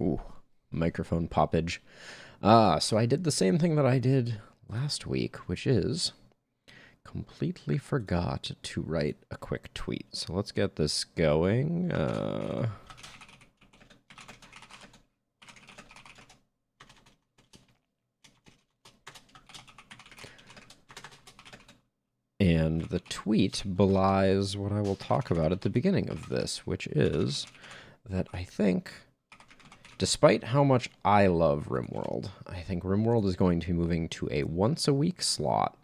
Ooh, microphone poppage. So I did the same thing that I did last week, which is completely forgot to write a quick tweet. So let's get this going. And the tweet belies what I will talk about at the beginning of this, which is that I think, despite how much I love RimWorld, I think RimWorld is going to be moving to a once-a-week slot.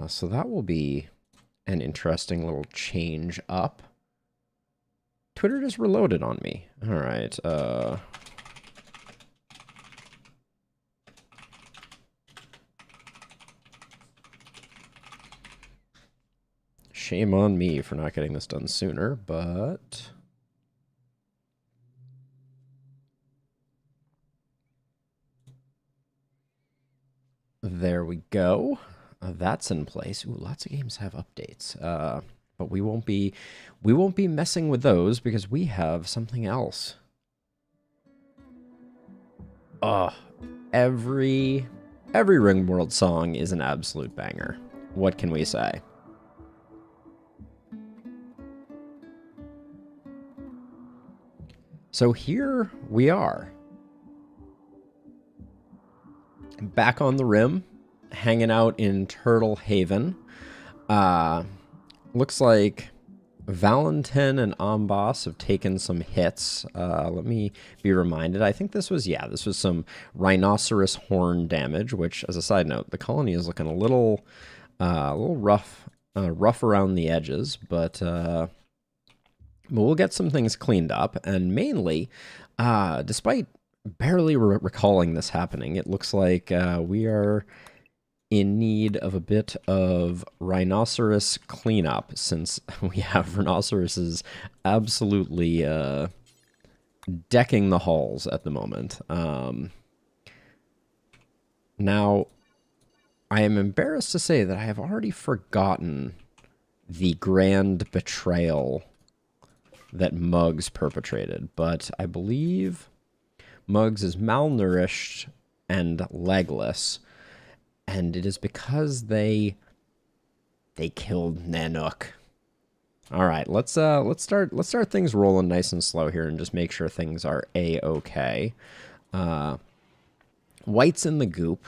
So that will be an interesting little change up. Twitter just reloaded on me. All right. Shame on me for not getting this done sooner, but there we go. That's in place. Ooh, lots of games have updates. But we won't be messing with those because we have something else. Every RimWorld song is an absolute banger. What can we say? So here we are. Back on the Rim, hanging out in Turtle Haven. Looks like Valentin and Amboss have taken some hits. Let me be reminded. I think this was some rhinoceros horn damage, which, as a side note, the colony is looking a little rough around the edges, but we'll get some things cleaned up. And mainly, despite barely recalling this happening, it looks like we are in need of a bit of rhinoceros cleanup, since we have rhinoceroses absolutely decking the halls at the moment. Now, I am embarrassed to say that I have already forgotten the grand betrayal that Muggs perpetrated, but I believe Muggs is malnourished and legless, and it is because they killed Nanook. All right, let's start things rolling nice and slow here and just make sure things are a-okay. White's in the goop.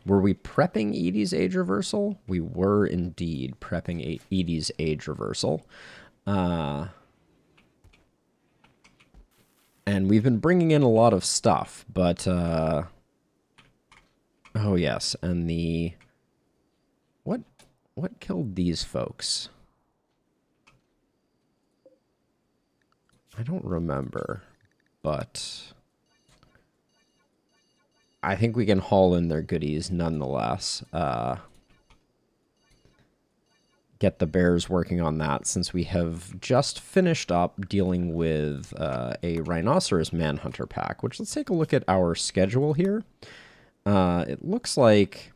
Were we prepping Edie's age reversal? We were indeed prepping Edie's age reversal. And we've been bringing in a lot of stuff, but oh yes, and the what killed these folks? I don't remember, but I think we can haul in their goodies nonetheless. Get the bears working on that, since we have just finished up dealing with a rhinoceros manhunter pack, which, let's take a look at our schedule here. It looks like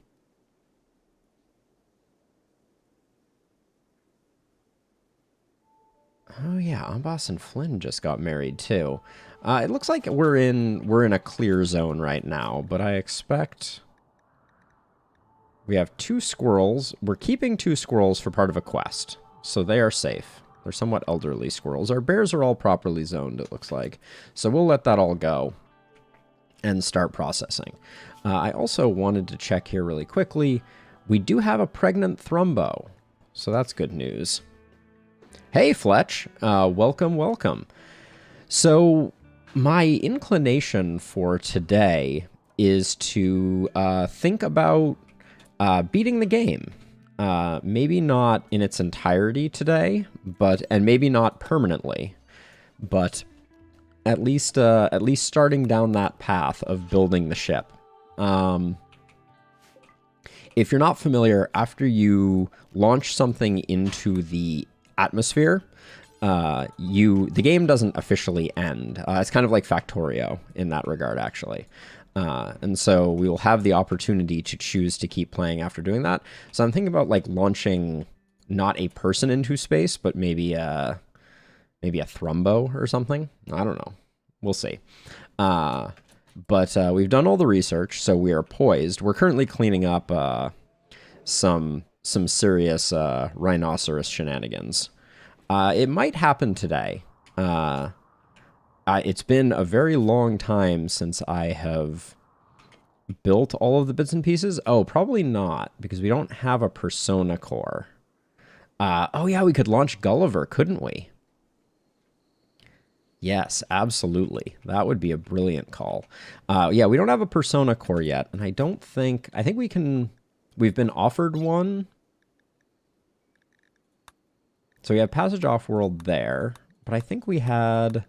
oh yeah, Amboss and Flynn just got married too. It looks like we're in a clear zone right now, but I expect we have 2 squirrels. We're keeping 2 squirrels for part of a quest, so they are safe. They're somewhat elderly squirrels. Our bears are all properly zoned, it looks like. So we'll let that all go and start processing. I also wanted to check here really quickly. We do have a pregnant Thrumbo, so that's good news. Hey, Fletch. Welcome, welcome. So my inclination for today is to think about beating the game. Maybe not in its entirety today, and maybe not permanently, but at least starting down that path of building the ship. If you're not familiar, after you launch something into the atmosphere, the game doesn't officially end. It's kind of like Factorio in that regard, actually. And so we will have the opportunity to choose to keep playing after doing that. So I'm thinking about like launching not a person into space, but maybe maybe a thrumbo or something. I don't know. We'll see. But we've done all the research, so we are poised. We're currently cleaning up some serious rhinoceros shenanigans. It might happen today. It's been a very long time since I have built all of the bits and pieces. Oh, probably not, because we don't have a persona core. Oh yeah, we could launch Gulliver, couldn't we? Yes, absolutely. That would be a brilliant call. Yeah, we don't have a persona core yet, and I think we can, we've been offered one. So we have passage off-world there, but I think we can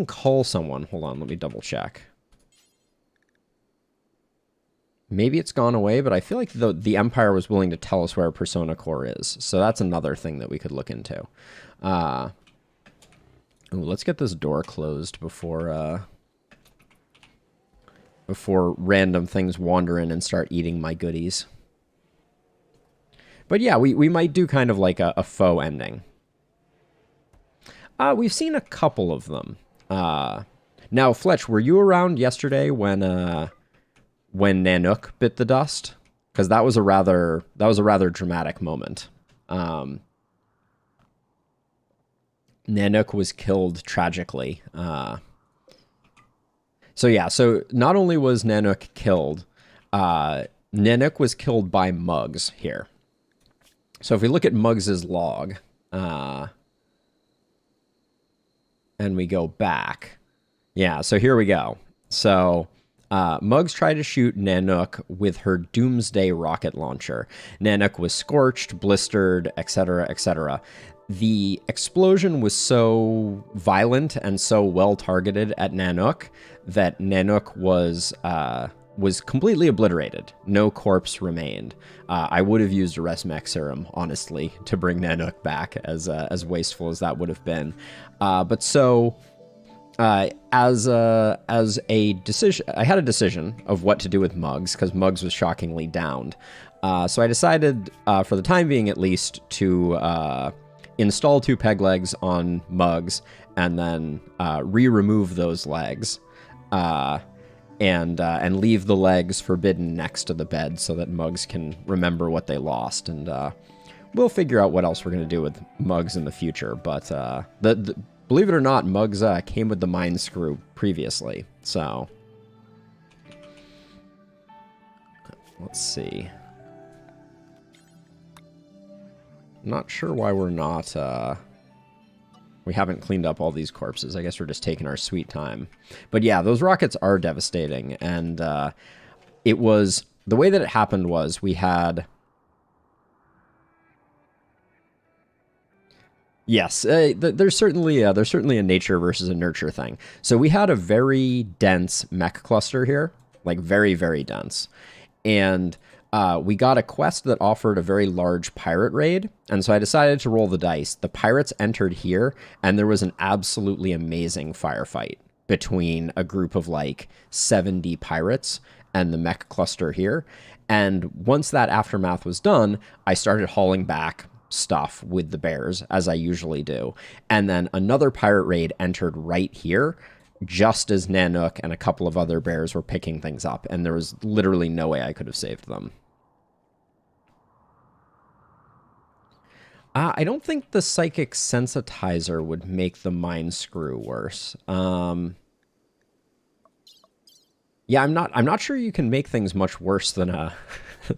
call someone. Hold on, let me double check. Maybe it's gone away, but I feel like the Empire was willing to tell us where a persona core is. So that's another thing that we could look into. Ooh, let's get this door closed before random things wander in and start eating my goodies. But yeah, we might do kind of like a faux ending. We've seen a couple of them. Now, Fletch, were you around yesterday when Nanook bit the dust? Because that was a rather dramatic moment. Nanook was killed tragically. So yeah, so not only was Nanook killed, Nanook was killed by Muggs here. So if we look at Muggs's log, and we go back, yeah, so here we go. So Muggs tried to shoot Nanook with her Doomsday rocket launcher. Nanook was scorched, blistered, etc., etc. The explosion was so violent and so well targeted at Nanook that Nanook was completely obliterated. No corpse remained. I would have used a Resmec serum, honestly, to bring Nanook back, as wasteful as that would have been. But so, as a decision, I had a decision of what to do with Muggs, because Muggs was shockingly downed. So I decided, for the time being at least, to install 2 peg legs on Muggs, and then remove those legs, and leave the legs forbidden next to the bed so that Muggs can remember what they lost. And we'll figure out what else we're going to do with Muggs in the future. But believe it or not, Muggs came with the mine screw previously. So let's see. Not sure why we're not, we haven't cleaned up all these corpses. I guess we're just taking our sweet time. But yeah, those rockets are devastating. And it was, the way that it happened was we had, yes, there's certainly a nature versus a nurture thing. So we had a very dense mech cluster here, like very, very dense. And we got a quest that offered a very large pirate raid, and so I decided to roll the dice. The pirates entered here, and there was an absolutely amazing firefight between a group of like 70 pirates and the mech cluster here. And once that aftermath was done, I started hauling back stuff with the bears, as I usually do. And then another pirate raid entered right here, just as Nanook and a couple of other bears were picking things up, and there was literally no way I could have saved them. I don't think the psychic sensitizer would make the mine screw worse. Yeah, I'm not sure you can make things much worse than a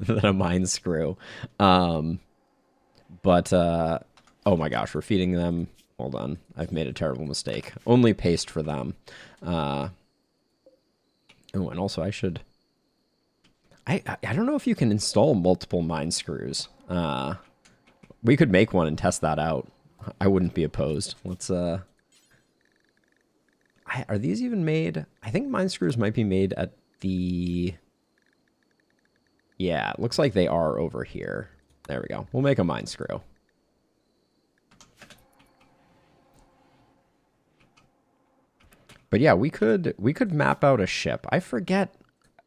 than a mine screw. But oh my gosh, we're feeding them. Hold on, I've made a terrible mistake. Only paste for them. Oh, and also I should. I don't know if you can install multiple mine screws. We could make one and test that out. I wouldn't be opposed. Let's, are these even made? I think mine screws might be made at the... Yeah, it looks like they are over here. There we go. We'll make a mine screw. But yeah, we could map out a ship. I forget...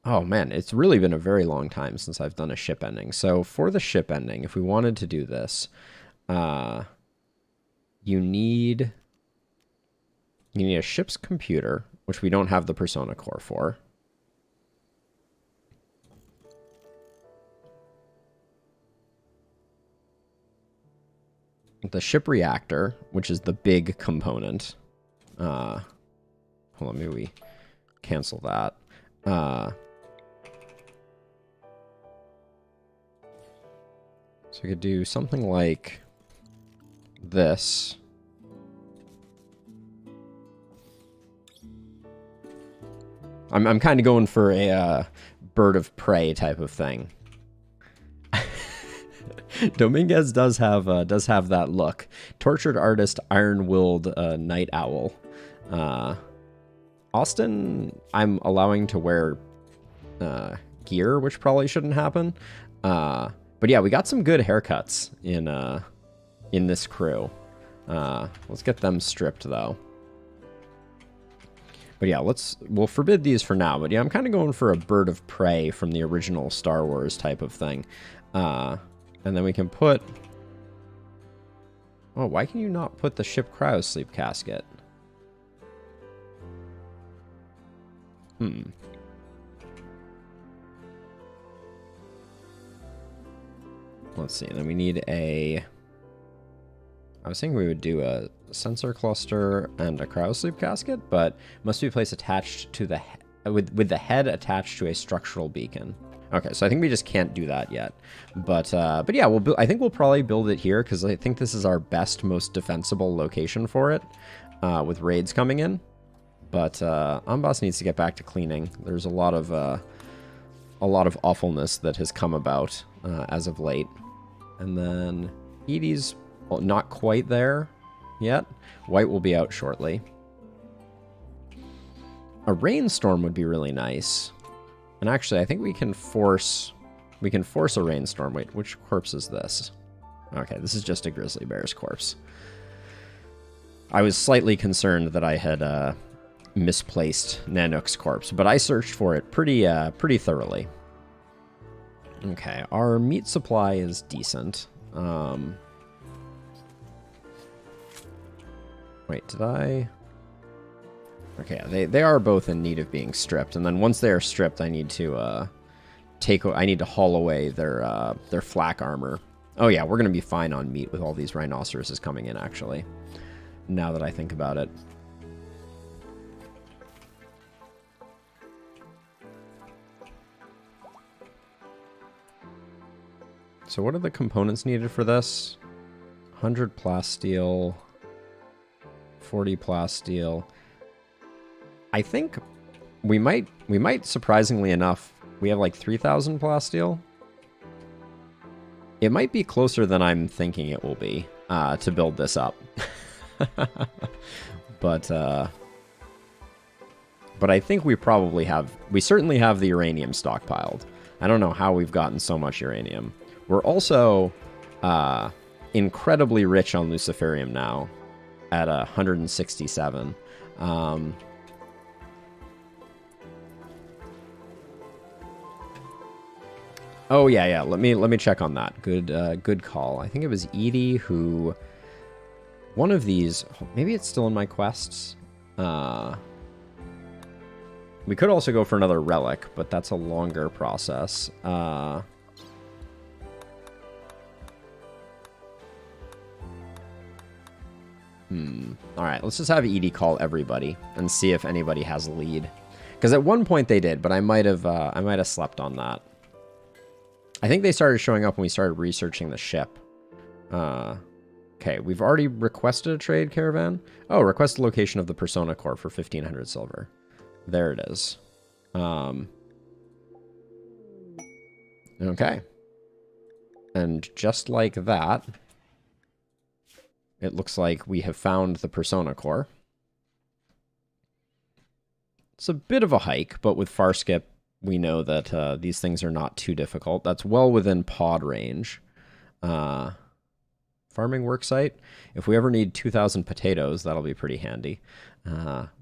Oh man, it's really been a very long time since I've done a ship ending. So for the ship ending, if we wanted to do this, you need a ship's computer, which we don't have the Persona core for. The ship reactor, which is the big component. Hold on, maybe we cancel that. So we could do something like this. I'm kind of going for a bird of prey type of thing. Dominguez does have that look. Tortured artist, iron-willed night owl. Austin, I'm allowing to wear gear, which probably shouldn't happen. But yeah, we got some good haircuts in this crew. Let's get them stripped though. But yeah, we'll forbid these for now. But yeah, I'm kind of going for a bird of prey from the original Star Wars type of thing. And then we can put... Oh, why can you not put the ship cryosleep casket? Let's see. Then we need a... I was thinking we would do a sensor cluster and a cryosleep casket, but must be placed attached to the... with the head attached to a structural beacon. Okay, so I think we just can't do that yet. But yeah, I think we'll probably build it here, because I think this is our best, most defensible location for it, with raids coming in. But Amboss needs to get back to cleaning. There's a lot of awfulness that has come about as of late. And then Edie's not quite there yet. White will be out shortly. A rainstorm would be really nice. And actually, I think we can force a rainstorm. Wait, which corpse is this? Okay, this is just a grizzly bear's corpse. I was slightly concerned that I had misplaced Nanook's corpse, but I searched for it pretty thoroughly. Okay, our meat supply is decent. Wait, did I... Okay, they are both in need of being stripped, and then once they are stripped, I need to haul away their flak armor. Oh yeah, we're gonna be fine on meat with all these rhinoceroses coming in, actually. Now that I think about it. So what are the components needed for this? 100 plasteel, 40 plasteel. I think we might, surprisingly enough, we have like 3,000 plasteel. It might be closer than I'm thinking it will be to build this up. But I think we certainly have the uranium stockpiled. I don't know how we've gotten so much uranium. We're also incredibly rich on luciferium now at 167. Oh yeah. Let me check on that. Good call. I think it was Edie who. One of these. Maybe it's still in my quests. We could also go for another relic, but that's a longer process. All right, let's just have Edie call everybody and see if anybody has a lead. Because at one point they did, but I might have slept on that. I think they started showing up when we started researching the ship. Okay, we've already requested a trade caravan. Oh, request the location of the Persona core for 1,500 silver. There it is. Okay. And just like that, it looks like we have found the Persona core. It's a bit of a hike, but with Farskip, we know that these things are not too difficult. That's well within pod range. Farming worksite. If we ever need 2,000 potatoes, that'll be pretty handy.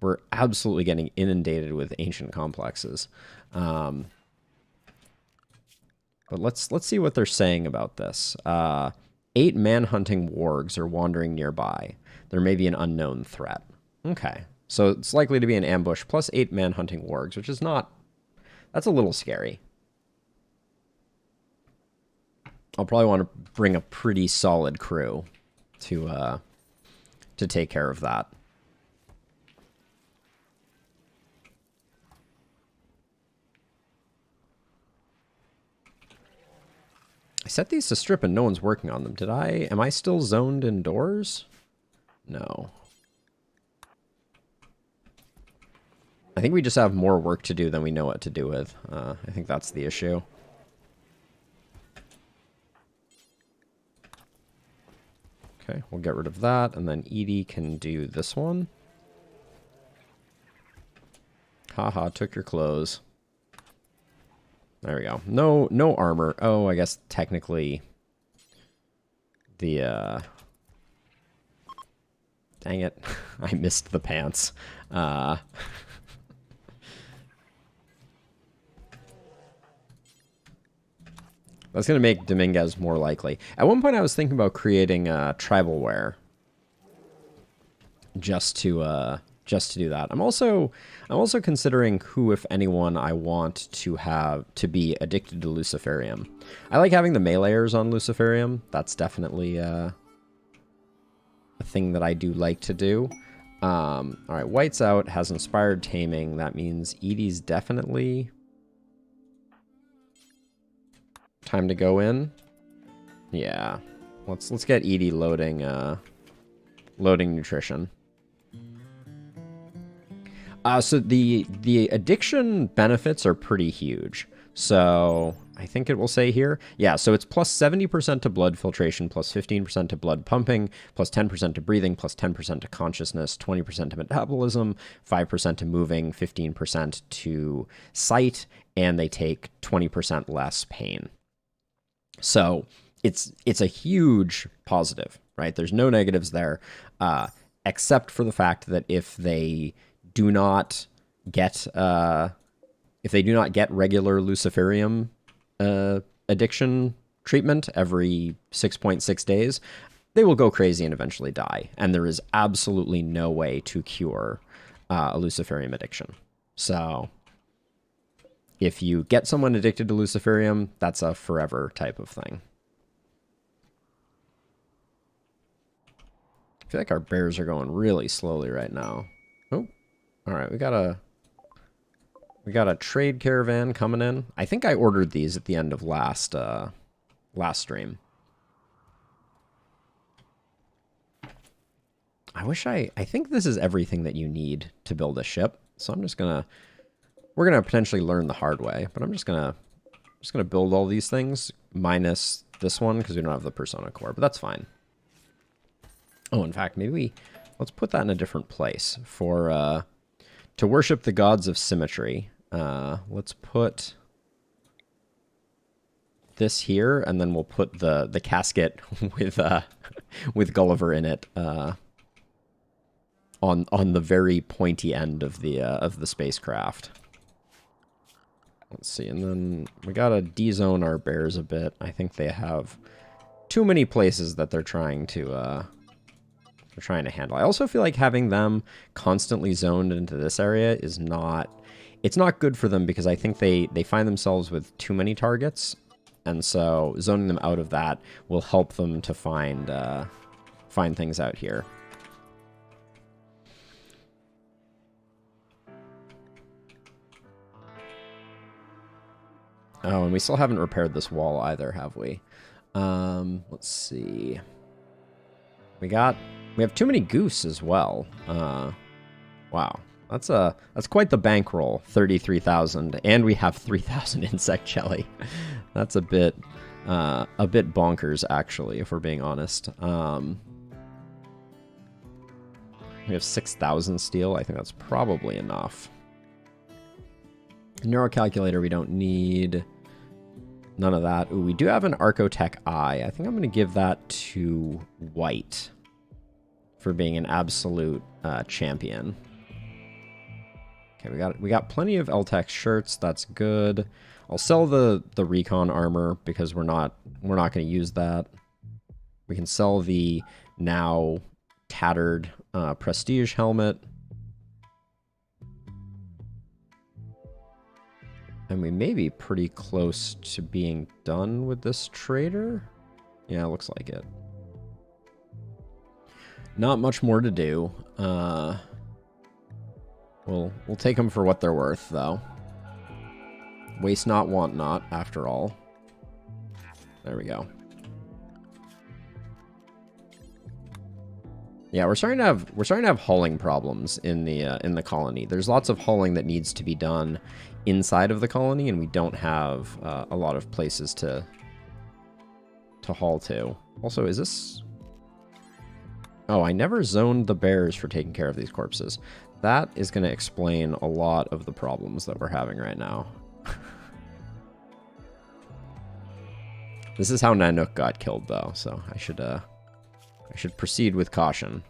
We're absolutely getting inundated with ancient complexes. But let's see what they're saying about this. 8 man-hunting wargs are wandering nearby. There may be an unknown threat. Okay. So it's likely to be an ambush plus 8 man-hunting wargs, which is not... That's a little scary. I'll probably want to bring a pretty solid crew to take care of that. I set these to strip and no one's working on them. Did I? Am I still zoned indoors? No. I think we just have more work to do than we know what to do with. I think that's the issue. Okay, we'll get rid of that, and then Edie can do this one. Haha, took your clothes. There we go. No armor. Oh, I guess technically the dang it. I missed the pants. That's going to make Dominguez more likely. At one point I was thinking about creating tribal wear just to do that. I'm also considering who, if anyone, I want to have to be addicted to Luciferium. I like having the meleeers on Luciferium. That's definitely a thing that I do like to do. All right, White's out, has inspired taming. That means Edie's definitely time to go in. Yeah, let's get Edie loading nutrition. So the addiction benefits are pretty huge. So I think it will say here, yeah, so it's plus 70% to blood filtration, plus 15% to blood pumping, plus 10% to breathing, plus 10% to consciousness, 20% to metabolism, 5% to moving, 15% to sight, and they take 20% less pain. So it's a huge positive, right? There's no negatives there, except for the fact that if they do not get regular Luciferium addiction treatment every 6.6 days, they will go crazy and eventually die. And there is absolutely no way to cure a Luciferium addiction. So if you get someone addicted to Luciferium, that's a forever type of thing. I feel like our bears are going really slowly right now. Oh. All right, we got a trade caravan coming in. I think I ordered these at the end of last stream. I think this is everything that you need to build a ship. So we're gonna potentially learn the hard way, but I'm just gonna build all these things minus this one because we don't have the Persona core, but that's fine. Oh, in fact, let's put that in a different place for to worship the gods of symmetry. Let's put this here, and then we'll put the casket with Gulliver in it on the very pointy end of the spacecraft. Let's see, and then we gotta de-zone our bears a bit. I think they have too many places that they're trying to handle. I also feel like having them constantly zoned into this area is not good for them, because I think they find themselves with too many targets, and so zoning them out of that will help them to find things out here. Oh, and we still haven't repaired this wall either, have we? Let's see. We have too many goose as well. Wow. That's quite the bankroll. 33,000, and we have 3,000 insect jelly. That's a bit bonkers, actually, if we're being honest. We have 6,000 steel. I think that's probably enough. Neurocalculator we don't need. None of that. Ooh, we do have an Archotech Eye. I think I'm going to give that to White for being an absolute champion. Okay, we got plenty of LTEC shirts. That's good. I'll sell the recon armor because we're not going to use that. We can sell the now tattered prestige helmet. And we may be pretty close to being done with this trader. Yeah, it looks like it. Not much more to do. We'll take them for what they're worth, though. Waste not, want not, after all. There we go. Yeah, we're starting to have hauling problems in the colony. There's lots of hauling that needs to be done inside of the colony, and we don't have a lot of places to haul to. Also, is this... Oh, I never zoned the bears for taking care of these corpses. That is going to explain a lot of the problems that we're having right now. This is how Nanook got killed, though, so I should proceed with caution.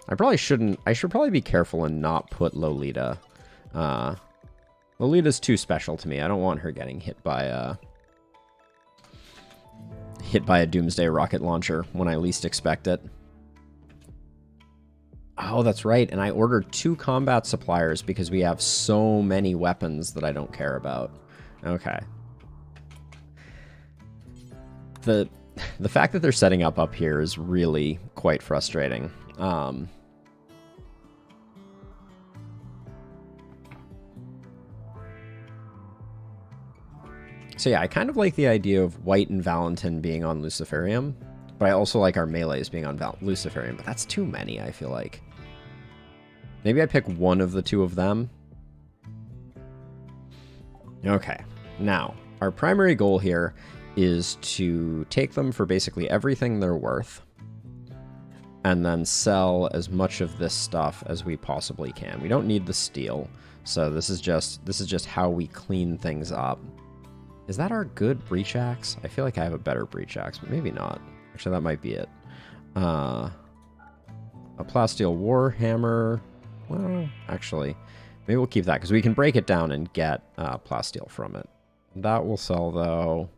I probably shouldn't... I should probably be careful and not put Lolita. Lolita's too special to me. I don't want her getting hit by a doomsday rocket launcher when I least expect it. Oh, that's right. And I ordered 2 combat suppliers because we have so many weapons that I don't care about. Okay. The fact that they're setting up here is really quite frustrating. So yeah, I kind of like the idea of White and Valentin being on Luciferium, but I also like our melees being on Luciferium, but that's too many, I feel like. Maybe I pick one of the 2 of them. Okay, now, our primary goal here is to take them for basically everything they're worth, and then sell as much of this stuff as we possibly can. We don't need the steel, so this is just how we clean things up. Is that our good breach axe? I feel like I have a better breach axe, but maybe not. Actually, that might be it. A plasteel war hammer. Well, actually, maybe we'll keep that because we can break it down and get plasteel from it. That will sell, though.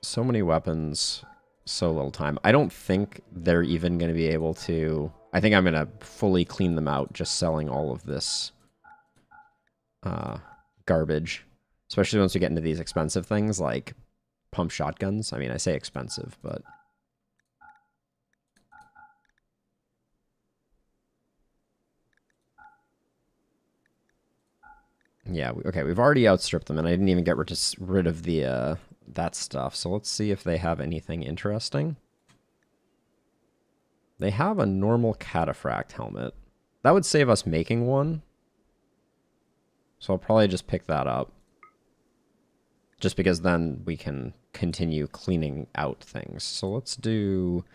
So many weapons, so little time. I don't think they're even going to be able to... I think I'm going to fully clean them out just selling all of this garbage. Especially once we get into these expensive things like pump shotguns. I mean, I say expensive, but... Yeah, okay, we've already outstripped them, and I didn't even get rid of the that stuff. So let's see if they have anything interesting. They have a normal cataphract helmet. That would save us making one. So I'll probably just pick that up. Just because then we can continue cleaning out things. So let's do...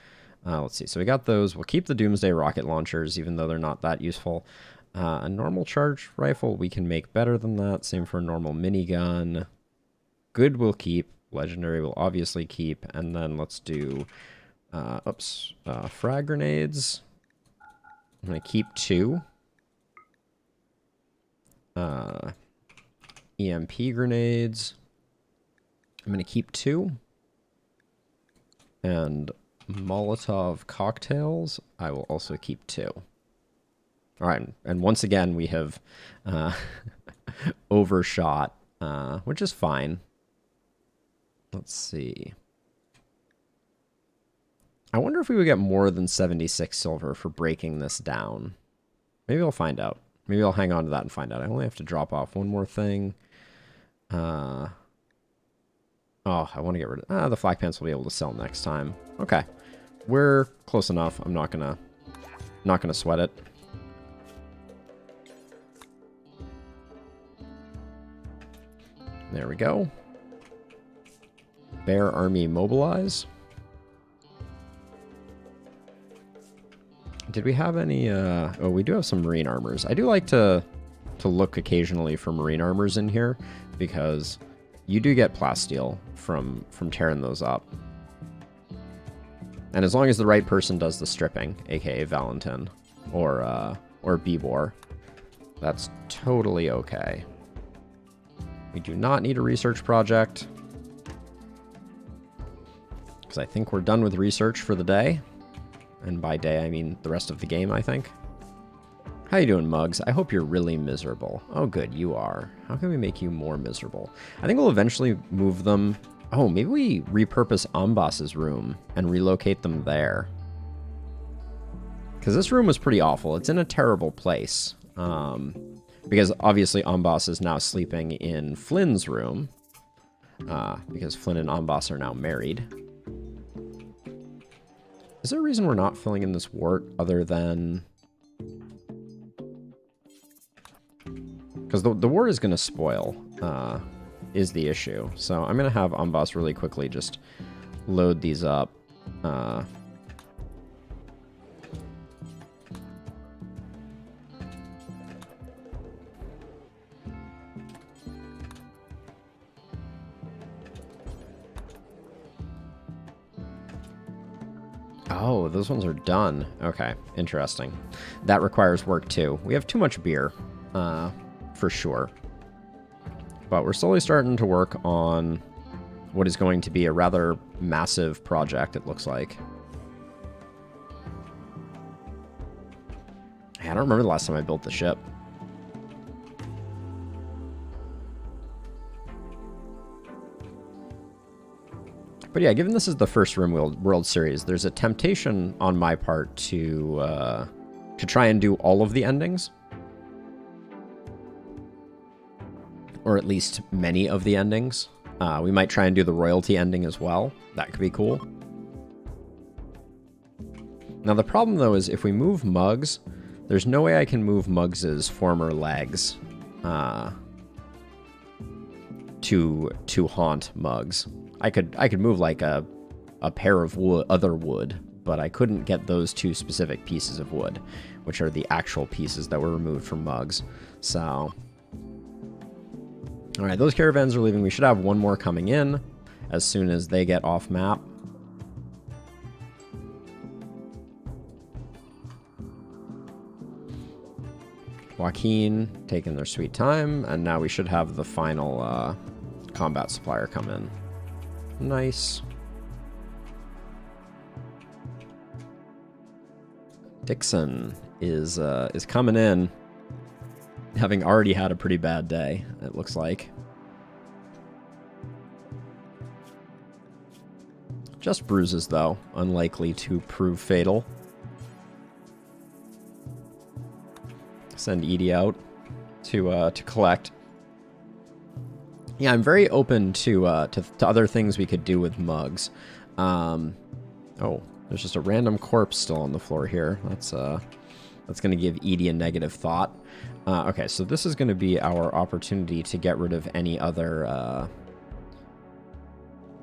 let's see. So we got those. We'll keep the Doomsday rocket launchers, even though they're not that useful. A normal charge rifle, we can make better than that. Same for a normal minigun. Good we'll keep. Legendary we'll obviously keep. And then let's do... frag grenades. I'm going to keep 2. EMP grenades. I'm going to keep 2. And Molotov cocktails, I will also keep 2. All right, and once again, we have overshot, which is fine. Let's see. I wonder if we would get more than 76 silver for breaking this down. Maybe I'll find out. Maybe I'll hang on to that and find out. I only have to drop off one more thing. Oh, I want to get rid of... the flak pants will be able to sell next time. Okay. We're close enough. I'm not gonna sweat it. There we go. Bear army mobilize. Did we have any... oh, we do have some marine armors. I do like to look occasionally for marine armors in here, because you do get plasteel from tearing those up. And as long as the right person does the stripping, aka Valentin, or Bibor, that's totally okay. We do not need a research project. Because I think we're done with research for the day. And by day, I mean the rest of the game, I think. How you doing, Mugs? I hope you're really miserable. Oh, good, you are. How can we make you more miserable? I think we'll eventually move them. Oh, maybe we repurpose Amboss's room and relocate them there. Because this room was pretty awful. It's in a terrible place. Because obviously Amboss is now sleeping in Flynn's room. Because Flynn and Amboss are now married. Is there a reason we're not filling in this wart other than... Because the wart is going to spoil, is the issue. So I'm going to have Amboss really quickly just load these up. Oh, those ones are done. Okay, interesting. That requires work too. We have too much beer. For sure. But we're slowly starting to work on what is going to be a rather massive project, it looks like. I don't remember the last time I built the ship. But yeah, given this is the first RimWorld series, there's a temptation on my part to try and do all of the endings. Or at least many of the endings. We might try and do the royalty ending as well. That could be cool. Now the problem though is if we move Muggs, there's no way I can move Muggs's former legs to haunt Muggs. I could move like a pair of other wood, but I couldn't get those two specific pieces of wood, which are the actual pieces that were removed from Muggs. So... Alright, those caravans are leaving. We should have one more coming in as soon as they get off map. Joaquin taking their sweet time, and now we should have the final combat supplier come in. Nice. Dixon is coming in. Having already had a pretty bad day, it looks like. Just bruises, though. Unlikely to prove fatal. Send Edie out to collect. Yeah, I'm very open to other things we could do with Muggs. Oh, there's just a random corpse still on the floor here. That's going to give Edie a negative thought. Okay, so this is going to be our opportunity to get rid of any other...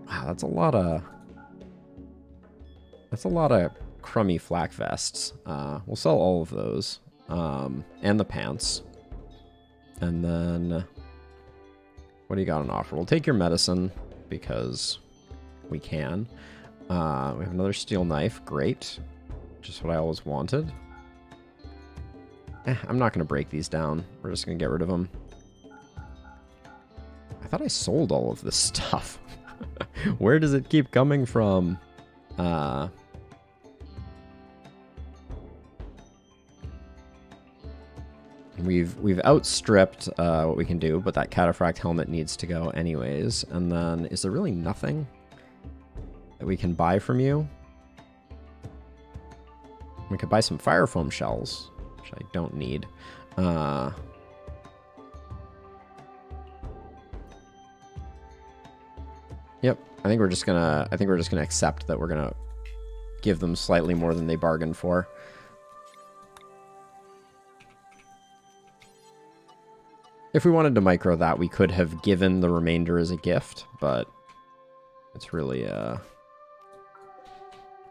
Wow, that's a lot of... That's a lot of crummy flak vests. We'll sell all of those. And the pants. And then... What do you got on offer? We'll take your medicine, because we can. We have another steel knife. Great. Just what I always wanted. I'm not going to break these down. We're just going to get rid of them. I thought I sold all of this stuff. Where does it keep coming from? We've outstripped what we can do, but that cataphract helmet needs to go anyways. And then, is there really nothing that we can buy from you? We could buy some fire foam shells, which I don't need. Yep, I think we're just gonna accept that we're gonna give them slightly more than they bargained for. If we wanted to micro that, we could have given the remainder as a gift, but it's really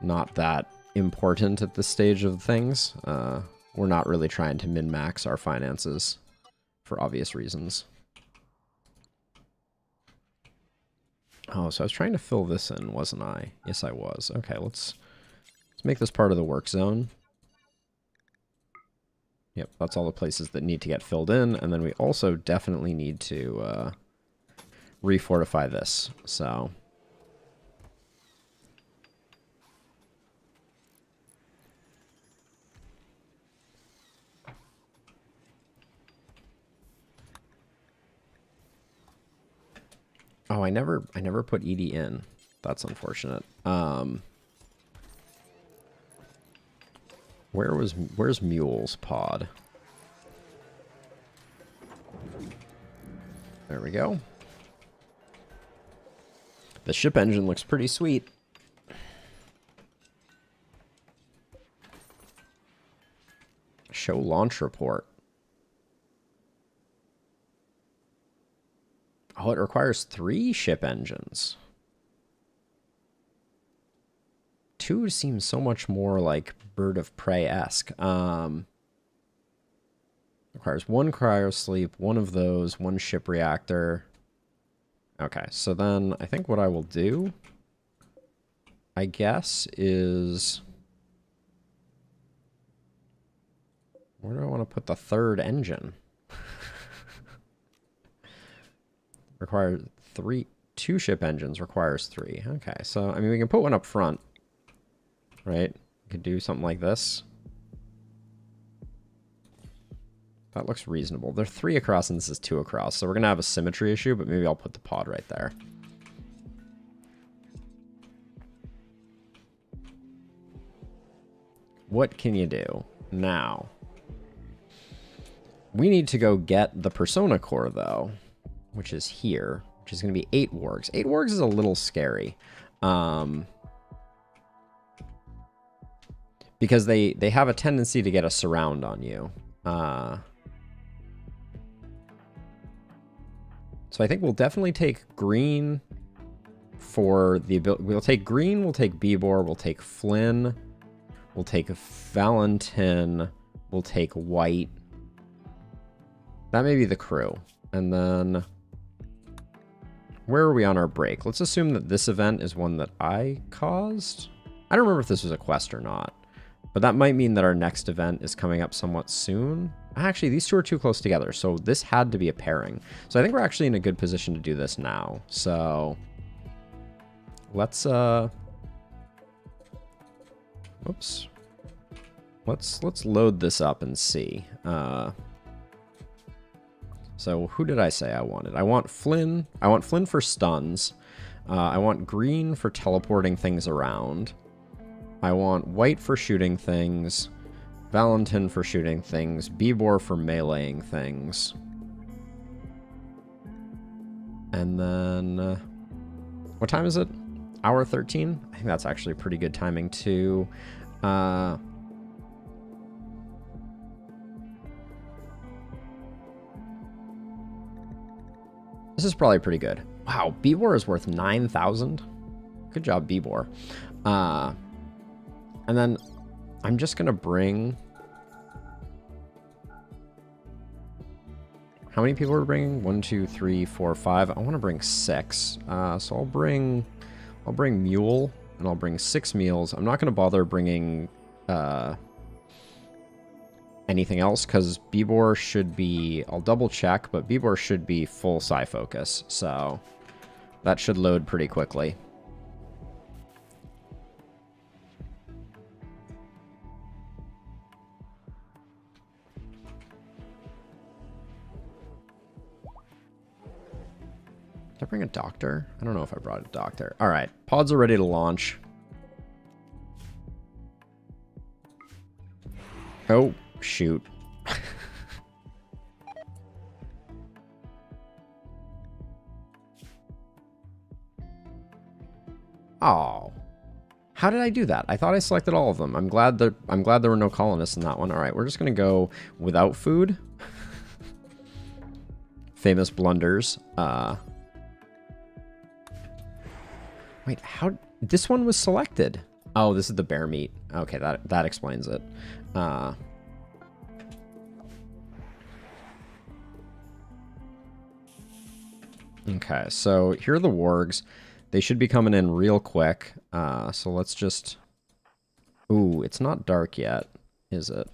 not that important at this stage of things. We're not really trying to min-max our finances for obvious reasons. Oh, so I was trying to fill this in, wasn't I? Yes, I was. Okay, let's make this part of the work zone. Yep, that's all the places that need to get filled in, and then we also definitely need to refortify this. So oh, I never put Edie in. That's unfortunate. Where's Mule's pod? There we go. The ship engine looks pretty sweet. Show launch report. Oh, it requires 3 ship engines. 2 seems so much more like Bird of Prey-esque. Requires 1 cryosleep, 1 of those, 1 ship reactor. Okay, so then I think what I will do, I guess, is... Where do I want to put the 3rd engine? Requires 2 ship engines, requires 3. Okay, so, I mean, we can put one up front, right? We could do something like this. That looks reasonable. They're 3 across and this is 2 across, so we're going to have a symmetry issue, but maybe I'll put the pod right there. What can you do? Now, we need to go get the Persona Core, though, which is here, which is going to be 8 wargs. 8 wargs is a little scary. Because they have a tendency to get a surround on you. So I think we'll definitely take green for the ability. We'll take green, we'll take Bibor, we'll take Flynn, we'll take Valentin, we'll take white. That may be the crew. And then, where are we on our break? Let's assume that this event is one that I caused. I don't remember if this was a quest or not. But that might mean that our next event is coming up somewhat soon. Actually, these 2 are too close together, so this had to be a pairing. So I think we're actually in a good position to do this now. So let's whoops. Let's load this up and see. So who did I say I wanted? I want Flynn. I want Flynn for stuns. I want green for teleporting things around. I want white for shooting things, Valentin for shooting things, Bibor for meleeing things. And then, what time is it? Hour 13? I think that's actually pretty good timing too. This is probably pretty good. Wow, Bibor is worth 9,000. Good job, Bibor. And then I'm just going to bring... How many people are bringing? 1, 2, 3, 4, 5. I want to bring 6. So I'll bring Mule, and I'll bring 6 meals. I'm not going to bother bringing anything else, because Bibor should be... I'll double check, but Bibor should be full psi focus. So that should load pretty quickly. Did I bring a doctor? I don't know if I brought a doctor. All right, pods are ready to launch. Oh, shoot. Oh. How did I do that? I thought I selected all of them. I'm glad there were no colonists in that one. All right, we're just going to go without food. Famous blunders. Wait, how... This one was selected. Oh, this is the bear meat. Okay, that explains it. Okay, so here are the wargs. They should be coming in real quick. So let's just... Ooh, it's not dark yet, is it?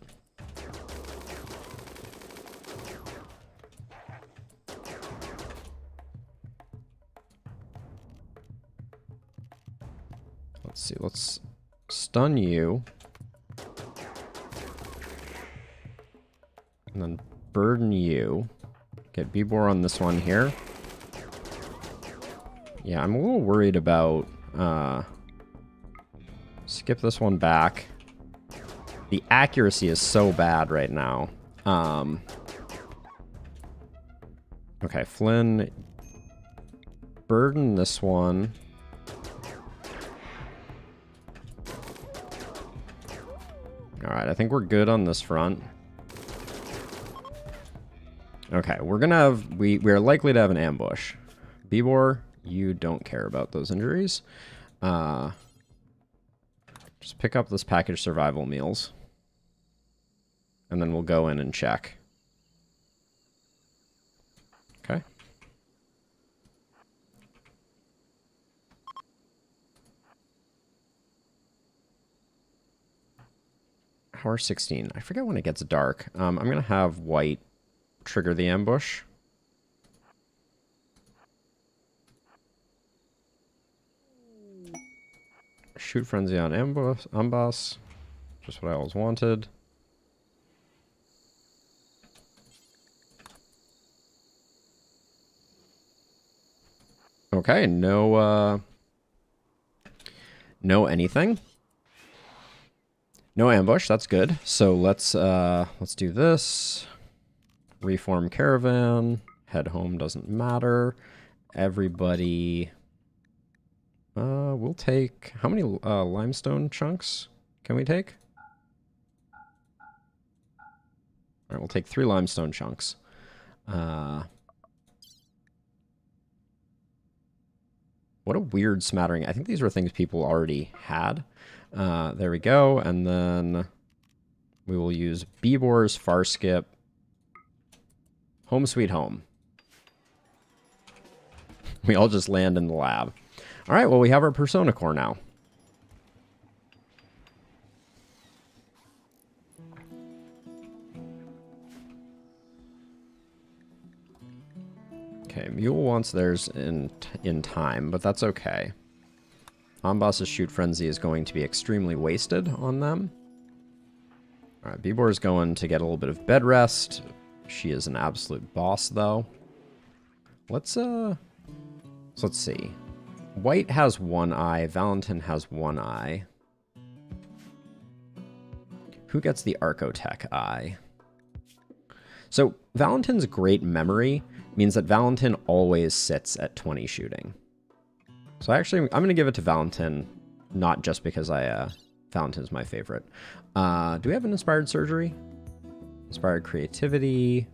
Let's see. Let's stun you. And then burden you. Get Bibor on this one here. Yeah, I'm a little worried about... skip this one back. The accuracy is so bad right now. Okay, Flynn. Burden this one. Alright, I think we're good on this front. Okay, we're gonna have... We are likely to have an ambush. Bibor, you don't care about those injuries. Just pick up this package survival meals. And then we'll go in and check. Okay. Hour 16. I forget when it gets dark. I'm going to have white trigger the ambush. Shoot frenzy on amboss. Just what I always wanted. Okay, no anything. No ambush, that's good. So let's do this. Reform caravan. Head home doesn't matter. Everybody we'll take how many limestone chunks can we take? Alright, we'll take 3 limestone chunks. What a weird smattering. I think these were things people already had. There we go. And then we will use Bibor's Far Skip. Home sweet home. We all just land in the lab. All right, well, we have our Persona Core now. Okay, Mule wants theirs in time, but that's okay. Amboss's Shoot Frenzy is going to be extremely wasted on them. Alright, Bibor is going to get a little bit of bed rest. She is an absolute boss, though. Let's see. White has 1 eye. Valentin has 1 eye. Who gets the Archotech eye? So, Valentin's great memory means that Valentin always sits at 20 shooting. So I'm going to give it to Valentin, not just because Valentin's my favorite. Do we have an Inspired Surgery? Inspired Creativity.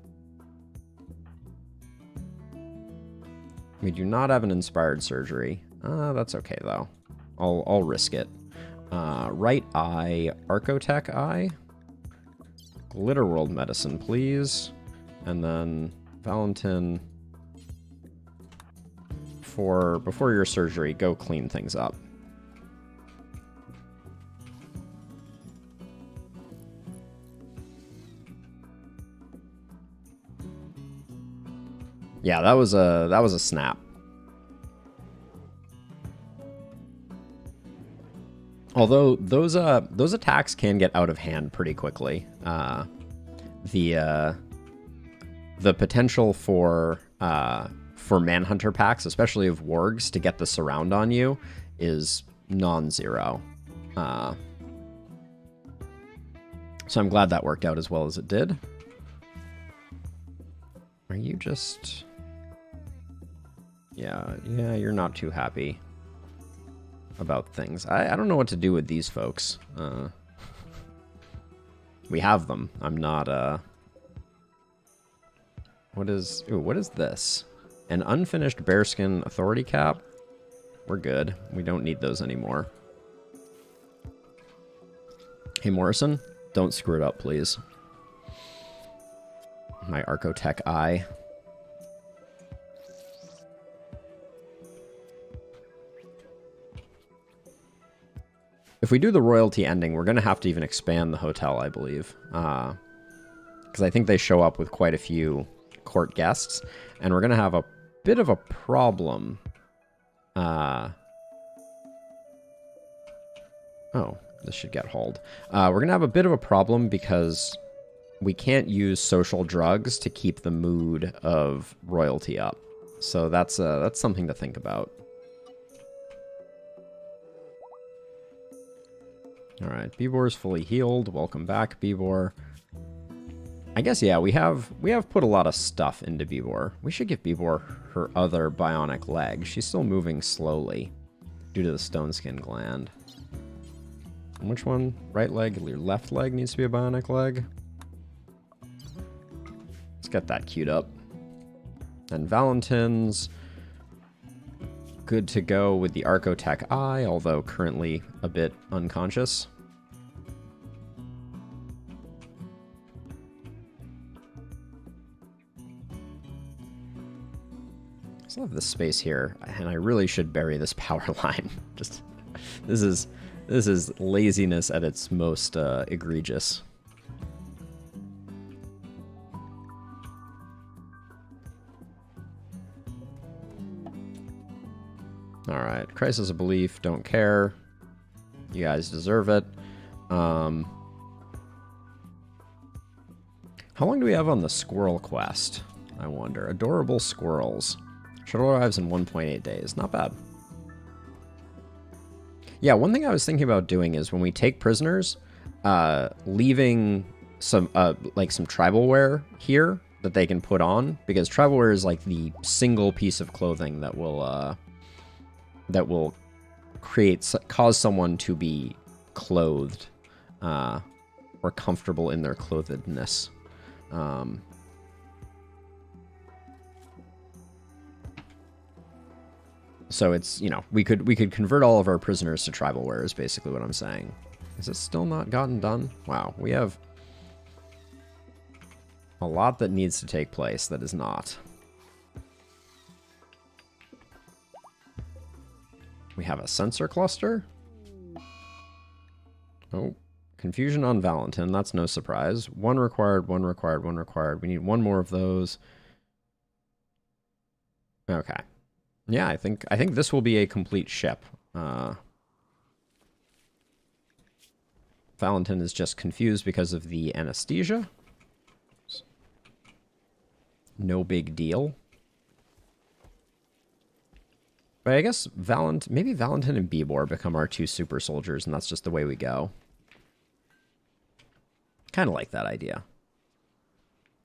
We do not have an Inspired Surgery. That's okay, though. I'll risk it. Right eye, Archotech eye. Glitter World Medicine, please. And then Valentin, before your surgery, go clean things up. Yeah, that was a snap. Although those attacks can get out of hand pretty quickly. The potential for Manhunter packs, especially of wargs, to get the surround on you is non-zero. So I'm glad that worked out as well as it did. Are you just... Yeah, you're not too happy about things. I don't know what to do with these folks. We have them. I'm not, What is this? An unfinished bearskin authority cap? We're good. We don't need those anymore. Hey, Morrison, don't screw it up, please. My Archotech eye. If we do the royalty ending, we're going to have to even expand the hotel, I believe. Because I think they show up with quite a few court guests, and we're going to have a bit of a problem Oh, this should get hauled. We're going to have a bit of a problem because we can't use social drugs to keep the mood of royalty up. So that's something to think about. All right, Beebor's fully healed. Welcome back, Beebor. I guess, yeah, we have put a lot of stuff into Beebor. We should give Beebor her other bionic leg. She's still moving slowly due to the stone skin gland. And which one? Right leg? Your left leg needs to be a bionic leg. Let's get that queued up. And Valentin's good to go with the Archotech Eye, although currently a bit unconscious. I still have this space here, and I really should bury this power line. Just this is laziness at its most egregious. All right, crisis of belief. Don't care. You guys deserve it. How long do we have on the squirrel quest? I wonder. Adorable squirrels. Shuttle arrives in 1.8 days. Not bad. Yeah, one thing I was thinking about doing is when we take prisoners, leaving some like some tribal wear here that they can put on, because tribal wear is like the single piece of clothing that will cause someone to be clothed or comfortable in their clothedness. So it's, you know, we could convert all of our prisoners to tribal wear is basically what I'm saying. Is it still not gotten done? Wow, we have a lot that needs to take place that is not. We have a sensor cluster. Oh, confusion on Valentin. That's no surprise. One required, one required, one required. We need one more of those. Okay. Yeah, I think this will be a complete ship. Valentin is just confused because of the anesthesia. No big deal. But I guess maybe Valentin and Beebor become our two super soldiers, and that's just the way we go. Kind of like that idea.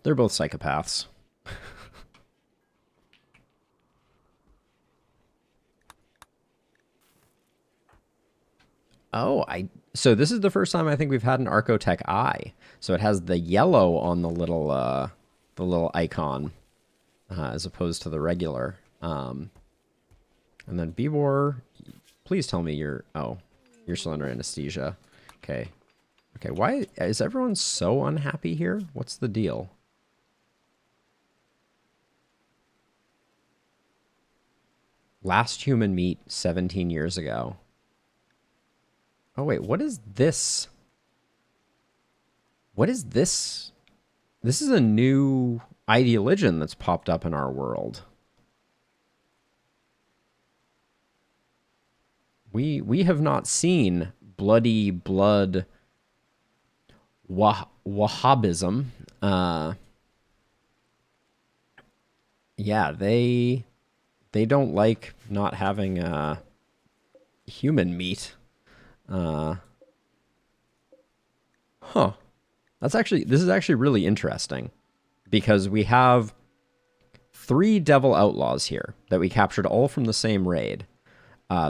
They're both psychopaths. Oh, so this is the first time I think we've had an Archotech Eye. So it has the yellow on the little icon as opposed to the regular. And then Beebor, please tell me you're still under anesthesia. Okay. Okay, why is everyone so unhappy here? What's the deal? Last human meet 17 years ago. Oh, wait, what is this? What is this? This is a new ideologian that's popped up in our world. We have not seen bloody blood Wahhabism. Yeah, they don't like not having human meat. This is actually really interesting because we have 3 devil outlaws here that we captured all from the same raid.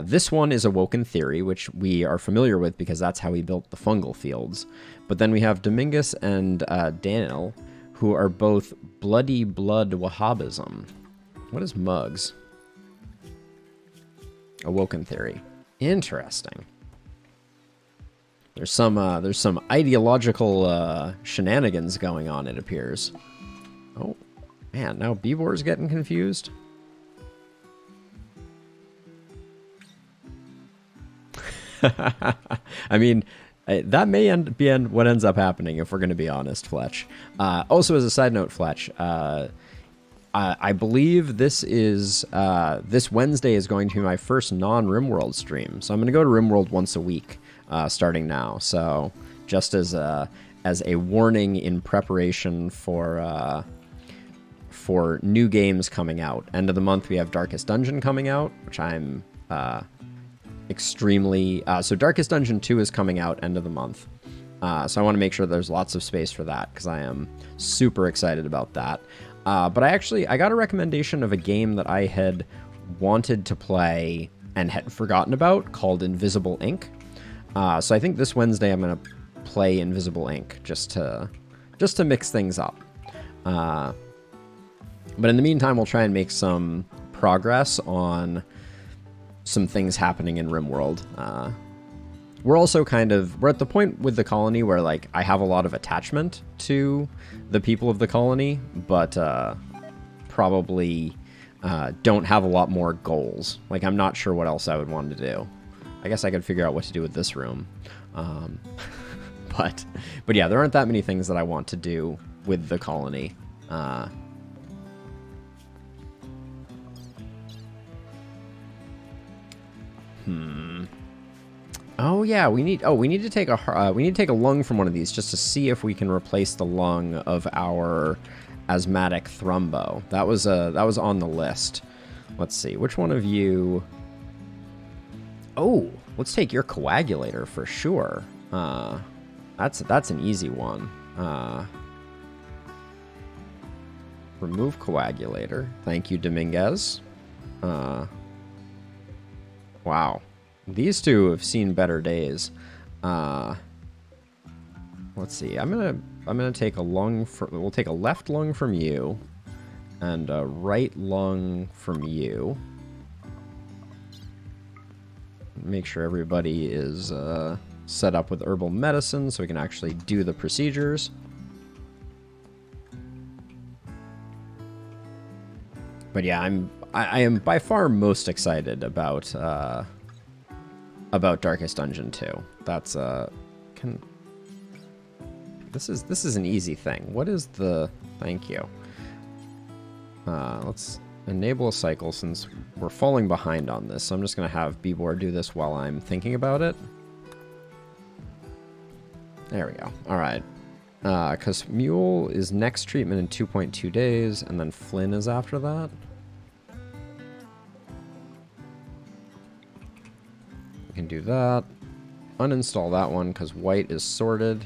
This one is Awoken Theory, which we are familiar with because that's how we built the fungal fields. But then we have Domingus and Daniel, who are both bloody blood Wahhabism. What is Mugs? Awoken Theory. Interesting. There's some ideological shenanigans going on, it appears. Oh, man, now Beebor's getting confused. I mean, that may be what ends up happening if we're going to be honest, Fletch. Also, as a side note, Fletch, I believe this Wednesday is going to be my first non-RimWorld stream. So I'm going to go to RimWorld once a week. starting now. So just as a warning in preparation for new games coming out. End of the month, we have Darkest Dungeon coming out, which I'm extremely... so Darkest Dungeon 2 is coming out end of the month. So I want to make sure there's lots of space for that, because I am super excited about that. But I got a recommendation of a game that I had wanted to play and had forgotten about, called Invisible Ink. So I think this Wednesday I'm going to play Invisible Ink, just to mix things up. But in the meantime, we'll try and make some progress on some things happening in RimWorld. We're also we're at the point with the colony where, like, I have a lot of attachment to the people of the colony, but probably don't have a lot more goals. Like, I'm not sure what else I would want to do. I guess I could figure out what to do with this room. But yeah, there aren't that many things that I want to do with the colony. Oh yeah, we need to take a lung from one of these just to see if we can replace the lung of our asthmatic thrumbo. That was on the list. Let's see, which one of you? Oh, let's take your coagulator for sure. That's an easy one. Remove coagulator. Thank you, Dominguez. Wow. These two have seen better days. Let's see. I'm gonna take a lung we'll take a left lung from you and a right lung from you. Make sure everybody is set up with herbal medicine so we can actually do the procedures. But yeah, I am by far most excited about Darkest Dungeon 2. That's this is an easy thing. What is the... Thank you. Let's enable a cycle since we're falling behind on this. So I'm just going to have Bibor do this while I'm thinking about it. There we go. All right. Because Mule is next treatment in 2.2 days, and then Flynn is after that. We can do that. Uninstall that one because White is sorted.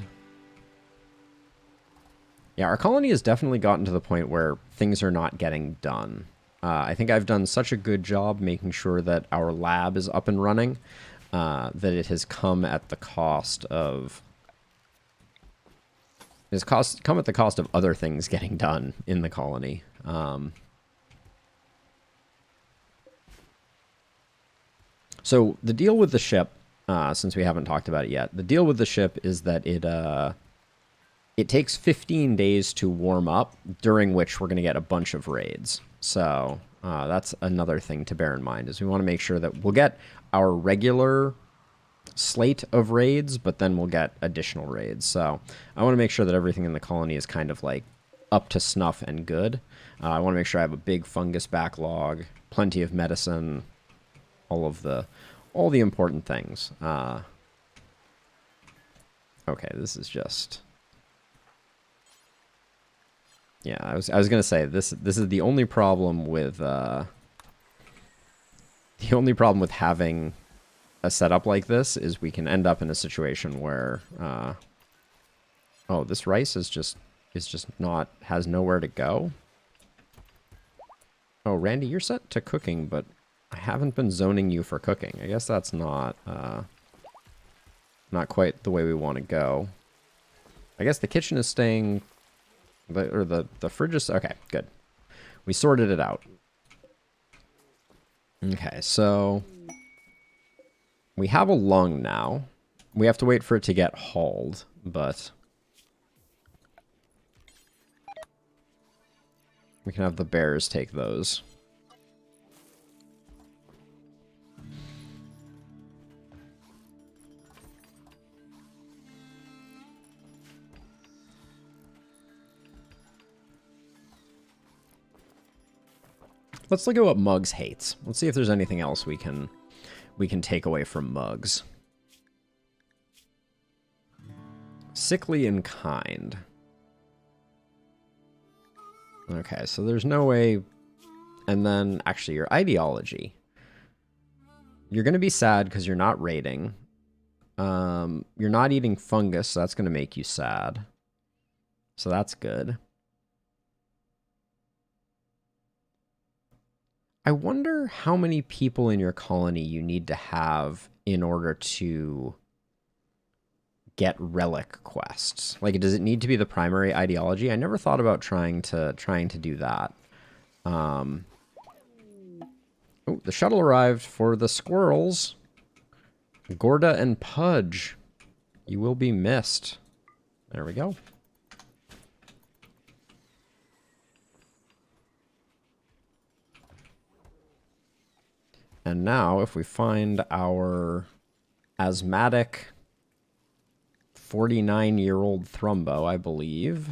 Yeah, our colony has definitely gotten to the point where things are not getting done. I think I've done such a good job making sure that our lab is up and running that it has come at the cost of... come at the cost of other things getting done in the colony. So the deal with the ship, since we haven't talked about it yet, the deal with the ship is that it takes 15 days to warm up, during which we're going to get a bunch of raids. So that's another thing to bear in mind, is we want to make sure that we'll get our regular slate of raids, but then we'll get additional raids. So I want to make sure that everything in the colony is kind of like up to snuff and good. I want to make sure I have a big fungus backlog, plenty of medicine, all the important things. Okay, this is just... Yeah, I was gonna say this is the only problem with having a setup like this is we can end up in a situation where oh, this rice is just not, has nowhere to go. Oh, Randy, you're set to cooking, but I haven't been zoning you for cooking. I guess that's not quite the way we want to go. I guess the kitchen is staying, the fridge is, okay, good. We sorted it out. Okay, so we have a lung now. We have to wait for it to get hauled, but we can have the bears take those. Let's look at what Muggs hates. Let's see if there's anything else we can take away from Muggs. sickly in kind. Okay, so there's no way... And then, actually, your ideology. You're going to be sad because you're not raiding. You're not eating fungus, so that's going to make you sad. So that's good. I wonder how many people in your colony you need to have in order to get relic quests. Like, does it need to be the primary ideology? I never thought about trying to do that. Oh, the shuttle arrived for the squirrels. Gorda and Pudge, you will be missed. There we go. And now, if we find our asthmatic 49-year-old Thrumbo, I believe,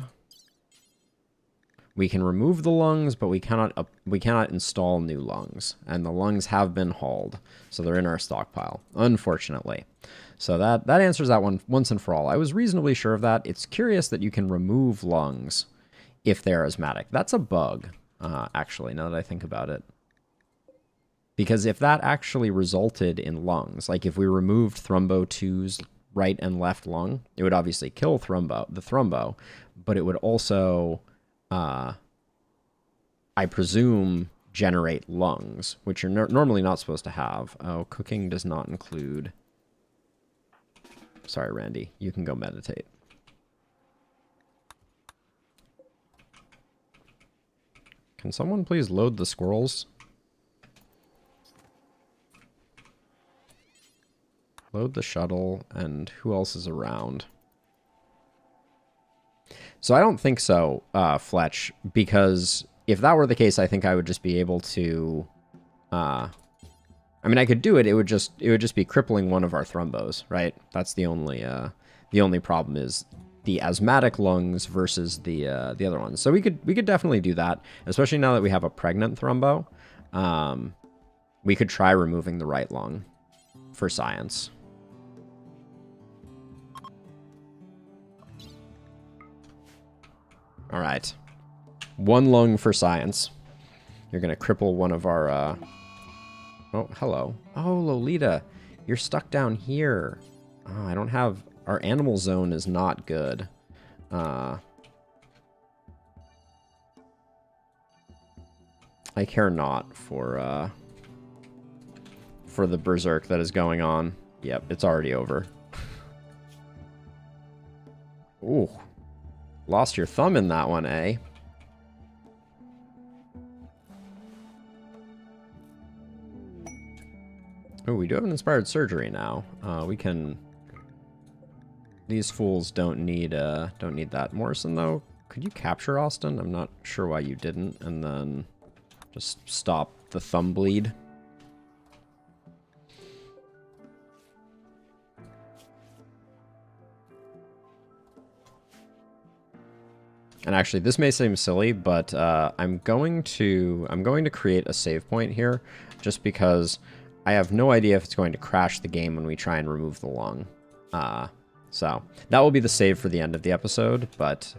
we can remove the lungs, but we cannot install new lungs. And the lungs have been hauled, so they're in our stockpile, unfortunately. So that answers that one once and for all. I was reasonably sure of that. It's curious that you can remove lungs if they're asthmatic. That's a bug, actually, now that I think about it. Because if that actually resulted in lungs, like if we removed Thrumbo 2's right and left lung, it would obviously kill the Thrumbo, but it would also, I presume, generate lungs, which you're normally not supposed to have. Oh, cooking does not include... Sorry, Randy, you can go meditate. Can someone please load the squirrels? Load the shuttle, and who else is around? So I don't think so, Fletch, because if that were the case, I think I would just be able to... I mean, I could do it. It would just be crippling one of our Thrumbos, right? That's the only problem is the asthmatic lungs versus the other ones. So we could definitely do that, especially now that we have a pregnant Thrumbo. We could try removing the right lung for science. All right. One lung for science. You're going to cripple one of our... Oh, hello. Oh, Lolita. You're stuck down here. Oh, I don't have... Our animal zone is not good. I care not for the berserk that is going on. Yep, it's already over. Ooh. Lost your thumb in that one, eh? Oh, we do have an inspired surgery now. We can... These fools don't need that. Morrison, though, could you capture Austin? I'm not sure why you didn't. And then just stop the thumb bleed. And actually, this may seem silly, but I'm going to create a save point here, just because I have no idea if it's going to crash the game when we try and remove the lung. So that will be the save for the end of the episode, but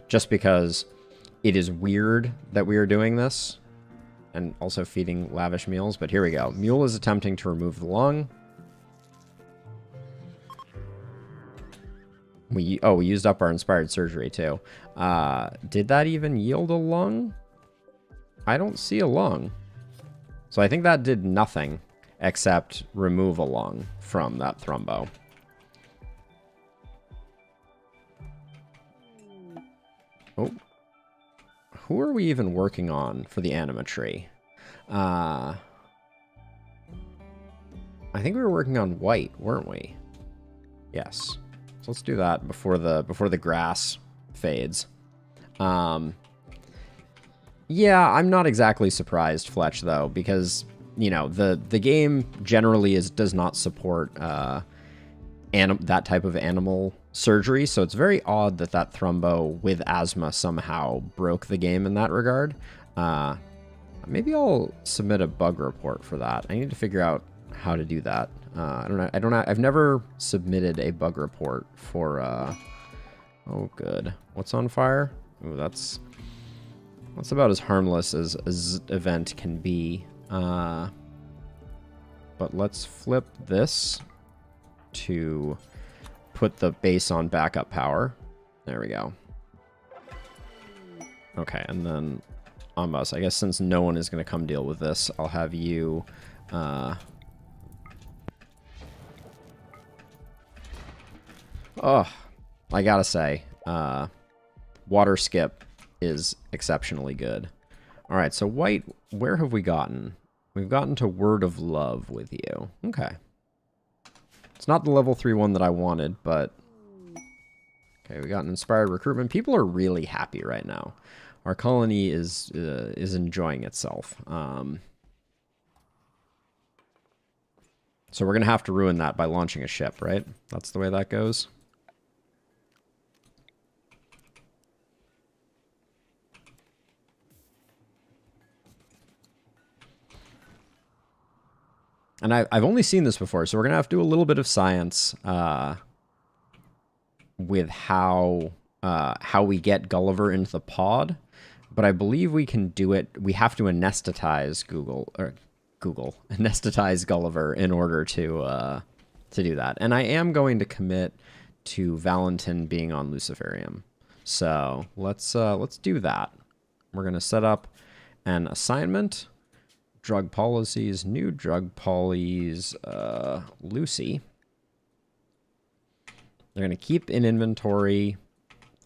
just because it is weird that we are doing this, and also feeding lavish meals. But here we go. Mule is attempting to remove the lung. We used up our inspired surgery too. Did that even yield a lung? I don't see a lung. So I think that did nothing except remove a lung from that Thrumbo. Oh. Who are we even working on for the animatry? I think we were working on white, weren't we? Yes. So let's do that before the grass fades. Yeah, I'm not exactly surprised, Fletch, though, because, you know, the game generally does not support that type of animal surgery, so it's very odd that that Thrumbo with asthma somehow broke the game in that regard. Maybe I'll submit a bug report for that. I need to figure out how to do that. I don't know. I've never submitted a bug report for Oh, good. What's on fire? Ooh, that's about as harmless as event can be. But let's flip this to put the base on backup power. There we go. Okay, and then on bus. I guess since no one is going to come deal with this, I'll have you... Oh, I gotta say, water skip is exceptionally good. All right, so white, where have we gotten? We've gotten to Word of Love with you. Okay. It's not the level 3 one that I wanted, but... Okay, we got an inspired recruitment. People are really happy right now. Our colony is enjoying itself. So we're going to have to ruin that by launching a ship, right? That's the way that goes. And I've only seen this before, so we're going to have to do a little bit of science with how we get Gulliver into the pod. But I believe we can do it. We have to anesthetize anesthetize Gulliver in order to do that. And I am going to commit to Valentin being on Luciferium. So let's do that. We're going to set up an assignment. Drug policies, new drug policies, Lucy. They're going to keep in inventory,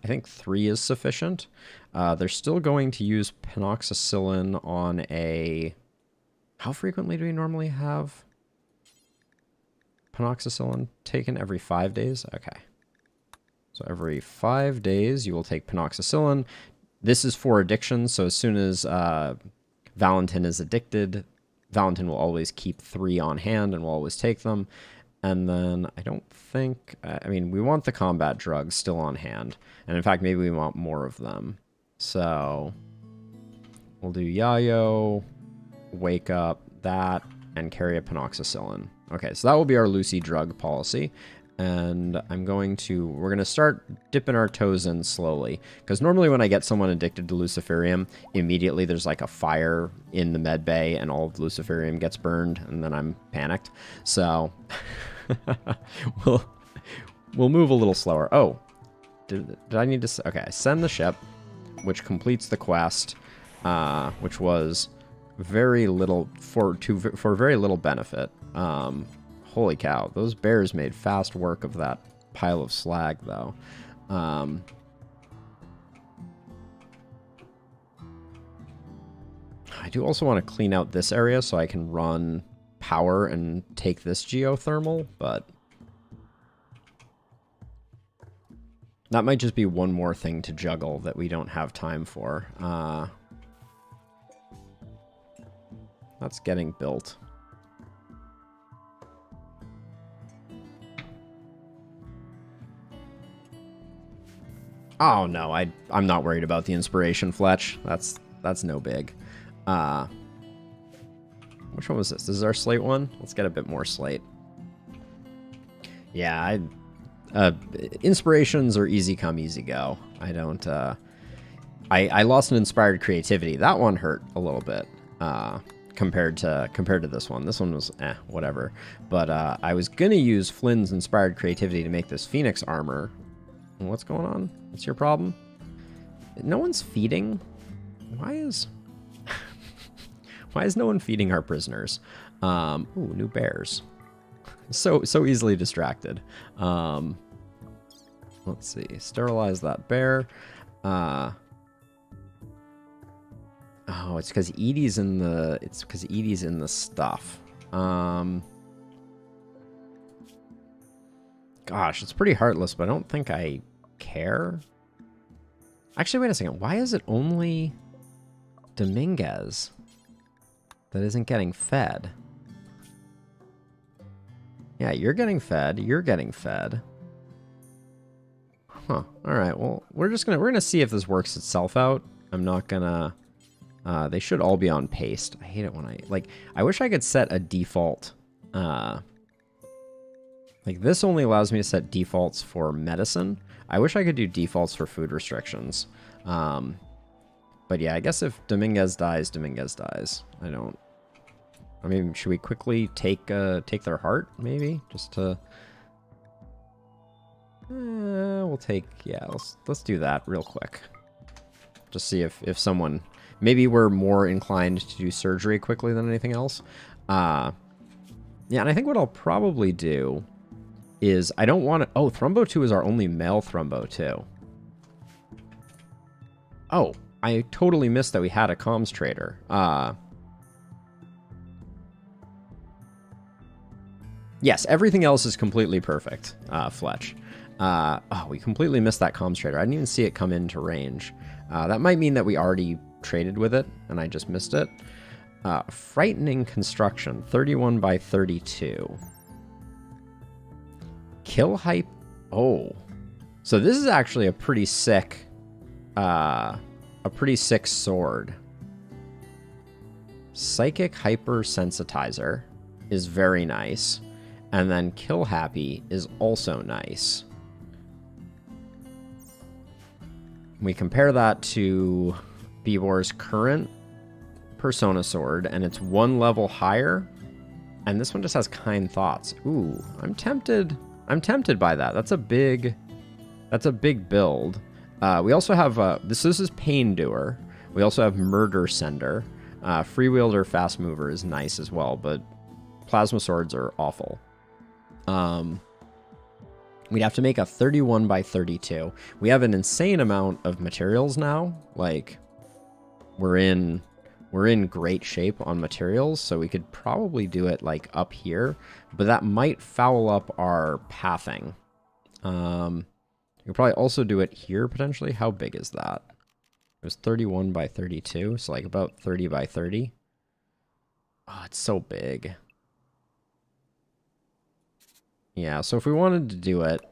I think 3 is sufficient. They're still going to use penoxycillin on a... How frequently do we normally have penoxycillin taken? Every 5 days? Okay. So every 5 days you will take penoxycillin. This is for addiction, so as soon as... Valentin is addicted, Valentin will always keep 3 on hand and will always take them. And then I don't think... I mean, we want the combat drugs still on hand. And in fact, maybe we want more of them. So we'll do Yayo, Wake Up, that, and carry a penoxycillin. Okay, so that will be our Lucy drug policy. And we're going to start dipping our toes in slowly. Because normally when I get someone addicted to Luciferium, immediately there's like a fire in the med bay and all of Luciferium gets burned, and then I'm panicked. So we'll move a little slower. Oh, did I need to... Okay, send the ship, which completes the quest, which was very little for very little benefit. Holy cow, those bears made fast work of that pile of slag, though. I do also want to clean out this area so I can run power and take this geothermal, but... That might just be one more thing to juggle that we don't have time for. That's getting built. Oh no, I'm not worried about the inspiration, Fletch. That's no big. Which one was this? This is our slate one? Let's get a bit more slate. Yeah, inspirations are easy come, easy go. I don't... I lost an inspired creativity. That one hurt a little bit compared to this one. This one was whatever. But I was gonna use Flynn's inspired creativity to make this Phoenix armor. What's going on? What's your problem? No one's feeding? Why is no one feeding our prisoners? Ooh, new bears. So easily distracted. Let's see. Sterilize that bear. Oh, it's because Edie's in the stuff. Gosh, it's pretty heartless, but I don't think I care. Actually, wait a second. Why is it only Dominguez that isn't getting fed? Yeah, you're getting fed. You're getting fed. Huh. All right. Well, we're gonna see if this works itself out. I'm not gonna. They should all be on paste. I hate it when I wish I could set a default. Like this only allows me to set defaults for medicine. I wish I could do defaults for food restrictions. But yeah, I guess if Dominguez dies, Dominguez dies. I mean, should we quickly take their heart, maybe? Just to... we'll take... Yeah, let's do that real quick. Just see if someone... Maybe we're more inclined to do surgery quickly than anything else. Yeah, and I think what I'll probably do is... I don't want to... Oh, Thrumbo 2 is our only male Thrumbo 2. Oh, I totally missed that we had a comms trader. Yes, everything else is completely perfect, Fletch. Oh, we completely missed that comms trader. I didn't even see it come into range. That might mean that we already traded with it, and I just missed it. Frightening construction, 31 by 32. Kill hype. Oh, so this is actually a pretty sick, sword. Psychic hypersensitizer is very nice. And then Kill Happy is also nice. We compare that to Bibor's current Persona Sword, and it's one level higher. And this one just has Kind Thoughts. Ooh, I'm tempted. I'm tempted by that. That's a big build. We also have this is Pain Doer. We also have Murder Sender. Freewielder Fast Mover is nice as well, but Plasma Swords are awful. We'd have to make a 31 by 32. We have an insane amount of materials now. Like, we're in great shape on materials, so we could probably do it like up here, but that might foul up our pathing. We could probably also do it here potentially. How big is that? It was 31 by 32, so like about 30 by 30. Oh, it's so big. Yeah, so if we wanted to do it,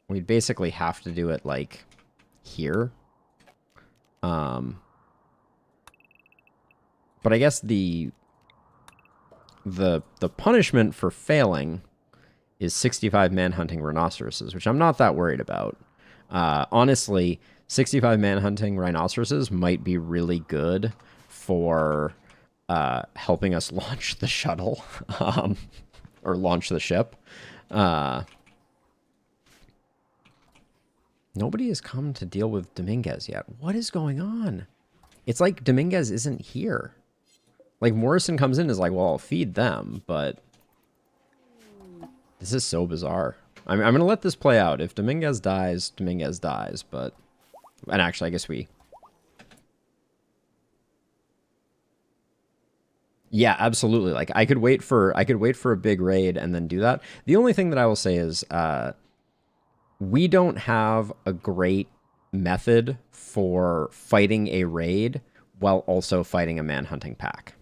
we'd basically have to do it, like, here. But I guess the punishment for failing is 65 manhunting rhinoceroses, which I'm not that worried about. Honestly, 65 manhunting rhinoceroses might be really good for helping us launch the shuttle, or launch the ship. Nobody has come to deal with Dominguez yet. What is going on? It's like Dominguez isn't here. Like, Morrison comes in and is like, well, I'll feed them, but this is so bizarre. I'm going to let this play out. If Dominguez dies, Dominguez dies, but... And actually, I guess we... Yeah, absolutely. Like, I could wait for a big raid and then do that. The only thing that I will say is we don't have a great method for fighting a raid while also fighting a manhunting pack.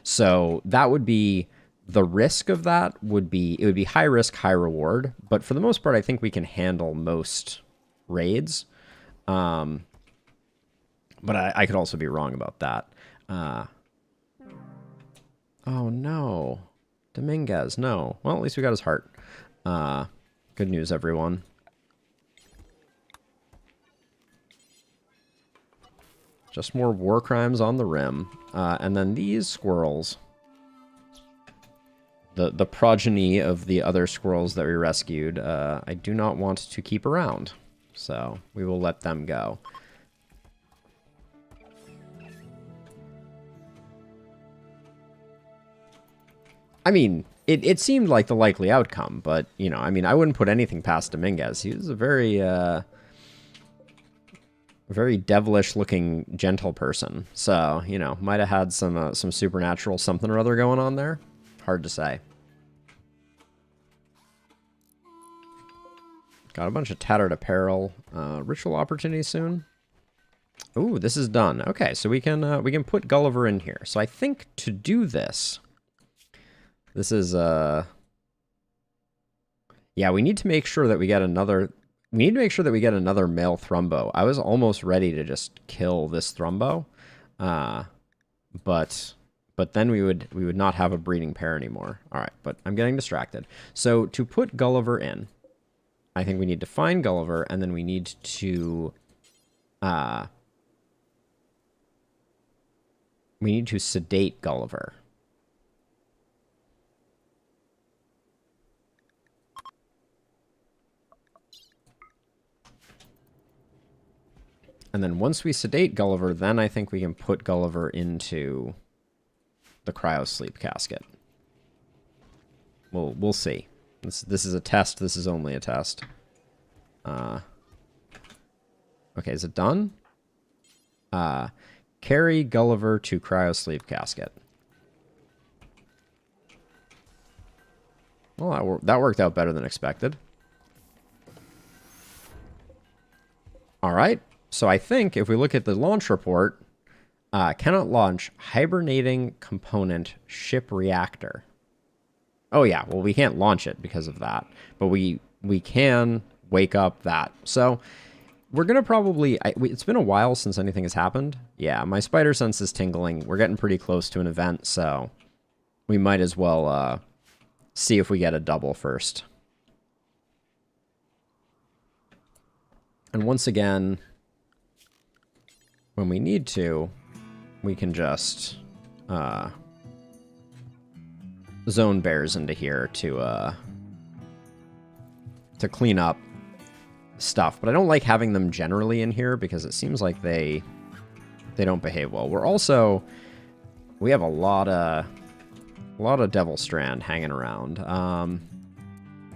So that would be the risk of that would be high risk, high reward. But for the most part, I think we can handle most raids. But I could also be wrong about that. Oh, no. Dominguez, no. Well, at least we got his heart. Good news, everyone. Just more war crimes on the rim. And then these squirrels, the progeny of the other squirrels that we rescued, I do not want to keep around. So we will let them go. I mean, it seemed like the likely outcome, but, you know, I mean, I wouldn't put anything past Dominguez. He was a very devilish-looking, gentle person. So, you know, might have had some supernatural something or other going on there. Hard to say. Got a bunch of tattered apparel. Ritual opportunity soon. Ooh, this is done. Okay, so we can put Gulliver in here. So I think to do this... This is, yeah, we need to make sure that we get another... We need to make sure that we get another male Thrumbo. I was almost ready to just kill this Thrumbo. But then we would not have a breeding pair anymore. All right, but I'm getting distracted. So to put Gulliver in, I think we need to find Gulliver, and then we need to sedate Gulliver. And then once we sedate Gulliver, then I think we can put Gulliver into the cryosleep casket. We'll see. This is a test. This is only a test. Okay, is it done? Carry Gulliver to cryosleep casket. Well, that worked out better than expected. All right. So I think if we look at the launch report, cannot launch hibernating component ship reactor. Oh yeah, well we can't launch it because of that, but we can wake up that. So we're gonna probably. It's been a while since anything has happened. Yeah, my spider sense is tingling. We're getting pretty close to an event, so we might as well see if we get a double first. And once again, when we need to, we can just zone bears into here to clean up stuff. But I don't like having them generally in here because it seems like they don't behave well. We have a lot of Devil Strand hanging around. I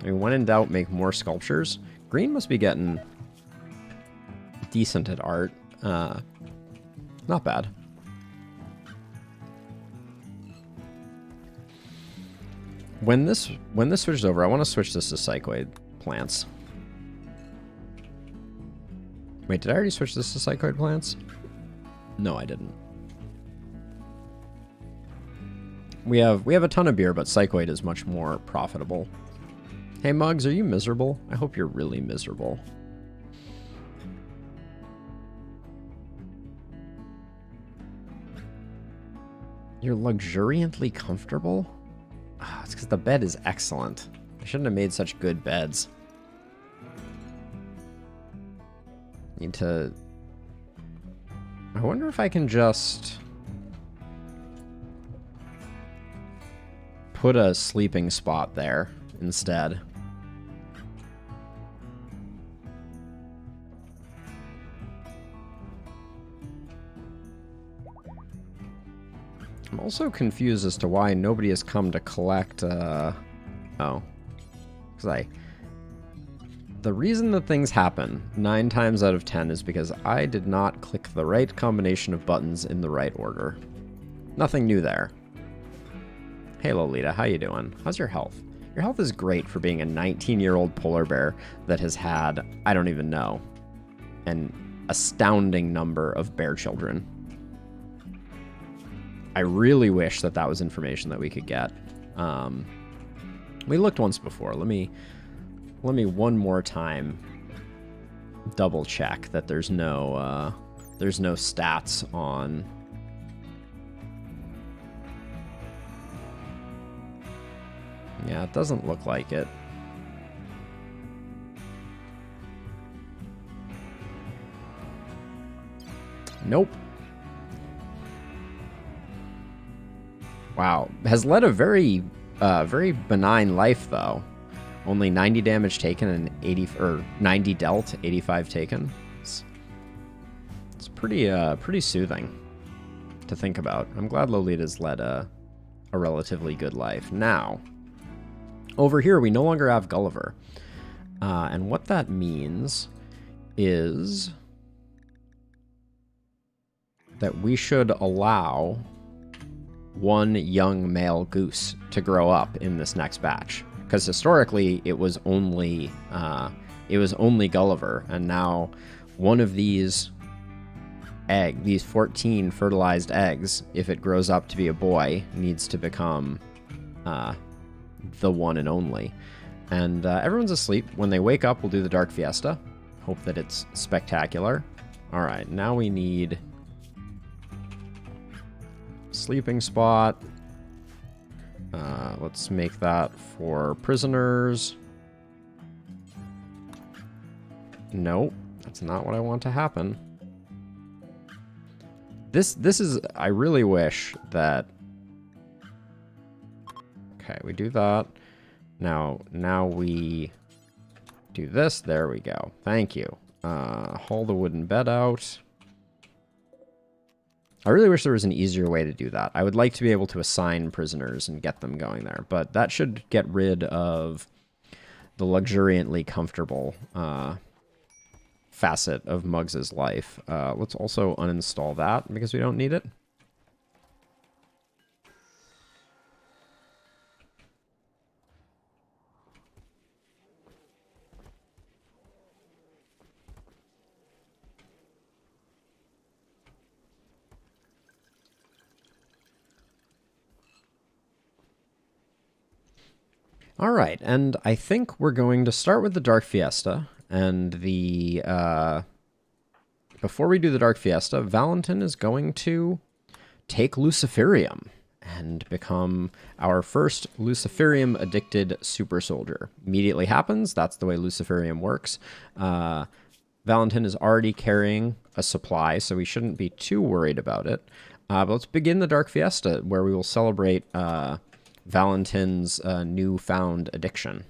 mean, when in doubt, make more sculptures. Green must be getting decent at art. Not bad. When this switches over, I want to switch this to cycloid plants. Wait, did I already switch this to cycloid plants? No, I didn't. We have a ton of beer, but cycloid is much more profitable. Hey Muggs, are you miserable? I hope you're really miserable. You're luxuriantly comfortable? Oh, it's because the bed is excellent. I shouldn't have made such good beds. Need to... I wonder if I can just... put a sleeping spot there instead. I'm also confused as to why nobody has come to collect, oh. Because the reason that things happen 9 times out of 10 is because I did not click the right combination of buttons in the right order. Nothing new there. Hey Lolita, how you doing? How's your health? Your health is great for being a 19-year-old polar bear that has had, I don't even know, an astounding number of bear children. I really wish that that was information that we could get. We looked once before. Let me one more time double check that there's no stats on. Yeah, it doesn't look like it. Nope. Wow. Has led a very benign life, though. Only 90 damage taken and 90 dealt, 85 taken. It's pretty soothing to think about. I'm glad Lolita's led a relatively good life. Now, over here, we no longer have Gulliver. And what that means is that we should allow one young male goose to grow up in this next batch, because historically it was only Gulliver, and now one of these 14 fertilized eggs, if it grows up to be a boy, needs to become the one and only. And everyone's asleep. When they wake up, we'll do the Dark Fiesta. Hope that it's spectacular. All right, now we need sleeping spot. Let's make that for prisoners. Nope, that's not what I want to happen. This is... I really wish that... Okay, we do that. Now we do this. There we go. Thank you. Haul the wooden bed out. I really wish there was an easier way to do that. I would like to be able to assign prisoners and get them going there, but that should get rid of the luxuriantly comfortable facet of Muggs's life. Let's also uninstall that because we don't need it. All right, and I think we're going to start with the Dark Fiesta, and the, before we do the Dark Fiesta, Valentin is going to take Luciferium and become our first Luciferium-addicted super soldier. Immediately happens, that's the way Luciferium works. Valentin is already carrying a supply, so we shouldn't be too worried about it. But let's begin the Dark Fiesta, where we will celebrate, Valentin's newfound addiction.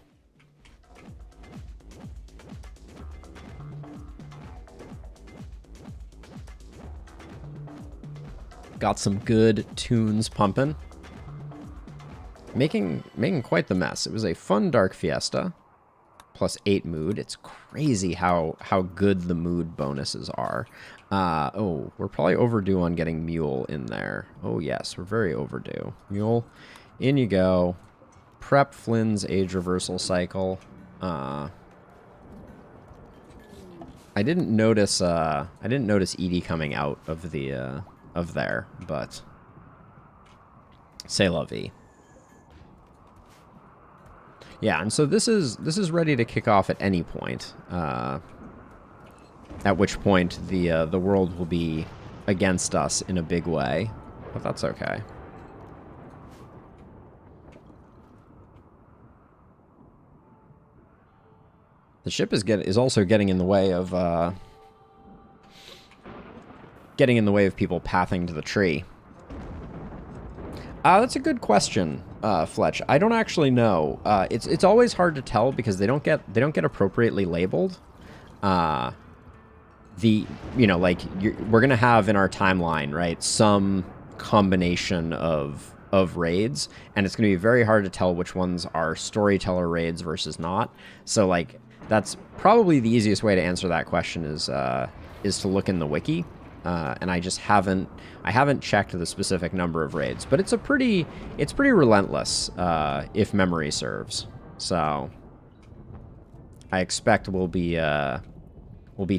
Got some good tunes pumping. Making quite the mess. It was a fun Dark Fiesta. Plus 8 mood. It's crazy how good the mood bonuses are. Oh, we're probably overdue on getting Mule in there. Oh yes, we're very overdue. Mule... In you go. Prep Flynn's age reversal cycle. I didn't notice Edie coming out of the of there, but c'est la vie. Yeah, and so this is ready to kick off at any point. At which point the world will be against us in a big way, but that's okay. The ship is also getting in the way of people pathing to the tree. That's a good question, Fletch. I don't actually know. It's always hard to tell because they don't get appropriately labeled. We're gonna have in our timeline, right, some combination of raids, and it's gonna be very hard to tell which ones are storyteller raids versus not. So like. That's probably the easiest way to answer that question is to look in the wiki, and I haven't checked the specific number of raids, but it's pretty relentless if memory serves. So I expect we'll be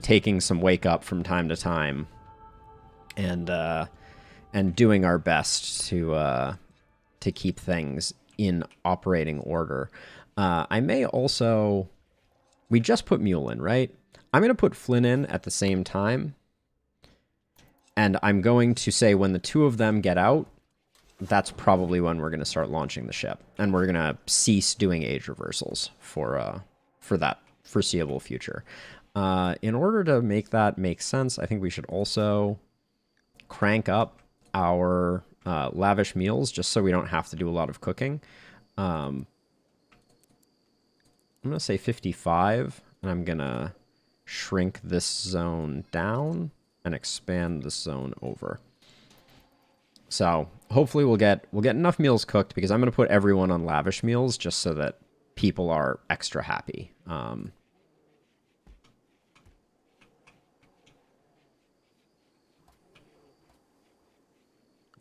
taking some wake up from time to time, and doing our best to keep things in operating order. I may also. We just put Mule in, right? I'm going to put Flynn in at the same time. And I'm going to say when the two of them get out, that's probably when we're going to start launching the ship. And we're going to cease doing age reversals for that foreseeable future. In order to make that make sense, I think we should also crank up our lavish meals just so we don't have to do a lot of cooking. I'm going to say 55, and I'm going to shrink this zone down and expand this zone over. So hopefully we'll get enough meals cooked because I'm going to put everyone on lavish meals just so that people are extra happy. All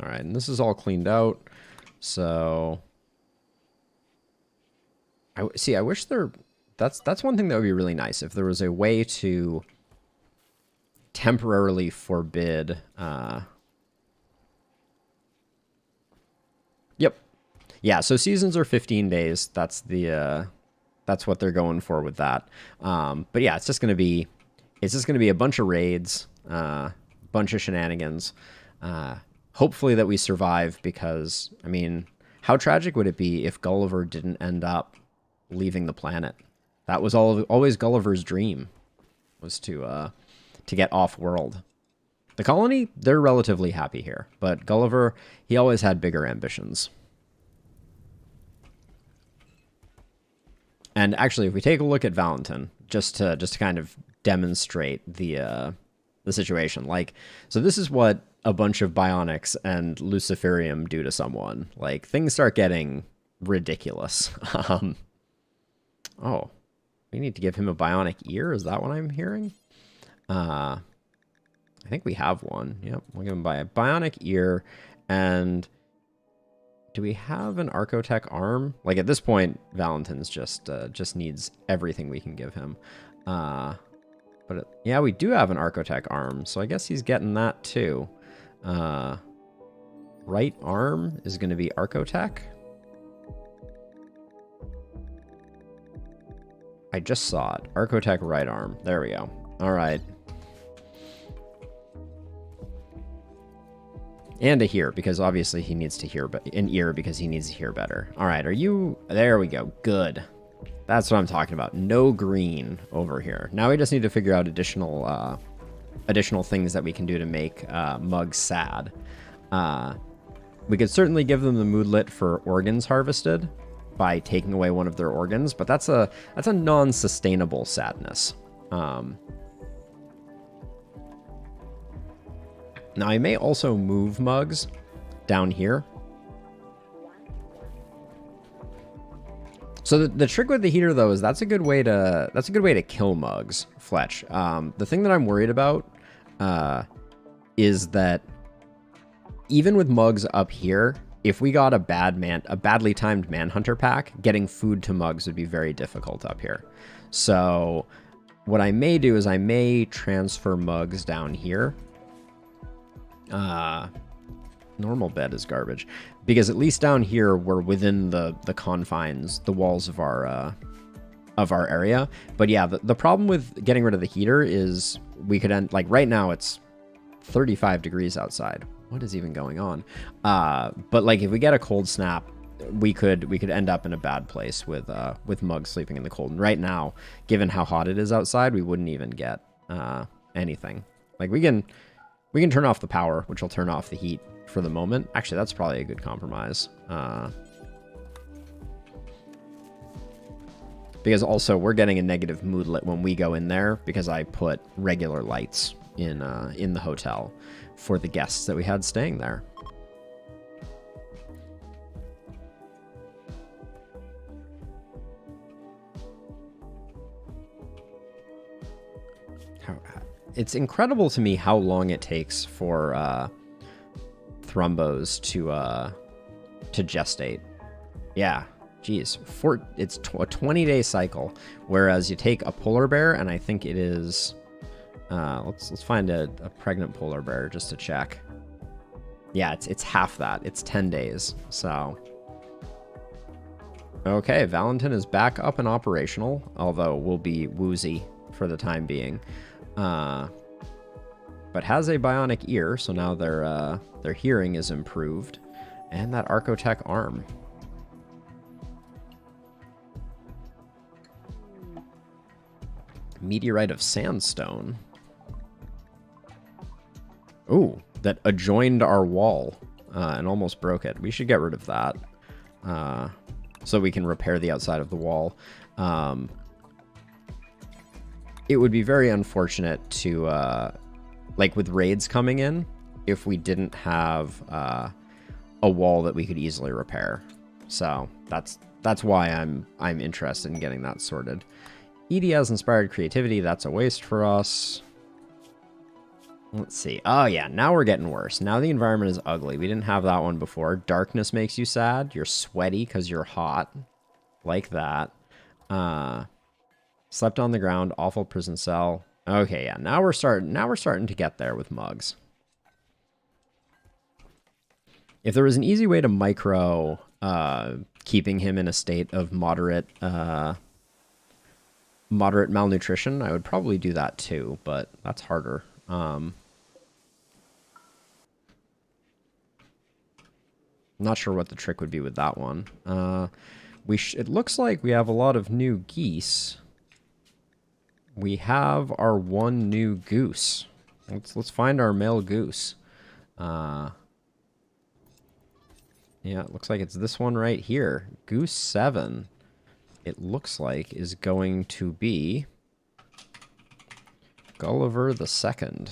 right, and this is all cleaned out. So I wish that's one thing that would be really nice if there was a way to temporarily forbid. Yep. Yeah, so seasons are 15 days. That's what they're going for with that. But yeah, it's just gonna be a bunch of raids, bunch of shenanigans. Hopefully that we survive because, I mean, how tragic would it be if Gulliver didn't end up leaving the planet? That was always Gulliver's dream, was to get off-world. The colony, they're relatively happy here, but Gulliver, he always had bigger ambitions. And actually, if we take a look at Valentin, just to kind of demonstrate the situation, like, so this is what a bunch of bionics and luciferium do to someone. Like, things start getting ridiculous. Oh, we need to give him a bionic ear. Is that what I'm hearing? I think we have one. Yep, we'll give him a bionic ear. And do we have an Archotech arm? Like, at this point, Valentin's just needs everything we can give him. Yeah, we do have an Archotech arm, so I guess he's getting that too. Right arm is going to be Archotech. I just saw it. Archotech right arm. There we go. All right. And a hear, because obviously he needs to hear, but an ear because he needs to hear better. All right, are you... There we go. Good. That's what I'm talking about. No green over here. Now we just need to figure out additional things that we can do to make mugs sad. We could certainly give them the moodlet for organs harvested by taking away one of their organs, but that's a non-sustainable sadness. Now, I may also move mugs down here. So the trick with the heater, though, is that's a good way to kill mugs, Fletch. The thing that I'm worried about is that even with mugs up here, if we got a badly timed manhunter pack, getting food to mugs would be very difficult up here. So what I may do is I may transfer mugs down here. Normal bed is garbage, because at least down here we're within the confines, the walls of our area. But yeah, the problem with getting rid of the heater is we could end, like right now it's 35 degrees outside. What is even going on? But like if we get a cold snap, we could end up in a bad place with mugs sleeping in the cold. And right now, given how hot it is outside, we wouldn't even get anything. Like we can turn off the power, which will turn off the heat for the moment. Actually, that's probably a good compromise. Because also we're getting a negative moodlet when we go in there because I put regular lights in the hotel for the guests that we had staying there. It's incredible to me how long it takes for thrumbos to gestate. Yeah, geez, it's a 20-day cycle, whereas you take a polar bear, and I think it is. Let's find a pregnant polar bear just to check. Yeah, it's half that. It's 10 days. So okay, Valentin is back up and operational, although we'll be woozy for the time being. But has a bionic ear, so now their hearing is improved, and that Archotech arm. Meteorite of sandstone. Ooh, that adjoined our wall and almost broke it. We should get rid of that so we can repair the outside of the wall. It would be very unfortunate to, like with raids coming in, if we didn't have a wall that we could easily repair. So that's why I'm interested in getting that sorted. ED has inspired creativity. That's a waste for us. Let's see. Oh yeah, now we're getting worse. Now the environment is ugly. We didn't have that one before. Darkness makes you sad. You're sweaty because you're hot. Like that. Slept on the ground. Awful prison cell. Okay, yeah. Now we're starting to get there with mugs. If there was an easy way to micro keeping him in a state of moderate malnutrition, I would probably do that too, but that's harder. Not sure what the trick would be with that one. It looks like we have a lot of new geese. we have our one new goose. Let's find our male goose. Yeah, it looks like it's this one right here. Goose 7. It looks like is going to be Gulliver the Second,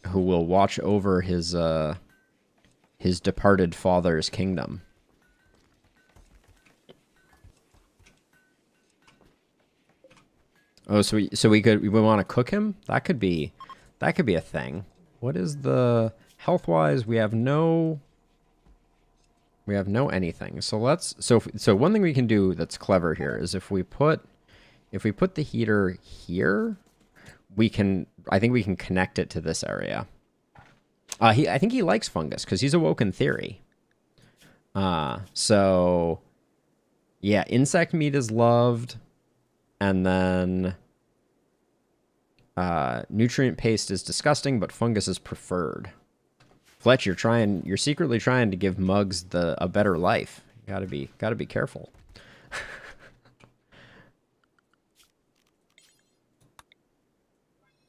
who will watch over his departed father's kingdom. Oh, so we want to cook him? That could be a thing. What is the health-wise? We have no anything. So one thing we can do that's clever here is if we put the heater here, I think we can connect it to this area. I think he likes fungus because he's awoken theory. So yeah, insect meat is loved. And then nutrient paste is disgusting, but fungus is preferred. Fletch, you're secretly trying to give mugs a better life. You gotta be careful.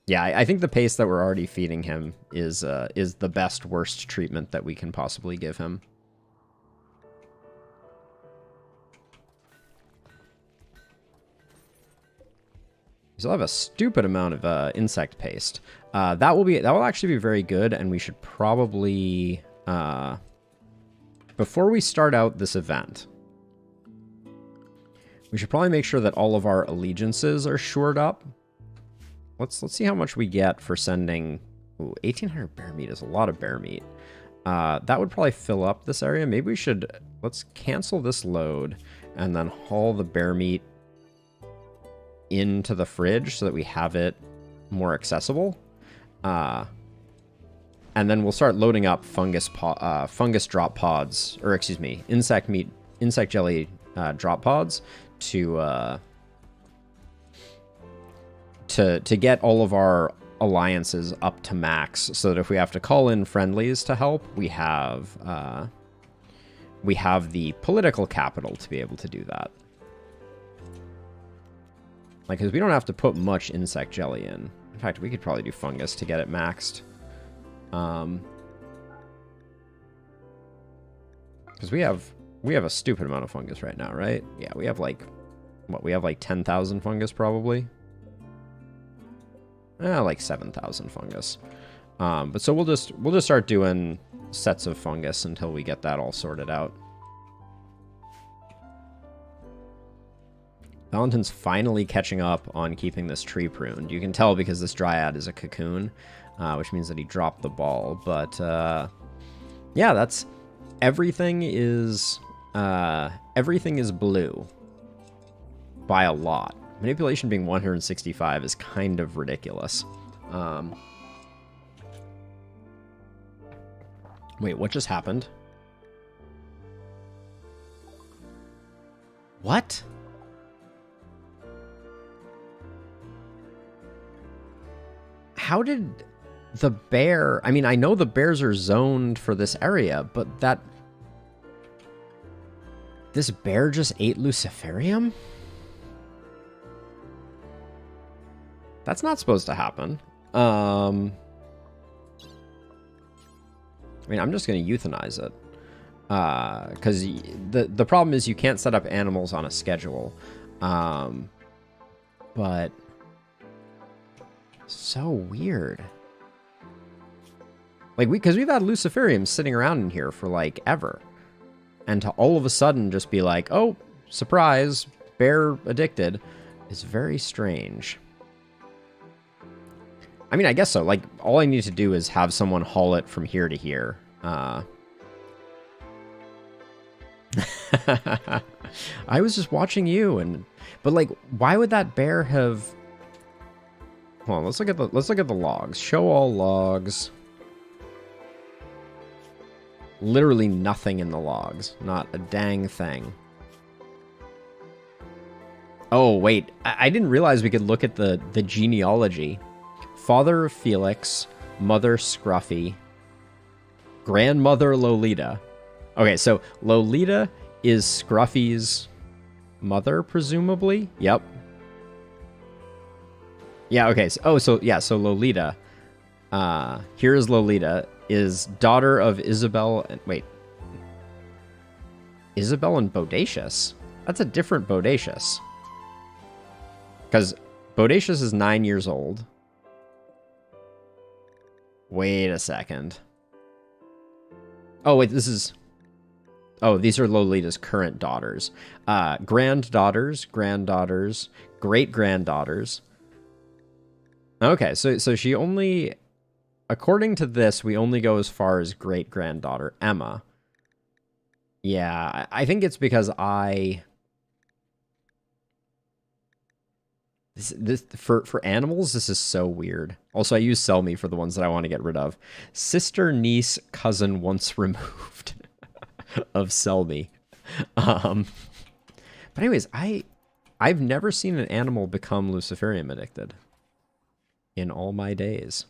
Yeah, I think the paste that we're already feeding him is the best worst treatment that we can possibly give him. We still have a stupid amount of insect paste. That will actually be very good, and we should probably before we start out this event, we should probably make sure that all of our allegiances are shored up. Let's see how much we get for sending. Ooh, 1,800 bear meat is a lot of bear meat. That would probably fill up this area. Maybe let's cancel this load and then haul the bear meat into the fridge so that we have it more accessible. And then we'll start loading up fungus drop pods, or excuse me, insect jelly drop pods to get all of our alliances up to max, so that if we have to call in friendlies to help, we have the political capital to be able to do that. Like, because we don't have to put much insect jelly in. In fact, we could probably do fungus to get it maxed. Because we have a stupid amount of fungus right now, right? Yeah, we have like, what, we have like 10,000 fungus probably? Like 7,000 fungus. But so we'll just start doing sets of fungus until we get that all sorted out. Valentin's finally catching up on keeping this tree pruned. You can tell because this dryad is a cocoon, which means that he dropped the ball. But yeah, that's everything is blue by a lot. Manipulation being 165 is kind of ridiculous. Wait, what just happened? What? How did the bear... I mean, I know the bears are zoned for this area, but this bear just ate Luciferium? That's not supposed to happen. I mean, I'm just going to euthanize it. Because the problem is you can't set up animals on a schedule. But... so weird. Like, because we've had Luciferium sitting around in here for, like, ever. And to all of a sudden just be like, oh, surprise, bear addicted, is very strange. I mean, I guess so. Like, all I need to do is have someone haul it from here to here. I was just watching you, but like, why would that bear have... Hold on, let's look at the logs. Show all logs. Literally nothing in the logs. Not a dang thing. Oh, wait. I didn't realize we could look at the genealogy. Father of Felix, mother Scruffy, grandmother Lolita. Okay, so Lolita is Scruffy's mother, presumably? Yep. Yeah, okay. So, so Lolita. Here is Lolita, is daughter of Isabel and wait. Isabel and Bodacious? That's a different Bodacious. Because Bodacious is 9 years old. Wait a second. Oh, wait, this is... Oh, these are Lolita's current daughters. Granddaughters, great-granddaughters. Okay, so she only... According to this, we only go as far as great-granddaughter Emma. Yeah, I think it's because for animals, this is so weird. Also, I use sell me for the ones that I want to get rid of. Sister, niece, cousin once removed of sell me. But anyways, I've never seen an animal become Luciferium addicted in all my days.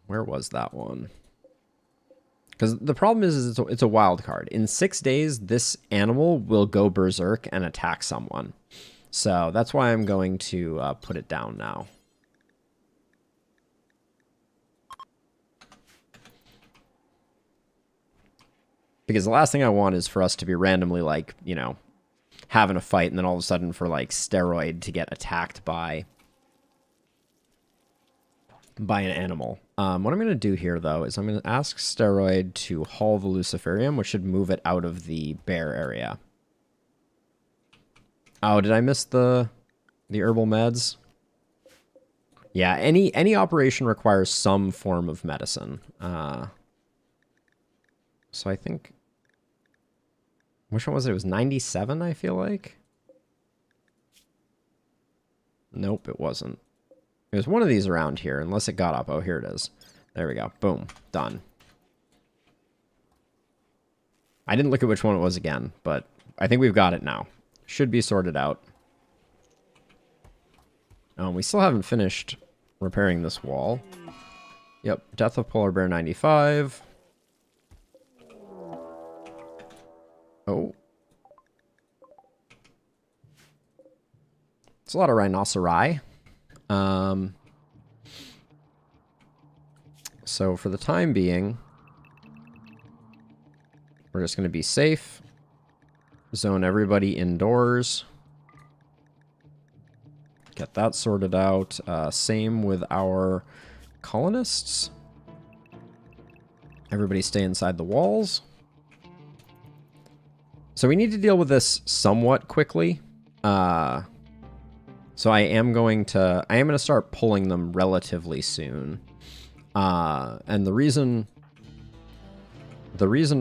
Where was that one? Because the problem is it's a wild card. In 6 days, this animal will go berserk and attack someone. So that's why I'm going to put it down now. Because the last thing I want is for us to be randomly, like, you know, having a fight and then all of a sudden for, like, Steroid to get attacked by an animal. What I'm going to do here, though, is I'm going to ask Steroid to haul the Luciferium, which should move it out of the bear area. Oh, did I miss the herbal meds? Yeah, any operation requires some form of medicine. So I think... Which one was it? It was 97, I feel like? Nope, it wasn't. There's one of these around here, unless it got up. Oh, here it is. There we go. Boom. Done. I didn't look at which one it was again, but I think we've got it now. Should be sorted out. Oh, we still haven't finished repairing this wall. Yep. Death of Polar Bear 95. Oh. It's a lot of rhinoceri. So for the time being, we're just going to be safe. Zone everybody indoors. Get that sorted out. Same with our colonists. Everybody stay inside the walls. So we need to deal with this somewhat quickly. So I am going to start pulling them relatively soon. And the reason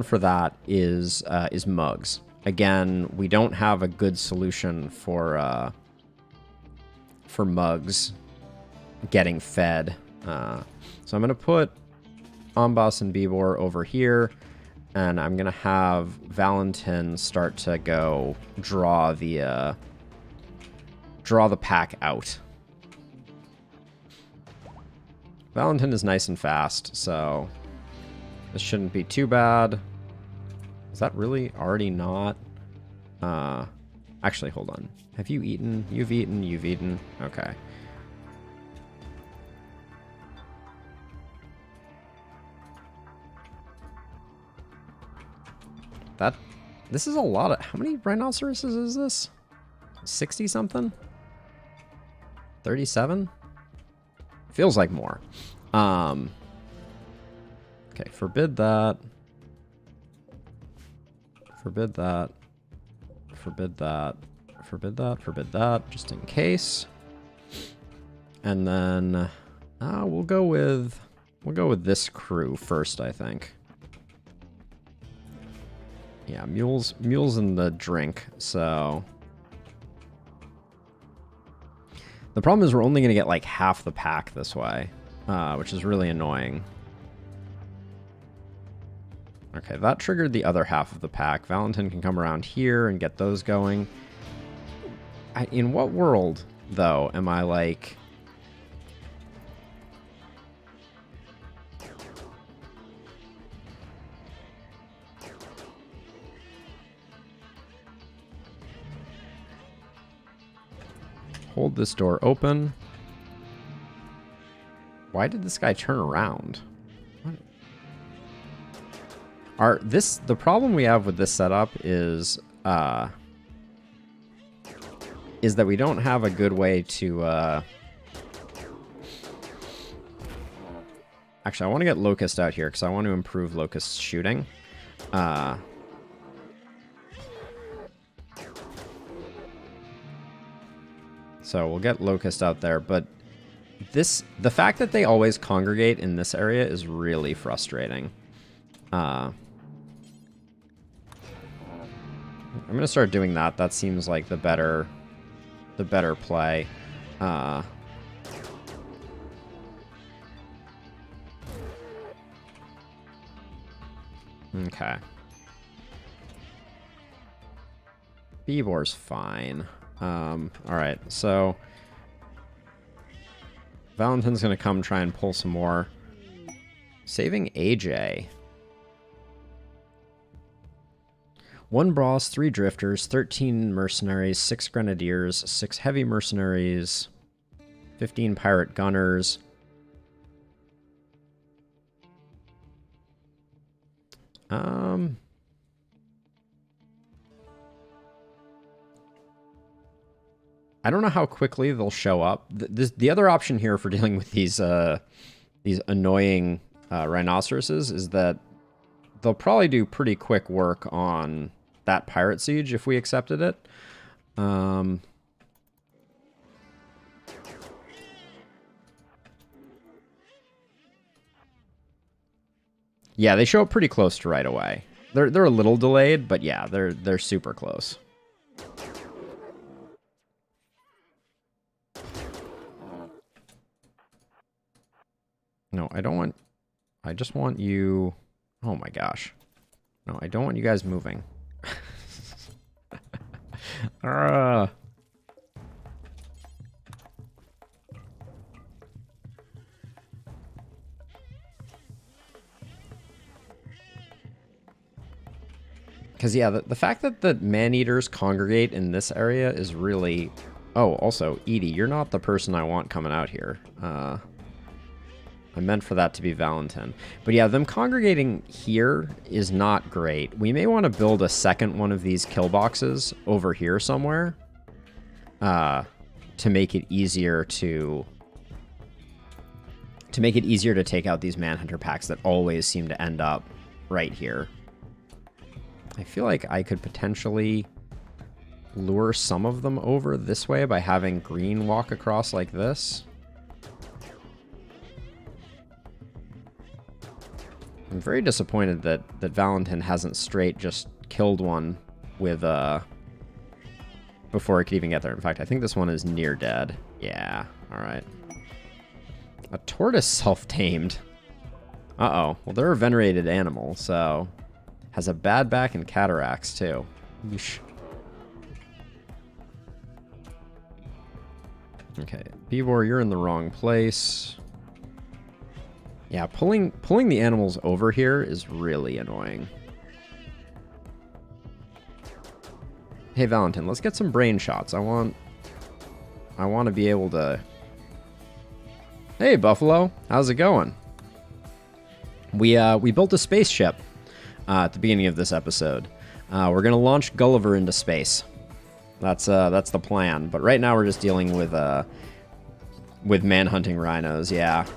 for that is mugs. Again, we don't have a good solution for mugs getting fed. So I'm going to put Omboss and Bibor over here, and I'm going to have Valentin start to go draw the pack out. Valentin is nice and fast, so this shouldn't be too bad. Is that really already not? Actually, hold on. Have you eaten? You've eaten. Okay. This is a lot of... How many rhinoceroses is this? 60 something? 37? Feels like more. Okay, forbid that. Forbid that. Forbid that. Forbid that. Forbid that, just in case. And then we'll go with this crew first, I think. Yeah, mules in the drink, so... The problem is we're only going to get like half the pack this way, which is really annoying. Okay, that triggered the other half of the pack. Valentin can come around here and get those going. In what world, though, am I like... hold this door open. Why did this guy turn around? What? The problem we have with this setup is that we don't have a good way to actually, I want to get Locust out here because I want to improve Locust's shooting. So we'll get Locust out there, but the fact that they always congregate in this area is really frustrating. I'm gonna start doing that. That seems like the better play. Okay. Beebor's fine. Alright, so Valentin's gonna come try and pull some more. Saving AJ. 1 Boss, 3 Drifters, 13 Mercenaries, 6 Grenadiers, 6 Heavy Mercenaries, 15 Pirate Gunners. I don't know how quickly they'll show up. The other option here for dealing with these annoying rhinoceroses is that they'll probably do pretty quick work on that pirate siege if we accepted it. Yeah, they show up pretty close to right away. They're a little delayed, but yeah, they're super close. No, I don't want... I just want you... Oh my gosh. No, I don't want you guys moving. Because, yeah, the fact that the man-eaters congregate in this area is really... Oh, also, Edie, you're not the person I want coming out here. I meant for that to be Valentin. But yeah, them congregating here is not great. We may want to build a second one of these kill boxes over here somewhere to make it easier to take out these Manhunter packs that always seem to end up right here. I feel like I could potentially lure some of them over this way by having green walk across like this. I'm very disappointed that Valentin hasn't straight just killed one with before it could even get there. In fact, I think this one is near dead. Yeah, alright. A tortoise self-tamed. Uh-oh. Well, they're a venerated animal, so... Has a bad back and cataracts, too. Yeesh. Okay, Beevor, you're in the wrong place. Yeah, pulling the animals over here is really annoying. Hey, Valentin, let's get some brain shots. I want to be able to... Hey, Buffalo, how's it going? We built a spaceship at the beginning of this episode. We're gonna launch Gulliver into space. That's the plan. But right now we're just dealing with man-hunting rhinos. Yeah.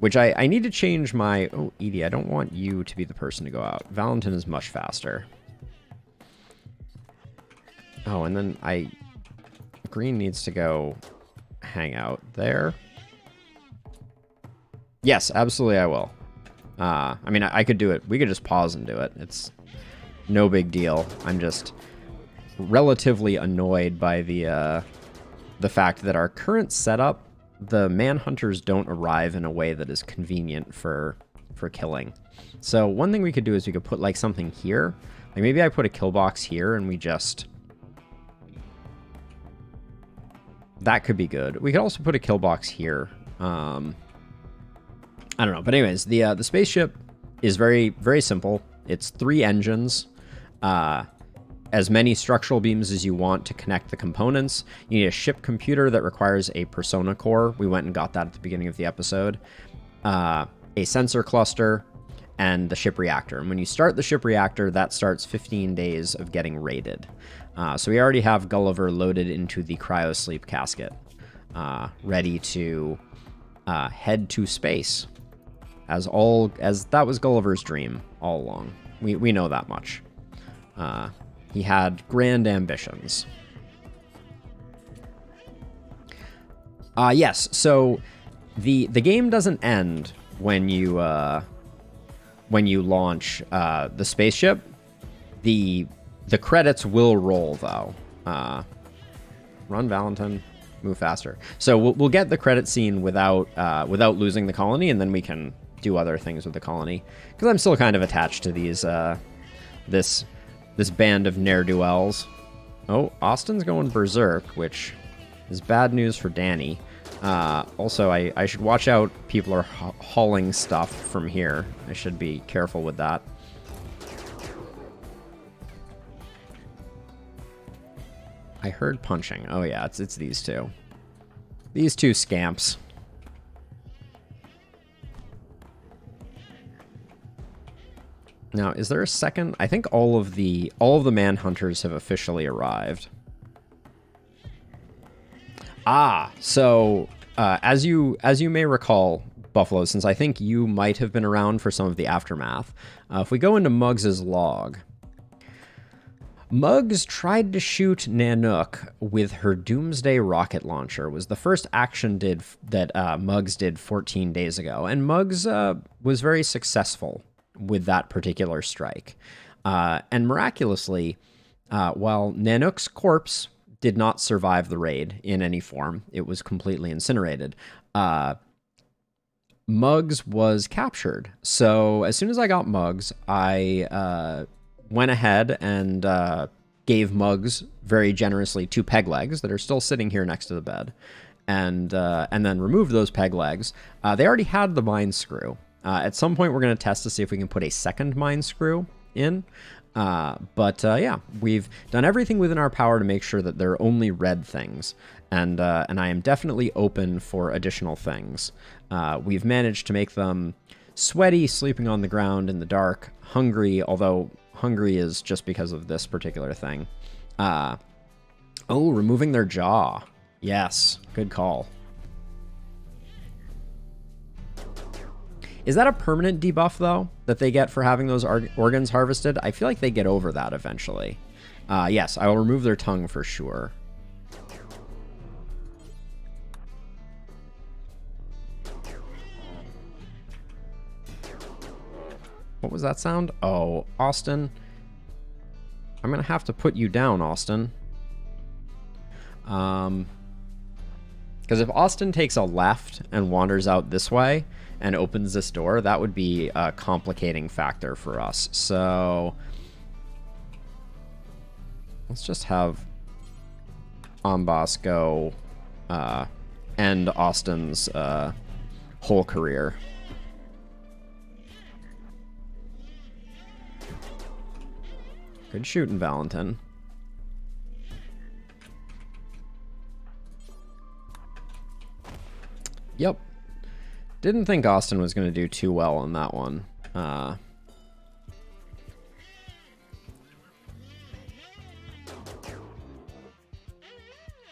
Which I need to change my... Oh, Edie, I don't want you to be the person to go out. Valentin is much faster. Oh, and then Green needs to go hang out there. Yes, absolutely I will. I mean, I could do it. We could just pause and do it. It's no big deal. I'm just relatively annoyed by the fact that our current setup, the manhunters don't arrive in a way that is convenient for killing. So one thing we could do is we could put like something here. Like maybe I put a kill box here and we just... That could be good. We could also put a kill box here. I don't know. But anyways, the spaceship is very, very simple. It's 3 engines. as many structural beams as you want to connect the components. You need a ship computer that requires a persona core. We went and got that at the beginning of the episode. A sensor cluster, and the ship reactor. And when you start the ship reactor, that starts 15 days of getting raided. So we already have Gulliver loaded into the cryosleep casket, ready to head to space. As that was Gulliver's dream all along. We know that much. He had grand ambitions. Yes, so the game doesn't end when you launch the spaceship. The credits will roll though. Run, Valentin, move faster. So we'll get the credit scene without losing the colony, and then we can do other things with the colony. Because I'm still kind of attached to these this band of ne'er-do-wells. Oh, Austin's going berserk, which is bad news for Danny. Also, I should watch out. People are hauling stuff from here. I should be careful with that. I heard punching. Oh yeah, it's these two. These two scamps. Now, is there a second? I think all of the manhunters have officially arrived. So as you may recall, Buffalo, since I think you might have been around for some of the aftermath, if we go into Muggs's log, Muggs tried to shoot Nanook with her Doomsday rocket launcher. Was the first action that Muggs did 14 days ago, and Muggs was very successful with that particular strike. And miraculously, while Nanook's corpse did not survive the raid in any form, it was completely incinerated, Muggs was captured. So as soon as I got Muggs, I went ahead and gave Muggs very generously 2 peg legs that are still sitting here next to the bed, and then removed those peg legs. They already had the mine screw. At some point, we're going to test to see if we can put a second mine screw in. Yeah, we've done everything within our power to make sure that they're only red things. And I am definitely open for additional things. We've managed to make them sweaty, sleeping on the ground in the dark, hungry, although hungry is just because of this particular thing. Removing their jaw. Yes, good call. Is that a permanent debuff, though, that they get for having those organs harvested? I feel like they get over that eventually. Yes, I will remove their tongue for sure. What was that sound? Oh, Austin. I'm going to have to put you down, Austin. Because if Austin takes a left and wanders out this way and opens this door, that would be a complicating factor for us. So let's just have Amboss go end Austin's whole career. Good shooting, Valentin. Yep. Didn't think Austin was going to do too well on that one. But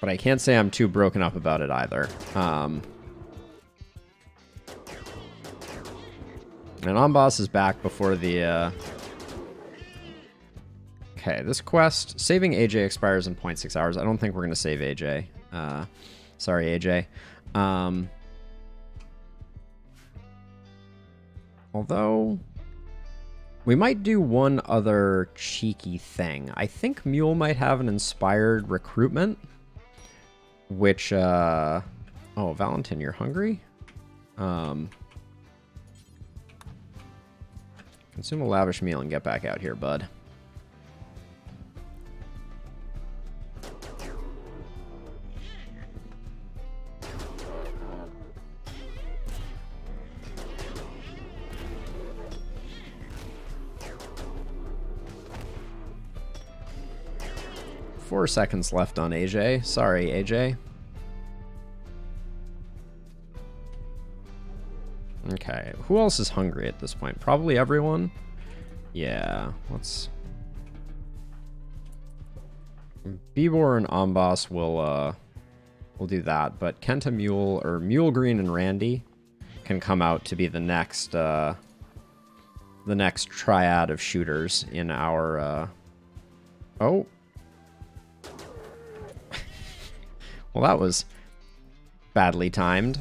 I can't say I'm too broken up about it either. And Amboss is back before the... Okay, this quest, saving AJ expires in 0.6 hours. I don't think we're going to save AJ. Sorry, AJ. Although, we might do one other cheeky thing. I think Mule might have an inspired recruitment, which, oh, Valentin, you're hungry? Consume a lavish meal and get back out here, bud. 4 seconds left on AJ. Sorry, AJ. Okay, who else is hungry at this point? Probably everyone. Yeah, let's... Bibor and Amboss will do that, but Kenta Mule, or Mule Green and Randy can come out to be the next triad of shooters in our, Oh. Well, that was badly timed.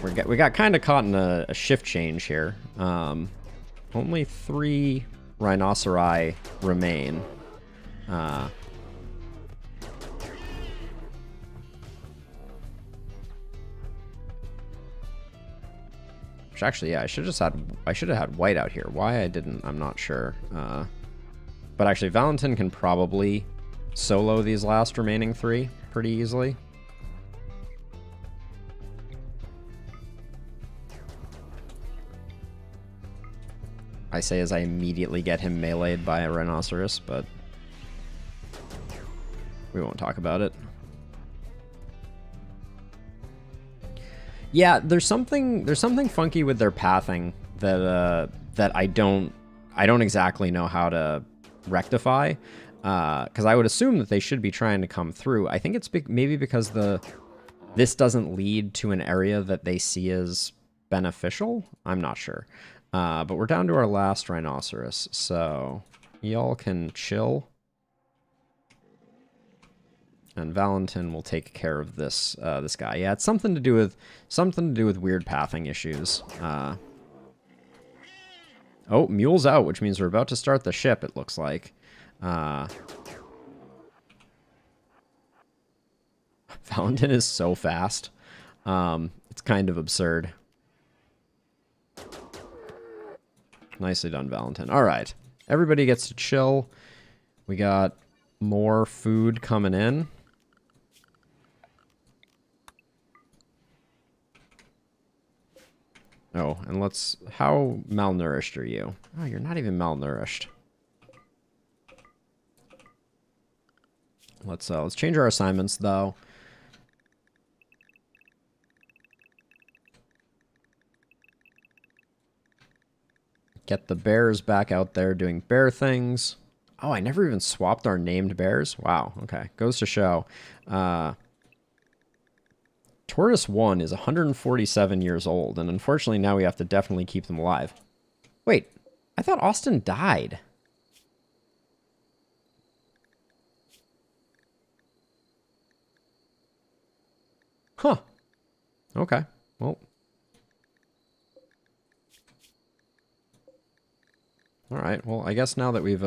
We got kind of caught in a shift change here. Only 3 rhinoceri remain. Which actually, yeah, I should have had white out here. Why I didn't, I'm not sure. But actually, Valentin can probably solo these last remaining 3 pretty easily. I say as I immediately get him meleeed by a rhinoceros, but we won't talk about it. Yeah, there's something funky with their pathing that that I don't exactly know how to rectify, because I would assume that they should be trying to come through. I think it's maybe because this doesn't lead to an area that they see as beneficial. I'm not sure. But we're down to our last rhinoceros, so y'all can chill. And Valentin will take care of this this guy. Yeah, it's something to do with weird pathing issues. Oh, Mule's out, which means we're about to start the ship, it looks like. Valentin is so fast. It's kind of absurd. Nicely done, Valentin. All right. Everybody gets to chill. We got more food coming in. Oh, and let's... How malnourished are you? Oh, you're not even malnourished. Let's change our assignments, though. Get the bears back out there doing bear things. Oh, I never even swapped our named bears. Wow, okay. Goes to show. Tortoise 1 is 147 years old, and unfortunately now we have to definitely keep them alive. Wait, I thought Austin died. Huh. Okay, well... Alright, well, I guess now that we've,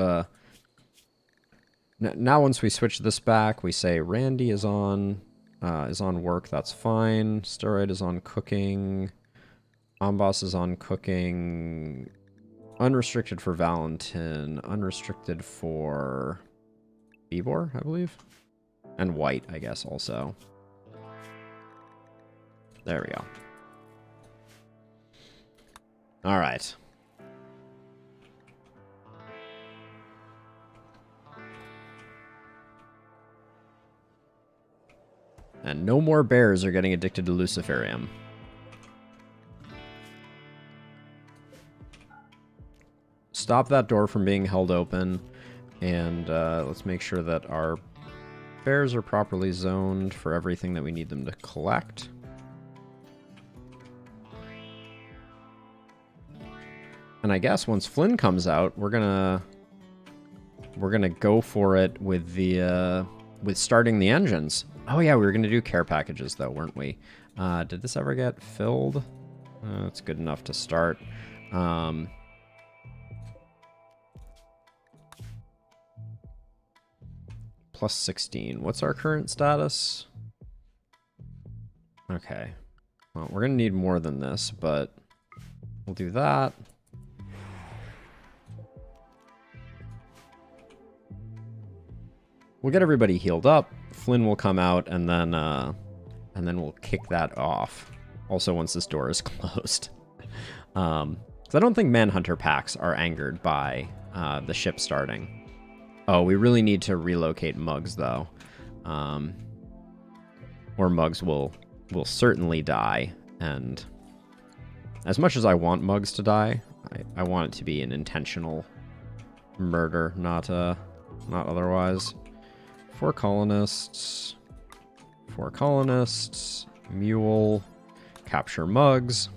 now once we switch this back, we say Randy is on work, that's fine. Steroid is on cooking. Amboss is on cooking. Unrestricted for Valentin. Unrestricted for Bibor, I believe. And White, I guess, also. There we go. Alright. And no more bears are getting addicted to Luciferium. Stop that door from being held open. And let's make sure that our bears are properly zoned for everything that we need them to collect. And I guess once Flynn comes out, we're gonna go for it with the with starting the engines. Oh yeah, we were gonna do care packages though, weren't we? Did this ever get filled? It's good enough to start. Plus 16. What's our current status? Okay. Well, we're gonna need more than this, but we'll do that. We'll get everybody healed up. Flynn will come out, and then we'll kick that off. Also, once this door is closed, so I don't think Manhunter packs are angered by the ship starting. Oh, we really need to relocate Mugs, though. Or Mugs will certainly die. And as much as I want Mugs to die, I want it to be an intentional murder, not otherwise. 4 colonists. 4 colonists. Mule. Capture Mugs.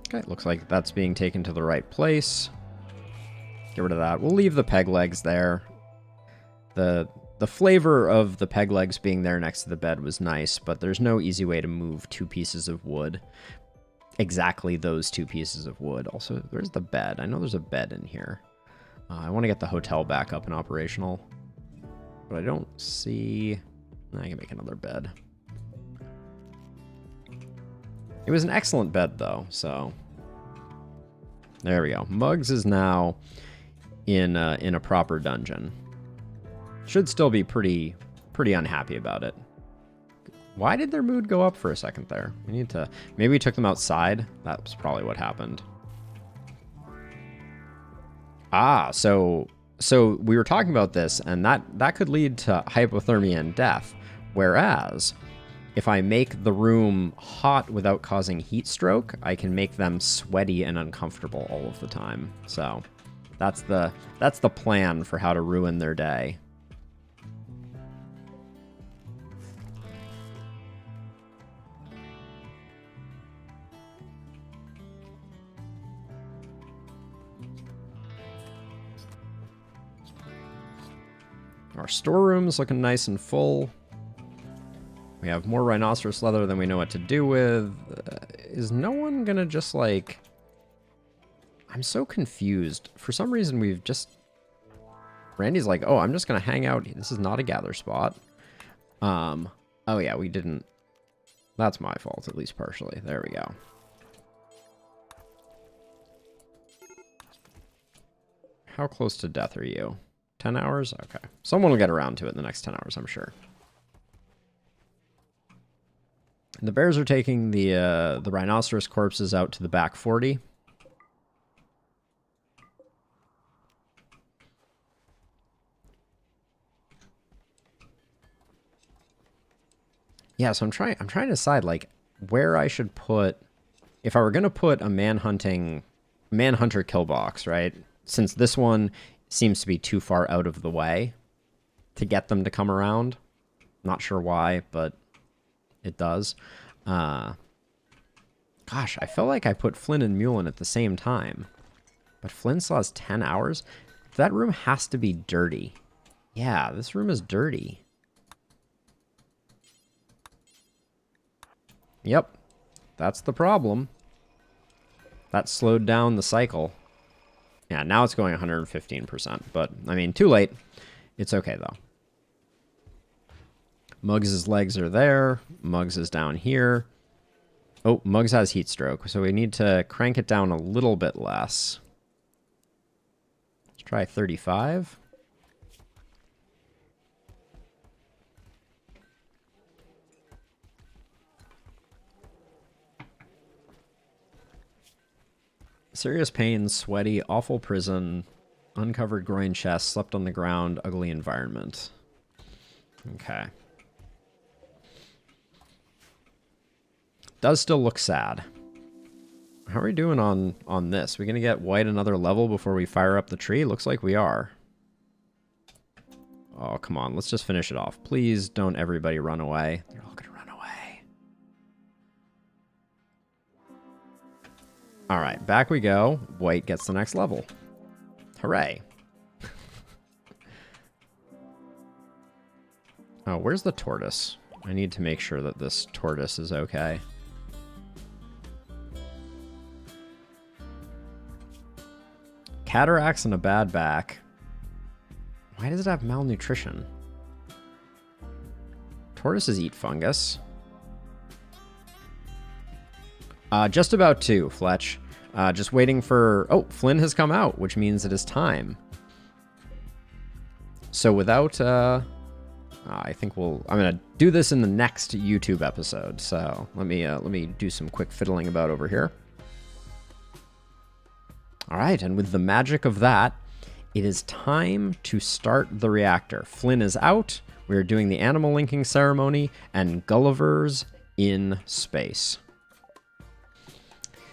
Okay, looks like that's being taken to the right place. Get rid of that. We'll leave the peg legs there. The flavor of the peg legs being there next to the bed was nice, but there's no easy way to move 2 pieces of wood. Exactly those 2 pieces of wood. Also, where's the bed? I know there's a bed in here. I want to get the hotel back up and operational. But I don't see... I can make another bed. It was an excellent bed, though, so... There we go. Mugs is now in a proper dungeon. Should still be pretty unhappy about it. Why did their mood go up for a second there? We need to... Maybe we took them outside? That was probably what happened. Ah, so we were talking about this, and that could lead to hypothermia and death. Whereas, if I make the room hot without causing heat stroke, I can make them sweaty and uncomfortable all of the time. So, that's the plan for how to ruin their day. Our storeroom's looking nice and full. We have more rhinoceros leather than we know what to do with. Is no one gonna just like... I'm so confused. For some reason we've just... Randy's like, oh, I'm just gonna hang out. This is not a gather spot. Oh yeah, we didn't... That's my fault, at least partially. There we go. How close to death are you? 10 hours? Okay. Someone will get around to it in the next 10 hours, I'm sure. The bears are taking the rhinoceros corpses out to the back 40. Yeah, so I'm trying to decide like where I should put, if I were gonna put a manhunter kill box, right? Since this one seems to be too far out of the way to get them to come around. Not sure why, but it does. Gosh, I felt like I put Flynn and Mule in at the same time. But Flynn still has 10 hours? That room has to be dirty. Yeah, this room is dirty. Yep, that's the problem. That slowed down the cycle. Yeah, now it's going 115%, but, I mean, too late. It's okay, though. Muggs' legs are there. Muggs is down here. Oh, Muggs has heat stroke, so we need to crank it down a little bit less. Let's try 35. Serious pain, sweaty, awful prison, uncovered groin chest, slept on the ground, ugly environment. Okay. Does still look sad. How are we doing on this? We gonna get white another level before we fire up the tree? Looks like we are. Oh, come on. Let's just finish it off. Please don't everybody run away. They're all gonna run away. All right, back we go. White gets the next level. Hooray. Oh, where's the tortoise? I need to make sure that this tortoise is okay. Cataracts and a bad back. Why does it have malnutrition? Tortoises eat fungus. Just about to, Fletch. Just waiting for... Oh, Flynn has come out, which means it is time. So without I think I'm gonna do this in the next YouTube episode. So let me do some quick fiddling about over here. All right, and with the magic of that, it is time to start the reactor. Flynn is out. We are doing the animal linking ceremony, and Gulliver's in space.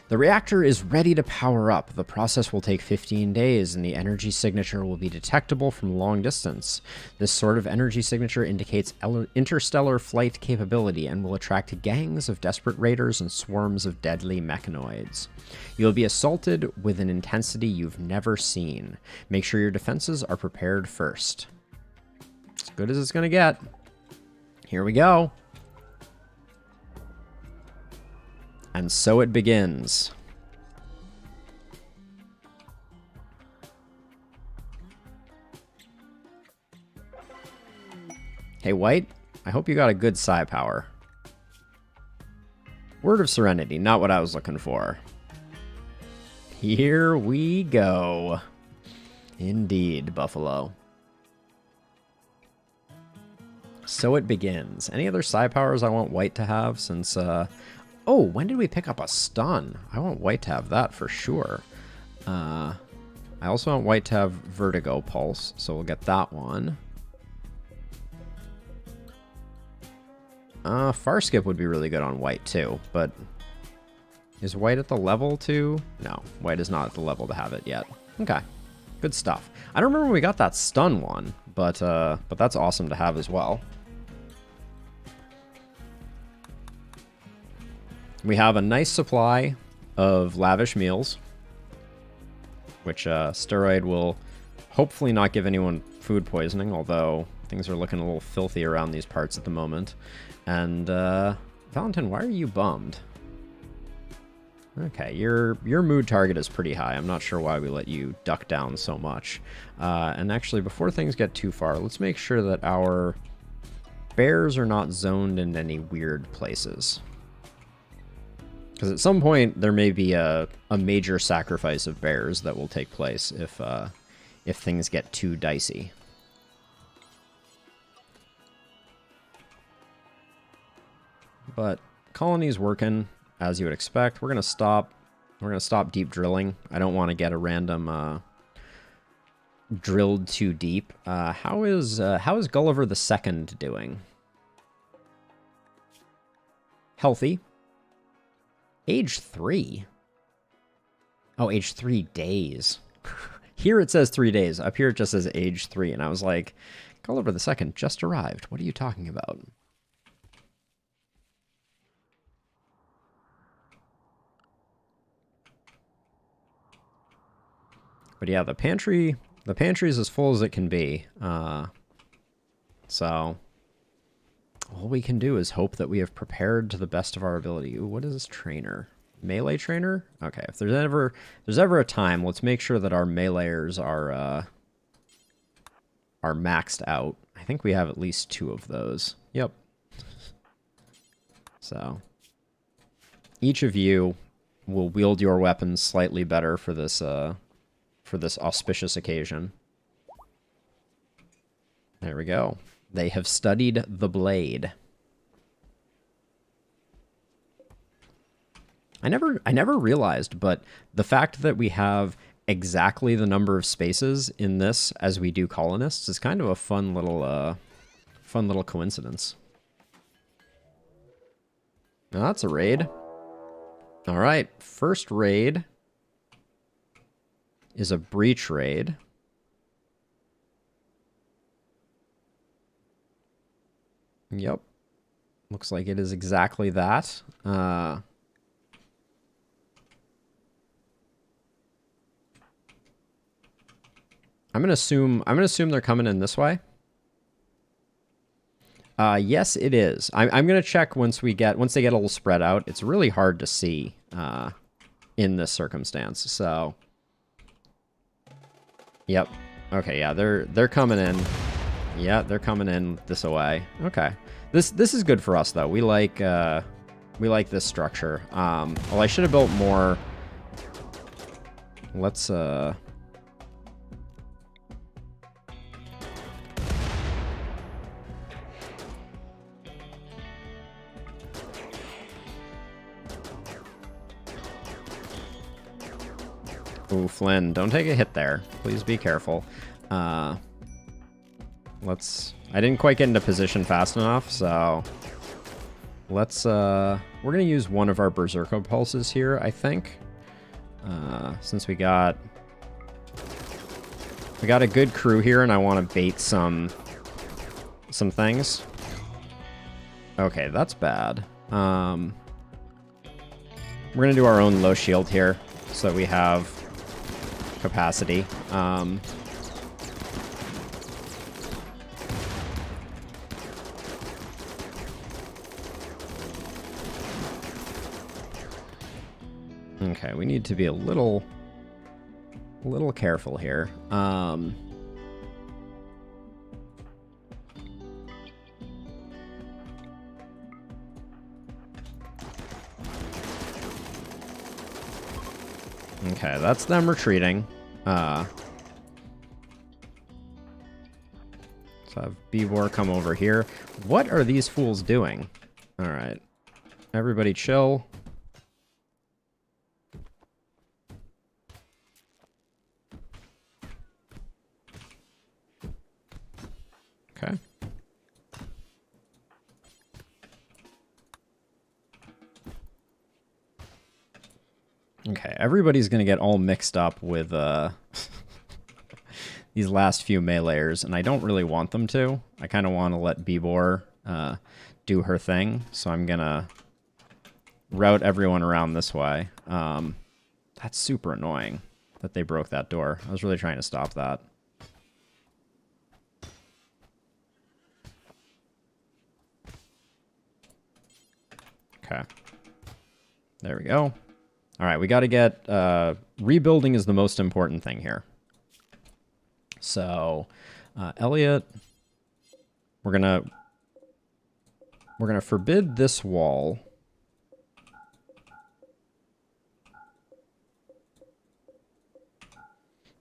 The reactor is ready to power up. The process will take 15 days, and the energy signature will be detectable from long distance. This sort of energy signature indicates interstellar flight capability and will attract gangs of desperate raiders and swarms of deadly mechanoids. You'll be assaulted with an intensity you've never seen. Make sure your defenses are prepared first. As good as it's going to get. Here we go. And so it begins. Hey, White, I hope you got a good psi power. Word of Serenity, not what I was looking for. Here we go. Indeed, Buffalo. So it begins. Any other psi powers I want White to have since... Oh, when did we pick up a stun? I want White to have that for sure. I also want White to have Vertigo Pulse, so we'll get that one. Far Skip would be really good on White too, but is White at the level to? No, White is not at the level to have it yet. Okay, good stuff. I don't remember when we got that stun one, but that's awesome to have as well. We have a nice supply of lavish meals, which steroid will hopefully not give anyone food poisoning, although things are looking a little filthy around these parts at the moment. And Valentin, why are you bummed? Okay, your mood target is pretty high. I'm not sure why we let you duck down so much. And actually, before things get too far, let's make sure that our bears are not zoned in any weird places. Because at some point, there may be a major sacrifice of bears that will take place if things get too dicey. But colony's working as you would expect. We're gonna stop deep drilling. I don't want to get a random drilled too deep. How is Gulliver II doing? Healthy. Age 3. Oh, age 3 days. Here it says 3 days. Up here it just says age 3, and I was like, Gulliver II just arrived. What are you talking about? But yeah, the pantry is as full as it can be. So all we can do is hope that we have prepared to the best of our ability. Ooh, what is this trainer? Melee trainer? Okay, if there's ever a time, let's make sure that our meleeers are maxed out. I think we have at least 2 of those. Yep. So each of you will wield your weapons slightly better for this auspicious occasion. There we go. They have studied the blade. I never realized, but the fact that we have exactly the number of spaces in this as we do colonists is kind of a fun little coincidence. Now that's a raid. All right, first raid is a breach raid. Yep. Looks like it is exactly that. I'm gonna assume they're coming in this way. Yes, it is. I'm gonna check once they get a little spread out. It's really hard to see in this circumstance. So, yep. Okay, yeah, they're coming in. Yeah, they're coming in this way. Okay, this is good for us though. We like this structure. Well, I should have built more. Let's Ooh, Flynn, don't take a hit there. Please be careful. I didn't quite get into position fast enough, so let's, we're gonna use one of our Berserker pulses here, I think. Since we got a good crew here, and I want to bait some things. Okay, that's bad. We're gonna do our own low shield here, so that we have capacity. Okay, we need to be a little careful here. Okay, that's them retreating. Let's have Bebor come over here. What are these fools doing? Alright. Everybody chill. Okay. Okay, everybody's gonna get all mixed up with these last few meleeers, and I don't really want them to. I kind of want to let Bebor do her thing, so I'm gonna route everyone around this way. That's super annoying that they broke that door. I was really trying to stop that. Okay. There we go. All right, we got to get... rebuilding is the most important thing here. So, Elliot, we're gonna forbid this wall.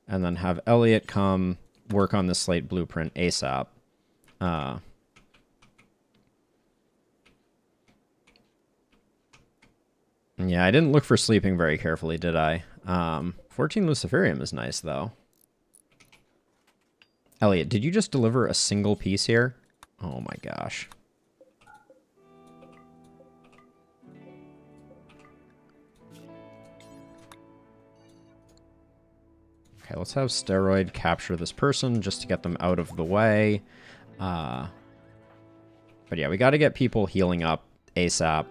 And then have Elliot come work on the slate blueprint ASAP. Yeah, I didn't look for sleeping very carefully, did I? 14 Luciferium is nice, though. Elliot, did you just deliver a single piece here? Oh my gosh. Okay, let's have Steroid capture this person just to get them out of the way. But yeah, we got to get people healing up ASAP.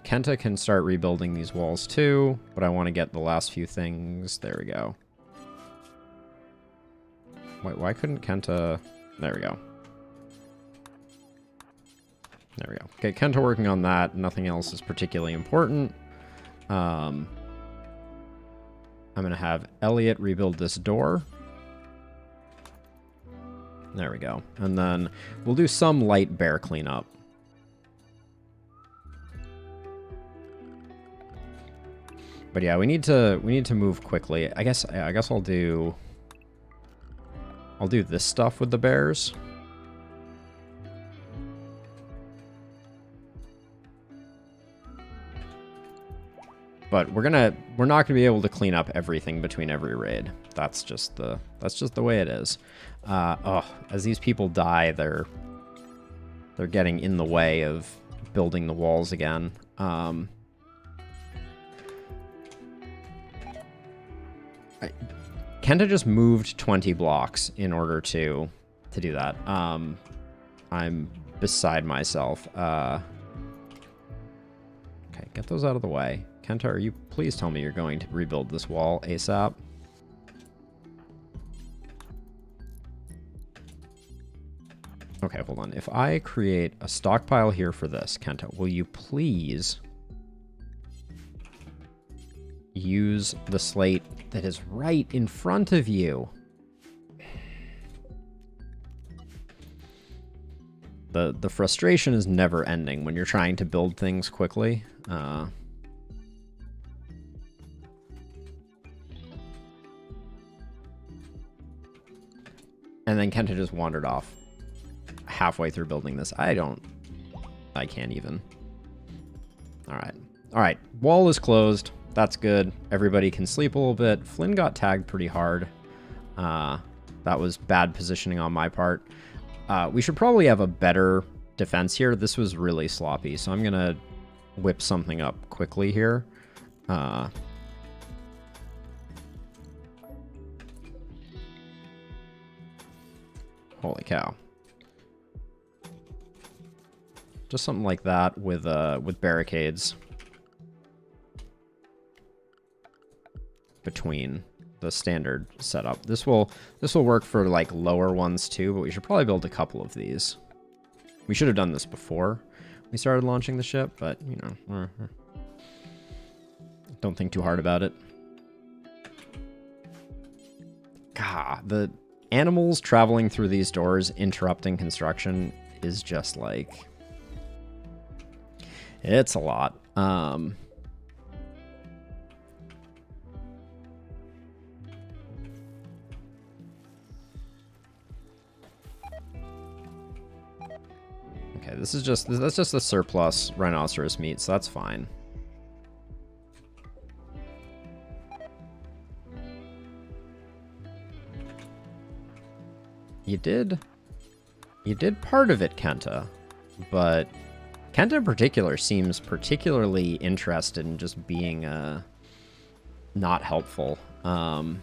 Kenta can start rebuilding these walls too, but I want to get the last few things. There we go. Wait, why couldn't Kenta... There we go. There we go. Okay, Kenta working on that. Nothing else is particularly important. I'm going to have Elliot rebuild this door. There we go. And then we'll do some light bear cleanup. But yeah, we need to move quickly. I guess I'll do this stuff with the bears. But we're not gonna be able to clean up everything between every raid. That's just the way it is. As these people die, they're getting in the way of building the walls again. Kenta just moved 20 blocks in order to do that. I'm beside myself. Okay, get those out of the way. Kenta, are you... Please tell me you're going to rebuild this wall ASAP. Okay, hold on. If I create a stockpile here for this, Kenta, will you please use the slate that is right in front of you? The frustration is never ending when you're trying to build things quickly. And then Kenta just wandered off halfway through building this. I can't even. All right. Wall is closed. That's good. Everybody can sleep a little bit. Flynn got tagged pretty hard. That was bad positioning on my part. We should probably have a better defense here. This was really sloppy, so I'm going to whip something up quickly here. Holy cow. Just something like that with barricades between the standard setup. This will work for like lower ones too, but we should probably build a couple of these. We should have done this before we started launching the ship, but you know, don't think too hard about it. God, the animals traveling through these doors interrupting construction is just like, it's a lot. Okay, that's just the surplus rhinoceros meat, so that's fine. You did part of it, Kenta, but Kenta in particular seems particularly interested in just being not helpful. Oh.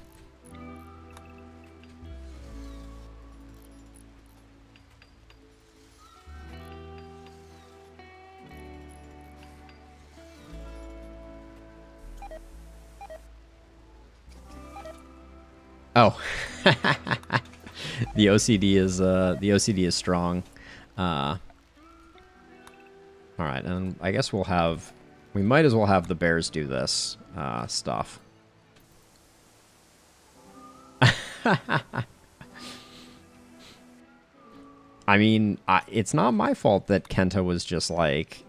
The OCD is strong. All right, and I guess we might as well have the bears do this stuff. I mean, it's not my fault that Kenta was just like,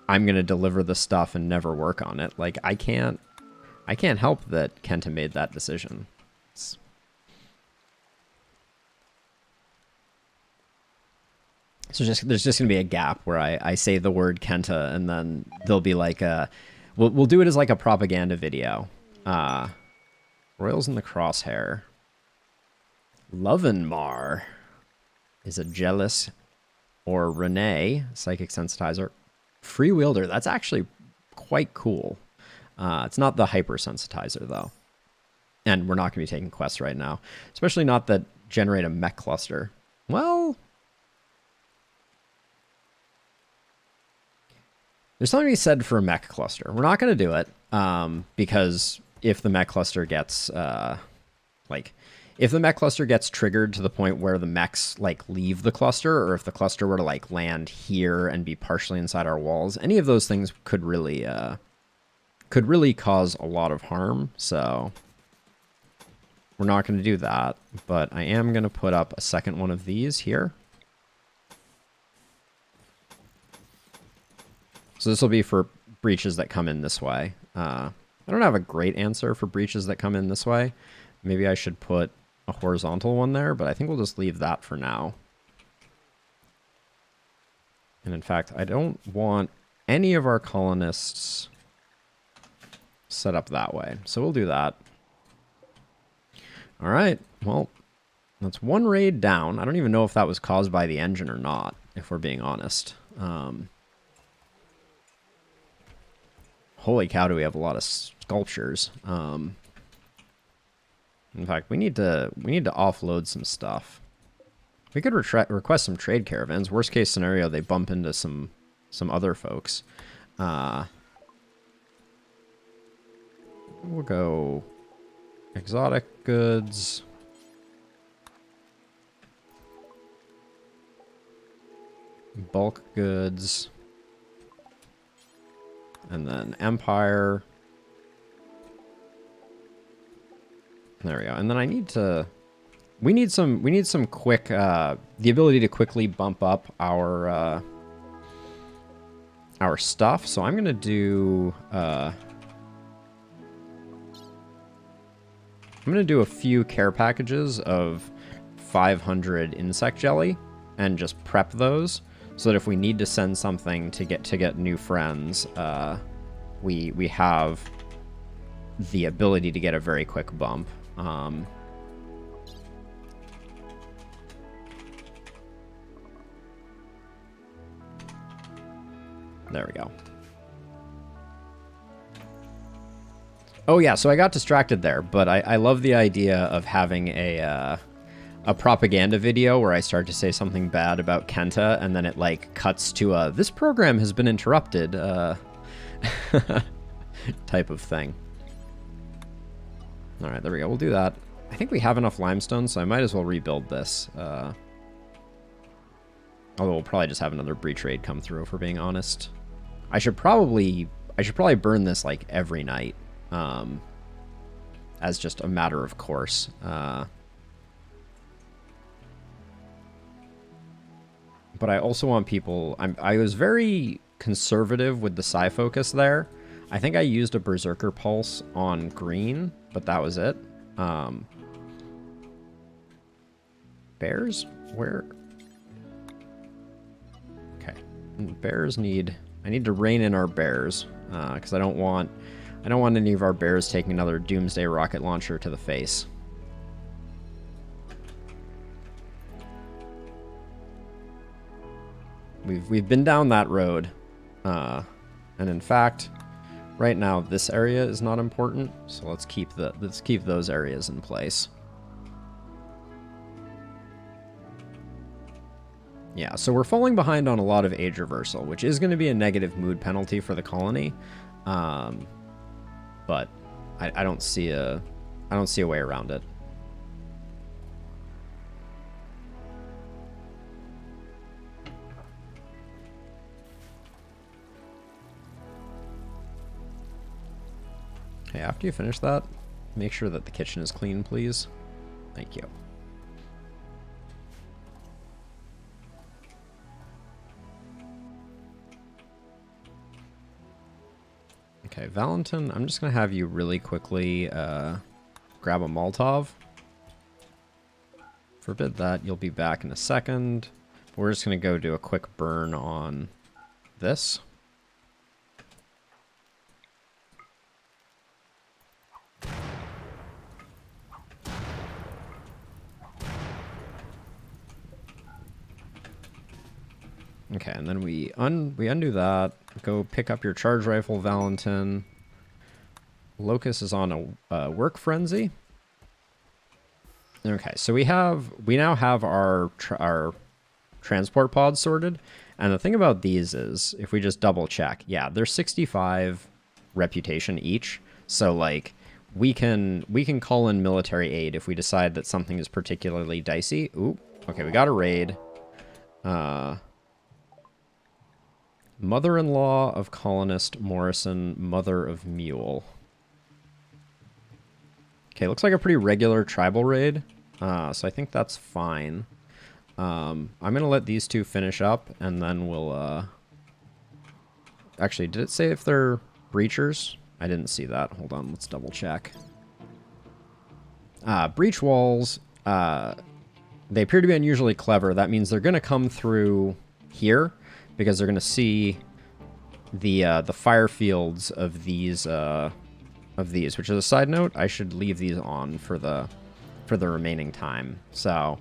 I'm gonna deliver the stuff and never work on it. Like, I can't help that Kenta made that decision. So there's just gonna be a gap where I say the word Kenta, and then there'll be like we'll do it as like a propaganda video. Royals in the Crosshair. Lovenmar is a jealous, or Renee, psychic sensitizer. Free wielder, that's actually quite cool. It's not the hypersensitizer though. And we're not gonna be taking quests right now. Especially not that generate a mech cluster. Well, there's something to be said for a mech cluster. We're not going to do it because if the mech cluster gets if the mech cluster gets triggered to the point where the mechs like leave the cluster, or if the cluster were to like land here and be partially inside our walls, any of those things could really cause a lot of harm. So we're not going to do that, but I am going to put up a second one of these here. So this will be for breaches that come in this way. I don't have a great answer for breaches that come in this way. Maybe I should put a horizontal one there, but I think we'll just leave that for now. And in fact, I don't want any of our colonists set up that way. So we'll do that. All right, well, that's one raid down. I don't even know if that was caused by the engine or not, if we're being honest. Holy cow, do we have a lot of sculptures. In fact, we need to offload some stuff. We could request some trade caravans. Worst case scenario, they bump into some other folks. We'll go exotic goods. Bulk goods. And then Empire. There we go. And then we need some quick, the ability to quickly bump up our stuff. So I'm going to do, I'm going to do a few care packages of 500 insect jelly and just prep those, so that if we need to send something to get new friends, we have the ability to get a very quick bump. There we go. Oh yeah, so I got distracted there, but I love the idea of having a propaganda video where I start to say something bad about Kenta, and then it like cuts to this program has been interrupted type of thing. All right, there we go. We'll do that. I think we have enough limestone, so I might as well rebuild this. Although we'll probably just have another breach raid come through, if we're being honest. I should probably burn this like every night, as just a matter of course. But I also want people... I was very conservative with the psi focus there. I think I used a Berserker Pulse on green, but that was it. Bears? Where? Okay. Bears need... I need to rein in our bears, because I don't want any of our bears taking another Doomsday rocket launcher to the face. We've been down that road, and in fact, right now this area is not important, so let's keep those areas in place. Yeah, so we're falling behind on a lot of age reversal, which is going to be a negative mood penalty for the colony, but I don't see a way around it. Okay, after you finish that, make sure that the kitchen is clean, please. Thank you. Okay, Valentin, I'm just going to have you really quickly grab a Molotov. Forbid that. You'll be back in a second. But we're just going to go do a quick burn on this. Okay, and then we undo that. Go pick up your charge rifle, Valentin. Locust is on a work frenzy. Okay, so we now have our transport pods sorted, and the thing about these is, if we just double check, yeah, they're 65 reputation each. So like we can call in military aid if we decide that something is particularly dicey. Ooh, okay, we got a raid. Mother-in-law of colonist Morrison, mother of mule. Okay, looks like a pretty regular tribal raid, so I think that's fine. I'm gonna let these two finish up, and then we'll, actually, did it say if they're breachers? I didn't see that. Hold on, let's double check. Breach walls, they appear to be unusually clever. That means they're gonna come through here, because they're going to see the fire fields of these, which is a side note. I should leave these on for the remaining time. So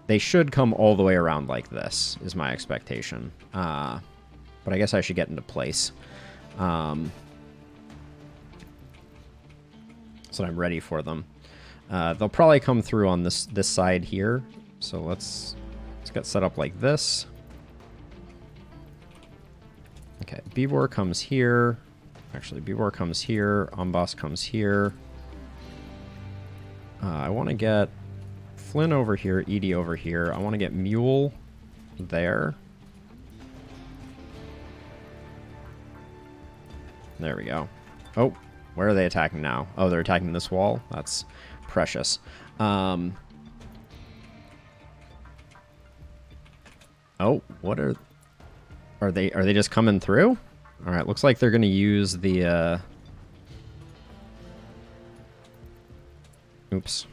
they should come all the way around like this, is my expectation. But I guess I should get into place, so I'm ready for them. They'll probably come through on this side here. So let's get set up like this. Okay, Bibor comes here. Actually, Bibor comes here. Amboss comes here. I want to get Flynn over here, Edie over here. I want to get Mule there. There we go. Oh, where are they attacking now? Oh, they're attacking this wall? That's precious. Oh, what are... Are they just coming through? All right, looks like they're going to use the oops.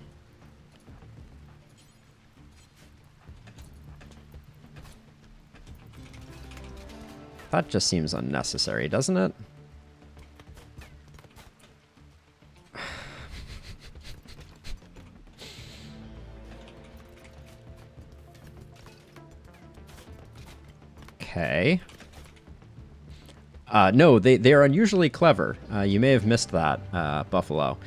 That just seems unnecessary, doesn't it? Okay. No, they are unusually clever. You may have missed that, Buffalo.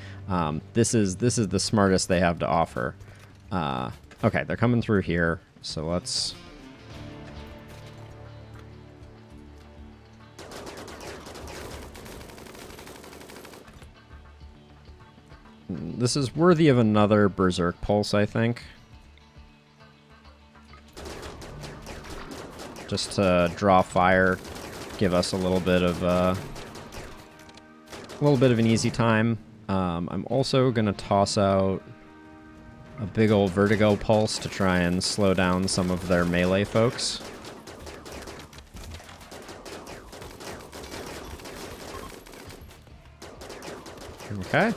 This is the smartest they have to offer. Okay, they're coming through here, so let's... This is worthy of another Berserk Pulse, I think. Just to draw fire, give us a little bit of an easy time. I'm also gonna toss out a big old Vertigo Pulse to try and slow down some of their melee folks. Okay.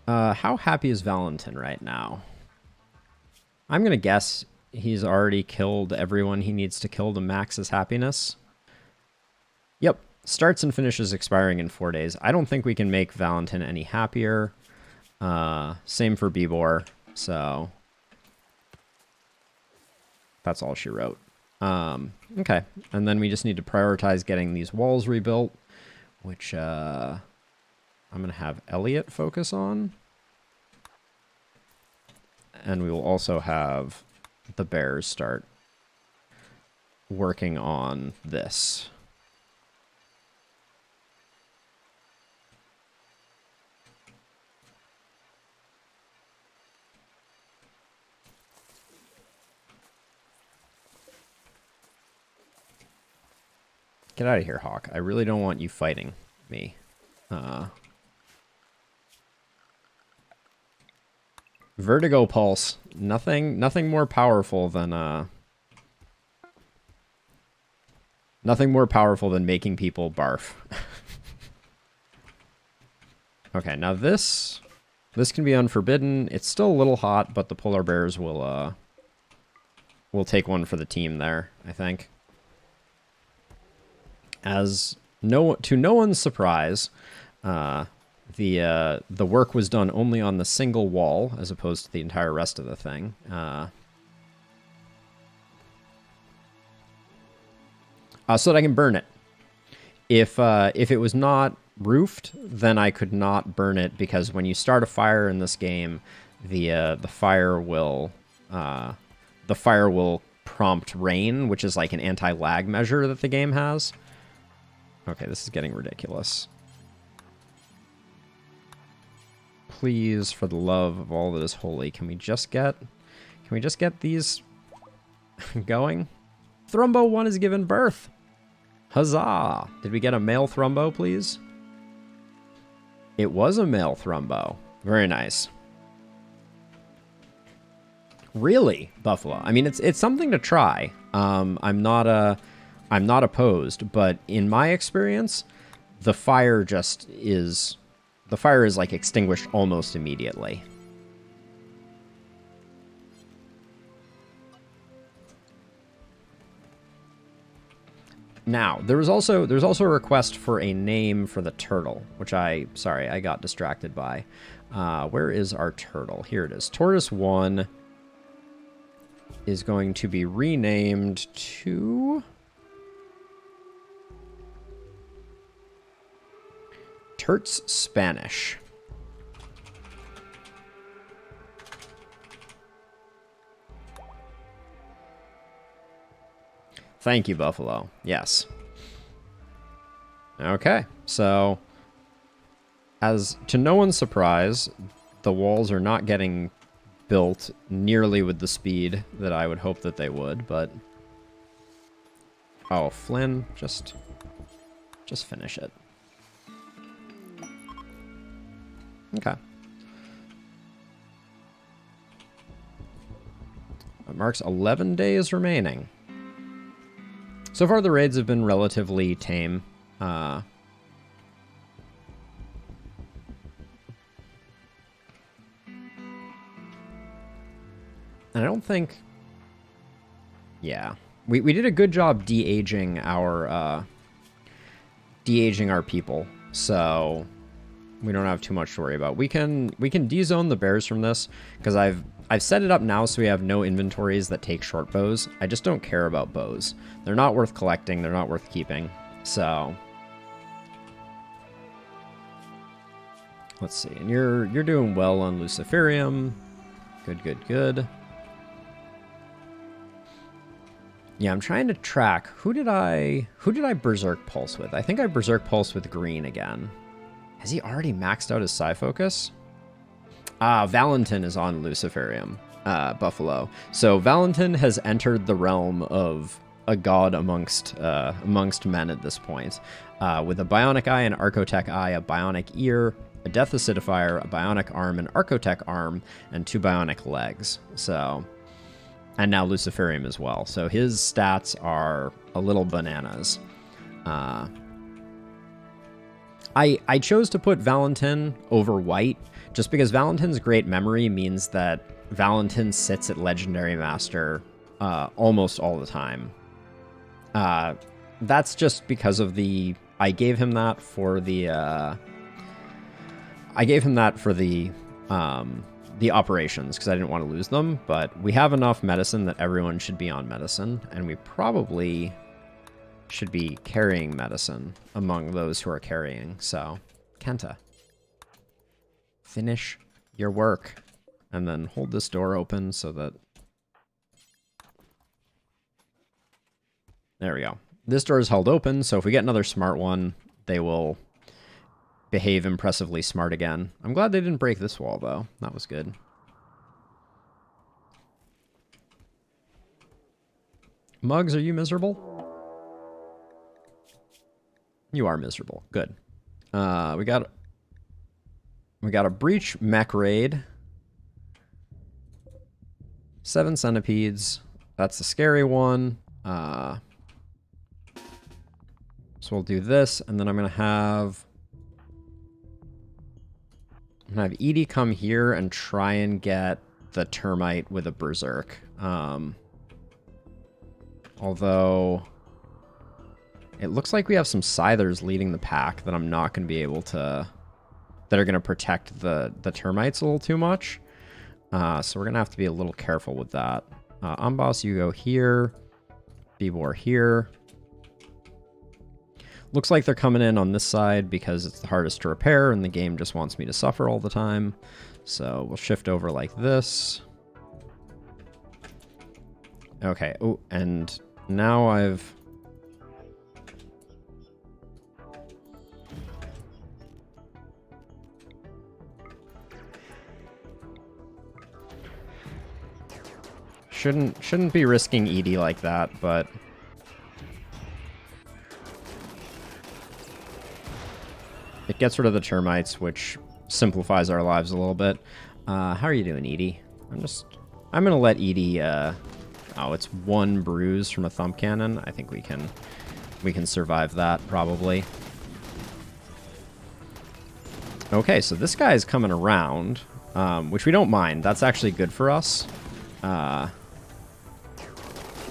How happy is Valentin right now? I'm gonna guess he's already killed everyone he needs to kill to max his happiness. Yep. Starts and finishes expiring in 4 days. I don't think we can make Valentin any happier. Same for Bibor. So that's all she wrote. Okay. And then we just need to prioritize getting these walls rebuilt, which I'm going to have Elliot focus on. And we will also have the Bears start working on this. Get out of here, Hawk. I really don't want you fighting me. Vertigo Pulse. Nothing more powerful than making people barf. Okay, now this can be unforbidden. It's still a little hot, but the polar bears will take one for the team there, I think. To no one's surprise, the work was done only on the single wall as opposed to the entire rest of the thing. So that I can burn it. If it was not roofed, then I could not burn it, because when you start a fire in this game, the fire will prompt rain, which is like an anti-lag measure that the game has. Okay, this is getting ridiculous. Please, for the love of all that is holy, can we just get these going? Thrumbo 1 has given birth. Huzzah! Did we get a male Thrumbo, please? It was a male Thrumbo. Very nice. Really, Buffalo? I mean, it's something to try. I'm not opposed, but in my experience, the fire is like extinguished almost immediately. Now, there's also a request for a name for the turtle, which I got distracted by. Where is our turtle? Here it is. Tortoise 1 is going to be renamed to Turt's Spanish. Thank you, Buffalo. Yes. Okay, so as to no one's surprise, the walls are not getting built nearly with the speed that I would hope that they would, but... Oh, Flynn, just finish it. Okay. That marks 11 days remaining. So far, the raids have been relatively tame. And I don't think... Yeah. We did a good job de-aging our people. So We don't have too much to worry about. We can de-zone the bears from this, because I've set it up now so we have no inventories that take short bows. I just don't care about bows. They're not worth collecting. They're not worth keeping. So let's see. And you're doing well on Luciferium. Good, good, good. Yeah, I'm trying to track. Who did I Berserk Pulse with? I think I Berserk Pulse with green again. Has he already maxed out his Psi Focus? Valentin is on Luciferium, Buffalo. So Valentin has entered the realm of a god amongst men at this point, with a Bionic Eye, an Archotech Eye, a Bionic Ear, a Death Acidifier, a Bionic Arm, an Archotech Arm, and 2 Bionic Legs. So, and now Luciferium as well. So his stats are a little bananas. I chose to put Valentin over White just because Valentin's great memory means that Valentin sits at Legendary Master almost all the time. That's just because of the... I gave him that for the operations because I didn't want to lose them, but we have enough medicine that everyone should be on medicine, and we probably should be carrying medicine among those who are carrying. So, Kenta, finish your work, and then hold this door open so that... There we go. This door is held open, so if we get another smart one, they will behave impressively smart again. I'm glad they didn't break this wall, though. That was good. Muggs, are you miserable? You are miserable. Good. We got a Breach mech raid. 7 centipedes. That's the scary one. So we'll do this, and then I'm gonna have Edie come here and try and get the termite with a berserk. Although it looks like we have some scythers leading the pack that I'm not going to be able to... that are going to protect the termites a little too much. So we're going to have to be a little careful with that. Amboss, you go here. Bebor here. Looks like they're coming in on this side because it's the hardest to repair and the game just wants me to suffer all the time. So we'll shift over like this. Okay. Oh, and now I've... Shouldn't be risking Edie like that, but... it gets rid of the termites, which simplifies our lives a little bit. How are you doing, Edie? I'm gonna let Edie, oh, it's 1 bruise from a thump cannon. I think we can survive that, probably. Okay, so this guy is coming around, which we don't mind. That's actually good for us.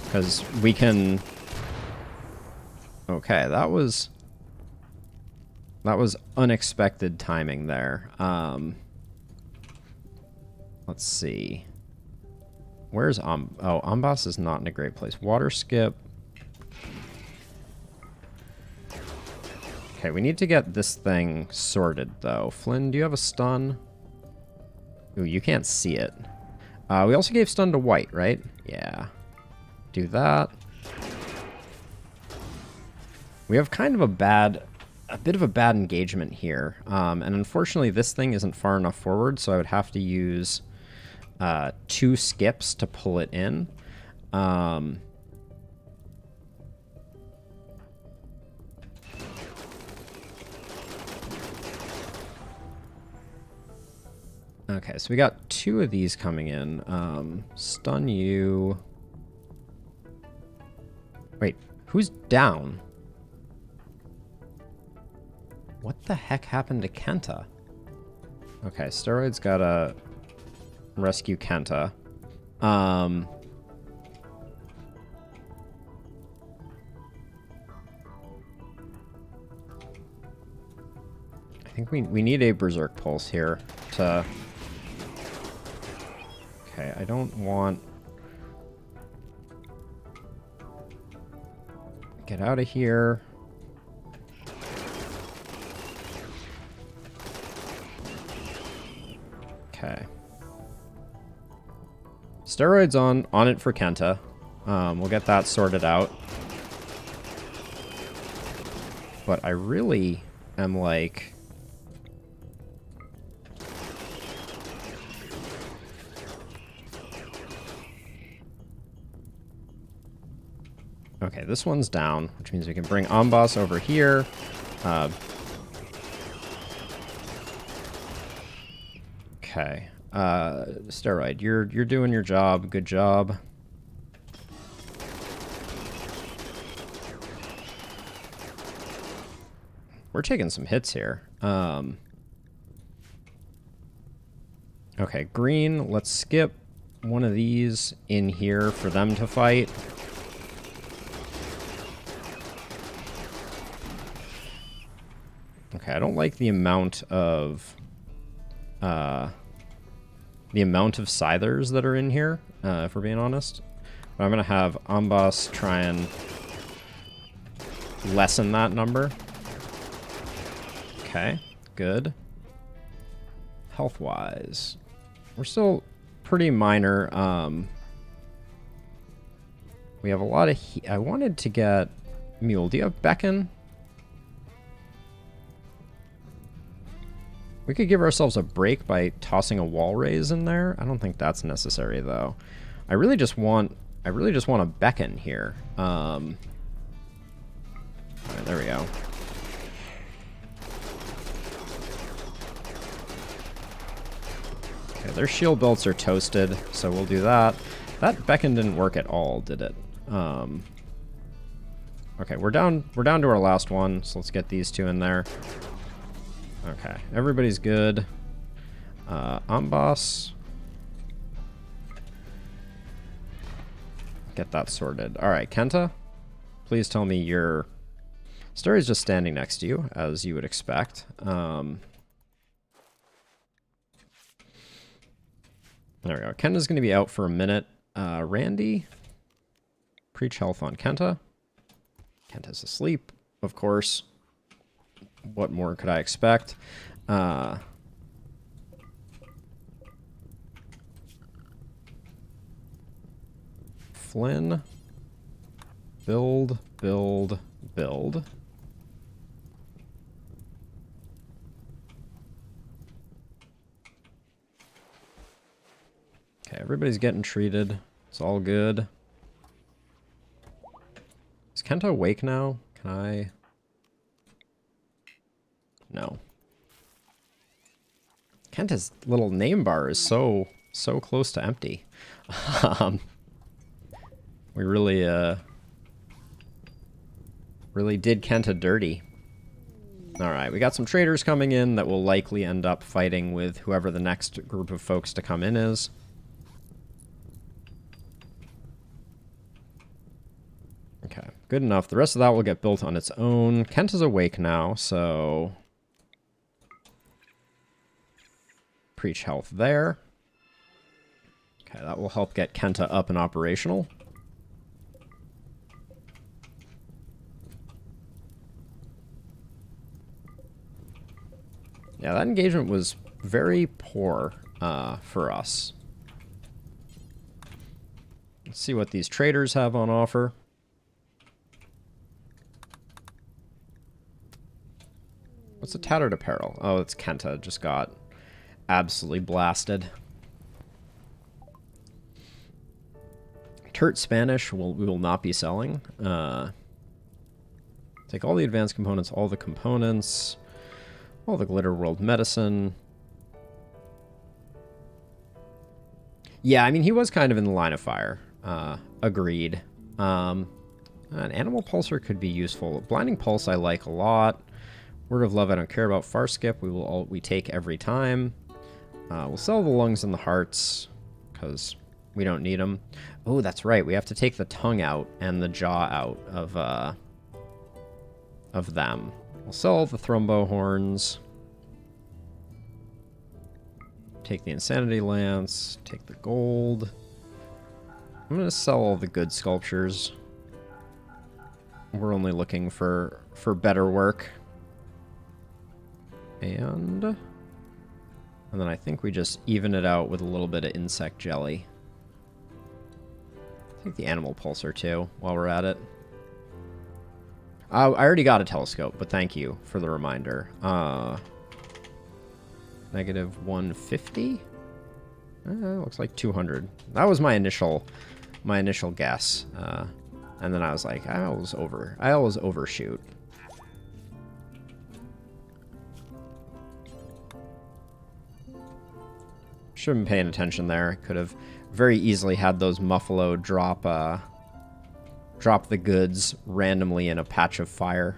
Because we can... Okay, that was unexpected timing there. Let's see. Where's oh, Amboss is not in a great place. Water skip. Okay, we need to get this thing sorted, though. Flynn, do you have a stun? Ooh, you can't see it. We also gave stun to White, right? Yeah. Do that. We have kind of a bit of a bad engagement here. And unfortunately, this thing isn't far enough forward, so I would have to use 2 skips to pull it in. Okay, so we got 2 of these coming in. Stun you. Wait, who's down? What the heck happened to Kenta? Okay, Steroid's gotta rescue Kenta. I think we need a Berserk Pulse here to... Okay, I don't want... Get out of here. Okay. Steroids on it for Kenta. We'll get that sorted out. But I really am like... Okay, this one's down, which means we can bring Amboss over here. Okay. Steroid, you're doing your job. Good job. We're taking some hits here. Okay, green, let's skip one of these in here for them to fight. Okay, I don't like the amount of scythers that are in here, if we're being honest. But I'm gonna have Amboss try and lessen that number. Okay, good. Health-wise, we're still pretty minor. We have a lot of I wanted to get Mule. Do you have Beacon? We could give ourselves a break by tossing a wall raise in there. I don't think that's necessary though. I really just want a Beacon here. All right, there we go. Okay, their shield belts are toasted, so we'll do that. That Beacon didn't work at all, did it? Okay, we're down to our last one, so let's get these two in there. Okay, everybody's good. Amboss. Get that sorted. Alright, Kenta, please tell me your... Story's just standing next to you, as you would expect. There we go. Kenta's going to be out for a minute. Randy, preach health on Kenta. Kenta's asleep, of course. What more could I expect? Flynn, build. Okay, everybody's getting treated. It's all good. Is Kenta awake now? Can I... No. Kenta's little name bar is so close to empty. We really did Kenta dirty. Alright, we got some traders coming in that will likely end up fighting with whoever the next group of folks to come in is. Okay, good enough. The rest of that will get built on its own. Kenta's awake now, so... Preach health there. Okay, that will help get Kenta up and operational. Yeah, that engagement was very poor for us. Let's see what these traders have on offer. What's a tattered apparel? Oh, it's Kenta. Just got absolutely blasted. Turt Spanish we will not be selling. Take all the advanced components, all the components, all the Glitter World medicine. Yeah, I mean, he was kind of in the line of fire. Agreed. An Animal Pulsar could be useful. Blinding Pulse I like a lot. Word of Love I don't care about. Far Skip we take every time. We'll sell the lungs and the hearts because we don't need them. Oh, that's right. We have to take the tongue out and the jaw out of them. We'll sell the thrombo horns. Take the Insanity Lance. Take the gold. I'm going to sell all the good sculptures. We're only looking for better work. And then I think we just even it out with a little bit of insect jelly. Take the animal pulsar too, while we're at it. I already got a telescope, but thank you for the reminder. Negative 150? Looks like 200. That was my initial guess. And then I was like, I always overshoot. Should have been paying attention there. Could have very easily had those Muffalo drop the goods randomly in a patch of fire.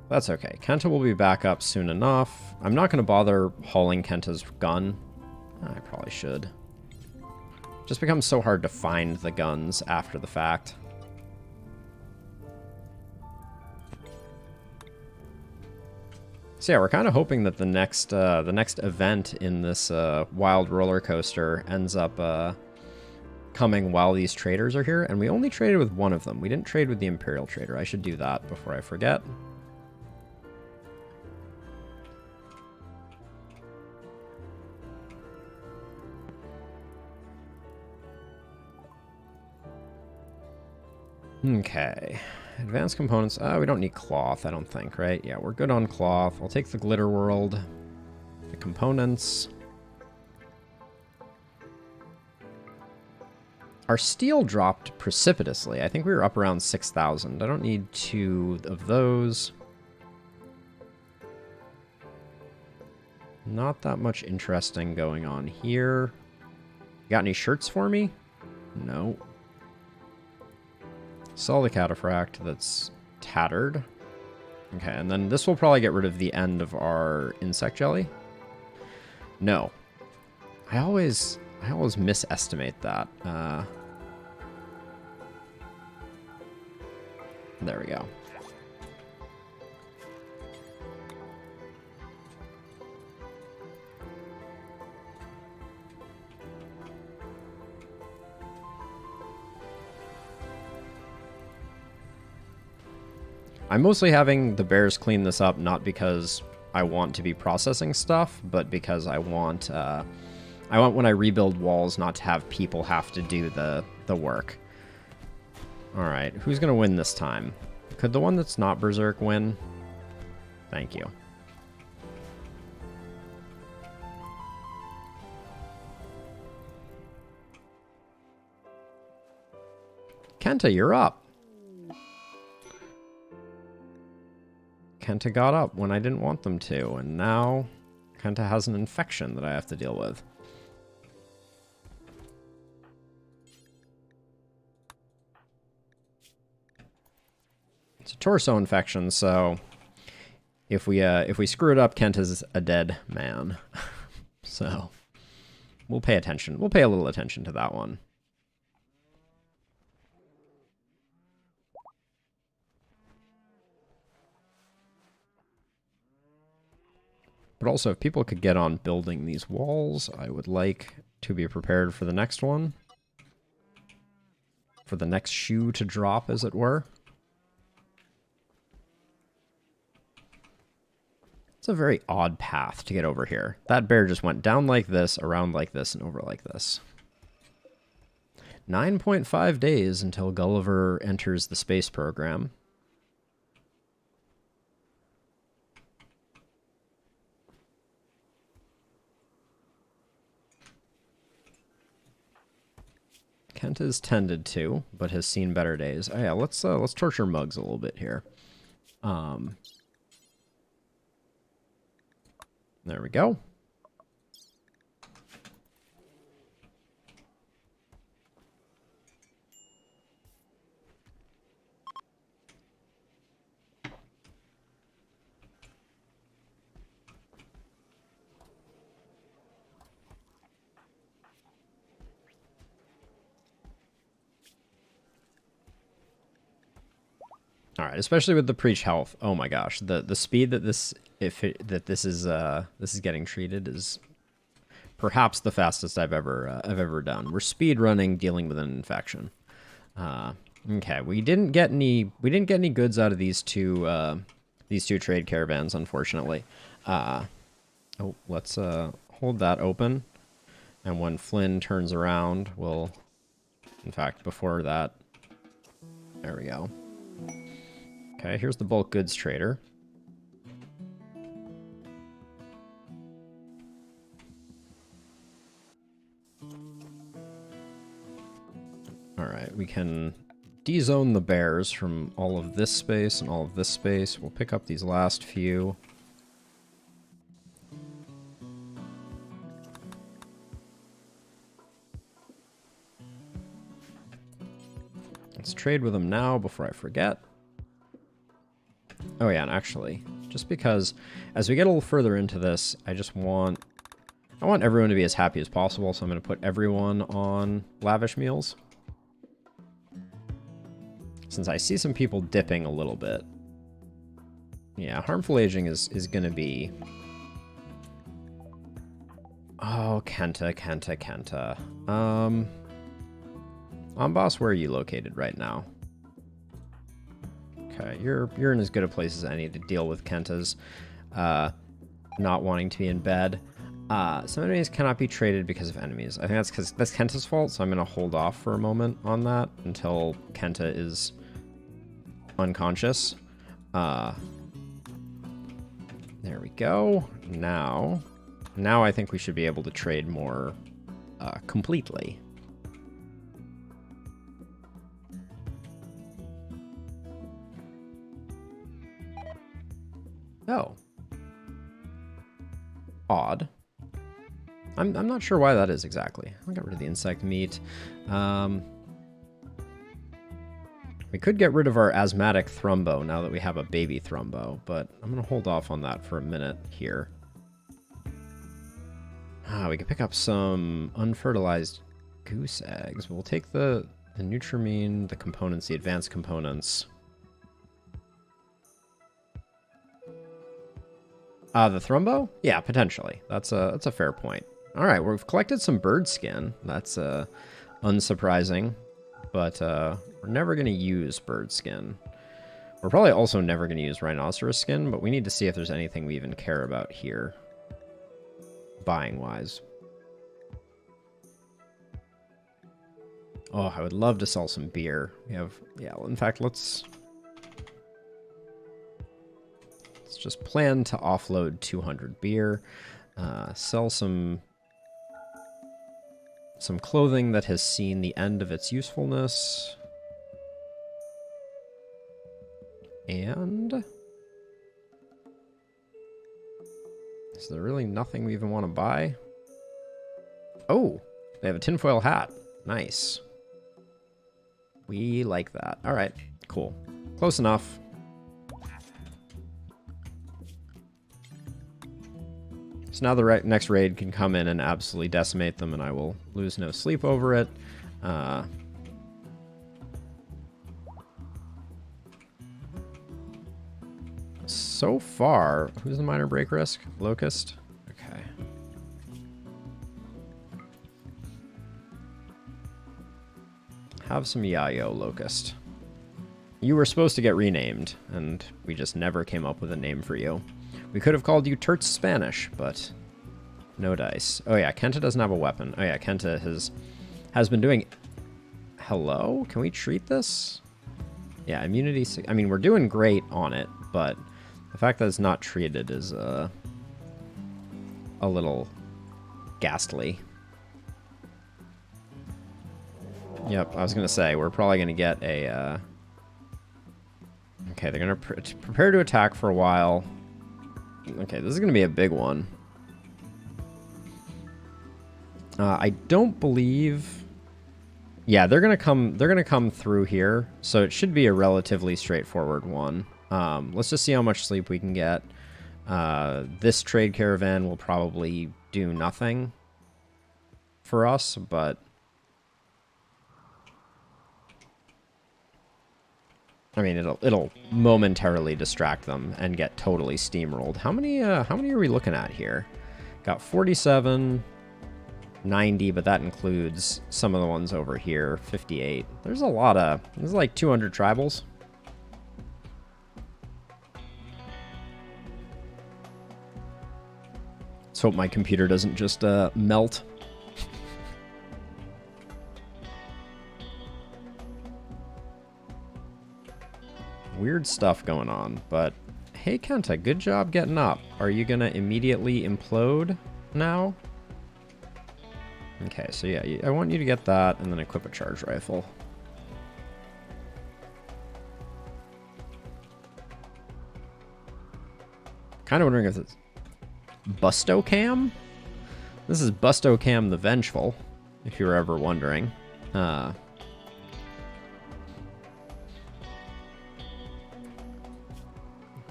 That's okay. Kenta will be back up soon enough. I'm not going to bother hauling Kenta's gun. I probably should. Just becomes so hard to find the guns after the fact. So yeah, we're kind of hoping that the next event in this wild roller coaster ends up coming while these traders are here, and we only traded with one of them. We didn't trade with the Imperial Trader. I should do that before I forget. Okay. Advanced components. We don't need cloth, I don't think, right? Yeah, we're good on cloth. I'll take the glitter world. The components. Our steel dropped precipitously. I think we were up around 6,000. I don't need 2 of those. Not that much interesting going on here. Got any shirts for me? No. Sell the cataphract that's tattered. Okay, and then this will probably get rid of the end of our insect jelly. No. I always misestimate that. There we go. I'm mostly having the bears clean this up, not because I want to be processing stuff, but because I want when I rebuild walls not to have people have to do the work. Alright, who's going to win this time? Could the one that's not Berserk win? Thank you. Kenta, you're up. Kenta got up when I didn't want them to, and now Kenta has an infection that I have to deal with. It's a torso infection, so if we screw it up, Kenta's a dead man. So we'll pay attention. We'll pay a little attention to that one. But also, if people could get on building these walls, I would like to be prepared for the next one. For the next shoe to drop, as it were. It's a very odd path to get over here. That bear just went down like this, around like this, and over like this. 9.5 days until Gulliver enters the space program. Kent is tended to, but has seen better days. Oh yeah, let's torture Mugs a little bit here. There we go. All right, especially with the preach health. Oh my gosh, the speed that this this is getting treated is perhaps the fastest I've ever done. We're speed running dealing with an infection. Okay, we didn't get any goods out of these two trade caravans, unfortunately. Oh, let's hold that open, and when Flynn turns around, we'll, in fact, before that, there we go. Okay, here's the bulk goods trader. All right, we can de-zone the bears from all of this space and all of this space. We'll pick up these last few. Let's trade with them now before I forget. Oh yeah, and actually, just because as we get a little further into this, I want everyone to be as happy as possible, so I'm going to put everyone on lavish meals. Since I see some people dipping a little bit. Yeah, harmful aging is going to be... Oh, Kenta. Boss, where are you located right now? Okay, you're in as good a place as any to deal with Kenta's not wanting to be in bed. Some enemies cannot be traded because of enemies. I think that's because that's Kenta's fault, so I'm going to hold off for a moment on that until Kenta is unconscious. There we go. Now I think we should be able to trade more completely. Oh. Odd. I'm not sure why that is exactly. I'll get rid of the insect meat. We could get rid of our asthmatic thrumbo now that we have a baby thrumbo, but I'm going to hold off on that for a minute here. We could pick up some unfertilized goose eggs. We'll take the Nutramine, the components, the advanced components. The thrumbo? Yeah, potentially. That's a fair point. All right, we've collected some bird skin. That's unsurprising, but we're never going to use bird skin. We're probably also never going to use rhinoceros skin, but we need to see if there's anything we even care about here, buying-wise. Oh, I would love to sell some beer. We have, yeah, in fact, let's just plan to offload 200 beer, sell some clothing that has seen the end of its usefulness, and is there really nothing we even want to buy? Oh, they have a tinfoil hat. Nice. We like that. All right, cool. Close enough. So now the next raid can come in and absolutely decimate them, and I will lose no sleep over it. So far, who's the minor break risk? Locust? Okay. Have some Yayo, Locust. You were supposed to get renamed, and we just never came up with a name for you. We could have called you Turt's Spanish, but no dice. Oh yeah, Kenta doesn't have a weapon. Oh yeah, Kenta has been doing... Hello? Can we treat this? Yeah, immunity... I mean, we're doing great on it, but the fact that it's not treated is a little ghastly. Yep, I was going to say, we're probably going to get a... Okay, they're going to prepare to attack for a while. Okay, this is going to be a big one. I don't believe... Yeah, they're going to come through here, so it should be a relatively straightforward one. Let's just see how much sleep we can get. This trade caravan will probably do nothing for us, but... I mean, it'll momentarily distract them and get totally steamrolled. How many are we looking at here? Got 47, 90, but that includes some of the ones over here. 58. There's like 200 tribals. Let's hope my computer doesn't just melt. Weird stuff going on, but hey, Kenta, good job getting up. Are you gonna immediately implode now? Okay, so yeah, I want you to get that and then equip a charge rifle. Kind of wondering if it's Bustocam? This is Bustocam the Vengeful, if you were ever wondering.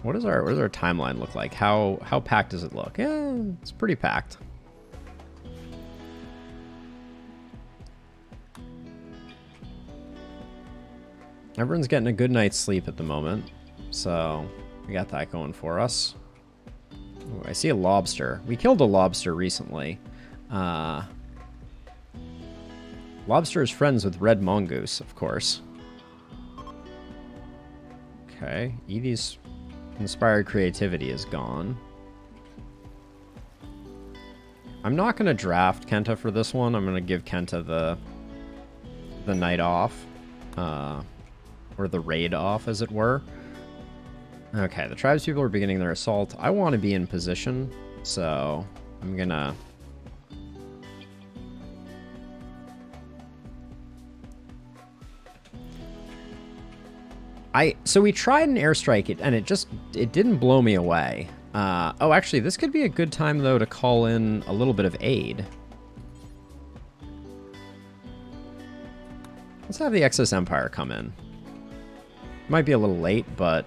What does our timeline look like? How packed does it look? Yeah, it's pretty packed. Everyone's getting a good night's sleep at the moment, so we got that going for us. Ooh, I see a lobster. We killed a lobster recently. Lobster is friends with red mongoose, of course. Okay, Edie's inspired creativity is gone. I'm not going to draft Kenta for this one. I'm going to give Kenta the night off. Or the raid off, as it were. Okay, the tribespeople are beginning their assault. I want to be in position, so I'm gonna... So we tried an airstrike, and it didn't blow me away. Oh, actually, this could be a good time, though, to call in a little bit of aid. Let's have the Excess Empire come in. Might be a little late, but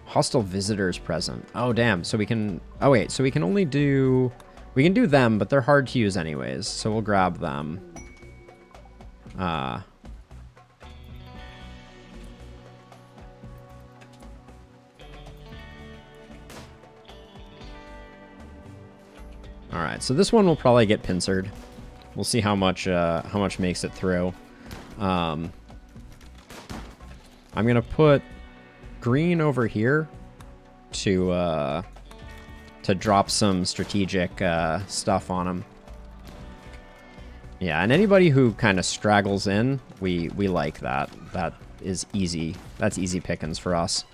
hostile visitors present. Oh damn! So we can. Oh wait. So we can only do. We can do them, but they're hard to use anyways. So we'll grab them. All right. So this one will probably get pincered. We'll see how much makes it through. I'm gonna put green over here to drop some strategic stuff on them. Yeah, and anybody who kind of straggles in, we like that. That is easy. That's easy pickings for us.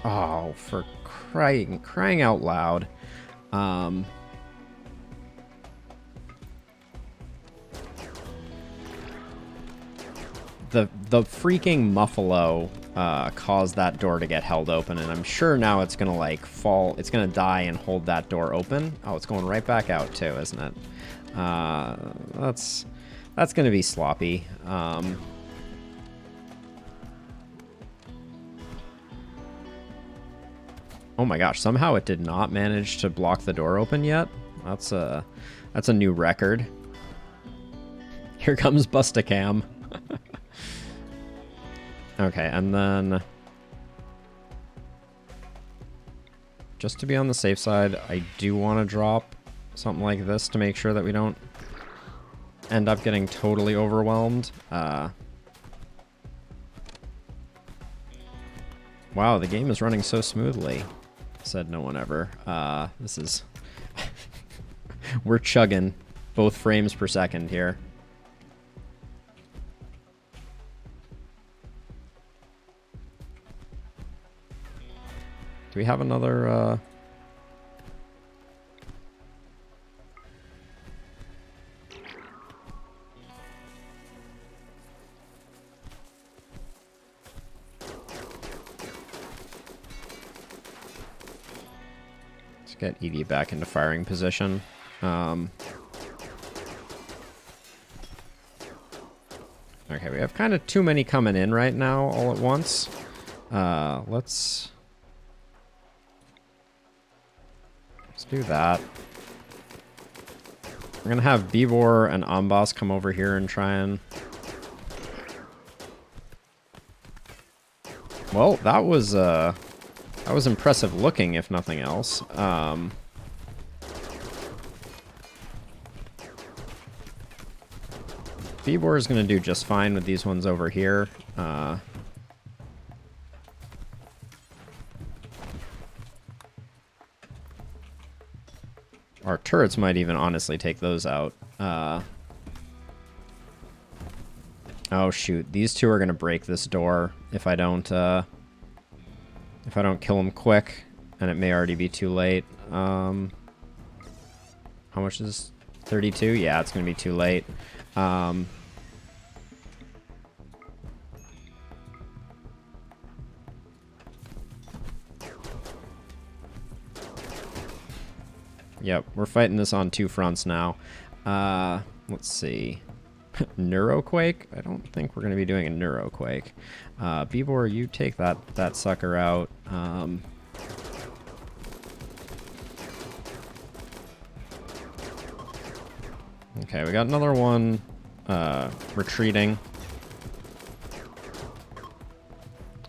Oh, for crying out loud. The freaking Muffalo caused that door to get held open, and I'm sure now it's gonna like fall. It's gonna die and hold that door open. Oh, it's going right back out too, isn't it? That's gonna be sloppy. Oh my gosh, somehow it did not manage to block the door open yet. That's a new record. Here comes Bustacam. Okay, and then just to be on the safe side, I do want to drop something like this to make sure that we don't end up getting totally overwhelmed. Wow, the game is running so smoothly. Said no one ever. This is... We're chugging both frames per second here. Do we have another... Get Edie back into firing position. Okay, we have kind of too many coming in right now all at once. Let's do that. We're gonna have Bivor and Ambas come over here and try and... Well, that was impressive looking, if nothing else. Bivor is gonna do just fine with these ones over here. Our turrets might even honestly take those out. Oh shoot, these two are gonna break this door if I don't kill them quick, and it may already be too late. How much is this? 32? Yeah, it's gonna be too late. Yep, we're fighting this on two fronts now. Let's see. Neuroquake? I don't think we're going to be doing a Neuroquake. Bivor, you take that sucker out. Okay, we got another one retreating.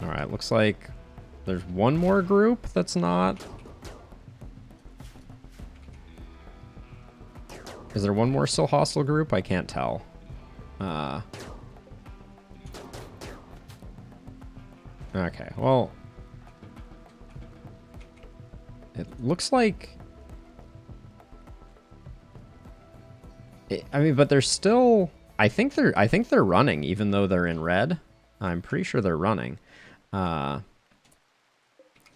Alright, looks like there's one more group that's not... Is there one more still hostile group? I can't tell. Okay, well... It looks like... I mean, but they're still... I think they're running, even though they're in red. I'm pretty sure they're running. Oh,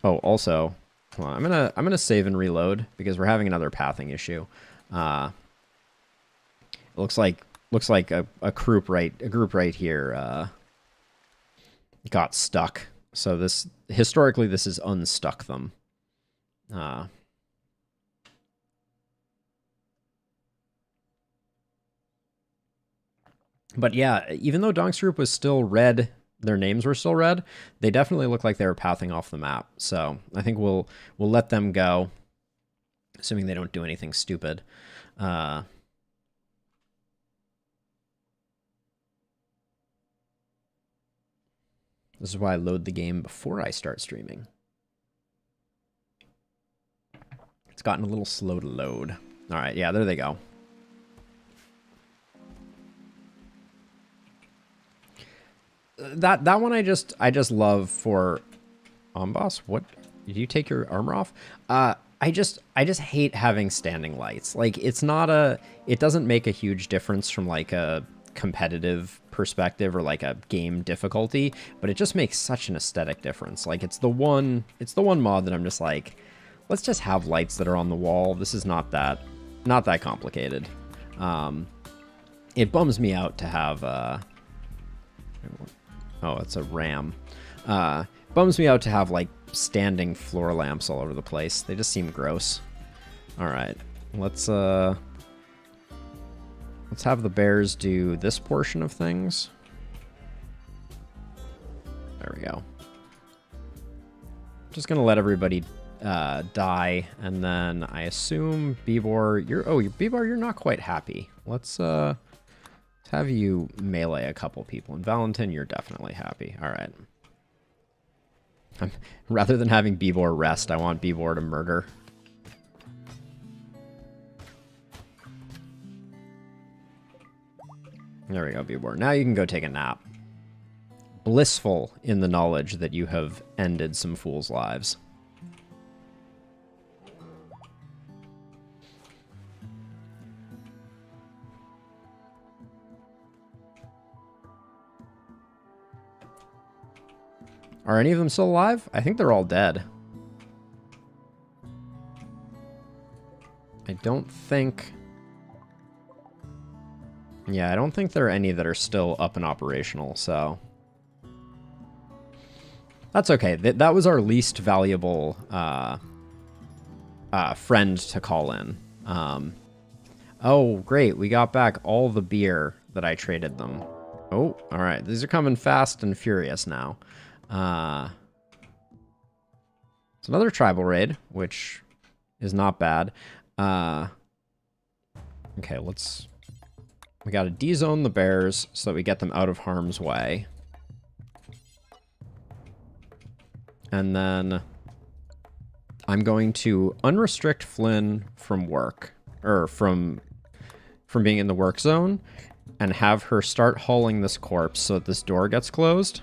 also... Hold on, I'm gonna save and reload, because we're having another pathing issue. Looks like a group right here got stuck. So this historically this has unstuck them. But yeah, even though Donk's group was still red, their names were still red, they definitely look like they were pathing off the map. So I think we'll let them go, assuming they don't do anything stupid. This is why I load the game before I start streaming. It's gotten a little slow to load. All right, yeah, there they go. That one I just love for Ambas. What? Did you take your armor off? I just hate having standing lights. Like it doesn't make a huge difference from like a competitive perspective or like a game difficulty, but it just makes such an aesthetic difference. Like it's the one mod that I'm just like, let's just have lights that are on the wall. This is not that complicated. It bums me out to have oh, it's a ram. Bums me out to have like standing floor lamps all over the place. They just seem gross. All right, let's have the bears do this portion of things. There we go. Just gonna let everybody die, and then I assume Bivor, Bivor, you're not quite happy. Let's have you melee a couple people, and Valentin, you're definitely happy. All right. Rather than having Bivor rest, I want Bivor to murder. There we go, Bivor. Now you can go take a nap. Blissful in the knowledge that you have ended some fools' lives. Are any of them still alive? I think they're all dead. I don't think... Yeah, I don't think there are any that are still up and operational, so... That's okay. That was our least valuable friend to call in. Oh, great. We got back all the beer that I traded them. Oh, all right. These are coming fast and furious now. It's another tribal raid, which is not bad. Okay, we got to de-zone the bears so that we get them out of harm's way. And then I'm going to unrestrict Flynn from work, or from being in the work zone, and have her start hauling this corpse so that this door gets closed.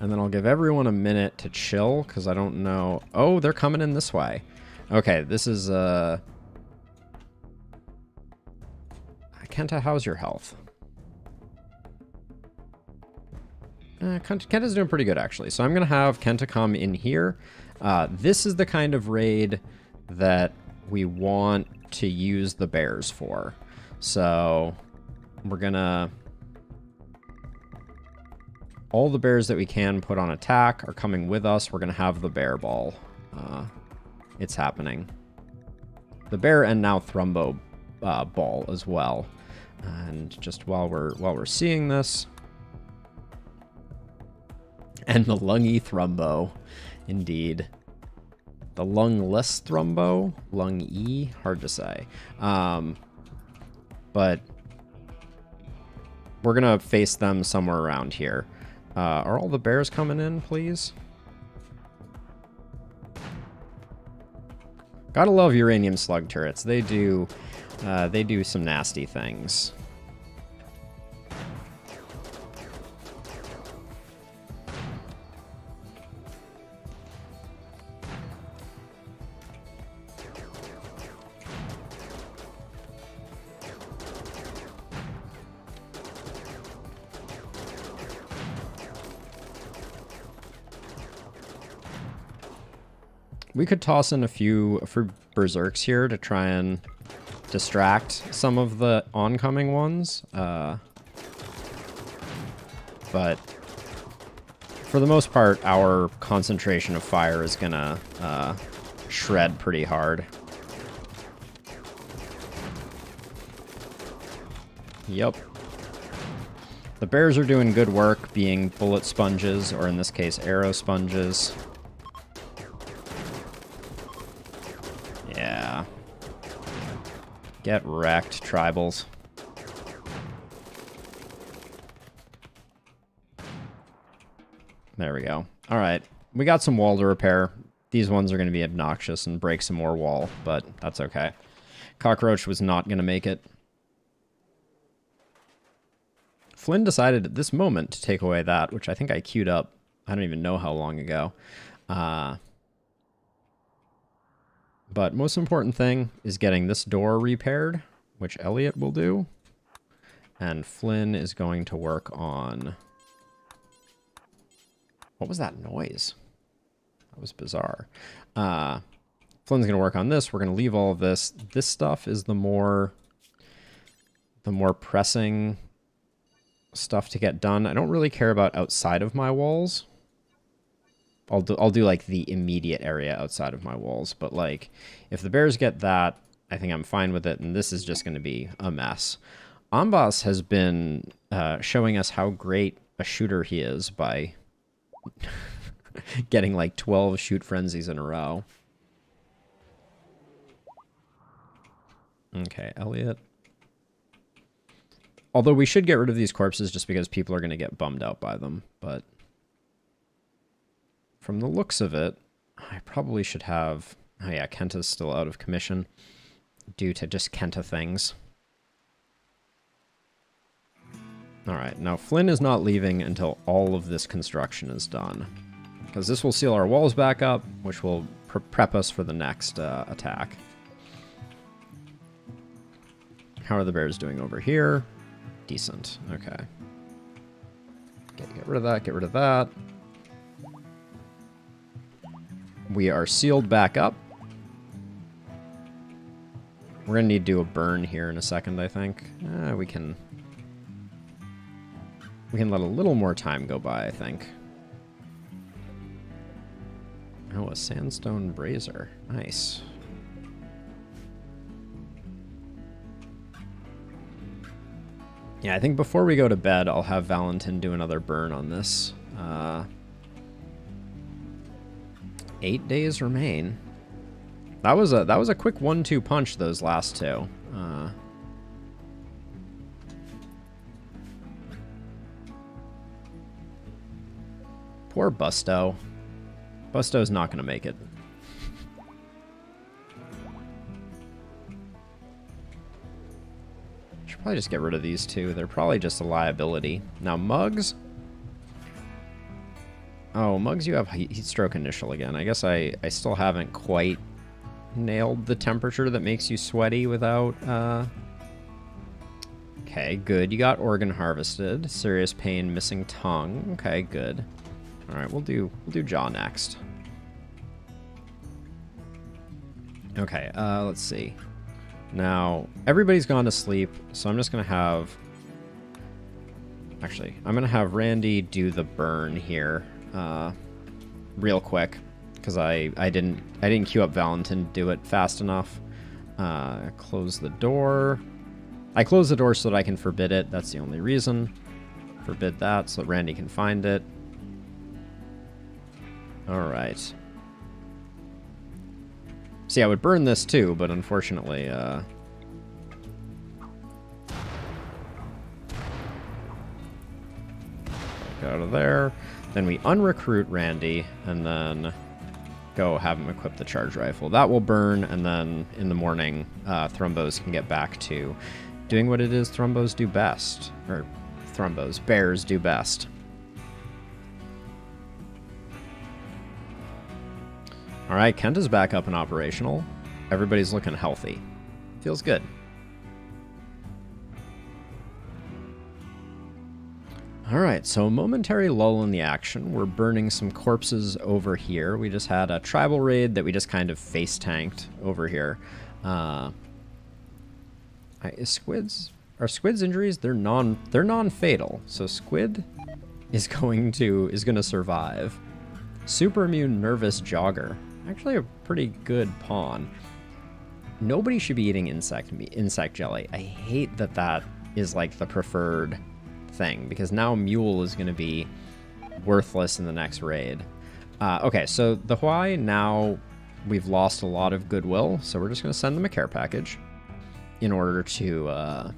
And then I'll give everyone a minute to chill, because I don't know... Oh, they're coming in this way. Okay, this is, Kenta, how's your health? Kenta's doing pretty good, actually. So I'm going to have Kenta come in here. This is the kind of raid that we want to use the bears for. So we're going to... All the bears that we can put on attack are coming with us. We're going to have the bear ball. It's happening. The bear and now Thrumbo ball as well. And just while we're seeing this... And the lungy Thrumbo, indeed. The lungless Thrumbo, lung-y, hard to say. But we're gonna face them somewhere around here. Are all the bears coming in, please? Gotta love uranium slug turrets. They do some nasty things. We could toss in a few for berserks here to try and distract some of the oncoming ones. But for the most part, our concentration of fire is gonna shred pretty hard. Yep. The bears are doing good work being bullet sponges, or in this case, arrow sponges. Yeah. Get wrecked, tribals. There we go. All right. We got some wall to repair. These ones are going to be obnoxious and break some more wall, but that's okay. Cockroach was not going to make it. Flynn decided at this moment to take away that, which I think I queued up. I don't even know how long ago. But most important thing is getting this door repaired, which Elliot will do. And Flynn is going to work on... What was that noise? That was bizarre. Flynn's going to work on this. We're going to leave all of this. This stuff is the more pressing stuff to get done. I don't really care about outside of my walls. I'll do like the immediate area outside of my walls, but like if the bears get that, I think I'm fine with it, and this is just going to be a mess. Ambas has been showing us how great a shooter he is by getting like 12 shoot frenzies in a row. Okay, Elliot. Although we should get rid of these corpses just because people are going to get bummed out by them, but... From the looks of it, I probably should have... Oh yeah, Kenta's still out of commission due to just Kenta things. Alright, now Flynn is not leaving until all of this construction is done. Because this will seal our walls back up, which will prep us for the next attack. How are the bears doing over here? Decent, okay. Get rid of that, get rid of that. We are sealed back up. We're going to need to do a burn here in a second, I think. We can let a little more time go by, I think. Oh, a sandstone brazier. Nice. Yeah, I think before we go to bed, I'll have Valentin do another burn on this. 8 days remain. That was a quick 1-2 punch, those last two. Poor Busto. Busto's not going to make it. Should probably just get rid of these two. They're probably just a liability. Now, Mugs. Oh, Mugs, you have heat stroke initial again. I guess I still haven't quite nailed the temperature that makes you sweaty without... Okay, good. You got organ harvested. Serious pain, missing tongue. Okay, good. All right, we'll do jaw next. Okay, let's see. Now, everybody's gone to sleep, so I'm just gonna have... Actually, I'm gonna have Randy do the burn here, real quick, because I didn't queue up Valentin to do it fast enough. Close the door. I close the door so that I can forbid it. That's the only reason. Forbid that so that Randy can find it. Alright. See, I would burn this too, but unfortunately, get out of there. Then we unrecruit Randy, and then go have him equip the charge rifle. That will burn, and then in the morning, Thrumbos can get back to doing what it is Thrumbos do best. Or, bears do best. Alright, Kent is back up and operational. Everybody's looking healthy. Feels good. Alright, so a momentary lull in the action. We're burning some corpses over here. We just had a tribal raid that we just kind of face tanked over here. Are Squid's injuries? They're non-fatal. So Squid is going to survive. Super immune nervous jogger. Actually a pretty good pawn. Nobody should be eating insect jelly. I hate that is like the preferred thing, because now Mule is going to be worthless in the next raid. Okay, so the Hawaii, now we've lost a lot of goodwill, so we're just going to send them a care package in order to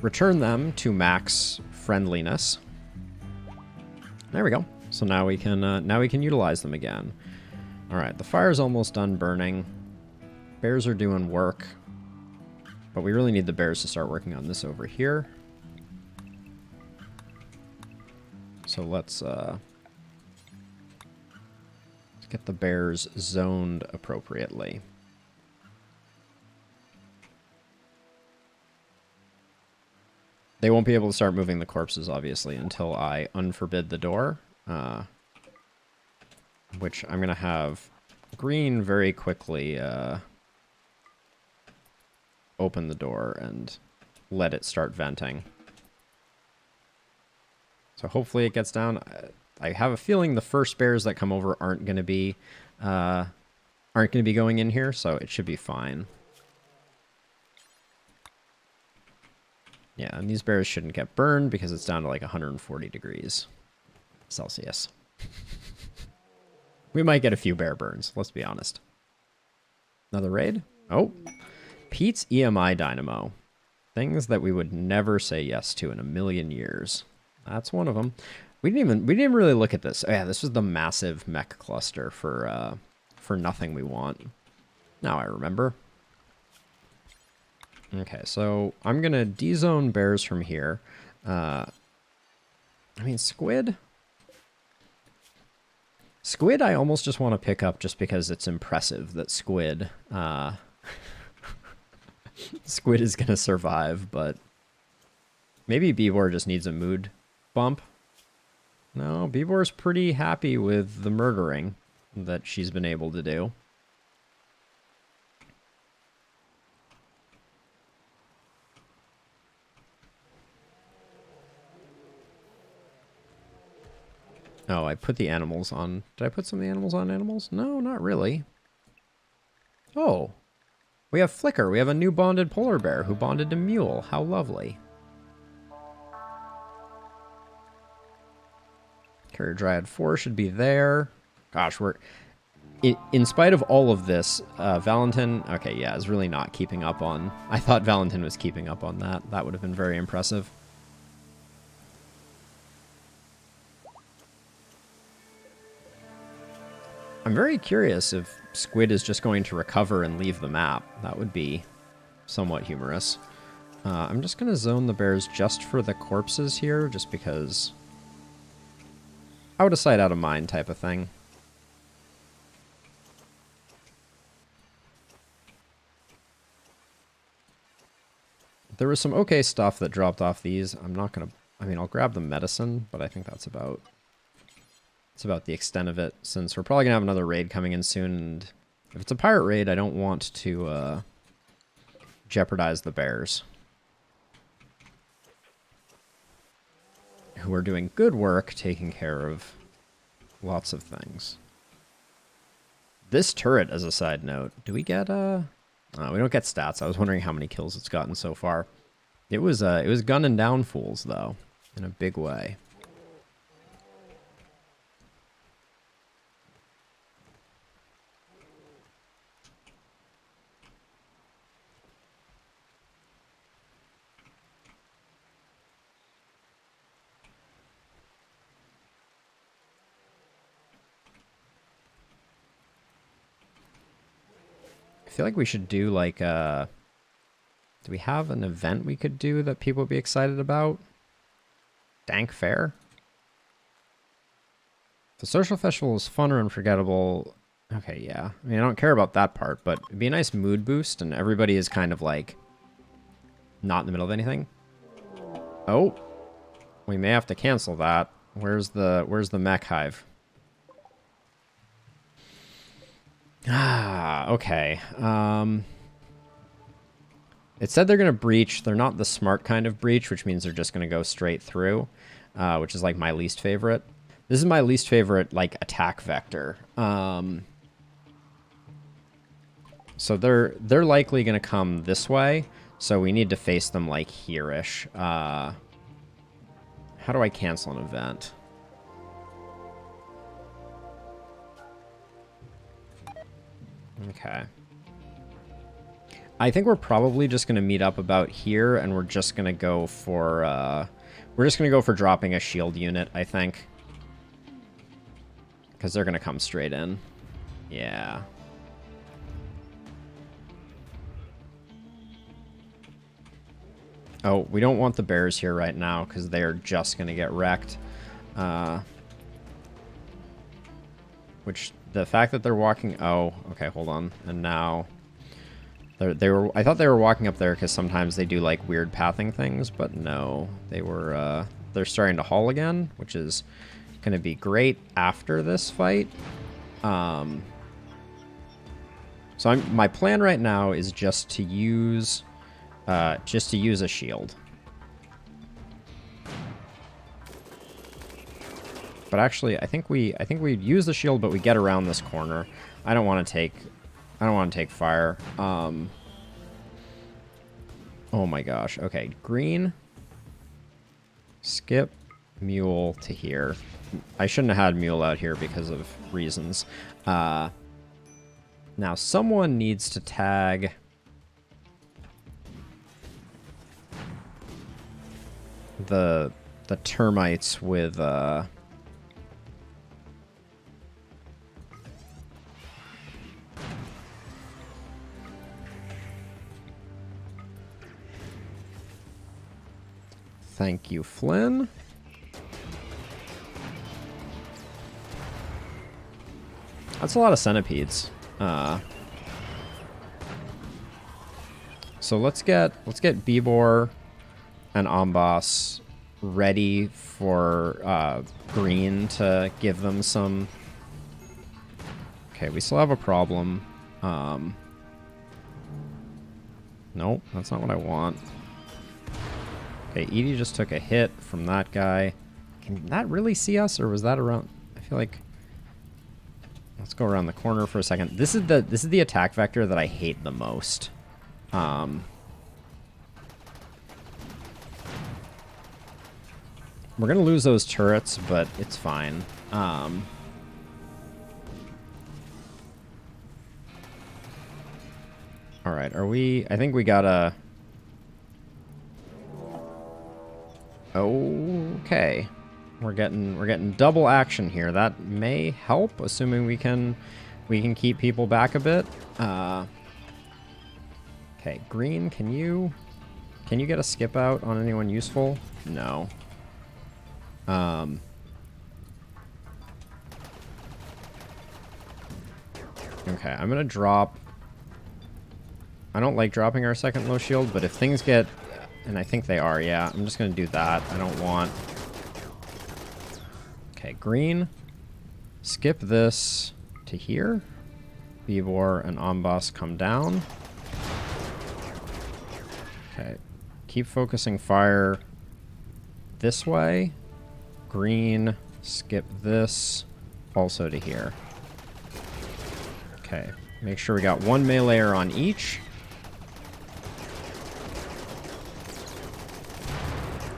return them to max friendliness. There we go. So now we can utilize them again. All right, the fire's almost done burning. Bears are doing work, but we really need the bears to start working on this over here. So let's get the bears zoned appropriately. They won't be able to start moving the corpses, obviously, until I unforbid the door. Which I'm going to have Green very quickly open the door and let it start venting. So hopefully it gets down. I have a feeling the first bears that come over aren't going to be going in here, so it should be fine. Yeah, and these bears shouldn't get burned because it's down to like 140 degrees Celsius. We might get a few bear burns, let's be honest. Another raid? Oh, Pete's EMI Dynamo. Things that we would never say yes to in a million years. That's one of them. We didn't even really look at this. Oh yeah, this was the massive mech cluster for nothing we want. Now I remember. Okay, so I'm gonna de-zone bears from here. I mean, Squid. Squid, I almost just want to pick up just because it's impressive that Squid is gonna survive, but maybe Bebor just needs a mood bump. No, Bebor's pretty happy with the murdering that she's been able to do. Oh, I put the animals on. Did I put some of the animals on animals? No, not really. Oh, we have Flicker. We have a new bonded polar bear who bonded to Mule. How lovely. Carrier Dryad 4 should be there. Gosh, we're... In spite of all of this, Valentin... Okay, yeah, is really not keeping up on... I thought Valentin was keeping up on that. That would have been very impressive. I'm very curious if Squid is just going to recover and leave the map. That would be somewhat humorous. I'm just going to zone the bears just for the corpses here, just because... out of sight, out of mind type of thing. There was some okay stuff that dropped off these. I'm not going to... I mean, I'll grab the medicine, but I think that's about... It's about the extent of it, since we're probably going to have another raid coming in soon, and if it's a pirate raid, I don't want to jeopardize the bears, who are doing good work taking care of lots of things. This turret, as a side note, do we get we don't get stats. I was wondering how many kills it's gotten so far. It was gunning down fools, though, in a big way. I feel like we should do like do we have an event we could do that people would be excited about? Dank Fair? The social festival is fun or unforgettable. Okay, yeah. I mean, I don't care about that part, but it'd be a nice mood boost and everybody is kind of like not in the middle of anything. Oh, we may have to cancel that. Where's the mech hive? Ah, okay. It said they're going to breach. They're not the smart kind of breach, which means they're just going to go straight through, which is like my least favorite. This is my least favorite, like, attack vector. So they're likely going to come this way, so we need to face them, like, here-ish. How do I cancel an event? Okay. I think we're probably just going to meet up about here, and we're just going to go for, dropping a shield unit, I think. Because they're going to come straight in. Yeah. Oh, we don't want the bears here right now, because they're just going to get wrecked. Which... The fact that they're walking... Oh, okay, hold on. And now... I thought they were walking up there because sometimes they do, like, weird pathing things, but no. They were, they're starting to haul again, which is going to be great after this fight. So my plan right now is just to use a shield. But actually, I think we use the shield, but we get around this corner. I don't want to take fire. Oh my gosh. Okay, green. Skip mule to here. I shouldn't have had mule out here because of reasons. Now someone needs to tag the termites with Thank you, Flynn. That's a lot of centipedes. So let's get Bibor and Amboss ready for green to give them some. Okay, we still have a problem. Nope, that's not what I want. Okay, Edie just took a hit from that guy. Can that really see us, or was that around? I feel like. Let's go around the corner for a second. This is the attack vector that I hate the most. We're going to lose those turrets, but it's fine. Alright, are we... I think we gotta... Okay. We're getting double action here. That may help, assuming we can keep people back a bit. Okay, green, can you get a skip out on anyone useful? No. Okay, I'm gonna drop... I don't like dropping our second low shield, but if things get... And I think they are, yeah. I'm just gonna do that. I don't want... Okay, green. Skip this to here. Bibor and Amboss come down. Okay. Keep focusing fire this way. Green. Skip this also to here. Okay. Make sure we got one meleeer on each.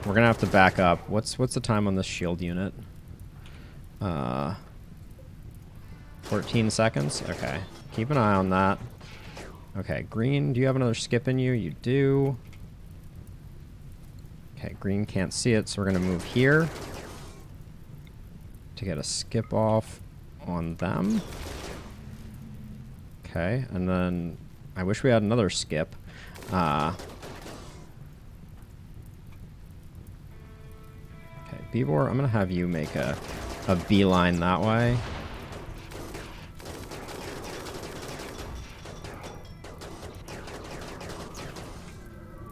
We're gonna have to back up. What's the time on this shield unit? 14 seconds? Okay. Keep an eye on that. Okay, green, do you have another skip in you? You do. Okay, green can't see it, so we're gonna move here to get a skip off on them. Okay, and then I wish we had another skip. Okay, Bibor, I'm gonna have you make a beeline that way.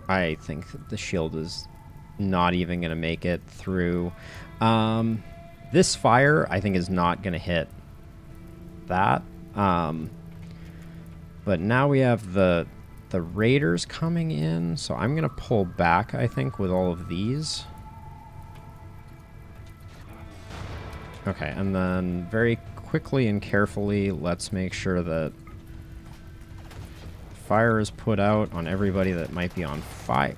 I think the shield is not even gonna make it through. This fire, I think, is not gonna hit that. But now we have the raiders coming in, so I'm gonna pull back, I think, with all of these. Okay, and then very quickly and carefully, let's make sure that fire is put out on everybody that might be on fire.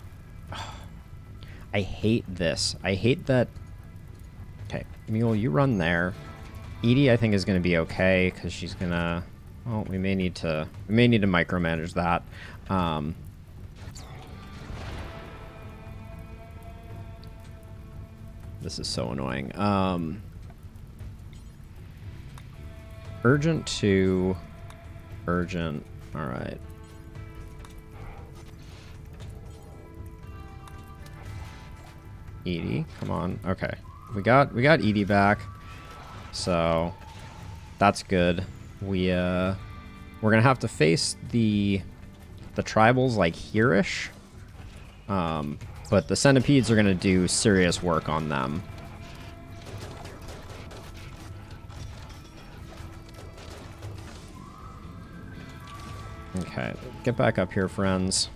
I hate this. I hate that. Okay, Mule, you run there. Edie, I think, is going to be okay because she's going to... Well, we may need to micromanage that. This is so annoying. Urgent to urgent. All right. Edie, come on. Okay, we got Edie back, so that's good. We're gonna have to face the tribals like here-ish, but the centipedes are gonna do serious work on them. Okay, get back up here, friends.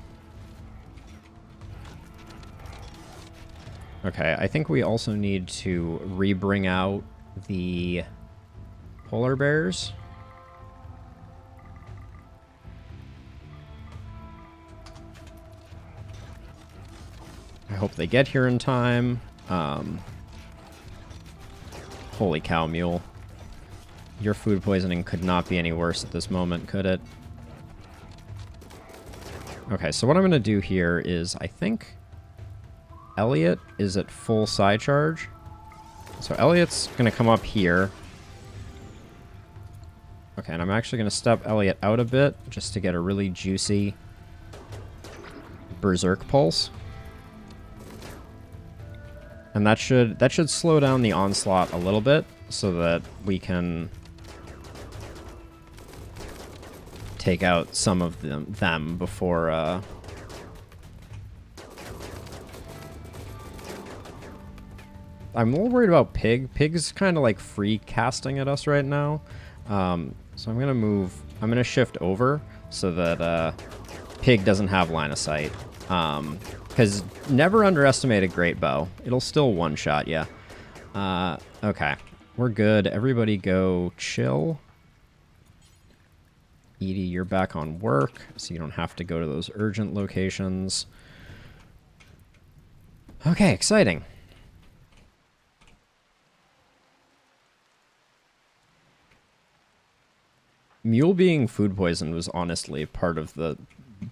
Okay, I think we also need to re-bring out the polar bears. I hope they get here in time. Holy cow, Mule. Your food poisoning could not be any worse at this moment, could it? Okay, so what I'm going to do here is, I think Elliot is at full side charge. So Elliot's going to come up here. Okay, and I'm actually going to step Elliot out a bit just to get a really juicy berserk pulse. And that should slow down the onslaught a little bit so that we can take out some of them before I'm a little worried about Pig. Pig's kind of like free casting at us right now. So I'm gonna shift over so that Pig doesn't have line of sight. Because never underestimate a great bow. It'll still one-shot you. Okay, we're good. Everybody go chill. Edie, you're back on work, so you don't have to go to those urgent locations. Okay, exciting. Mule being food poisoned was honestly part of the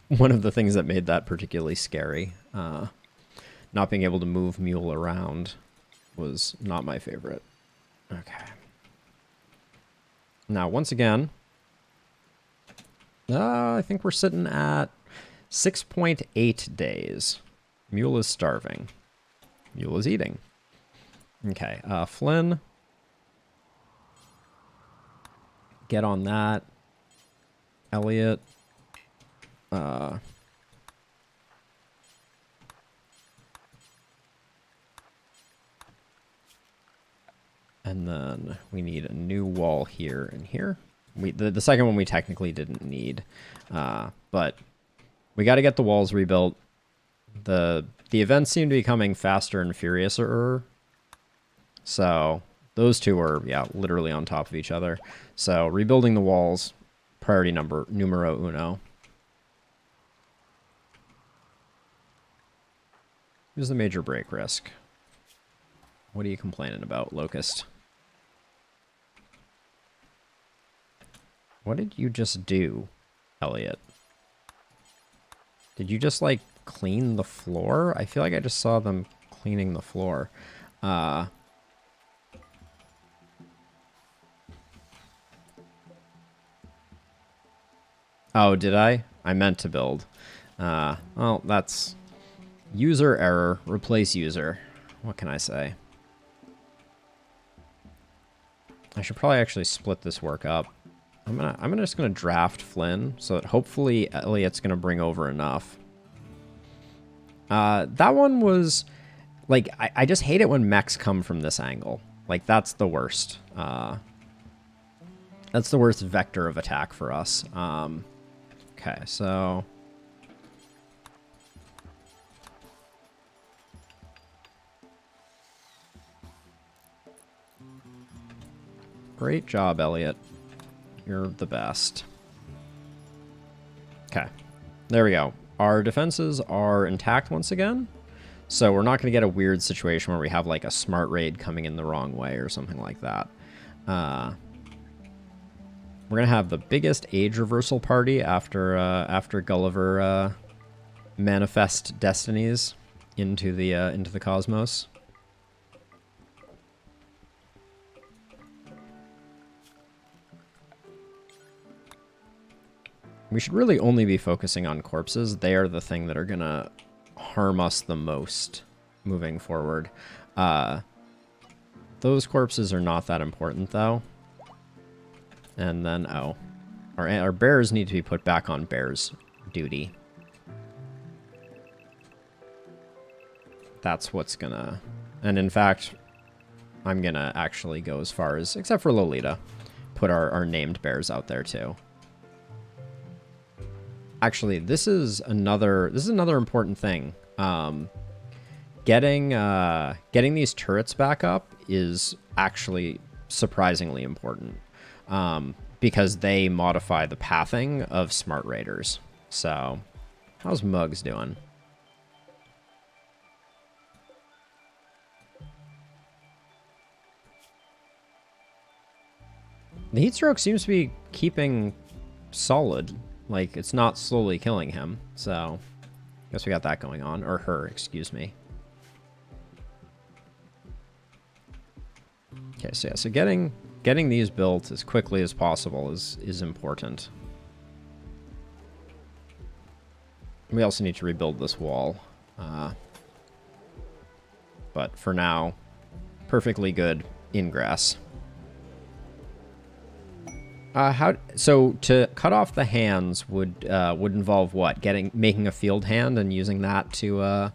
one of the things that made that particularly scary. Not being able to move Mule around was not my favorite. Okay. Now, once again, I think we're sitting at 6.8 days. Mule is starving. Mule is eating. Okay, Flynn. Get on that. Elliot. And then we need a new wall here and here. The second one we technically didn't need. But we got to get the walls rebuilt. The events seem to be coming faster and furiouser. So those two are, yeah, literally on top of each other. So rebuilding the walls, priority numero uno. Here's the major break risk. What are you complaining about, Locust? What did you just do, Elliot? Did you just, like, clean the floor? I feel like I just saw them cleaning the floor. Oh, did I? I meant to build. Well, that's user error. Replace user. What can I say? I should probably actually split this work up. I'm just gonna draft Flynn so that hopefully Elliot's gonna bring over enough. That one was like I just hate it when mechs come from this angle. Like that's the worst. That's the worst vector of attack for us. Okay, so great job, Elliot. You're the best. Okay, there we go. Our defenses are intact once again, so we're not going to get a weird situation where we have like a smart raid coming in the wrong way or something like that. We're going to have the biggest age reversal party after Gulliver manifest destinies into the cosmos. We should really only be focusing on corpses. They are the thing that are going to harm us the most moving forward. Those corpses are not that important, though. And then, oh. Our bears need to be put back on bears duty. That's what's going to... And in fact, I'm going to actually go as far as, except for Lolita, put our named bears out there, too. Actually, this is another important thing. Getting these turrets back up is actually surprisingly important, because they modify the pathing of smart raiders. So, how's Mugs doing? The heat stroke seems to be keeping solid. Like, it's not slowly killing him, so I guess we got that going on. Or her, excuse me. Okay, so yeah, so getting these built as quickly as possible is important. We also need to rebuild this wall. But for now, perfectly good ingress. So to cut off the hands would involve what? Making a field hand and using that to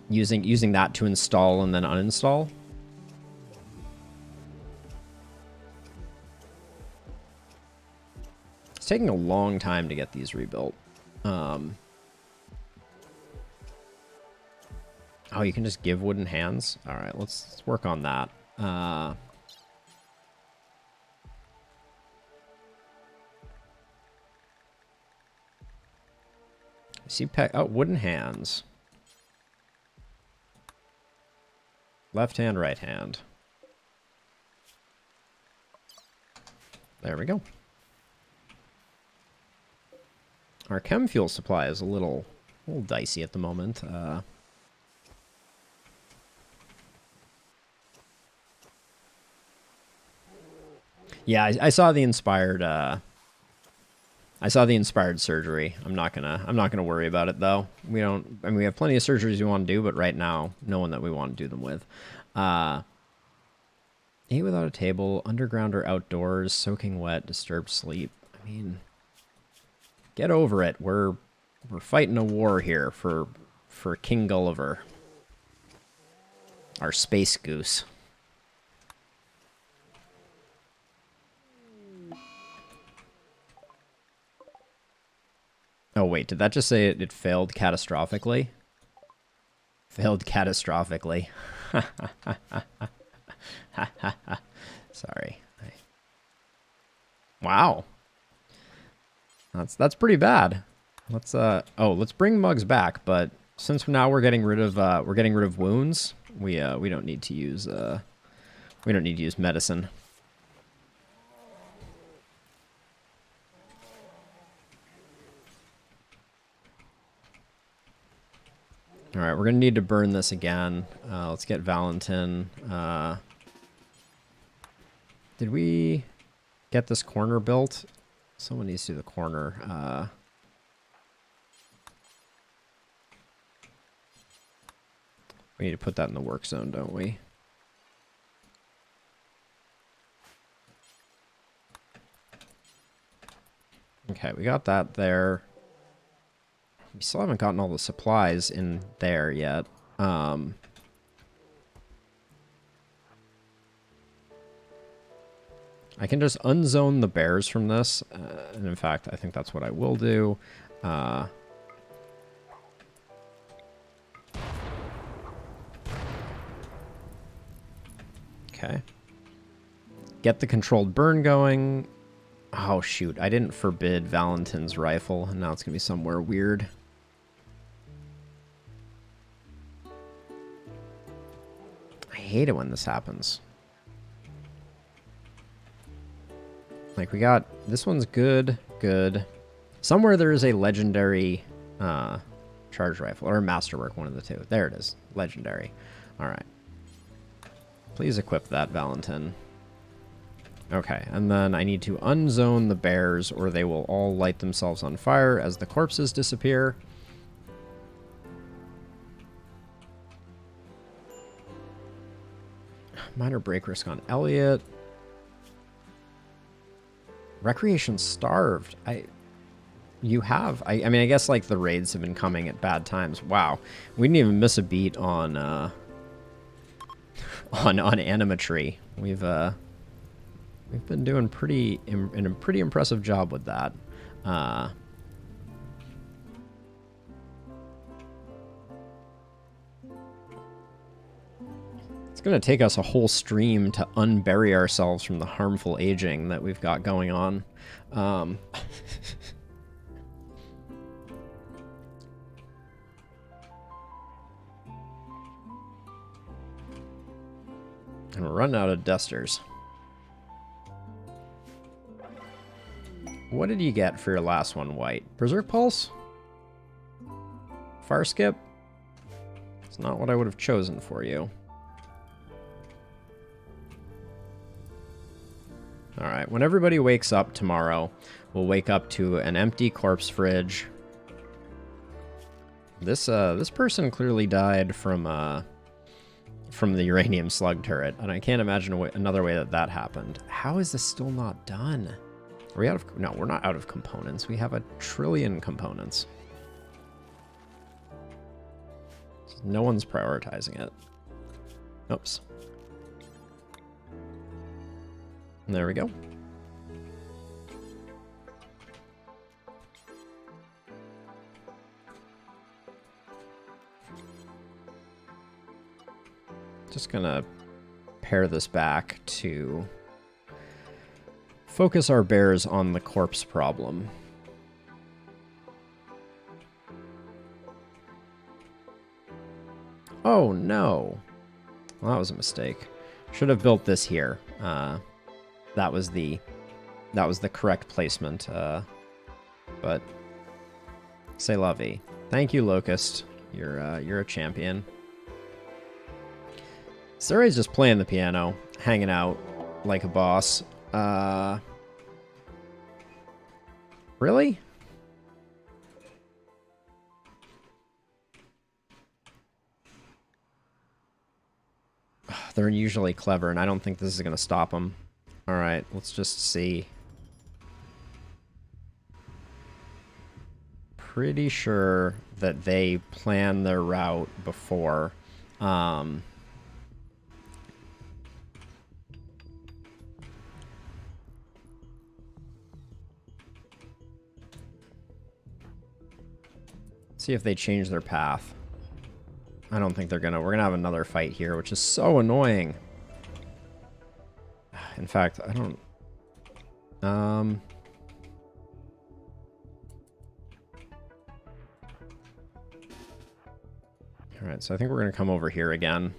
using that to install and then uninstall. It's taking a long time to get these rebuilt. Oh, you can just give wooden hands? All right, let's work on that. See, wooden hands. Left hand, right hand. There we go. Our chem fuel supply is a little dicey at the moment. Yeah, I saw the inspired. I saw the inspired surgery. I'm not gonna worry about it though. We don't. I mean, we have plenty of surgeries we want to do, but right now, no one that we want to do them with. Eat without a table, underground or outdoors, soaking wet, disturbed sleep. I mean, get over it. We're fighting a war here for King Gulliver, our space goose. Oh, wait, did that just say it failed catastrophically? Failed catastrophically. Sorry. Wow. That's pretty bad. Let's bring Mugs back, but since now we're getting rid of wounds, we don't need to use medicine. All right, we're going to need to burn this again. Let's get Valentin. Did we get this corner built? Someone needs to do the corner. We need to put that in the work zone, don't we? Okay, we got that there. We still haven't gotten all the supplies in there yet. I can just unzone the bears from this. And in fact, I think that's what I will do. Okay. Get the controlled burn going. Oh, shoot. I didn't forbid Valentin's rifle. And now it's going to be somewhere weird. I hate it when this happens. Like, we got... This one's good. Good. Somewhere there is a legendary charge rifle. Or a masterwork, one of the two. There it is. Legendary. Alright. Please equip that, Valentin. Okay, and then I need to unzone the bears, or they will all light themselves on fire as the corpses disappear. Minor break risk on Elliot. Recreation starved. You have. I mean, I guess like the raids have been coming at bad times. Wow, we didn't even miss a beat on Animatry. We've been doing a pretty impressive job with that. It's going to take us a whole stream to unbury ourselves from the harmful aging that we've got going on. And we're running out of dusters. What did you get for your last one, White? Berserk Pulse? Fire Skip? It's not what I would have chosen for you. Alright, when everybody wakes up tomorrow, we'll wake up to an empty corpse fridge. This person clearly died from the uranium slug turret, and I can't imagine another way that happened. How is this still not done? Are we out of... No, we're not out of components. We have 1 trillion components. No one's prioritizing it. Oops. There we go. Just gonna pair this back to focus our bears on the corpse problem. Oh no. Well, that was a mistake. Should have built this here. That was the That was the correct placement. But c'est la vie. Thank you, Locust. You're a champion. Surrey's just playing the piano, hanging out like a boss. Really? They're usually clever, and I don't think this is going to stop them. All right, let's just see. Pretty sure that they plan their route before. See if they change their path. I don't think they're gonna. We're gonna have another fight here, which is so annoying. In fact, I don't... Alright, so I think we're gonna come over here again.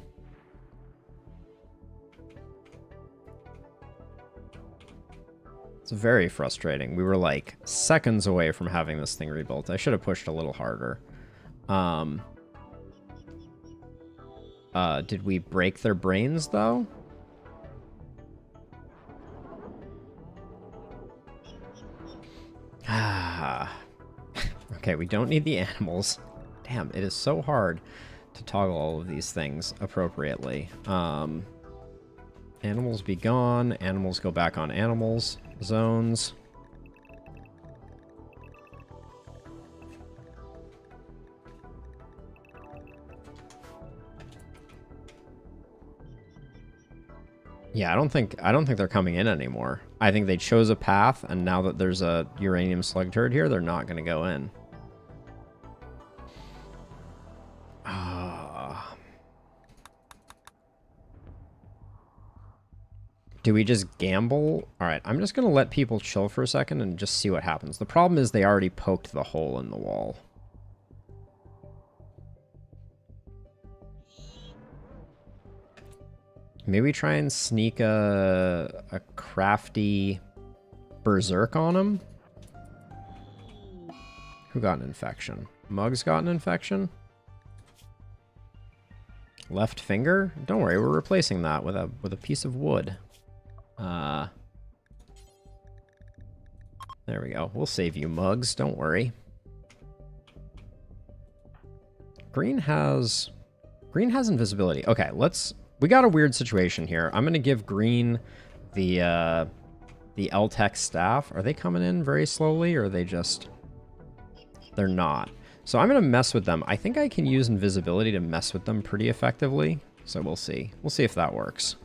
It's very frustrating. We were like seconds away from having this thing rebuilt. I should have pushed a little harder. Did we break their brains, though? Okay, we don't need the animals. Damn, it is so hard to toggle all of these things appropriately. Animals be gone. Animals go back on animals. Zones. Yeah, I don't think they're coming in anymore. I think they chose a path, and now that there's a uranium slug turret here, they're not going to go in. Do we just gamble? All right, I'm just going to let people chill for a second and just see what happens. The problem is they already poked the hole in the wall. Maybe try and sneak a crafty berserk on him. Who got an infection? Mug's got an infection? Left finger? Don't worry, we're replacing that with a piece of wood. There we go. We'll save you, Mugs. Don't worry. Green has invisibility. Okay, we got a weird situation here. I'm gonna give Green the L-Tech staff. Are they coming in very slowly, or are they just... They're not. So I'm gonna mess with them. I think I can use invisibility to mess with them pretty effectively. So we'll see. We'll see if that works.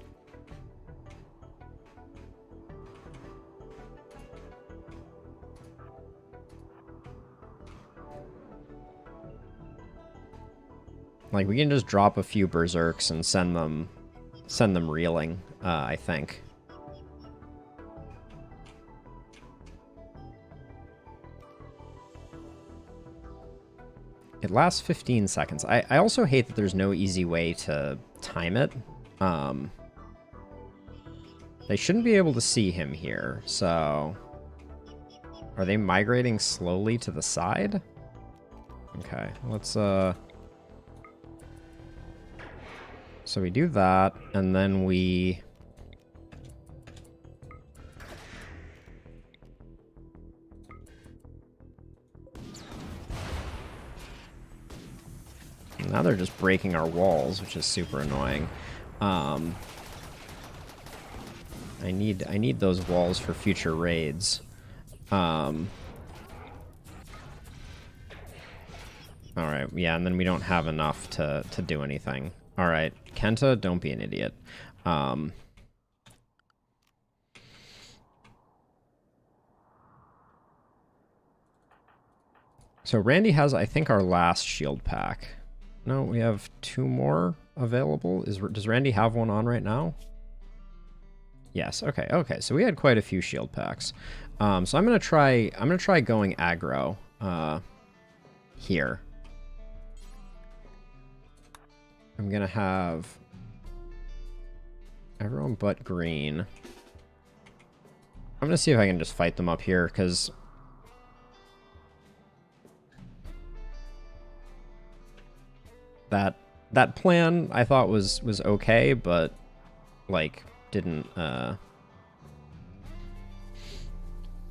Like, we can just drop a few berserks and send them reeling, I think. It lasts 15 seconds. I also hate that there's no easy way to time it. They shouldn't be able to see him here, so... Are they migrating slowly to the side? Okay, let's, So we do that, and then we... Now they're just breaking our walls, which is super annoying. I need those walls for future raids. Alright, yeah, and then we don't have enough to do anything. Alright, Kenta, don't be an idiot. So Randy has, I think, our last shield pack. No, we have 2 more available. Does Randy have one on right now? Yes, okay, so we had quite a few shield packs. So I'm gonna try going aggro here. I'm gonna have everyone but Green I'm gonna see if I can just fight them up here, because that plan I thought was okay, but like didn't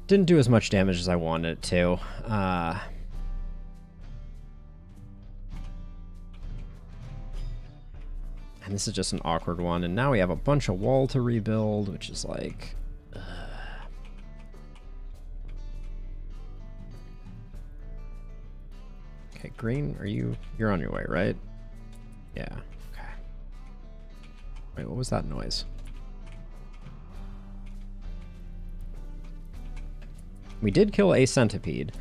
do as much damage as I wanted it to. And this is just an awkward one, and now we have a bunch of wall to rebuild, which is like... Okay, green, you're on your way, right? Yeah, okay. Wait, what was that noise? We did kill a centipede.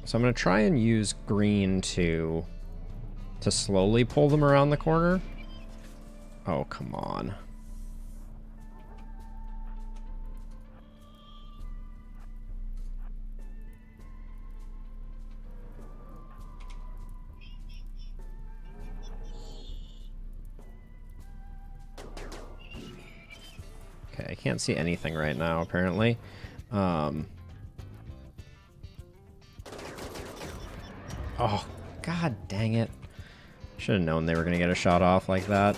So I'm going to try and use green to slowly pull them around the corner. Oh, come on. Okay, I can't see anything right now, apparently. Oh, god dang it. Should have known they were going to get a shot off like that.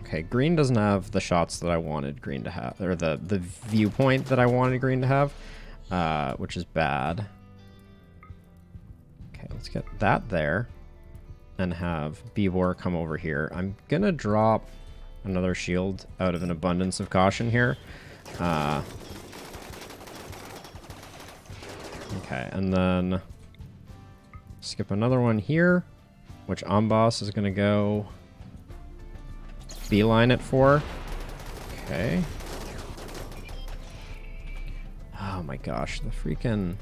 Okay, green doesn't have the shots that I wanted green to have, or the viewpoint that I wanted green to have, which is bad. Okay, let's get that there and have Beevor come over here. I'm going to drop another shield out of an abundance of caution here. Okay, and then skip another one here, which Amboss is going to go beeline it for. Okay. Oh my gosh, the freaking...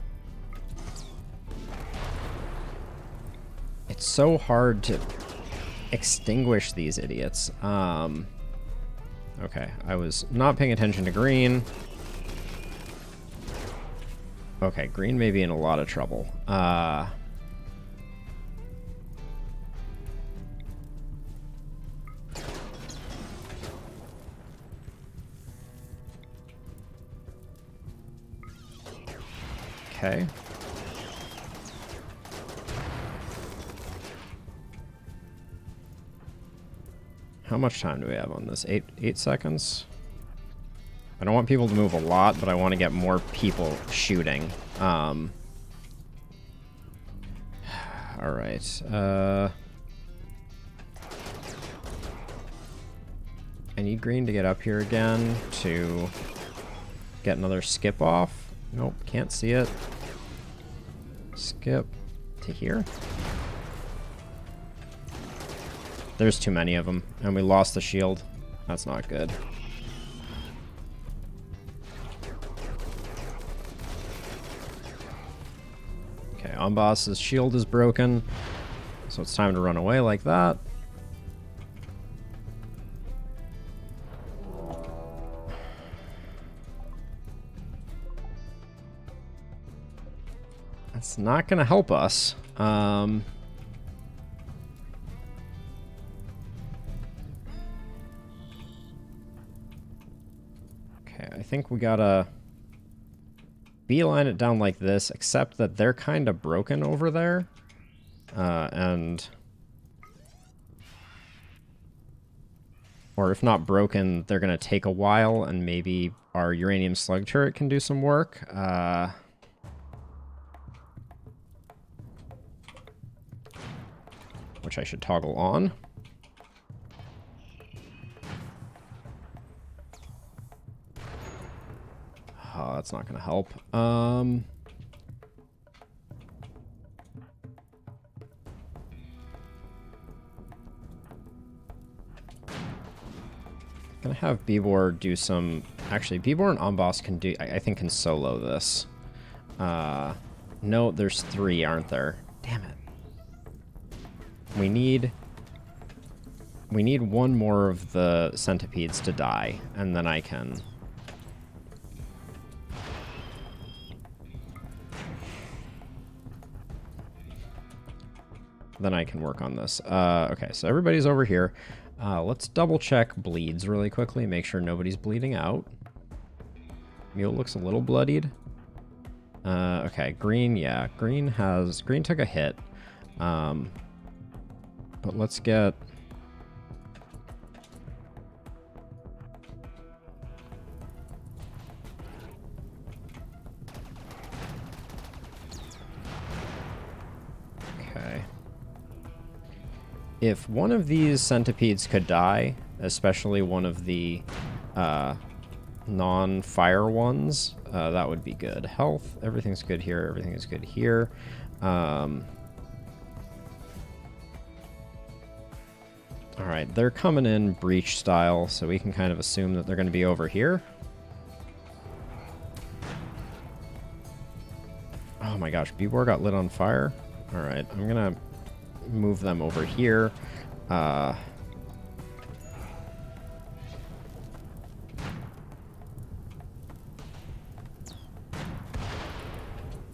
It's so hard to extinguish these idiots. Okay, I was not paying attention to green. Okay, green may be in a lot of trouble. Okay. How much time do we have on this? 8 seconds? I don't want people to move a lot, but I want to get more people shooting. Alright. I need green to get up here again to get another skip off. Nope, can't see it. Skip to here. There's too many of them, and we lost the shield. That's not good. Okay, Amboss's shield is broken, so it's time to run away like that. That's not going to help us. I think we gotta beeline it down like this, except that they're kind of broken over there. Or if not broken, they're gonna take a while, and maybe our uranium slug turret can do some work. Which I should toggle on. Oh, that's not going to help. Gonna have Beevor do some... Actually, Beevor and Amboss can do... I think can solo this. No, there's 3, aren't there? Damn it. We need one more of the centipedes to die, and then I can then I can work on this. Okay, so everybody's over here. Let's double check bleeds really quickly. Make sure nobody's bleeding out. Mule looks a little bloodied. Okay, green, yeah. Green took a hit. But let's get... Okay. If one of these centipedes could die, especially one of the non-fire ones, that would be good. Health, everything's good here. Everything is good here. All right, they're coming in breach style, so we can kind of assume that they're going to be over here. Oh my gosh, Bebor got lit on fire. All right, I'm going to move them over here.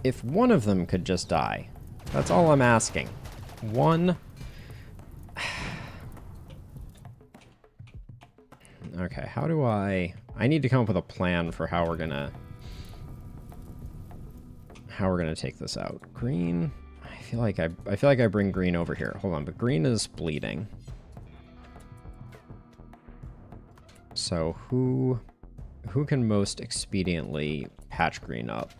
If one of them could just die, that's all I'm asking. One. Okay, how do I need to come up with a plan for how we're gonna take this out. Green, I feel like I bring green over here. Hold on, but green is bleeding. So who can most expediently patch green up?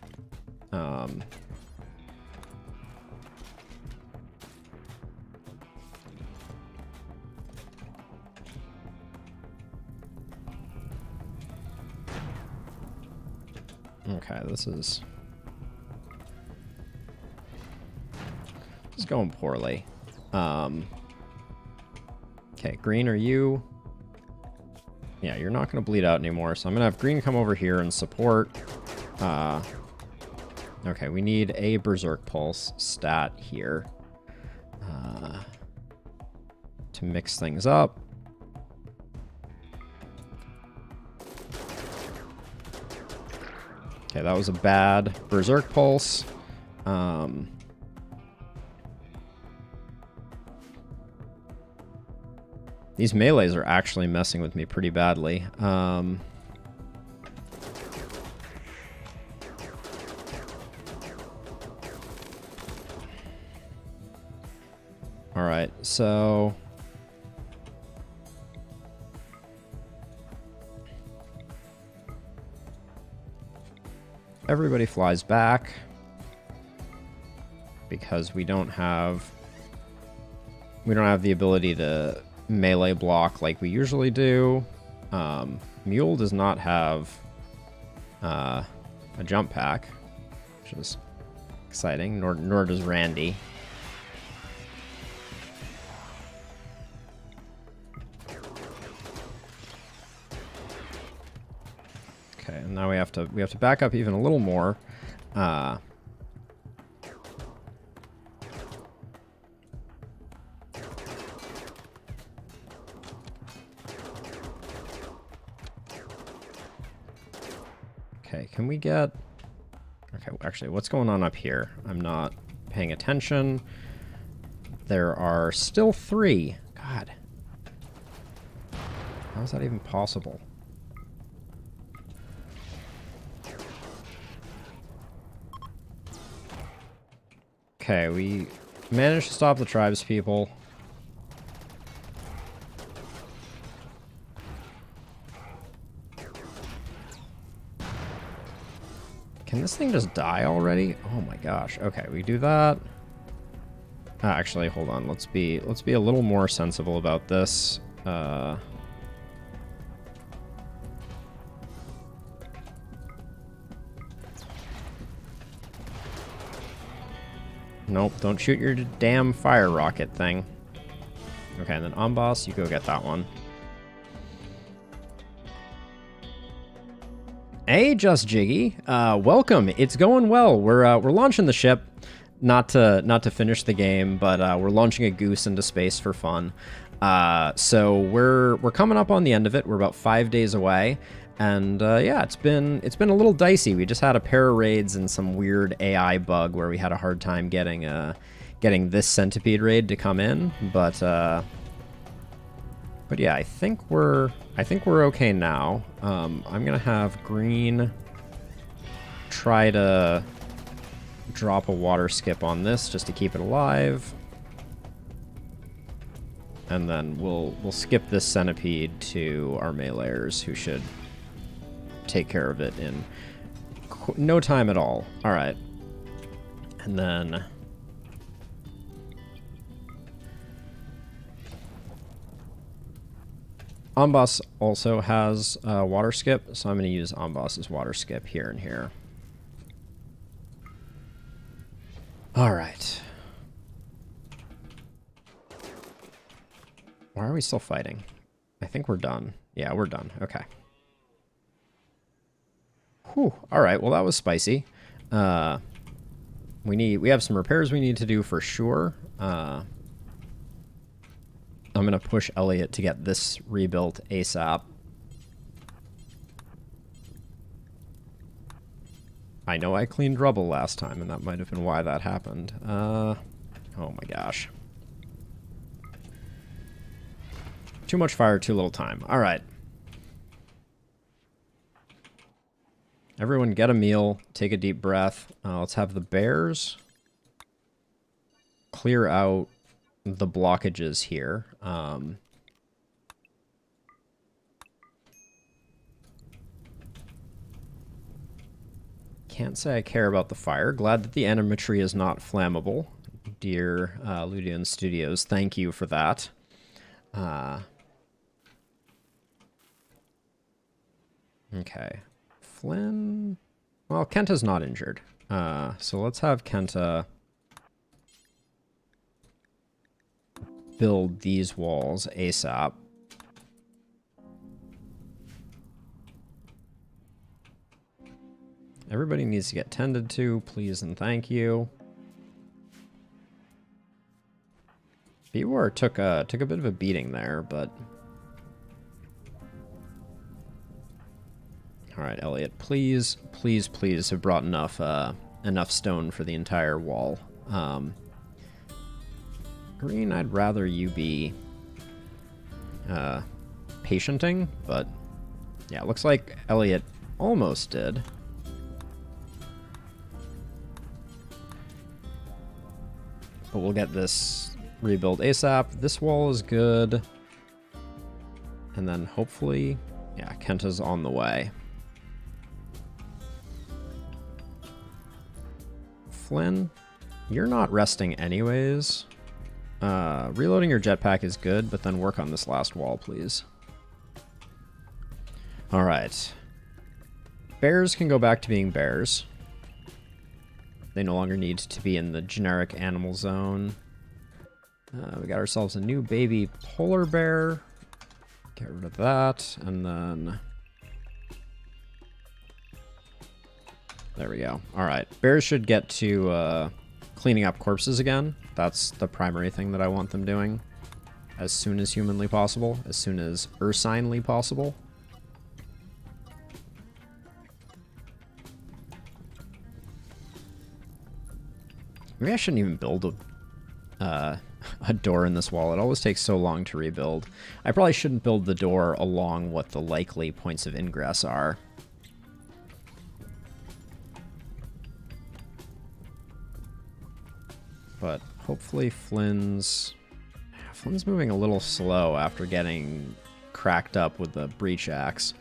Okay, this is going poorly. Okay, green, are you? Yeah, you're not going to bleed out anymore, so I'm going to have green come over here and support. Okay, we need a Berserk Pulse stat here to mix things up. Okay, that was a bad Berserk Pulse. These melees are actually messing with me pretty badly. Alright, so... everybody flies back because we don't have the ability to melee block like we usually do. Mule does not have a jump pack, which is exciting, nor does Randy. Okay, and now we have to back up even a little more. Okay, can we get... Okay, actually, what's going on up here? I'm not paying attention. There are still 3. God. How is that even possible? Okay, we managed to stop the tribespeople. Can this thing just die already? Oh my gosh. Okay, we do that. Actually, hold on. Let's be a little more sensible about this. Nope, don't shoot your damn fire rocket thing. Okay, and then Amboss, you go get that one. Hey, Just Jiggy. Welcome. It's going well. We're launching the ship, not to finish the game, but we're launching a goose into space for fun. So we're coming up on the end of it. We're about 5 days away. And yeah, it's been a little dicey. We just had a pair of raids and some weird AI bug where we had a hard time getting getting this centipede raid to come in, but yeah, I think we're okay now. I'm gonna have green try to drop a water skip on this just to keep it alive. And then we'll skip this centipede to our meleeers, who should take care of it in no time at all. All right. And then Amboss also has water skip, so I'm going to use Amboss's water skip here and here. All right. Why are we still fighting? I think we're done. Yeah, we're done. Okay. Whew. All right. Well, that was spicy. We have some repairs we need to do for sure. I'm going to push Elliot to get this rebuilt ASAP. I know I cleaned rubble last time, and that might have been why that happened. Oh my gosh. Too much fire, too little time. All right. Everyone get a meal, take a deep breath. Let's have the bears clear out the blockages here. Can't say I care about the fire. Glad that the animatry is not flammable. Dear Ludian Studios, thank you for that. Okay. Flynn... Well, Kenta's not injured. So let's have Kenta build these walls ASAP. Everybody needs to get tended to, please and thank you. B-War took a bit of a beating there, but... Alright, Elliot, please, please, please have brought enough stone for the entire wall. Green, I'd rather you be patienting, but yeah, it looks like Elliot almost did. But we'll get this rebuilt ASAP. This wall is good. And then hopefully, yeah, Kenta's on the way. Flynn, you're not resting anyways. Reloading your jetpack is good, but then work on this last wall, please. All right. Bears can go back to being bears. They no longer need to be in the generic animal zone. We got ourselves a new baby polar bear. Get rid of that, and then... There we go. All right. Bears should get to cleaning up corpses again. That's the primary thing that I want them doing as soon as humanly possible, as soon as ursinely possible. Maybe I shouldn't even build a door in this wall. It always takes so long to rebuild. I probably shouldn't build the door along what the likely points of ingress are. But hopefully Flynn's moving a little slow after getting cracked up with the breach axe.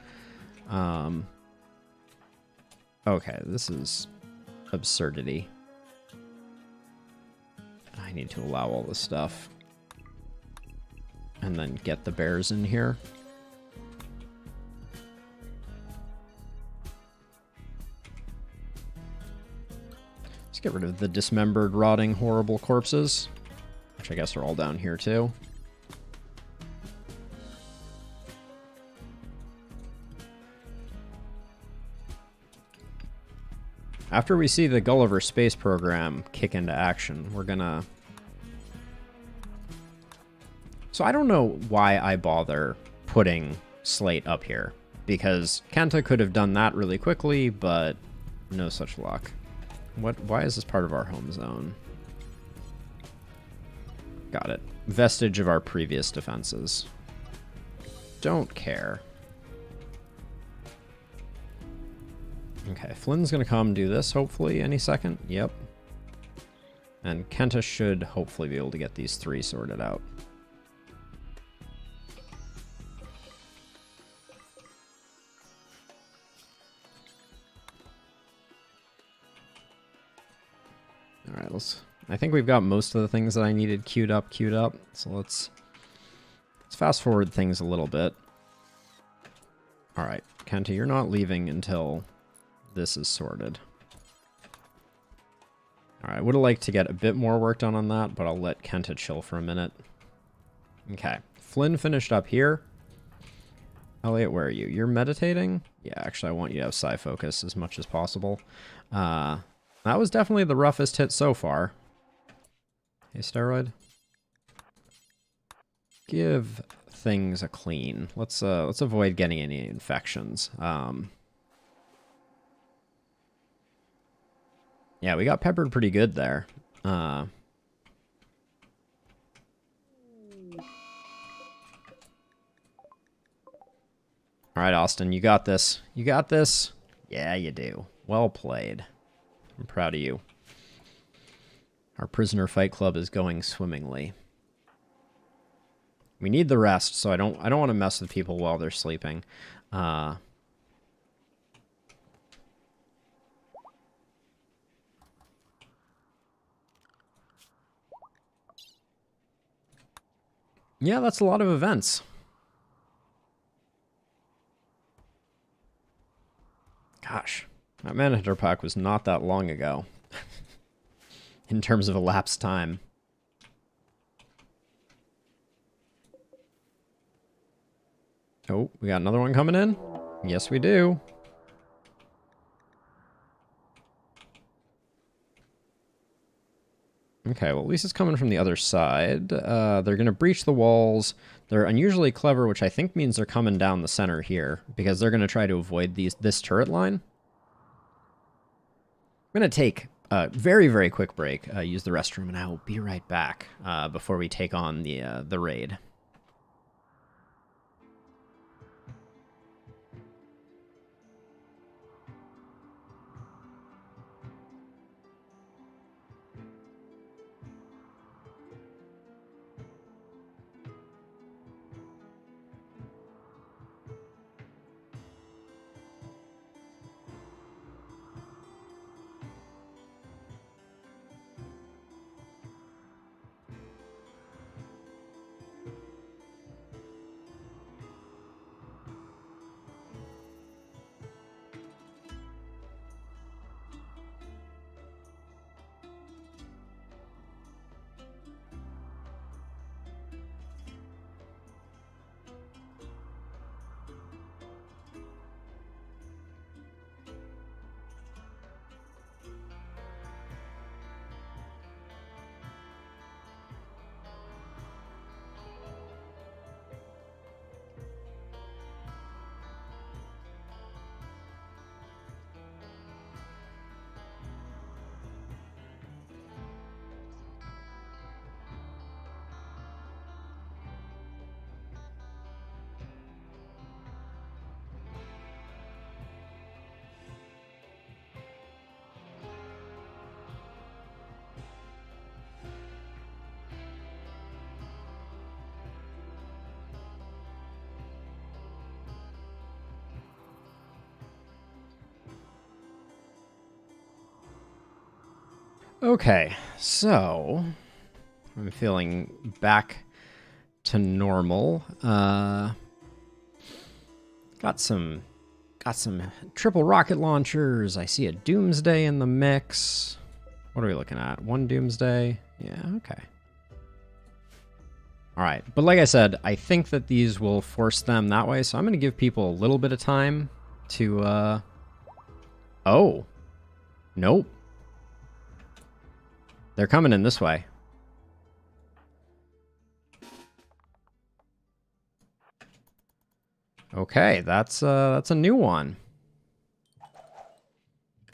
Okay, this is absurdity. I need to allow all this stuff. And then get the bears in here. Let's get rid of the dismembered, rotting, horrible corpses, which I guess are all down here too. After we see the Gulliver space program kick into action, we're gonna... So I don't know why I bother putting Slate up here, because Kenta could have done that really quickly, but no such luck. Why is this part of our home zone? Got it. Vestige of our previous defenses. Don't care. Okay, Flynn's gonna come do this, hopefully, any second. Yep. And Kenta should hopefully be able to get these 3 sorted out. Alright, I think we've got most of the things that I needed queued up. So let's fast forward things a little bit. Alright, Kenta, you're not leaving until this is sorted. Alright, I would have liked to get a bit more work done on that, but I'll let Kenta chill for a minute. Okay, Flynn finished up here. Elliot, where are you? You're meditating? Yeah, actually, I want you to have psi focus as much as possible. That was definitely the roughest hit so far. Hey, Steroid. Give things a clean. Let's avoid getting any infections. Yeah, we got peppered pretty good there. All right, Austin, you got this. You got this. Yeah, you do. Well played. I'm proud of you. Our prisoner fight club is going swimmingly. We need the rest, so I don't want to mess with people while they're sleeping. Yeah, that's a lot of events. Gosh, that Manhunter pack was not that long ago. In terms of elapsed time. Oh, we got another one coming in? Yes, we do. Okay, well, at least it's coming from the other side. They're going to breach the walls. They're unusually clever, which I think means they're coming down the center here, because they're going to try to avoid this turret line. I'm going to take a very, very quick break, use the restroom, and I will be right back before we take on the raid. Okay, so I'm feeling back to normal. Got some triple rocket launchers. I see a Doomsday in the mix. What are we looking at? One Doomsday? Yeah, okay. All right, but like I said, I think that these will force them that way, so I'm going to give people a little bit of time to, Oh. Nope. They're coming in this way. Okay, that's a new one.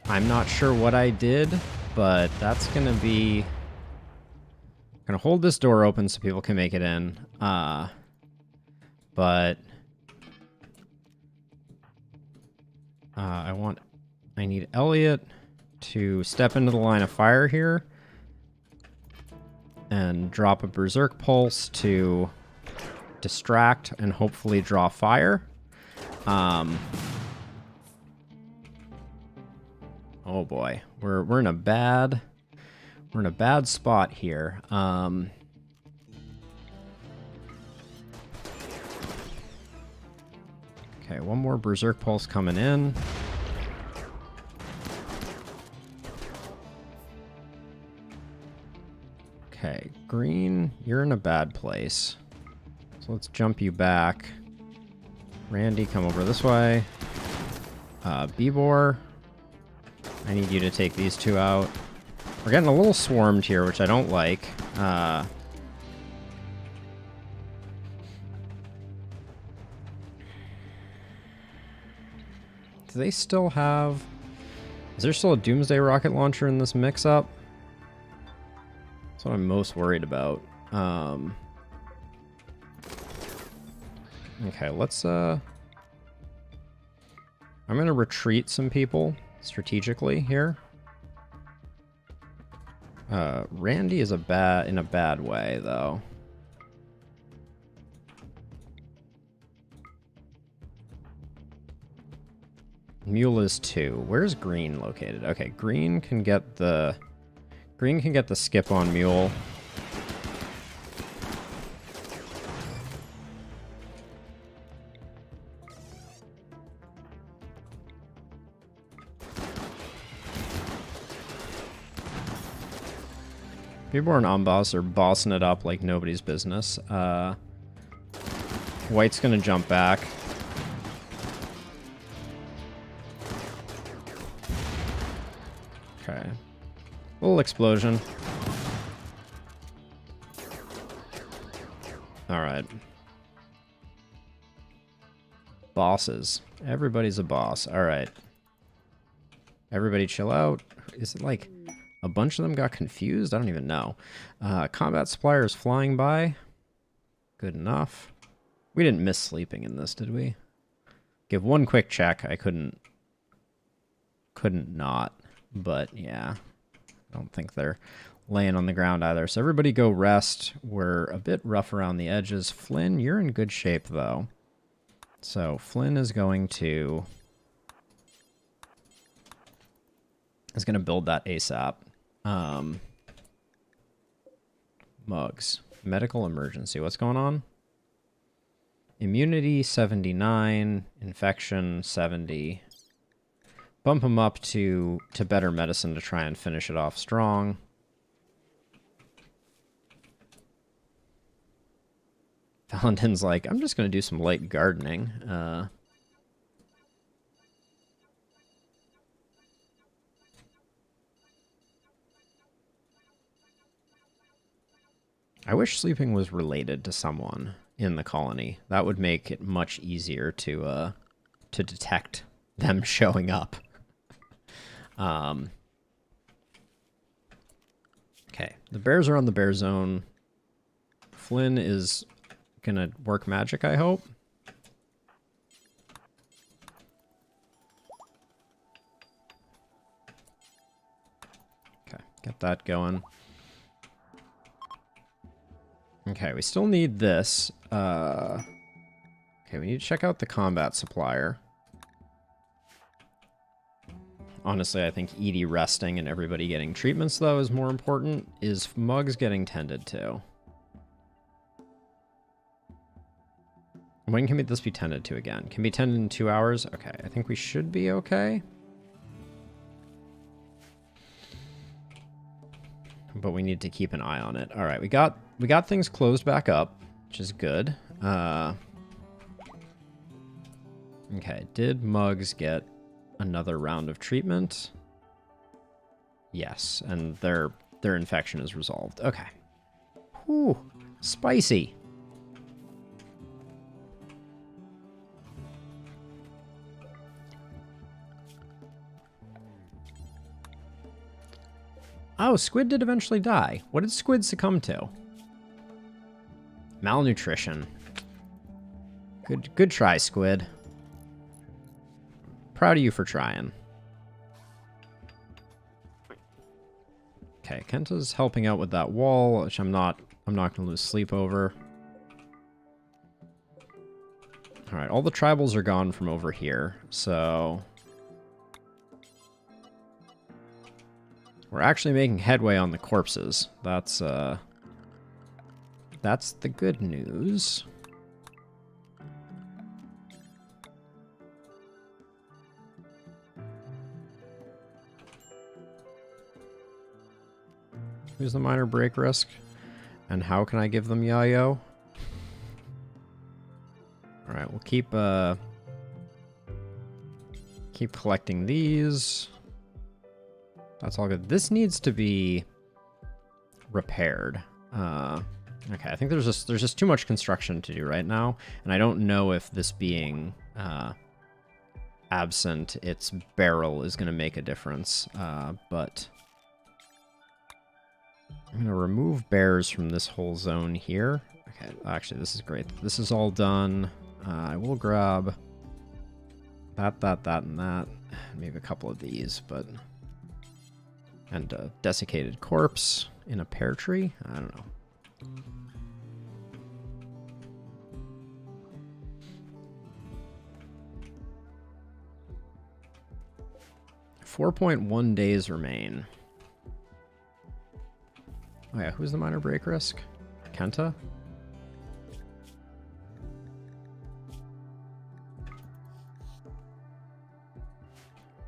I'm not sure what I did, but that's gonna be Gonna hold this door open so people can make it in. But I need Elliot to step into the line of fire here and drop a Berserk Pulse to distract and hopefully draw fire. Oh boy, we're in a bad spot here. Okay, one more Berserk Pulse coming in. Okay, green, you're in a bad place. So let's jump you back. Randy, come over this way. Bebor, I need you to take these two out. We're getting a little swarmed here, which I don't like. Do they still have... Is there still a Doomsday rocket launcher in this mix-up? That's what I'm most worried about. Okay, let's... I'm going to retreat some people strategically here. Randy is in a bad way, though. Mule is 2. Where's green located? Okay, green can get the skip on Mule. People and Amboss are bossing it up like nobody's business. White's gonna jump back. Okay. Little explosion. Alright. Bosses. Everybody's a boss. Alright. Everybody chill out. Is it like a bunch of them got confused? I don't even know. Combat suppliers flying by. Good enough. We didn't miss sleeping in this, did we? Give one quick check. I couldn't not. But yeah, I don't think they're laying on the ground either. So everybody go rest. We're a bit rough around the edges. Flynn, you're in good shape though. So Flynn is going to build that ASAP. Mugs. Medical emergency. What's going on? Immunity 79, infection 70. Bump him up to better medicine to try and finish it off strong. Valentin's like, I'm just going to do some light gardening. I wish sleeping was related to someone in the colony. That would make it much easier to detect them showing up. Okay, the bears are on the bear zone. Flynn is gonna work magic, I hope. Okay, get that going. Okay, we still need this. Okay, we need to check out the combat supplier. Honestly, I think Edie resting and everybody getting treatments, though, is more important. Is Muggs getting tended to? When can this be tended to again? Can be tended in 2 hours? Okay, I think we should be okay. But we need to keep an eye on it. All right, we got things closed back up, which is good. Okay, did Muggs get another round of treatment? Yes, and their infection is resolved. Okay. Whew, spicy. Oh, Squid did eventually die. What did Squid succumb to? Malnutrition. Good try, Squid. Proud of you for trying. Okay, Kenta's helping out with that wall, which I'm not gonna lose sleep over. Alright, all the tribals are gone from over here, so we're actually making headway on the corpses. That's the good news. Who's the minor break risk? And how can I give them Yayo? Alright, we'll keep collecting these. That's all good. This needs to be repaired. Okay, I think there's just too much construction to do right now, and I don't know if this being absent its barrel is going to make a difference, but I'm going to remove bears from this whole zone here. Okay, actually, this is great. This is all done. I will grab that, and that. Maybe a couple of these, but... And a desiccated corpse in a pear tree? I don't know. 4.1 days remain. Oh yeah, who's the minor break risk? Kenta?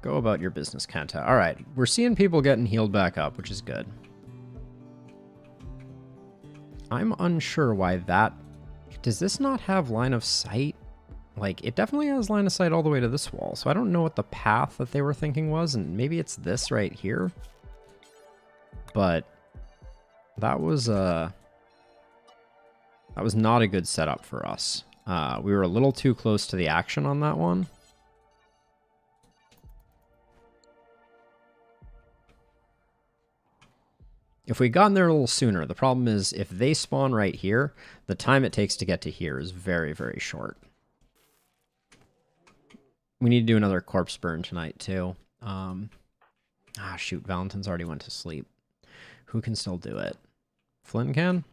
Go about your business, Kenta. Alright, we're seeing people getting healed back up, which is good. I'm unsure why that... Does this not have line of sight? Like, it definitely has line of sight all the way to this wall, so I don't know what the path that they were thinking was, and maybe it's this right here. But that was not a good setup for us. We were a little too close to the action on that one. If we'd gotten there a little sooner, the problem is if they spawn right here, the time it takes to get to here is very, very short. We need to do another corpse burn tonight, too. Shoot, Valentine's already went to sleep. Who can still do it? Flynn can?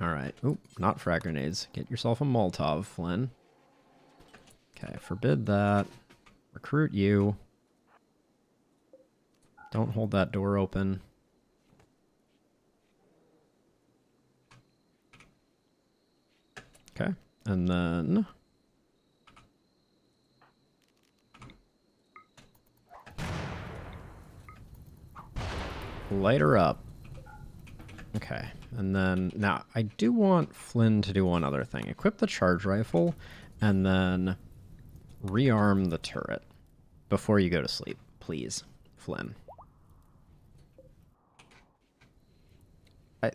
Alright. Oop, not frag grenades. Get yourself a Molotov, Flynn. Okay, forbid that. Recruit you. Don't hold that door open. Okay, and then... light her up. Okay, and then... Now, I do want Flynn to do one other thing. Equip the charge rifle, and then rearm the turret before you go to sleep. Please, Flynn.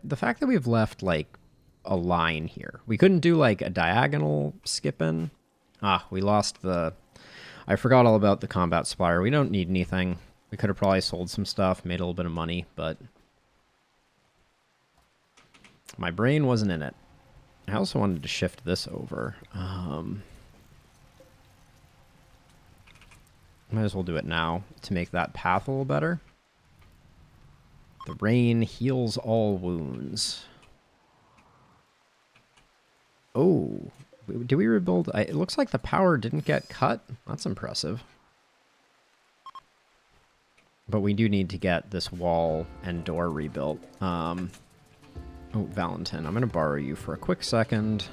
The fact that we've left, like, a line here. We couldn't do, like, a diagonal skip-in. We lost the... I forgot all about the combat supplier. We don't need anything. We could have probably sold some stuff, made a little bit of money, but... my brain wasn't in it. I also wanted to shift this over. Might as well do it now to make that path a little better. The rain heals all wounds. Oh, did we rebuild? It looks like the power didn't get cut. That's impressive. But we do need to get this wall and door rebuilt. Oh, Valentin, I'm going to borrow you for a quick second.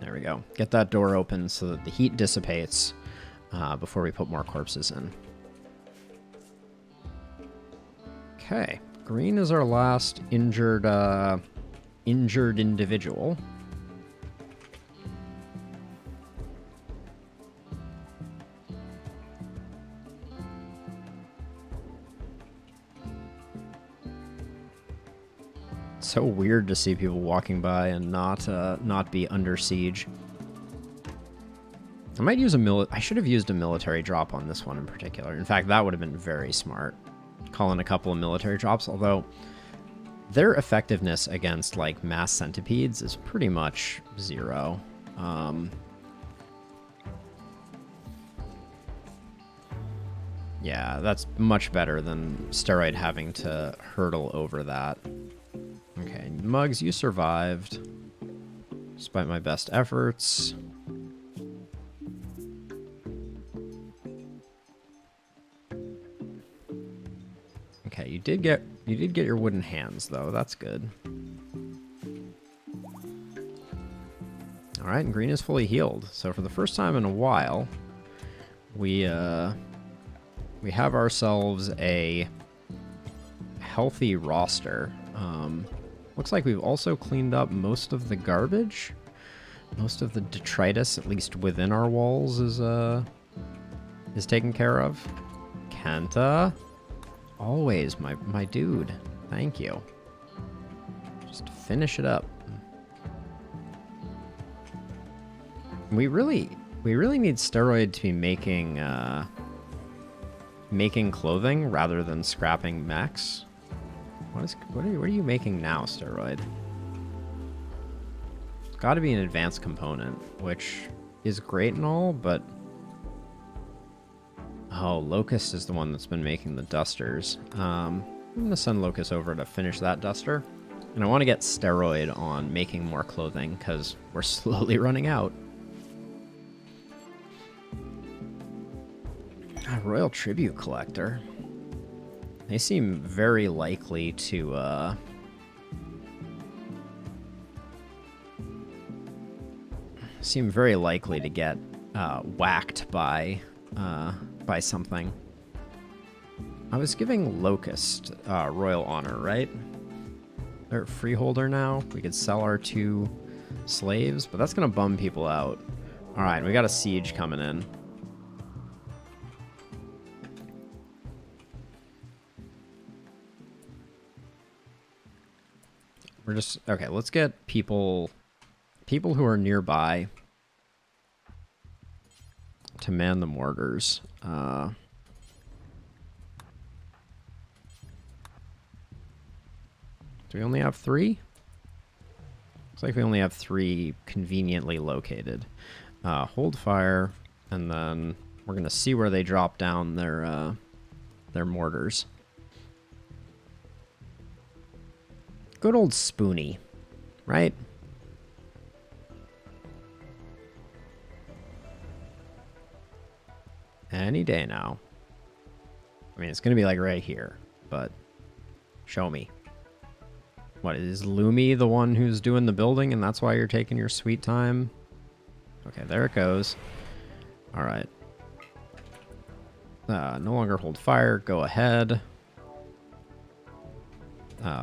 There we go. Get that door open so that the heat dissipates. Before we put more corpses in. Okay, green is our last injured individual. It's so weird to see people walking by and not be under siege. I might use I should have used a military drop on this one in particular. In fact, that would have been very smart. Call in a couple of military drops, although their effectiveness against like mass centipedes is pretty much 0. Yeah, that's much better than Steroid having to hurdle over that. Okay, Mugs, you survived. Despite my best efforts. Okay, you did get your wooden hands though. That's good. All right, and green is fully healed. So for the first time in a while, we have ourselves a healthy roster. Looks like we've also cleaned up most of the garbage. Most of the detritus, at least within our walls, is taken care of. Kenta, always my dude. Thank you. Just finish it up. We really need Steroid to be making clothing rather than scrapping mechs. What are you making now, Steroid? It's got to be an advanced component, which is great and all, but oh, Locust is the one that's been making the dusters. I'm gonna send Locust over to finish that duster, and I want to get Steroid on making more clothing because we're slowly running out. A Royal Tribute Collector. They seem very likely to, get whacked by something. I was giving Locust royal honor, right? They're freeholder now. We could sell our 2 slaves, but that's gonna bum people out. All right, we got a siege coming in. We're just, okay, let's get people who are nearby to man the mortars. Do we only have 3? Looks like we only have 3 conveniently located. Hold fire, and then we're gonna see where they drop down their mortars. Good old Spoonie, right? Any day now. I mean, it's going to be like right here, but show me. What, is Lumi the one who's doing the building and that's why you're taking your sweet time? Okay, there it goes. All right. No longer hold fire. Go ahead.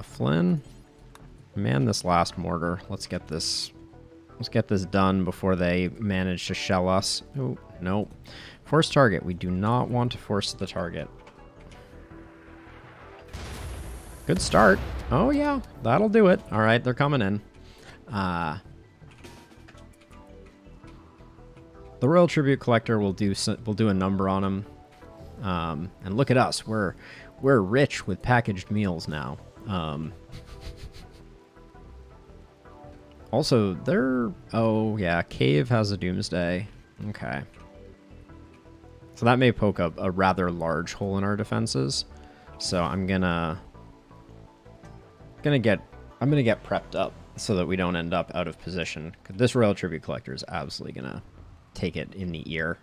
Flynn. Man, this last mortar. Let's get this done before they manage to shell us. Oh, no. Force target. We do not want to force the target. Good start. Oh, yeah. That'll do it. All right, they're coming in. The Royal Tribute Collector will do a number on them. And look at us. We're rich with packaged meals now. Also, oh, yeah, Cave has a Doomsday. Okay. So that may poke up a rather large hole in our defenses. So I'm gonna get prepped up so that we don't end up out of position. This Royal Tribute Collector is absolutely gonna take it in the ear.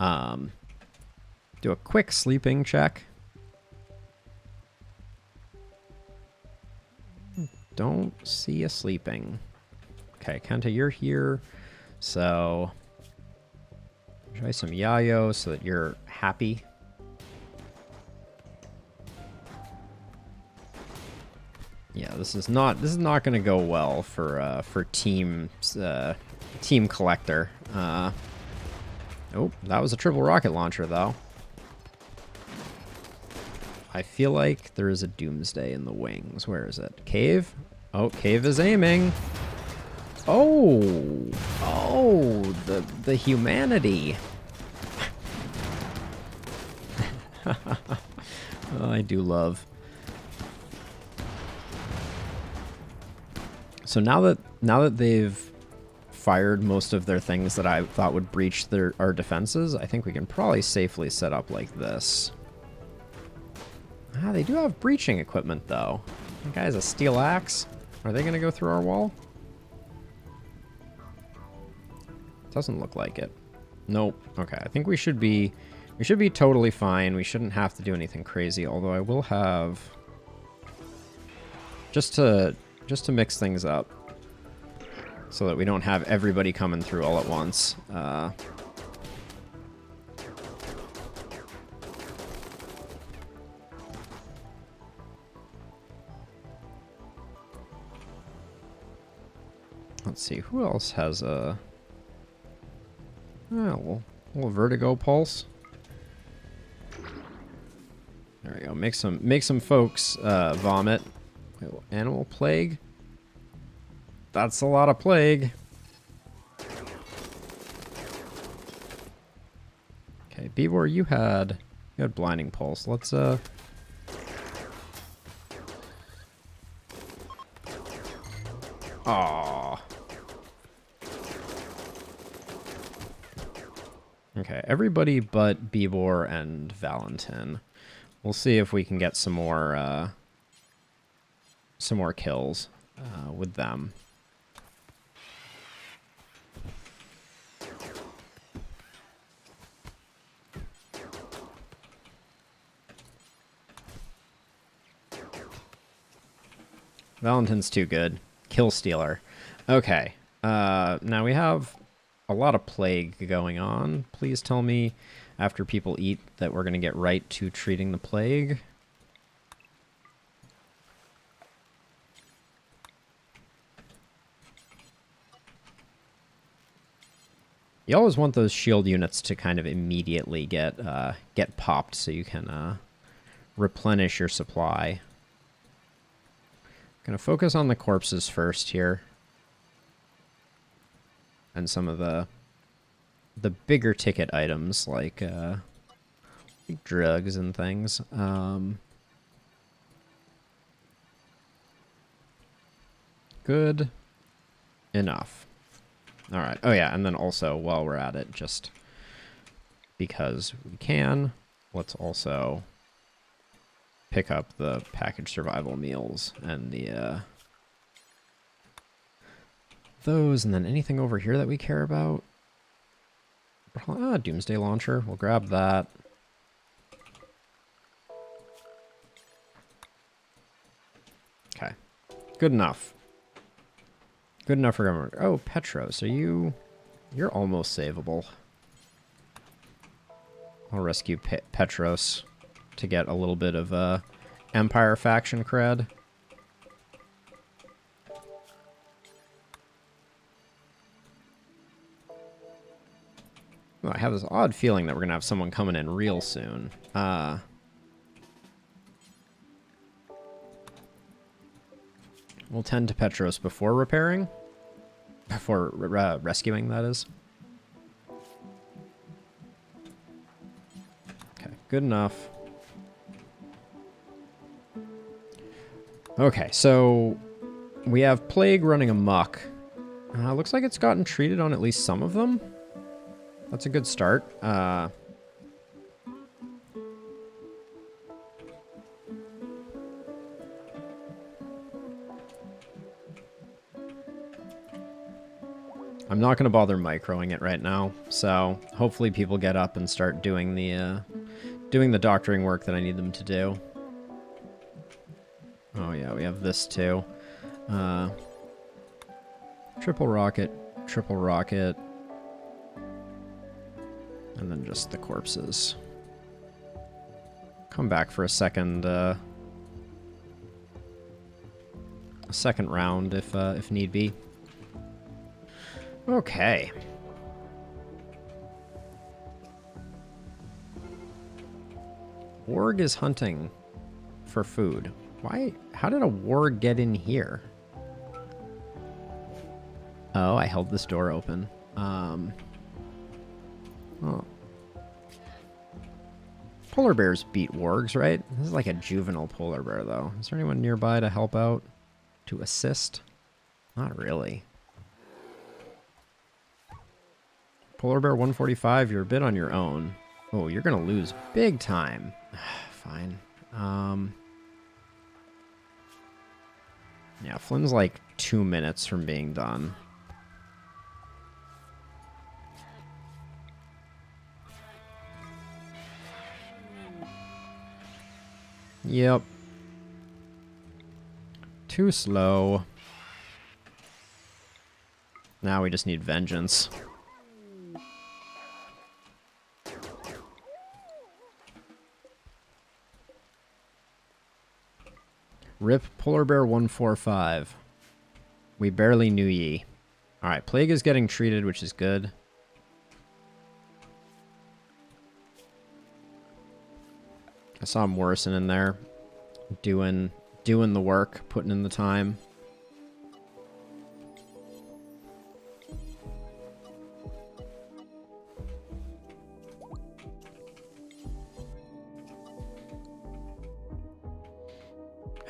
Do a quick sleeping check. Don't see a sleeping. Okay, Kenta, you're here. So try some Yayo so that you're happy. Yeah, this is not going to go well for team collector. Oh, that was a triple rocket launcher though. I feel like there is a Doomsday in the wings. Where is it? Cave? Oh, Cave is aiming. Oh, oh, the humanity. Oh, I do love. So now that they've fired most of their things that I thought would breach our defenses, I think we can probably safely set up like this. Ah, they do have breaching equipment though. That guy has a steel axe. Are they gonna go through our wall? Doesn't look like it. Nope. Okay, I think we should be totally fine. We shouldn't have to do anything crazy, although I will have just to mix things up so that we don't have everybody coming through all at once. Let's see, who else has a little vertigo pulse? There we go. Make some folks vomit. Animal plague. That's a lot of plague. Okay, Beavor, you had blinding pulse. Let's Aww. Okay, everybody but Beavor and Valentin. We'll see if we can get some more kills with them. Valentin's too good. Kill stealer. Okay. Now we have a lot of plague going on. Please tell me after people eat that we're going to get right to treating the plague. You always want those shield units to kind of immediately get popped so you can replenish your supply. Gonna focus on the corpses first here. And some of the bigger ticket items like drugs and things. Good enough. All right. Oh yeah, and then also while we're at it, just because we can, let's also pick up the packaged survival meals and the those, and then anything over here that we care about. Doomsday launcher. We'll grab that. Okay. Good enough. Good enough for government. Oh, Petros, you're almost savable. I'll rescue Petros to get a little bit of Empire faction cred. Well, I have this odd feeling that we're going to have someone coming in real soon. We'll tend to Petros before repairing. Before rescuing, that is. Okay, good enough. Okay, so we have plague running amok. Looks like it's gotten treated on at least some of them. That's a good start. I'm not going to bother microing it right now, so hopefully people get up and start doing the doctoring work that I need them to do. Oh yeah, we have this too. Triple rocket, and then just the corpses. Come back for a second round if need be. Okay. Warg is hunting for food. Why? How did a warg get in here? Oh, I held this door open. Oh. Polar bears beat wargs, right? This is like a juvenile polar bear, though. Is there anyone nearby to help out? To assist? Not really. Polar bear 145, you're a bit on your own. Oh, you're gonna lose big time. Fine. Yeah, Flynn's like 2 minutes from being done. Yep. Too slow. Now we just need vengeance. Rip Polar Bear 145. We barely knew ye. Alright, Plague is getting treated, which is good. I saw Morrison in there doing the work, putting in the time.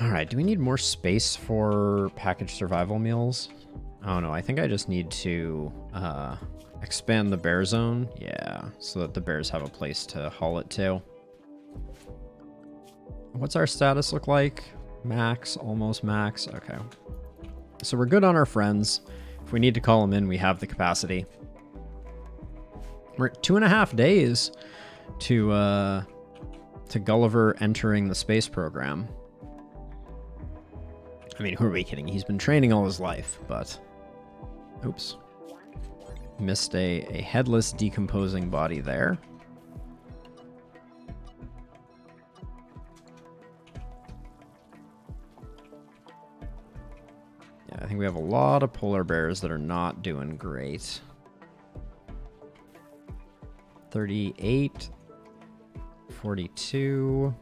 Alright, do we need more space for packaged survival meals? Oh no, I think I just need to expand the bear zone. Yeah, so that the bears have a place to haul it to. What's our status look like? Max, almost max. Okay. So we're good on our friends. If we need to call them in, we have the capacity. We're at 2.5 days to Gulliver entering the space program. I mean, who are we kidding? He's been training all his life, but... Oops. Missed a headless, decomposing body there. Yeah, I think we have a lot of polar bears that are not doing great. 38. 42.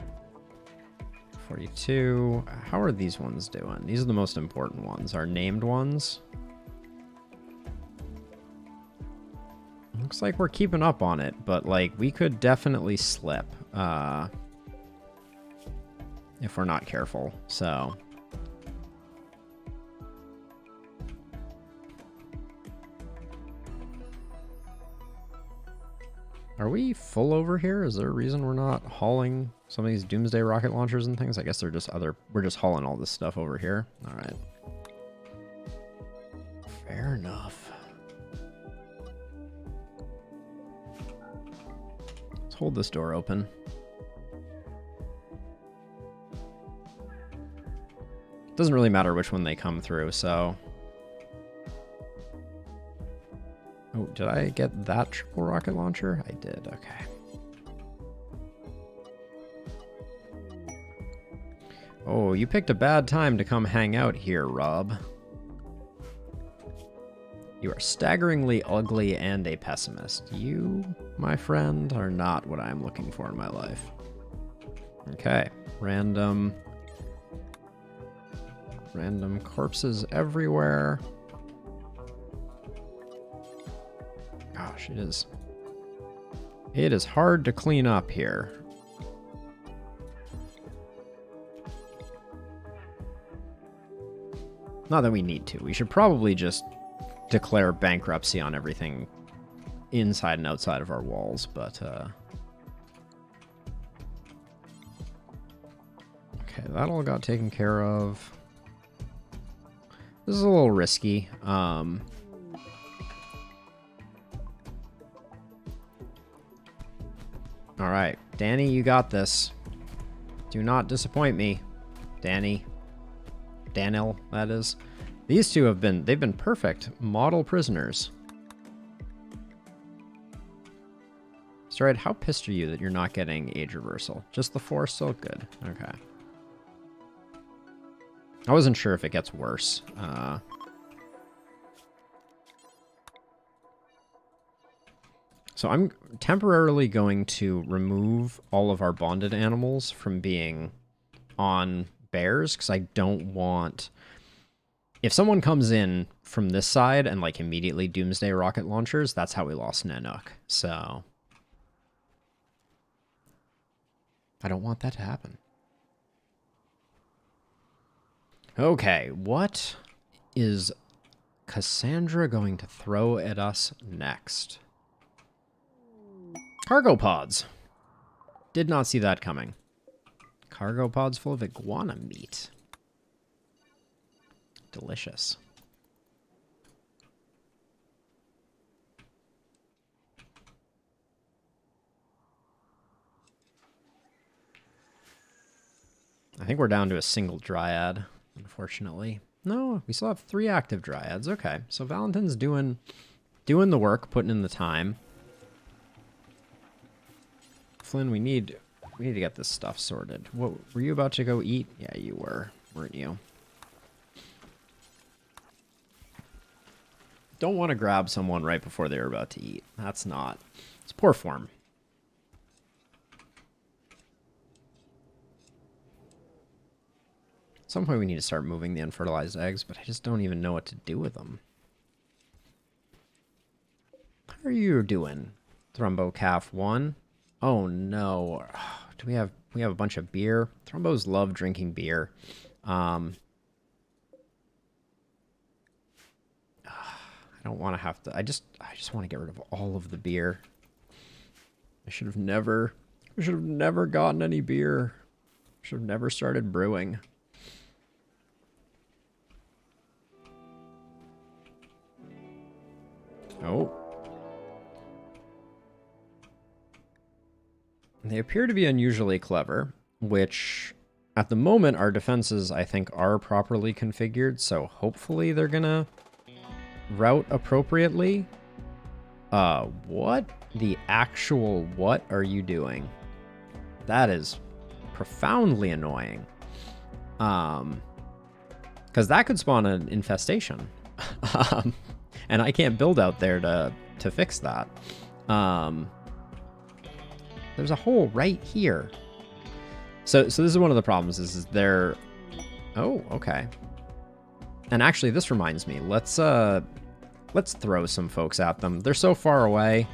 42. How are these ones doing? These are the most important ones. Our named ones. Looks like we're keeping up on it, but like we could definitely slip if we're not careful. So are we full over here? Is there a reason we're not hauling some of these doomsday rocket launchers and things? I guess they're just we're just hauling all this stuff over here. All right. Fair enough. Let's hold this door open. Doesn't really matter which one they come through, so... Oh, did I get that triple rocket launcher? I did, okay. Oh, you picked a bad time to come hang out here, Rob. You are staggeringly ugly and a pessimist. You, my friend, are not what I'm looking for in my life. Okay, random corpses everywhere. Gosh, it is hard to clean up here. Not that we need to. We should probably just declare bankruptcy on everything inside and outside of our walls, but okay, that all got taken care of. This is a little risky. All right, Danny, you got this. Do not disappoint me, Danny. Danil, that is. These two they've been perfect model prisoners. Stride, how pissed are you that you're not getting age reversal? Just the 4 still good. Okay. I wasn't sure if it gets worse. So I'm temporarily going to remove all of our bonded animals from being on bears, because I don't want If someone comes in from this side and like immediately doomsday rocket launchers, that's how we lost Nanook. So I don't want that to happen. Okay, what is Cassandra going to throw at us next? Cargo pods. Did not see that coming. Cargo pods full of iguana meat. Delicious. I think we're down to a single dryad, unfortunately. No, we still have 3 active dryads. Okay, so Valentin's doing the work, putting in the time. Flynn, we need to get this stuff sorted. What were you about to go eat? Yeah, you were, weren't you? Don't want to grab someone right before they're about to eat. That's not. It's poor form. At some point we need to start moving the unfertilized eggs, but I just don't even know what to do with them. How are you doing, Thrumbo Calf 1? Oh no. Do we have a bunch of beer? Thrumbos love drinking beer. I don't want to have to. I just want to get rid of all of the beer. I should have never gotten any beer. Should have never started brewing. Oh. They appear to be unusually clever, which at the moment our defenses, I think, are properly configured, so hopefully they're gonna route appropriately. What the actual what are you doing? That is profoundly annoying. Because that could spawn an infestation. And I can't build out there to fix that. There's a hole right here. So this is one of the problems is they're... Oh, okay. And actually, this reminds me. Let's throw some folks at them. They're so far away.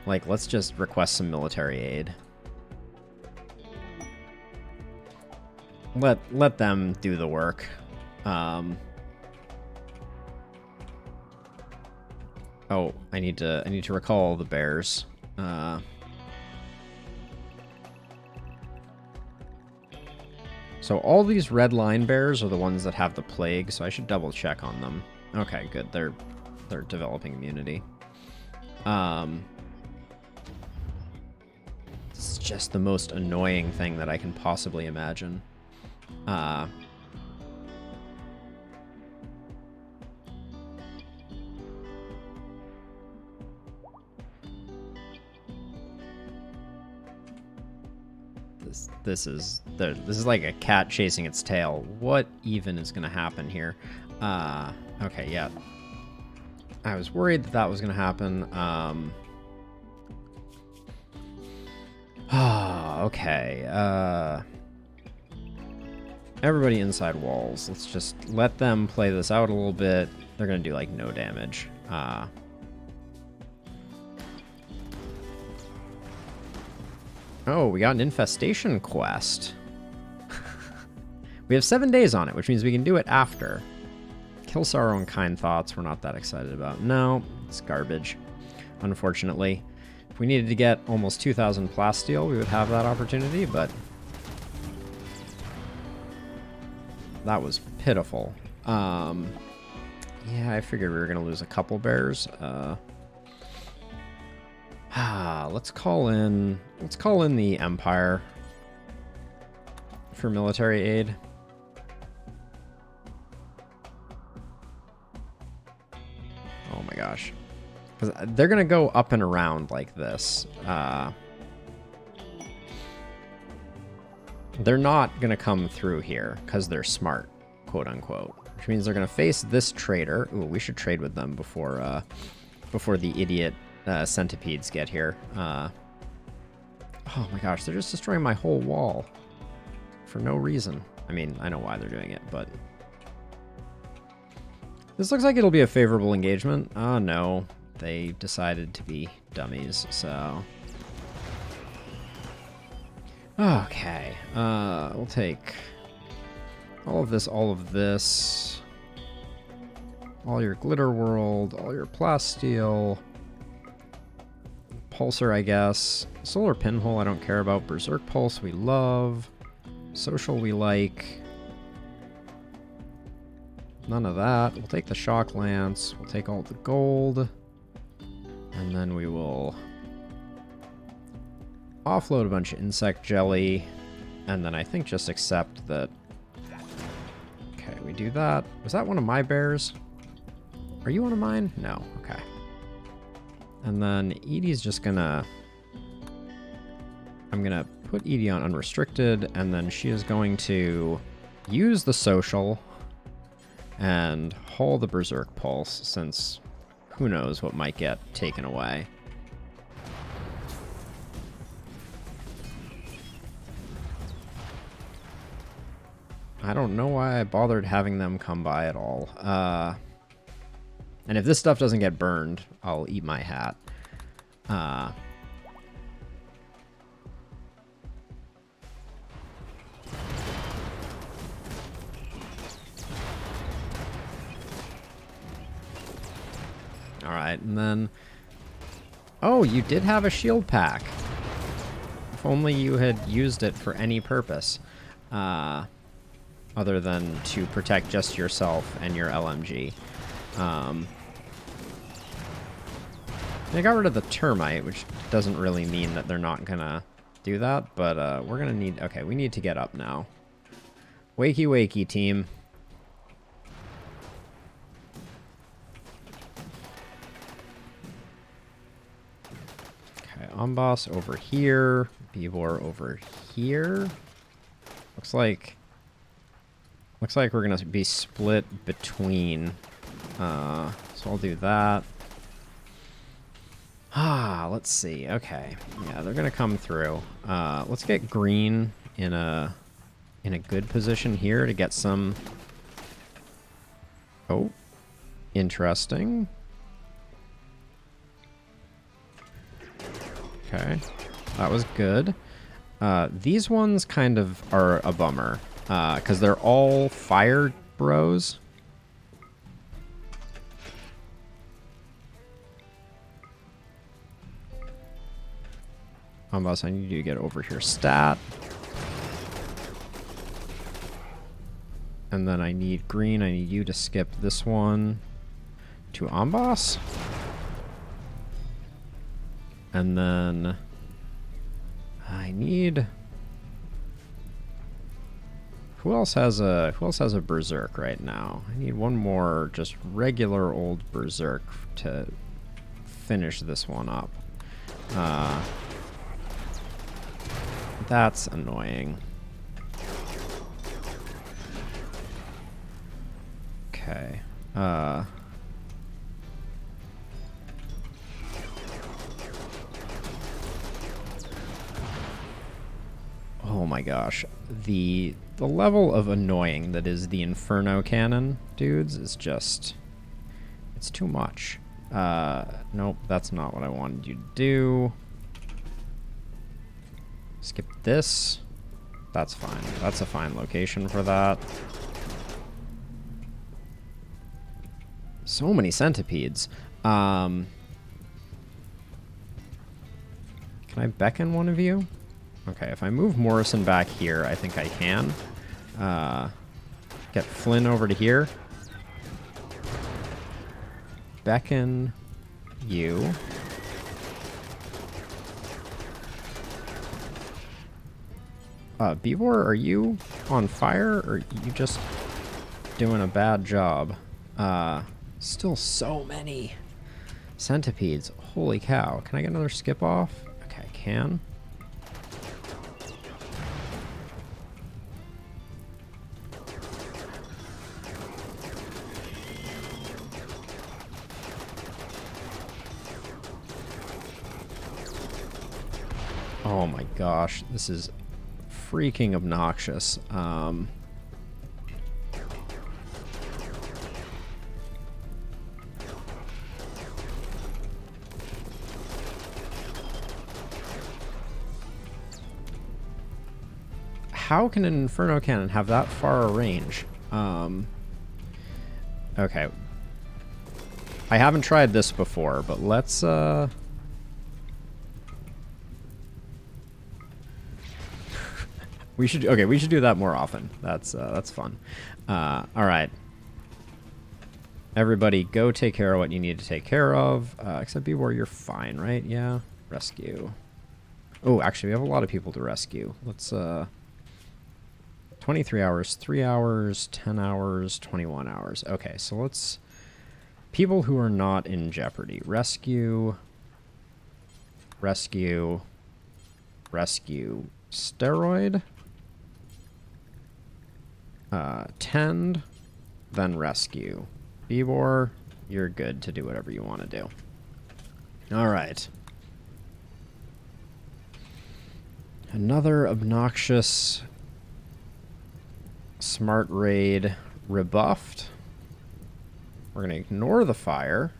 Like, let's just request some military aid. Let them do the work. Oh, I need to recall all the bears. So all these red line bears are the ones that have the plague, so I should double check on them. Okay, good. They're developing immunity. It's just the most annoying thing that I can possibly imagine. This is like a cat chasing its tail. What even is going to happen here? Okay, yeah. I was worried that was going to happen. Okay. Everybody inside walls. Let's just let them play this out a little bit. They're going to do like no damage. Oh, we got an infestation quest. We have 7 days on it, which means we can do it after. Kill sorrow and kind thoughts, we're not that excited about. No, it's garbage, unfortunately. If we needed to get almost 2,000 plasteel, we would have that opportunity, but that was pitiful. Yeah, I figured we were going to lose a couple bears. Let's call in the Empire for military aid. Oh my gosh. Because they're going to go up and around like this. They're not going to come through here because they're smart, quote unquote. Which means they're going to face this trader. Ooh, we should trade with them before the idiot centipedes get here. Oh my gosh, they're just destroying my whole wall for no reason. I mean, I know why they're doing it, but This looks like it'll be a favorable engagement. Oh no, they decided to be dummies, so... Okay, we'll take all of this, all your glitter world, all your plasteel, pulsar, I guess. Solar pinhole, I don't care about. Berserk pulse, we love. Social, we like. None of that. We'll take the shock lance. We'll take all the gold, and then we will offload a bunch of insect jelly, and then I think just accept that. Okay, we do that. Was that one of my bears? Are you one of mine? No. Okay. And then Edie's just gonna... I'm gonna put Edie on unrestricted, and then she is going to use the social and haul the Berserk Pulse, since who knows what might get taken away. I don't know why I bothered having them come by at all. And if this stuff doesn't get burned, I'll eat my hat. Alright, and then... Oh, you did have a shield pack. If only you had used it for any purpose. Other than to protect just yourself and your LMG. They got rid of the termite, which doesn't really mean that they're not gonna do that, but we're gonna need... Okay, we need to get up now. Wakey, wakey, team. Okay, Amboss over here. Beavor over here. Looks like we're gonna be split between. So I'll do that. Let's see. Okay, yeah, they're gonna come through. Let's get green in a good position here to get some. Oh, interesting. Okay, that was good. These ones kind of are a bummer. Because they're all fire bros. Amboss, I need you to get over here stat. And then I need green. I need you to skip this one to Amboss. And then I need... Who else has a Berserk right now? I need one more just regular old Berserk to finish this one up. That's annoying. Okay. Oh my gosh. The level of annoying that is the Inferno Cannon, dudes, is just... It's too much. Nope, that's not what I wanted you to do. Skip this. That's fine. That's a fine location for that. So many centipedes. Can I beckon one of you? Okay, if I move Morrison back here, I think I can. Get Flynn over to here. Beckon you. Beavor, are you on fire, or are you just doing a bad job? Still so many centipedes. Holy cow. Can I get another skip off? Okay, I can. Oh my gosh, this is freaking obnoxious. how can an Inferno Cannon have that far a range? Okay. I haven't tried this before, but let's, we should do that more often. That's fun. All right. Everybody go take care of what you need to take care of. Except Beware, you're fine, right? Yeah. Rescue. Oh, actually, we have a lot of people to rescue. Let's, 23 hours, 3 hours, 10 hours, 21 hours. Okay, so let's... People who are not in jeopardy. Rescue. Rescue. Rescue. Steroid. Tend. Then rescue. Bebor, you're good to do whatever you want to do. Alright. Another obnoxious smart raid rebuffed. We're going to ignore the fire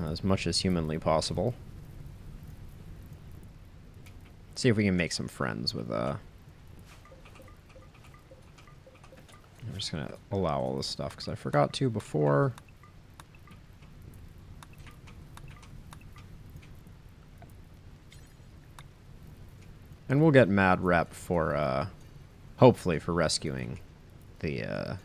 as much as humanly possible. See if we can make some friends with I'm just going to allow all this stuff because I forgot to before. And we'll get mad rep for, hopefully for rescuing the,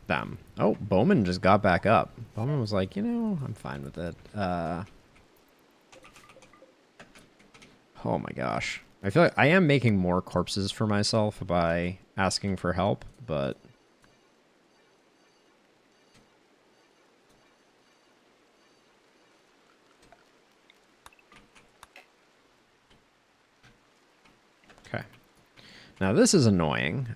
them. Oh, Bowman just got back up. Bowman was like, you know, I'm fine with it. Oh my gosh. I feel like I am making more corpses for myself by asking for help, but... Okay. Now this is annoying.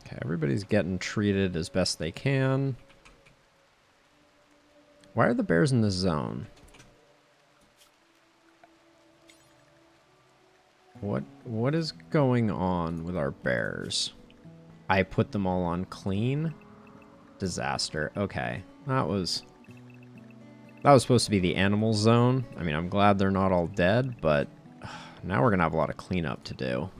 Okay, everybody's getting treated as best they can. Why are the bears in this zone? What is going on with our bears? I put them all on clean. Disaster. Okay. That was supposed to be the animal zone. I mean, I'm glad they're not all dead, but now we're going to have a lot of cleanup to do.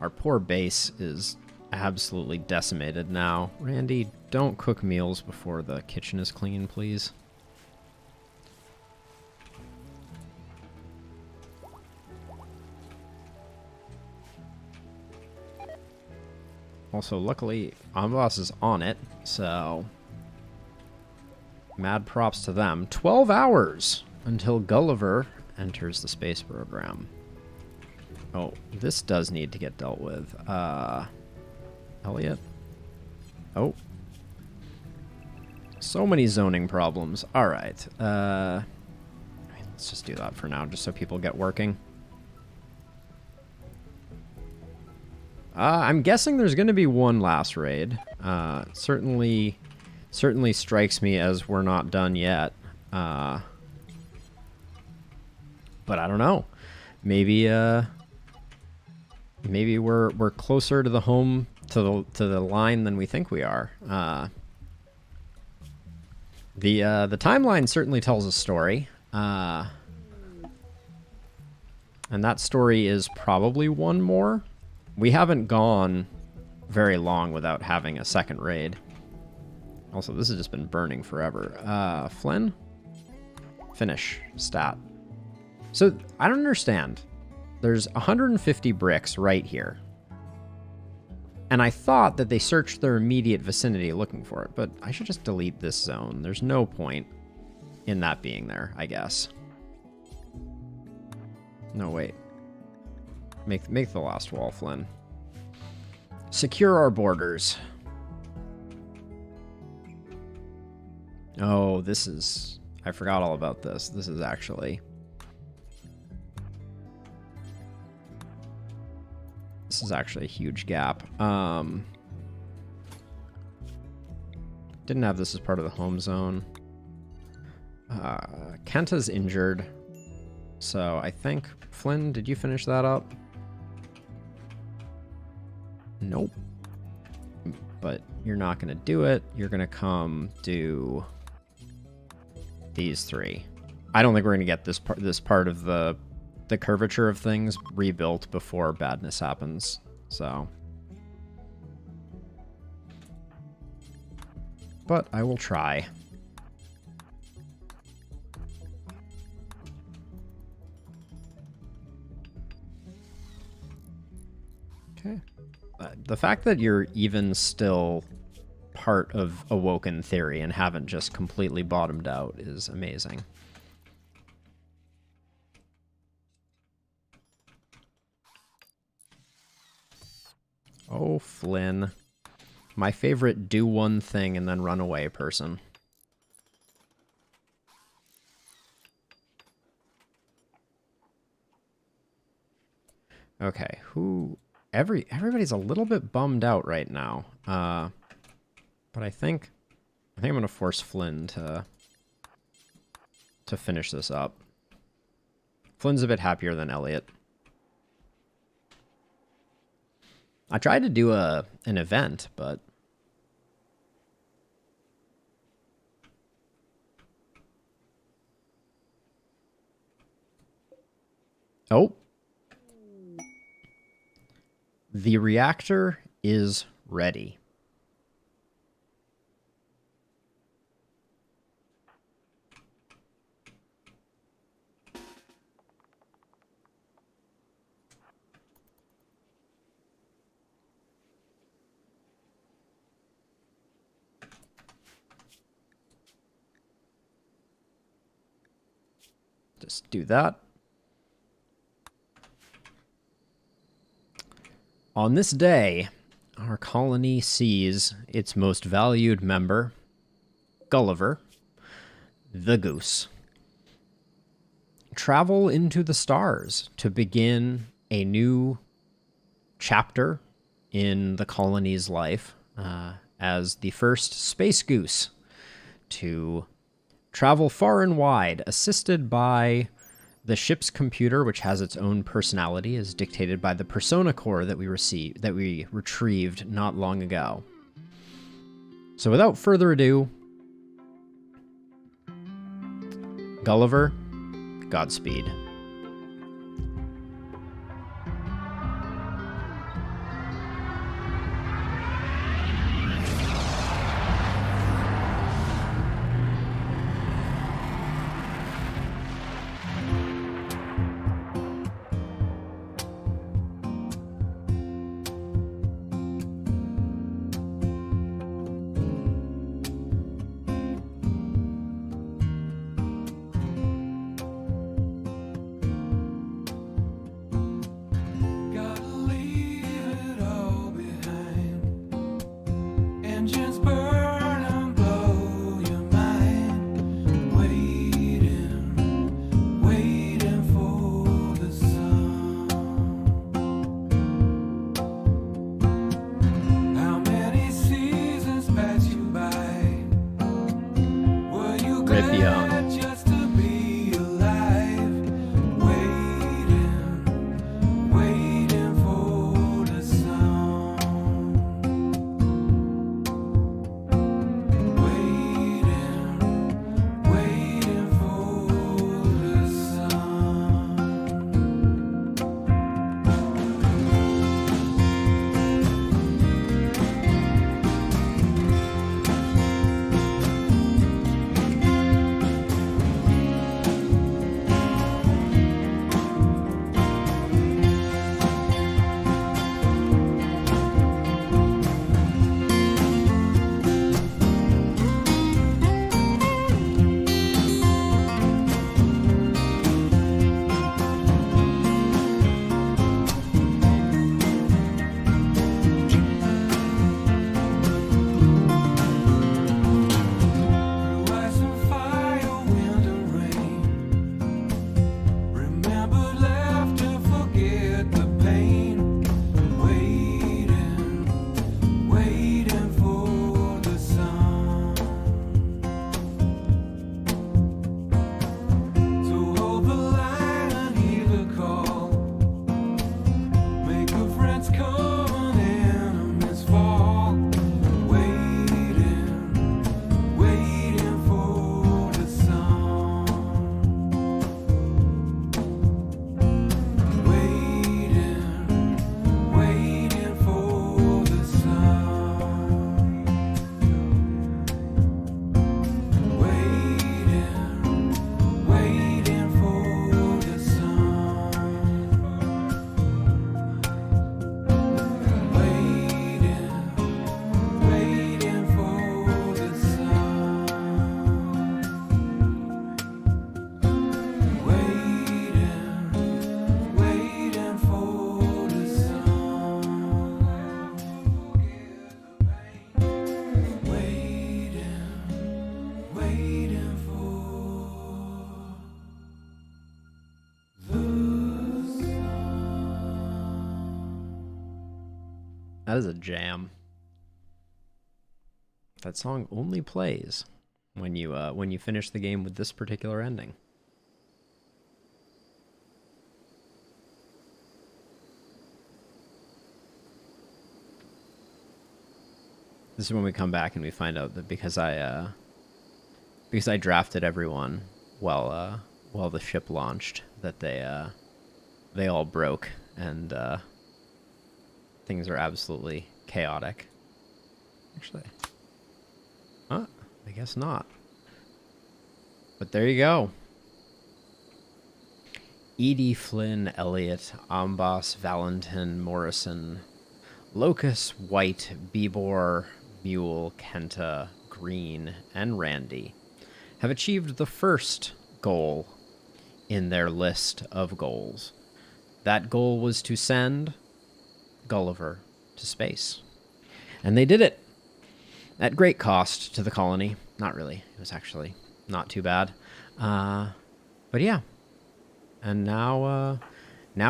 Our poor base is absolutely decimated now. Randy, don't cook meals before the kitchen is clean, please. Also, luckily, Amboss is on it, so... Mad props to them. 12 hours until Gulliver enters the space program. Oh, this does need to get dealt with. Elliot? Oh. So many zoning problems. Alright. Let's just do that for now, just so people get working. I'm guessing there's going to be one last raid. Certainly strikes me as we're not done yet. But I don't know. Maybe we're closer to the home to the line than we think we are. The timeline certainly tells a story. And that story is probably one more. We haven't gone very long without having a second raid. Also, this has just been burning forever. Flynn? Finish. Stat. So, I don't understand. There's 150 bricks right here. And I thought that they searched their immediate vicinity looking for it, but I should just delete this zone. There's no point in that being there, I guess. No, wait. Make the last wall, Flynn. Secure our borders. Oh, this is... I forgot all about this. This is actually... This is actually a huge gap. Didn't have this as part of the home zone. Kenta's injured. So I think... Flynn, did you finish that up? Nope. But you're not going to do it. You're going to come do these 3. I don't think we're going to get this part of the curvature of things rebuilt before badness happens. So, but I will try. Okay. The fact that you're even still part of Awoken Theory and haven't just completely bottomed out is amazing. Oh, Flynn. My favorite do one thing and then run away person. Okay, everybody's a little bit bummed out right now. But I think I'm gonna force Flynn to finish this up. Flynn's a bit happier than Elliot. I tried to do an event, but oh. The reactor is ready. Just do that. On this day, our colony sees its most valued member, Gulliver, the goose, travel into the stars to begin a new chapter in the colony's life as the first space goose to travel far and wide, assisted by the ship's computer, which has its own personality, is dictated by the persona core that we retrieved not long ago. So without further ado, Gulliver, Godspeed. That is a jam. That song only plays when you finish the game with this particular ending. This is when we come back and we find out that because I drafted everyone while the ship launched, that they all broke and things are absolutely chaotic. Actually, huh? I guess not. But there you go. Edie, Flynn, Elliot, Ambas, Valentin, Morrison, Locus, White, Bibor, Mule, Kenta, Green, and Randy have achieved the first goal in their list of goals. That goal was to send Gulliver to space. And they did it at great cost to the colony. Not really. It was actually not too bad. But yeah. And now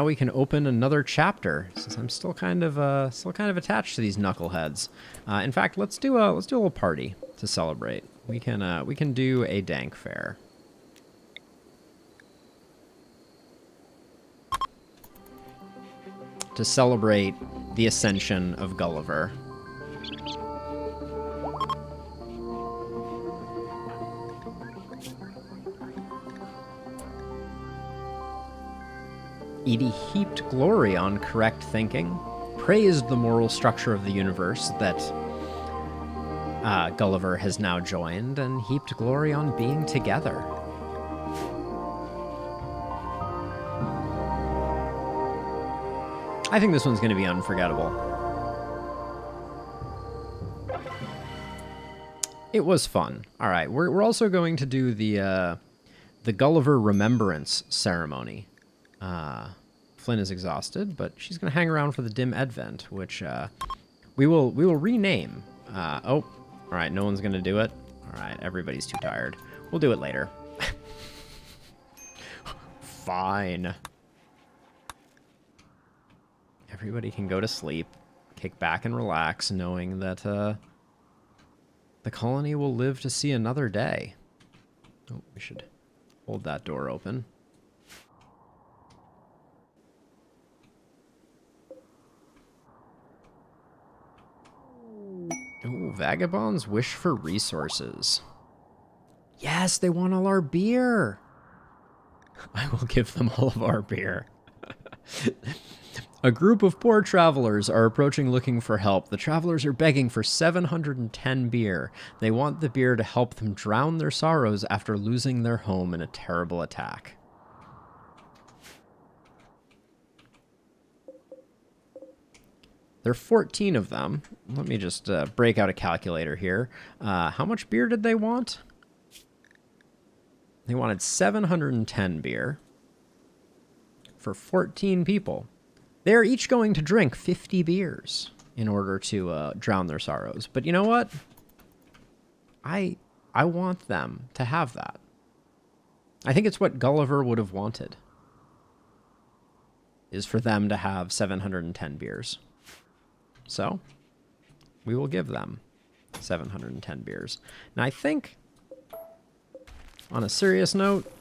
we can open another chapter, since I'm still kind of attached to these knuckleheads. In fact, let's do a little party to celebrate. We can do a dank fair. To celebrate the ascension of Gulliver. Edie heaped glory on correct thinking, praised the moral structure of the universe that Gulliver has now joined, and heaped glory on being together. I think this one's going to be unforgettable. It was fun. All right, we're also going to do the Gulliver Remembrance ceremony. Flynn is exhausted, but she's going to hang around for the dim advent, which we will rename. Oh, all right, no one's going to do it. All right, everybody's too tired. We'll do it later. Fine. Everybody can go to sleep, kick back and relax, knowing that the colony will live to see another day. Oh, we should hold that door open. Ooh, vagabonds wish for resources. Yes, they want all our beer. I will give them all of our beer. A group of poor travelers are approaching looking for help. The travelers are begging for 710 beer. They want the beer to help them drown their sorrows after losing their home in a terrible attack. There are 14 of them. Let me just break out a calculator here. How much beer did they want? They wanted 710 beer for 14 people. They're each going to drink 50 beers in order to drown their sorrows. But you know what? I want them to have that. I think it's what Gulliver would have wanted, is for them to have 710 beers. So, we will give them 710 beers. Now, I think, on a serious note,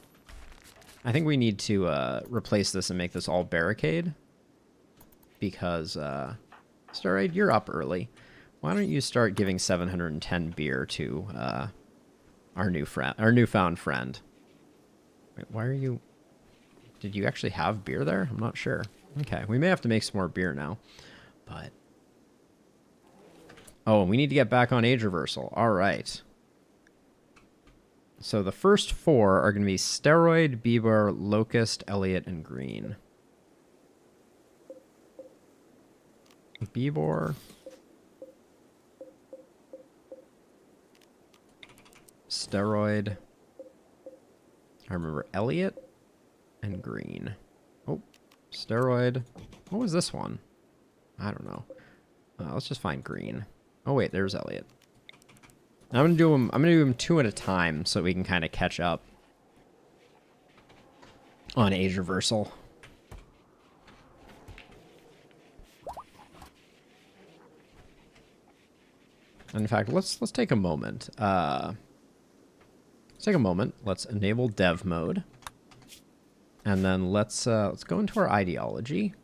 I think we need to replace this and make this all barricade. Because, Starraid, you're up early. Why don't you start giving 710 beer to our newfound friend? Wait, why are you... Did you actually have beer there? I'm not sure. Okay, we may have to make some more beer now. But... Oh, and we need to get back on age reversal. All right. So the first four are going to be Steroid, Bieber, Locust, Elliot, and Green. Bieber. Steroid. I remember Elliot and Green. Oh, Steroid. What was this one? I don't know. Let's just find Green. Oh wait, there's Elliot. I'm gonna do them two at a time so we can kind of catch up on age reversal. In fact, let's take a moment. Let's take a moment. Let's enable dev mode. And then let's go into our ideology.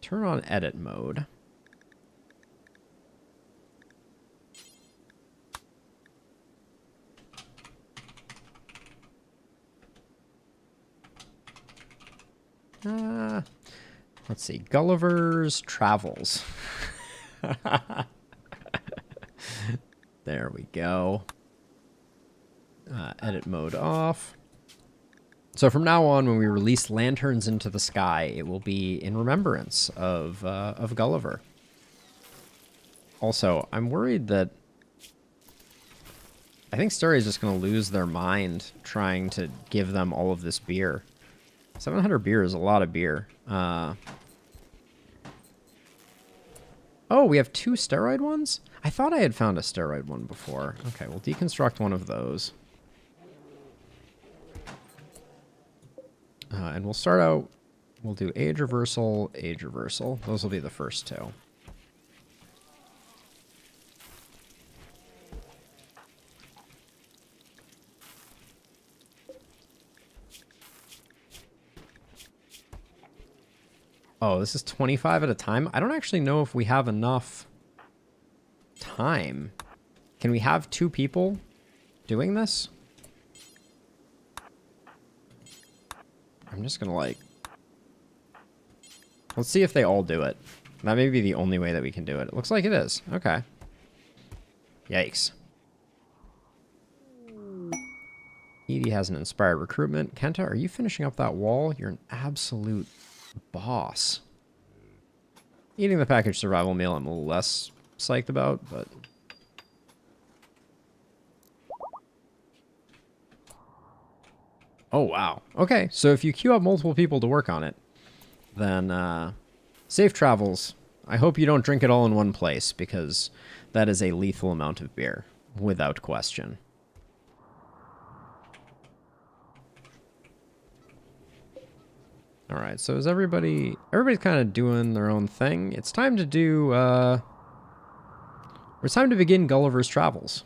Turn on edit mode. Let's see. Gulliver's Travels. There we go. Edit mode off. So from now on, when we release lanterns into the sky, it will be in remembrance of Gulliver. Also, I'm worried that I think Story is just going to lose their mind trying to give them all of this beer. 700 beer is a lot of beer. Oh, we have 2 steroid ones? I thought I had found a steroid one before. Okay, we'll deconstruct one of those. And we'll start out, we'll do age reversal, age reversal. Those will be the first 2. Oh, this is 25 at a time? I don't actually know if we have enough time. Can we have 2 people doing this? I'm just gonna like... Let's see if they all do it. That may be the only way that we can do it. It looks like it is. Okay. Yikes. Edie has an inspired recruitment. Kenta, are you finishing up that wall? You're an absolute boss. Eating the packaged survival meal I'm a little less psyched about, but... Oh, wow. Okay, so if you queue up multiple people to work on it, then safe travels. I hope you don't drink it all in one place, because that is a lethal amount of beer, without question. All right, so is everybody's kind of doing their own thing. It's time to do, it's time to begin Gulliver's Travels.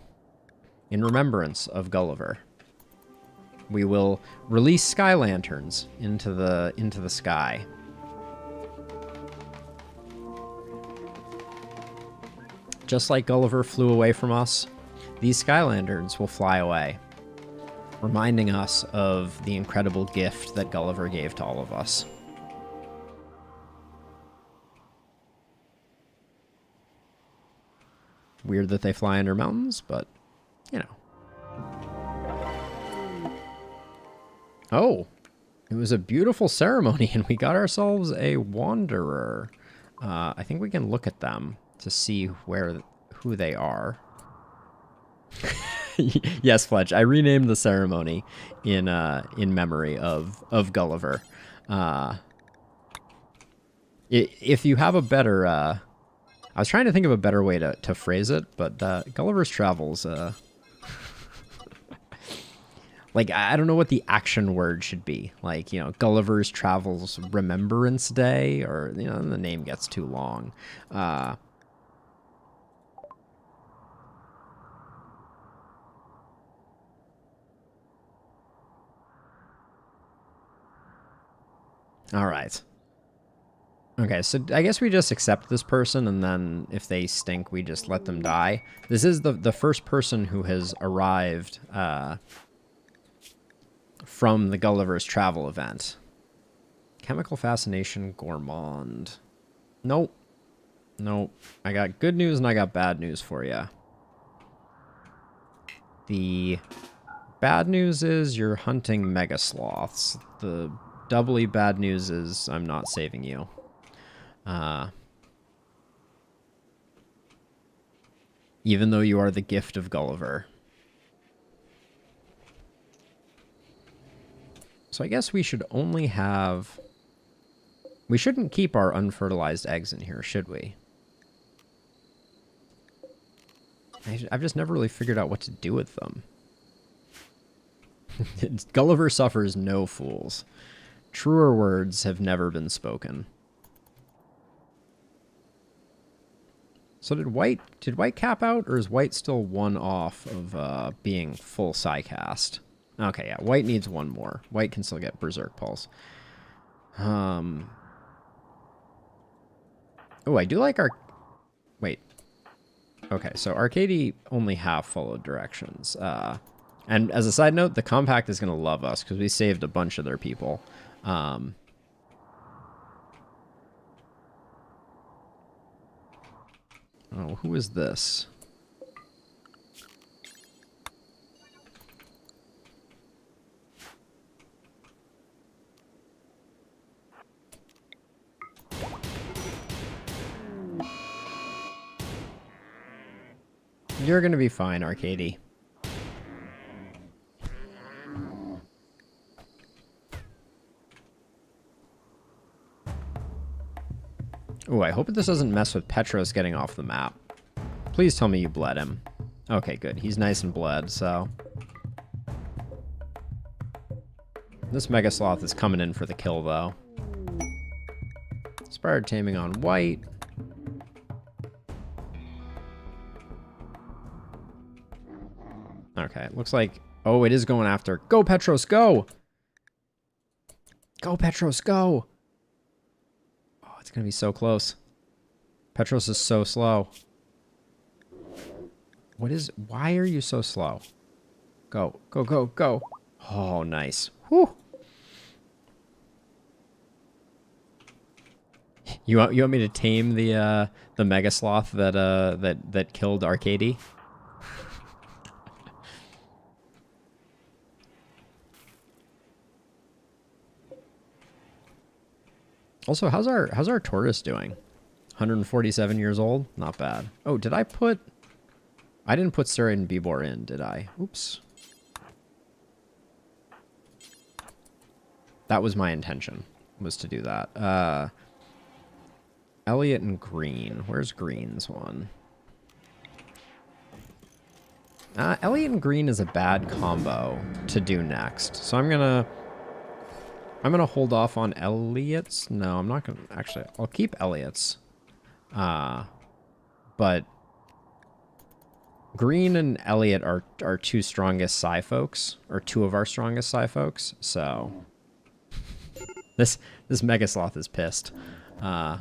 In remembrance of Gulliver. We will release sky lanterns into the sky. Just like Gulliver flew away from us, these sky lanterns will fly away, reminding us of the incredible gift that Gulliver gave to all of us. Weird that they fly under mountains, but, you know. Oh, it was a beautiful ceremony, and we got ourselves a wanderer. I think we can look at them to see who they are. Yes, Fletch, I renamed the ceremony in memory of Gulliver. If you have a better, I was trying to think of a better way to phrase it, but Gulliver's Travels. Like, I don't know what the action word should be. Like, you know, Gulliver's Travels Remembrance Day, or, you know, the name gets too long. All right. Okay, so I guess we just accept this person, and then if they stink, we just let them die. This is the first person who has arrived, from the Gulliver's Travel event. Chemical Fascination Gourmand. Nope. Nope. I got good news and I got bad news for you. The bad news is you're hunting mega sloths. The doubly bad news is I'm not saving you. Even though you are the gift of Gulliver. So I guess we should only have... We shouldn't keep our unfertilized eggs in here, should we? I've just never really figured out what to do with them. Gulliver suffers no fools. Truer words have never been spoken. So did white cap out, or is white still one off of being full Psycast? Okay, yeah, white needs one more. White can still get Berserk Pulse. Oh, I do like our... Wait. Okay, so Arcady only half followed directions. And as a side note, the Compact is going to love us because we saved a bunch of their people. Oh, who is this? You're going to be fine, Arcady. Oh, I hope this doesn't mess with Petros getting off the map. Please tell me you bled him. Okay, good. He's nice and bled, so... This Mega Sloth is coming in for the kill, though. Inspired Taming on white. Okay, it looks like... Oh, it is going after... Go, Petros, go! Go, Petros, go! Oh, it's going to be so close. Petros is so slow. What is... Why are you so slow? Go, go, go, go. Oh, nice. Whew. You want me to tame the Mega Sloth that killed Arcady? Also, how's our Taurus doing? 147 years old? Not bad. Oh, did I put... I didn't put Steroid and Bebor in, did I? Oops. That was my intention, was to do that. Elliot and Green. Where's Green's one? Elliot and Green is a bad combo to do next. So I'm gonna hold off on Elliot's. No, I'm not gonna... Actually, I'll keep Elliot's. But... Green and Elliot are our two strongest Psy folks. Or two of our strongest Psy folks. So... This Mega Sloth is pissed. Alright,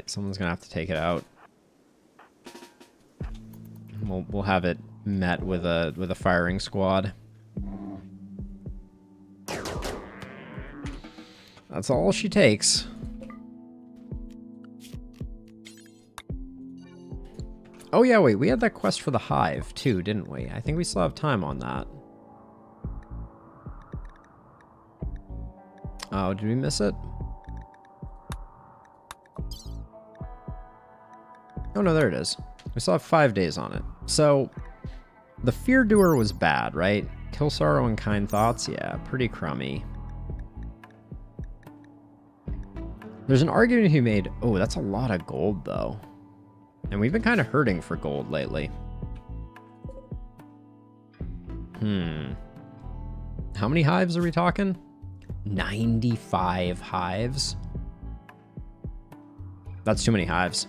someone's gonna have to take it out. We'll have it met with a firing squad. That's all she takes. Oh yeah, wait, we had that quest for the Hive too, didn't we? I think we still have time on that. Oh, did we miss it? Oh no, there it is. We still have 5 days on it. So, the Fear Doer was bad, right? Kill Sorrow and Kind Thoughts? Yeah, pretty crummy. There's an argument to be made. Oh, that's a lot of gold, though. And we've been kind of hurting for gold lately. How many hives are we talking? 95 hives? That's too many hives.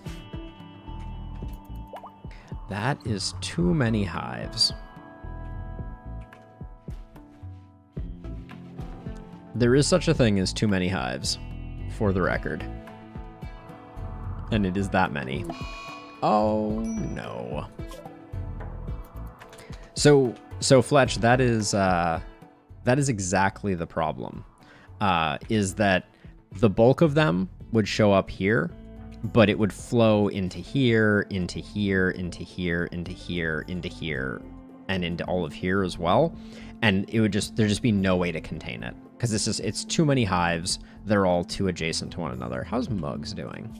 That is too many hives. There is such a thing as too many hives, for the record. And it is that many. Oh, no. So Fletch, that is exactly the problem. Is that the bulk of them would show up here, but it would flow into here, into here, into here, into here, into here, and into all of here as well. And it would there'd just be no way to contain it. Because it's too many hives. They're all too adjacent to one another. How's Mugs doing?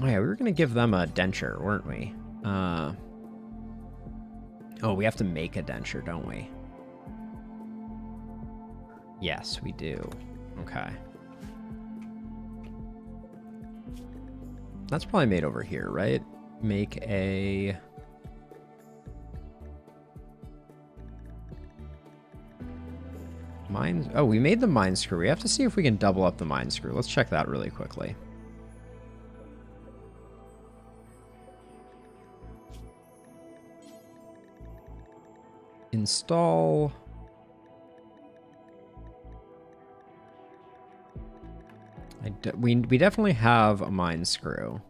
Oh yeah, we were going to give them a denture, weren't we? Oh, we have to make a denture, don't we? Yes, we do. Okay. That's probably made over here, right? Make a... Mine. Oh, we made the mine screw. We have to see if we can double up the mine screw. Let's check that really quickly. Install. We definitely have a mine screw.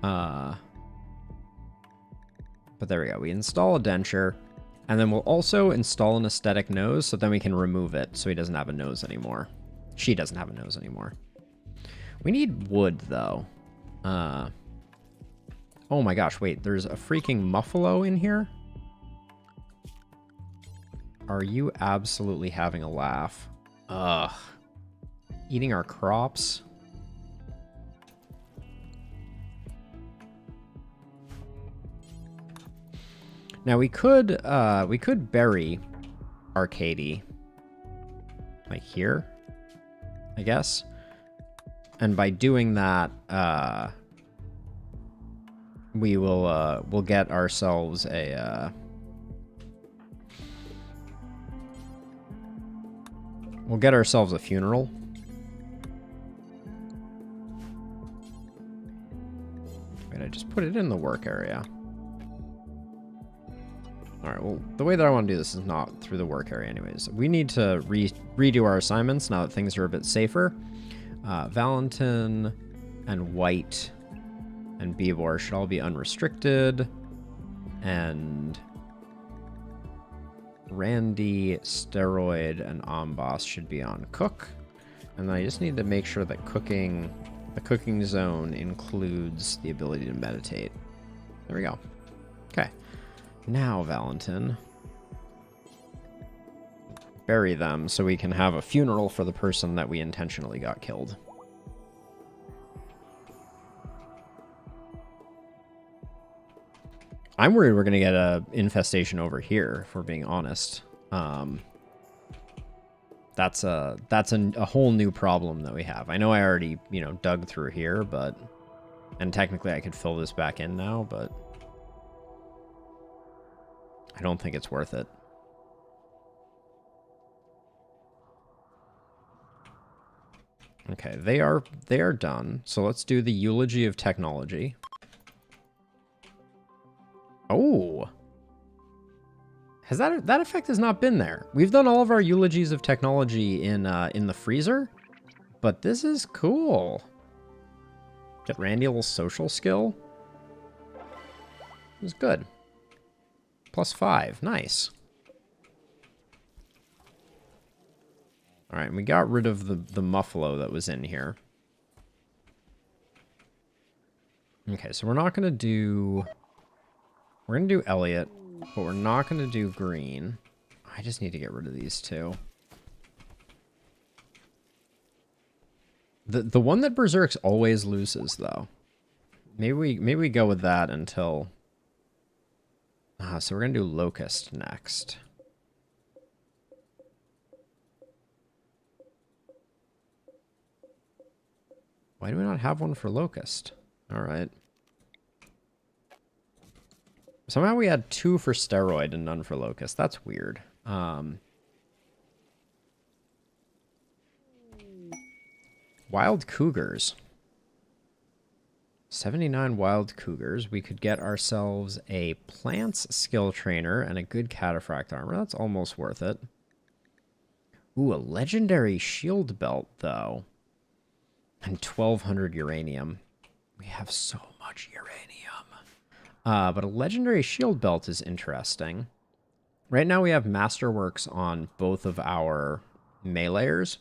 But there we go. We install a denture, and then we'll also install an aesthetic nose, so then we can remove it so he doesn't have a nose anymore. She doesn't have a nose anymore. We need wood, though. Oh my gosh, wait. There's a freaking muffalo in here? Are you absolutely having a laugh? Ugh. Eating our crops. Now we could bury Arcady like here, I guess. And by doing that, we'll get ourselves a funeral. Wait, I just put it in the work area. Alright, well, the way that I want to do this is not through the work area anyways. We need to redo our assignments now that things are a bit safer. Valentin and White and Bebor should all be unrestricted. And Randy, Steroid, and Amboss should be on Cook. And then I just need to make sure that the cooking zone includes the ability to meditate. There we go. Okay. Now, Valentin, bury them so we can have a funeral for the person that we intentionally got killed. I'm worried we're going to get a infestation over here, if we're being honest. That's a whole new problem that we have. I know I already, dug through here, and technically I could fill this back in now, but I don't think it's worth it. Okay, they are done. So let's do the eulogy of technology. Oh, has that effect has not been there? We've done all of our eulogies of technology in the freezer, but this is cool. Get Randy a little social skill. It was good. +5. Nice. All right, and we got rid of the muffalo that was in here. Okay, so we're not going to do... We're going to do Elliot, but we're not going to do Green. I just need to get rid of these two. The one that Berserks always loses, though. Maybe we go with that until... so we're going to do Locust next. Why do we not have one for Locust? All right. Somehow we had 2 for Steroid and none for Locust. That's weird. Wild Cougars. 79 Wild Cougars. We could get ourselves a Plants Skill Trainer and a good Cataphract Armor. That's almost worth it. Ooh, a Legendary Shield Belt, though. And 1,200 uranium. We have so much uranium. But a Legendary Shield Belt is interesting. Right now we have Masterworks on both of our meleeers.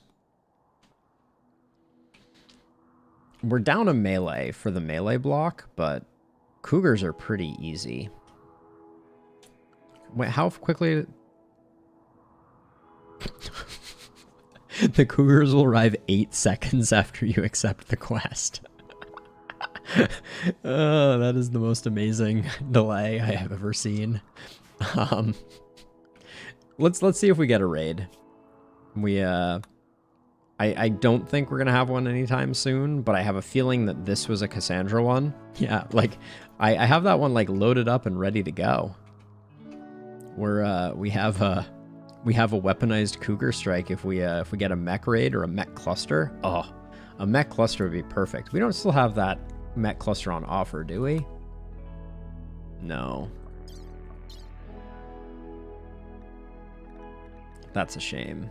We're down a melee for the melee block, but Cougars are pretty easy. Wait, how quickly... The Cougars will arrive 8 seconds after you accept the quest. Oh, that is the most amazing delay I have ever seen. Let's see if we get a raid. I don't think we're gonna have one anytime soon, but I have a feeling that this was a Cassandra one. Yeah, like I have that one like loaded up and ready to go. We have we have a weaponized cougar strike if we get a mech raid or a mech cluster. Oh, a mech cluster would be perfect. We don't still have that mech cluster on offer, do we? No. That's a shame.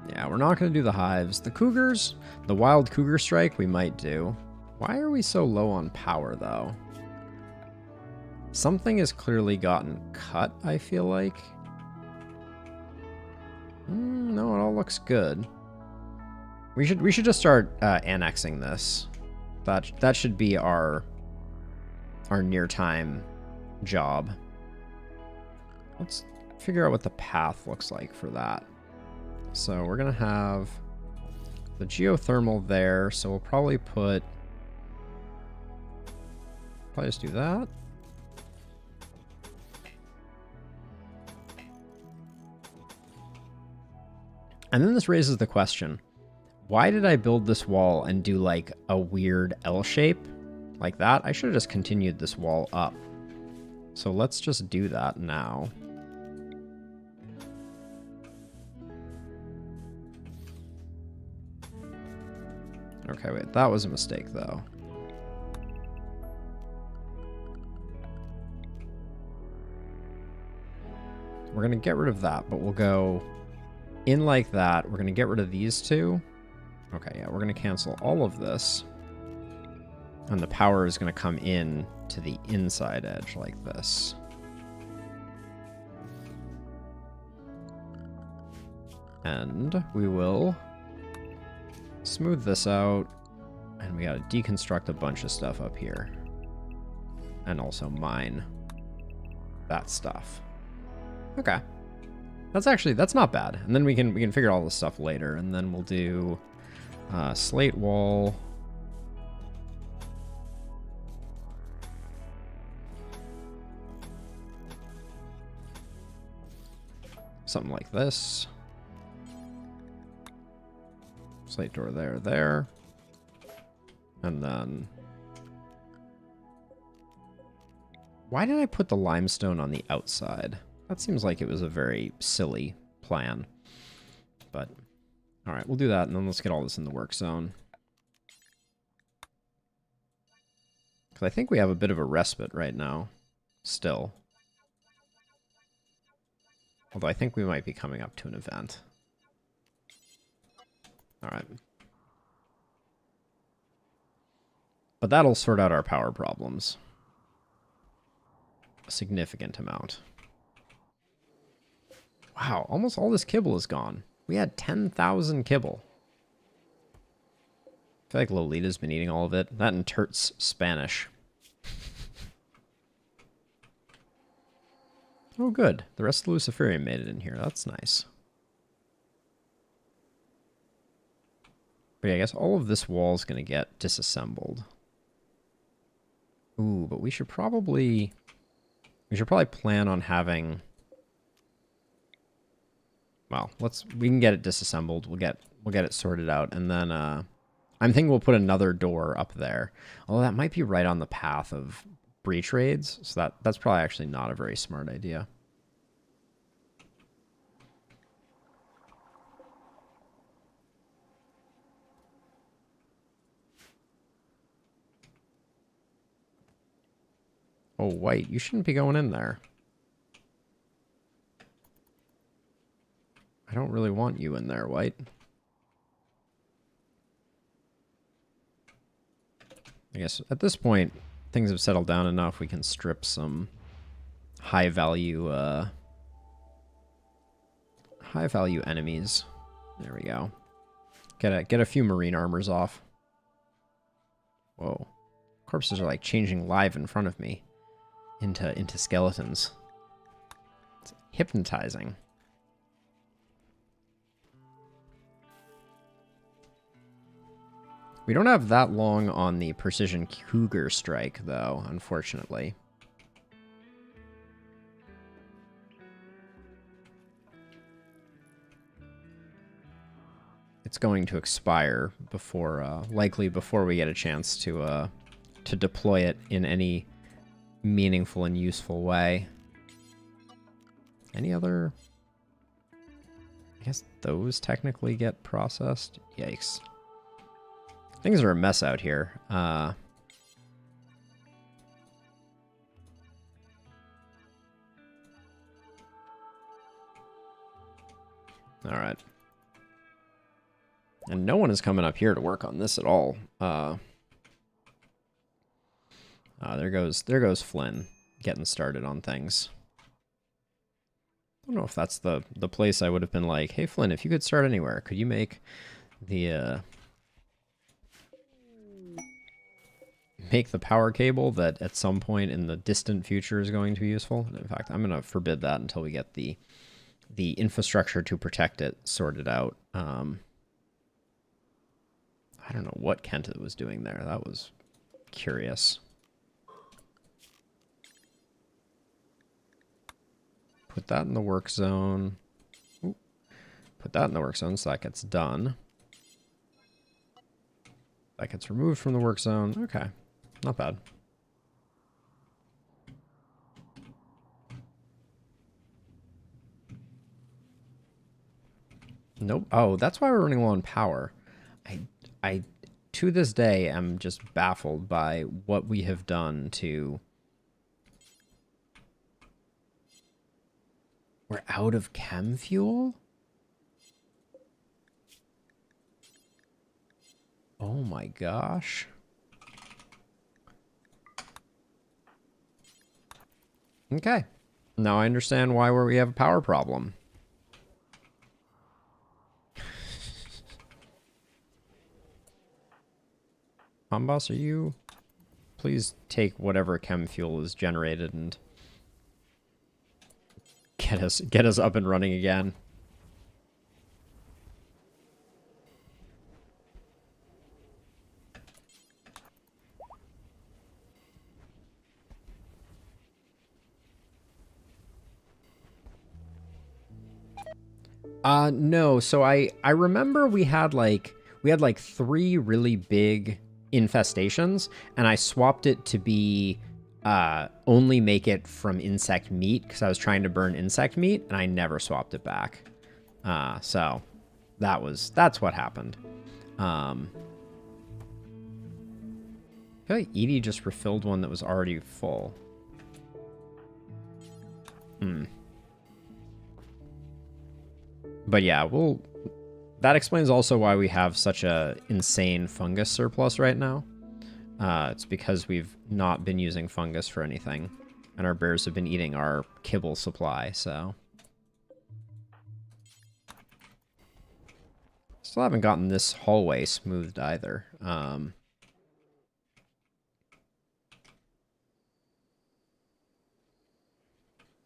Yeah, we're not going to do the hives. The cougars, the wild cougar strike, we might do. Why are we so low on power, though? Something has clearly gotten cut, I feel like. No, it all looks good. We should just start annexing this. That should be our near time job. Let's figure out what the path looks like for that. So we're gonna have the geothermal there, so we'll probably just do that. And then this raises the question, why did I build this wall and do like a weird L shape like that? I should have just continued this wall up. So let's just do that now. Okay, wait, that was a mistake though. We're gonna get rid of that, but we'll go in like that. We're gonna get rid of these two. Okay, yeah, we're gonna cancel all of this. And the power is gonna come in to the inside edge like this. And we will smooth this out. And we gotta deconstruct a bunch of stuff up here. And also mine that stuff. Okay. That's not bad. And then we can figure all this stuff later. And then we'll do slate wall. Something like this. Slate door there. And then... Why did I put the limestone on the outside? That seems like it was a very silly plan. But, alright, we'll do that, and then let's get all this in the work zone. Because I think we have a bit of a respite right now. Still. Although I think we might be coming up to an event. Alright. But that'll sort out our power problems. A significant amount. Wow, almost all this kibble is gone. We had 10,000 kibble. I feel like Lolita's been eating all of it. That and Turt's Spanish. Oh, good. The rest of the Luciferium made it in here. That's nice. But yeah, I guess all of this wall is going to get disassembled. Ooh, but we should probably plan on having... Well, we can get it disassembled. We'll get it sorted out, and then I'm thinking we'll put another door up there. Although that might be right on the path of breach raids, so that's probably actually not a very smart idea. Oh, White, you shouldn't be going in there. I don't really want you in there, White. I guess at this point, things have settled down enough. We can strip some high value enemies. There we go. Get a few marine armors off. Whoa. Corpses are like changing live in front of me into skeletons. It's hypnotizing. We don't have that long on the precision cougar strike, though, unfortunately. It's going to expire before, likely before we get a chance to deploy it in any meaningful and useful way. Any other... I guess those technically get processed. Yikes. Things are a mess out here. Alright. And no one is coming up here to work on this at all. There goes Flynn getting started on things. I don't know if that's the place I would have been like, hey Flynn, if you could start anywhere, could you make the power cable that at some point in the distant future is going to be useful? In fact, I'm going to forbid that until we get the infrastructure to protect it sorted out. I don't know what Kent was doing there. That was curious. Put that in the work zone. Ooh. Put that in the work zone so that gets done. That gets removed from the work zone. Okay. Not bad. Nope. Oh, that's why we're running low on power. I to this day am just baffled by what we have done to... We're out of chem fuel? Oh my gosh. Okay. Now I understand why we have a power problem. Boss, are you... Please take whatever chem fuel is generated and get us up and running again. No, so I remember we had like 3 really big infestations, and I swapped it to be only make it from insect meat because I was trying to burn insect meat, and I never swapped it back. So that's what happened. I feel like Edie just refilled one that was already full. But yeah, that explains also why we have such a insane fungus surplus right now. It's because we've not been using fungus for anything, and our bears have been eating our kibble supply, so. Still haven't gotten this hallway smoothed either.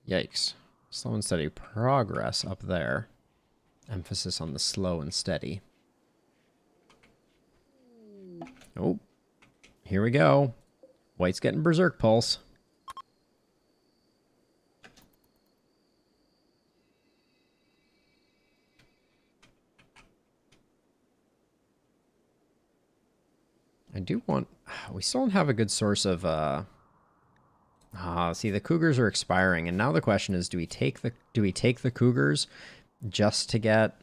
Yikes. Slow and steady progress up there. Emphasis on the slow and steady. Oh, here we go. White's getting berserk pulse. I do want... We still don't have a good source of... see, the cougars are expiring, and now the question is, do we take the cougars just to get...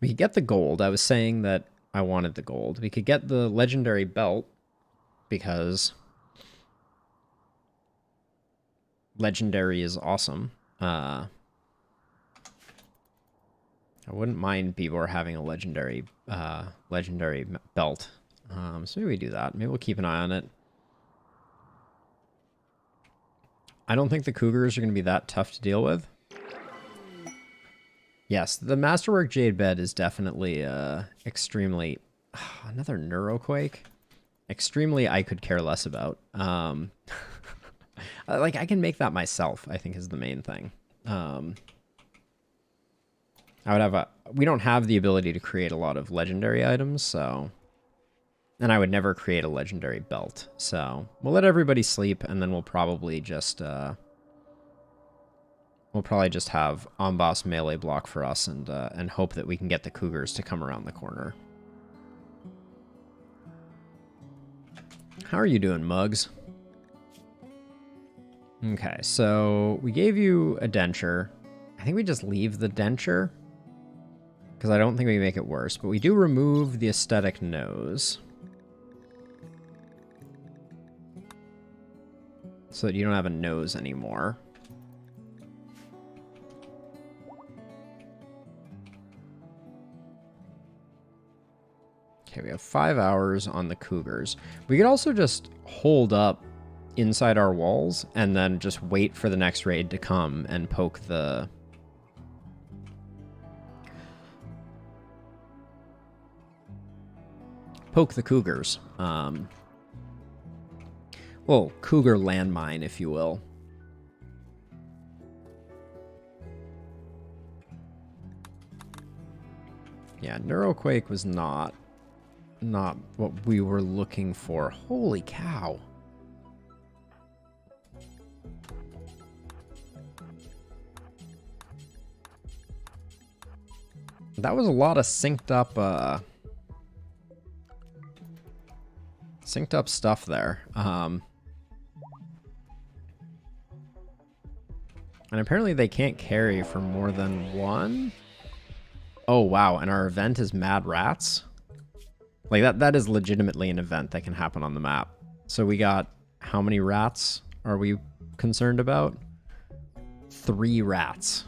We could get the gold. I was saying that I wanted the gold. We could get the legendary belt, because legendary is awesome. I wouldn't mind people having a legendary belt. So maybe we do that. Maybe we'll keep an eye on it. I don't think the cougars are going to be that tough to deal with. Yes, the Masterwork Jade Bed is definitely extremely... another Neuroquake? Extremely I could care less about. Like, I can make that myself, I think is the main thing. I would have a... We don't have the ability to create a lot of legendary items, so... And I would never create a legendary belt, so... We'll let everybody sleep, and then we'll probably just... We'll probably just have Amboss melee block for us and hope that we can get the cougars to come around the corner. How are you doing, Muggs? Okay, so we gave you a denture. I think we just leave the denture, because I don't think we make it worse, but we do remove the aesthetic nose. So that you don't have a nose anymore. Okay, we have 5 hours on the cougars. We could also just hold up inside our walls and then just wait for the next raid to come and poke the... cougars. Well, cougar landmine, if you will. Yeah, Neuroquake was not what we were looking for. Holy cow. That was a lot of synced up stuff there. And apparently they can't carry for more than one. Oh, wow. And our event is Mad Rats. Like, that is legitimately an event that can happen on the map. So we got... How many rats are we concerned about? 3 rats.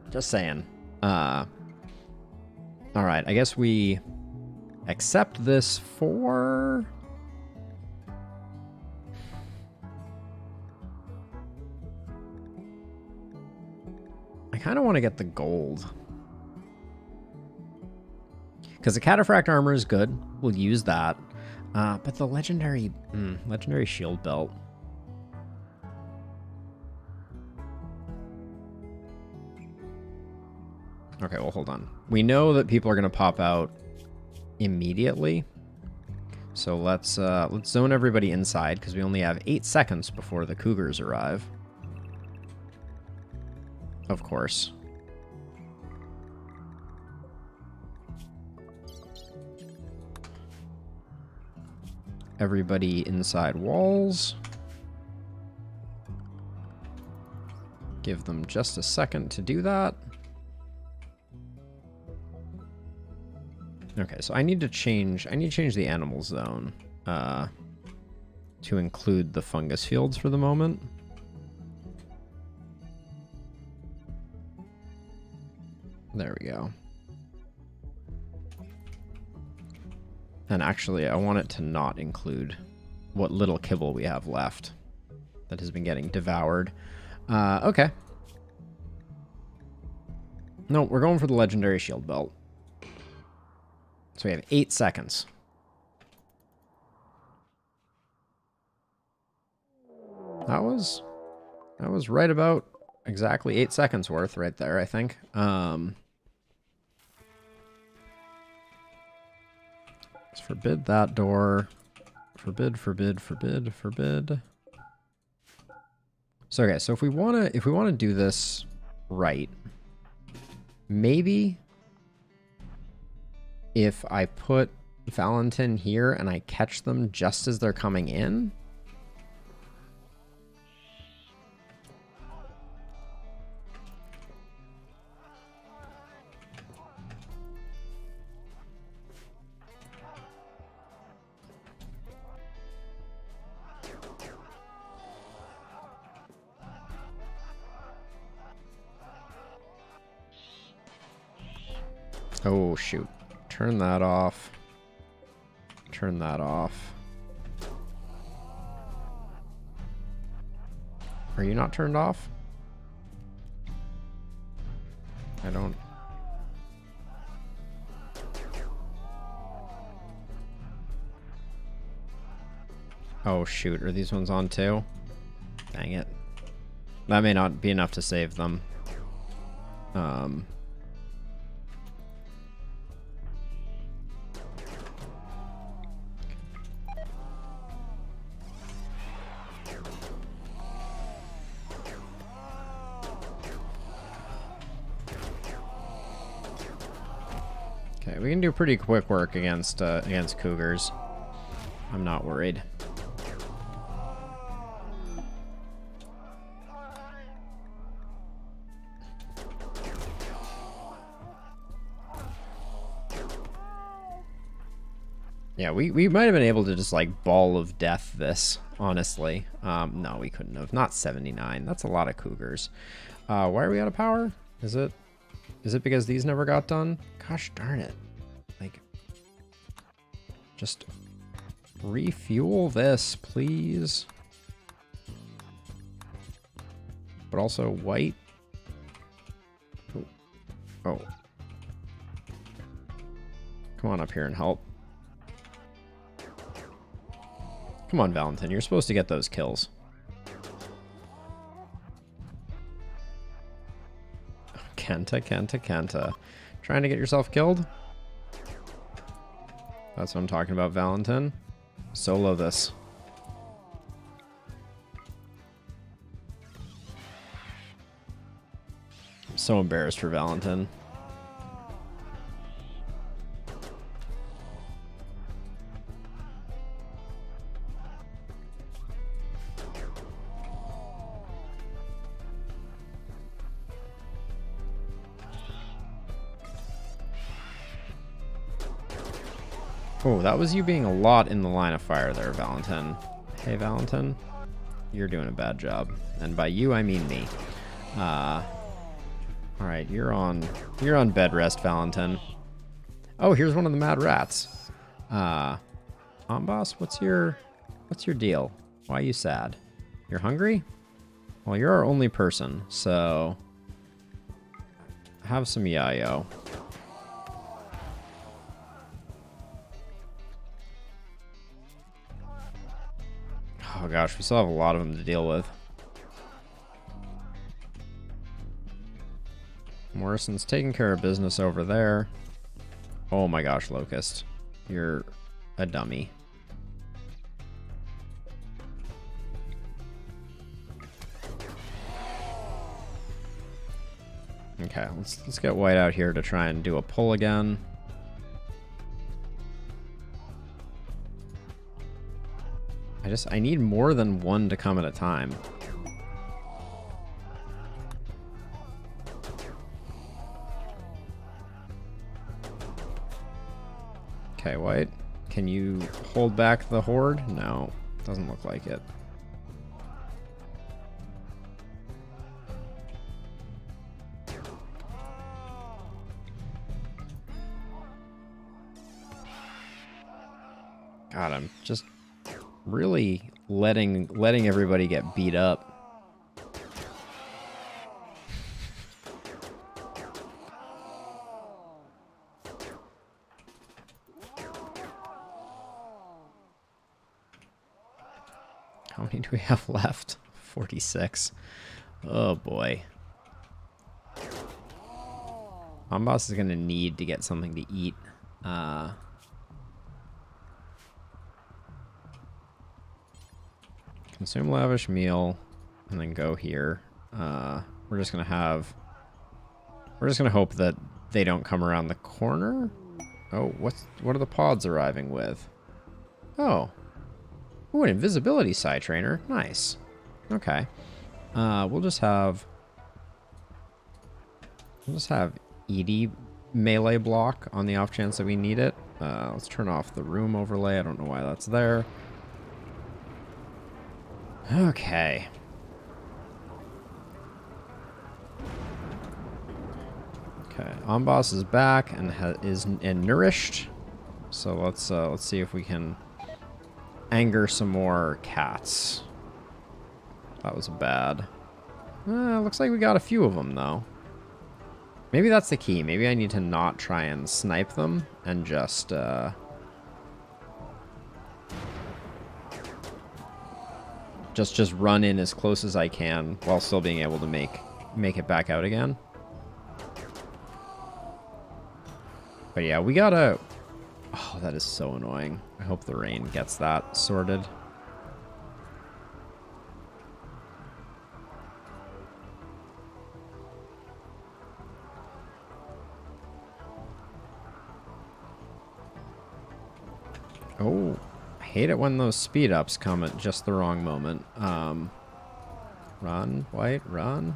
Just saying. Alright, I guess we accept this for... I kind of want to get the gold. Because the cataphract armor is good. We'll use that. But the legendary shield belt. Okay, well, hold on. We know that people are going to pop out immediately. So let's zone everybody inside, because we only have 8 seconds before the cougars arrive. Of course. Everybody inside walls. Give them just a second to do that. Okay, so I need to change the animal zone to include the fungus fields for the moment. There we go. And actually, I want it to not include what little kibble we have left that has been getting devoured. Okay. No, we're going for the legendary shield belt. So we have 8 seconds. That was right about exactly 8 seconds worth right there, I think. Let's forbid that door. Forbid, forbid, forbid, forbid. So okay, so if we wanna do this right, maybe if I put Valentin here and I catch them just as they're coming in. Oh, shoot. Turn that off. Turn that off. Are you not turned off? I don't... Oh, shoot. Are these ones on too? Dang it. That may not be enough to save them. Okay, we can do pretty quick work against cougars. I'm not worried. Yeah, we might have been able to just like ball of death this, honestly. No, we couldn't have. Not 79. That's a lot of cougars. Why are we out of power? Is it because these never got done? Gosh darn it. Like, just refuel this, please. But also white. Oh. Oh. Come on up here and help. Come on, Valentin. You're supposed to get those kills. Kenta. Trying to get yourself killed? That's what I'm talking about, Valentin. Solo this. I'm so embarrassed for Valentin. Oh, that was you being a lot in the line of fire there, Valentin. Hey, Valentin. You're doing a bad job. And by you, I mean me. Alright, you're on bed rest, Valentin. Oh, here's one of the mad rats. Boss, what's your deal? Why are you sad? You're hungry? Well, you're our only person, so have some yayo. Oh gosh, we still have a lot of them to deal with. Morrison's taking care of business over there. Oh my gosh, Locust. You're a dummy. Okay, let's get White out here to try and do a pull again. I need more than one to come at a time. Okay, White. Can you hold back the horde? No, doesn't look like it. God, I'm just really letting everybody get beat up. How many do we have left? 46. Oh boy. Boss is gonna need to get something to eat. Consume lavish meal, and then go here. We're just gonna hope that they don't come around the corner. Oh, what are the pods arriving with? Oh, ooh, an invisibility side trainer. Nice. Okay. We'll just have Edie melee block on the off chance that we need it. Let's turn off the room overlay. I don't know why that's there. Okay. Okay, Boss is back and is nourished. So let's see if we can anger some more cats. That was bad. Looks like we got a few of them though. Maybe that's the key. Maybe I need to not try and snipe them and just just run in as close as I can while still being able to make it back out again. But yeah, we gotta... Oh, that is so annoying. I hope the rain gets that sorted. Oh, I hate it when those speed ups come at just the wrong moment. Run, White, run.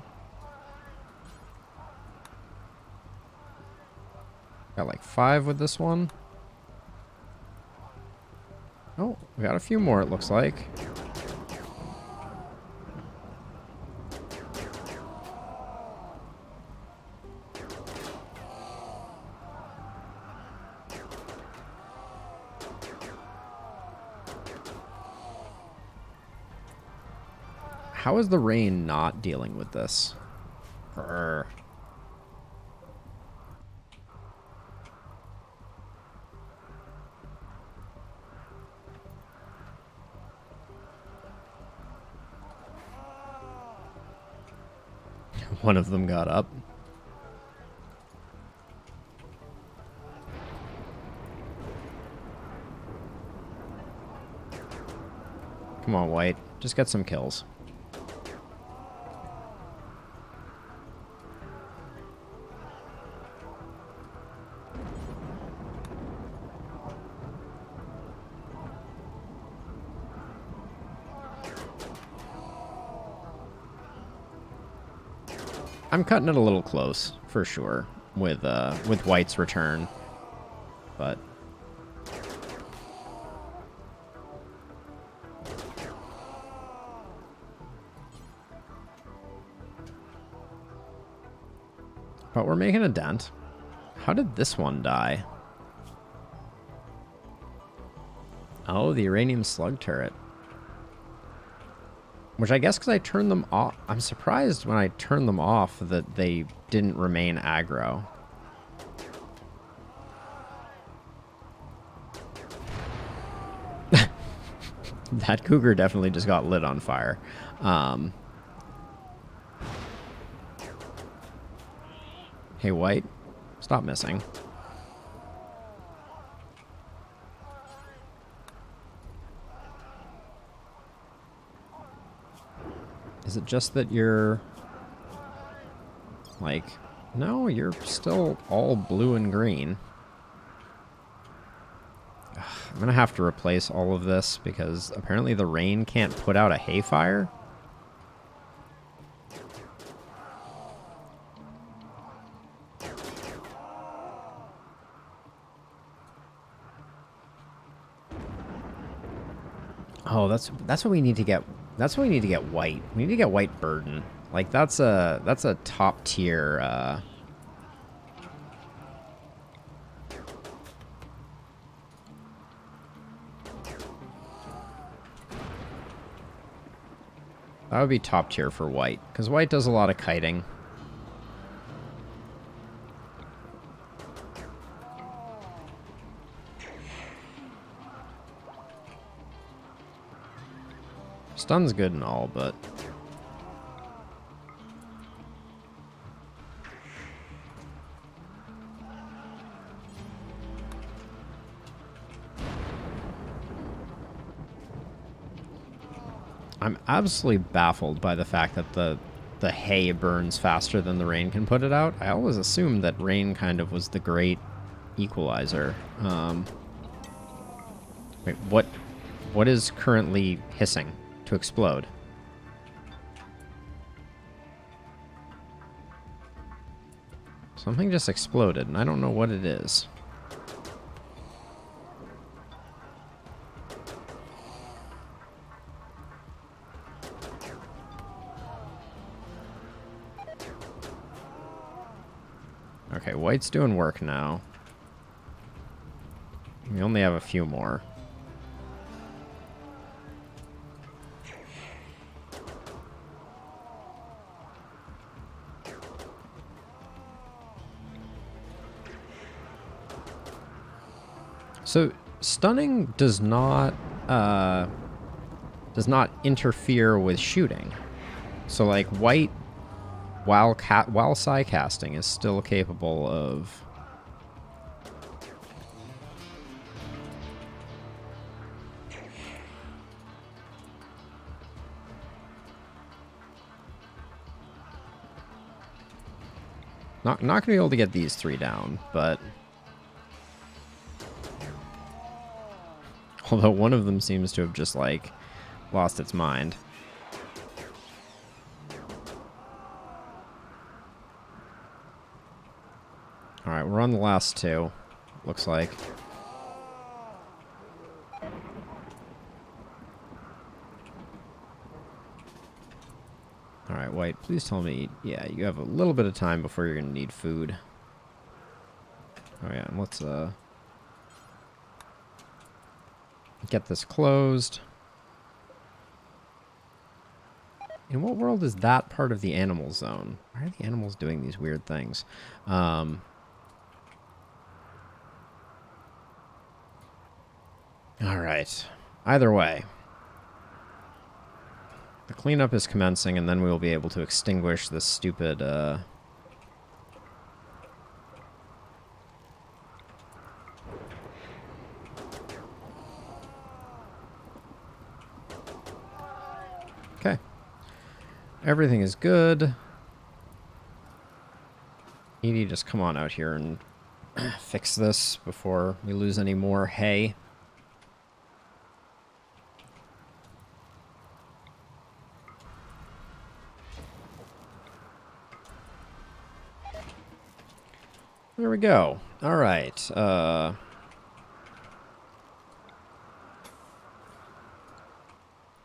Got like 5 with this one. Oh, we got a few more, it looks like. How is the rain not dealing with this? Brr. One of them got up. Come on, White. Just get some kills. I'm cutting it a little close, for sure, with White's return. But we're making a dent. How did this one die? Oh, the uranium slug turret. Which I guess because I turned them off. I'm surprised when I turned them off that they didn't remain aggro. That cougar definitely just got lit on fire. Hey, White, stop missing. Is it just that you're... like... No, you're still all blue and green. Ugh, I'm gonna have to replace all of this because apparently the rain can't put out a hay fire. Oh, that's what we need to get. That's what we need to get White. We need to get White Burden. Like that's a top tier. That would be top tier for White because White does a lot of kiting. Stun's good and all, but... I'm absolutely baffled by the fact that the hay burns faster than the rain can put it out. I always assumed that rain kind of was the great equalizer. Wait, what is currently hissing to explode? Something just exploded, and I don't know what it is. Okay, White's doing work now. We only have a few more. So stunning does not interfere with shooting. So like White, while psi casting, is still capable of. Not gonna be able to get these three down, but. Although one of them seems to have just, like, lost its mind. Alright, we're on the last two, looks like. Alright, White, please tell me, yeah, you have a little bit of time before you're going to need food. Oh yeah, and let's get this closed. In what world is that part of the animal zone? Why are the animals doing these weird things? Alright. Either way. The cleanup is commencing, and then we will be able to extinguish this stupid, Okay. Everything is good. Edie, just come on out here and fix this before we lose any more hay. There we go. All right. We'll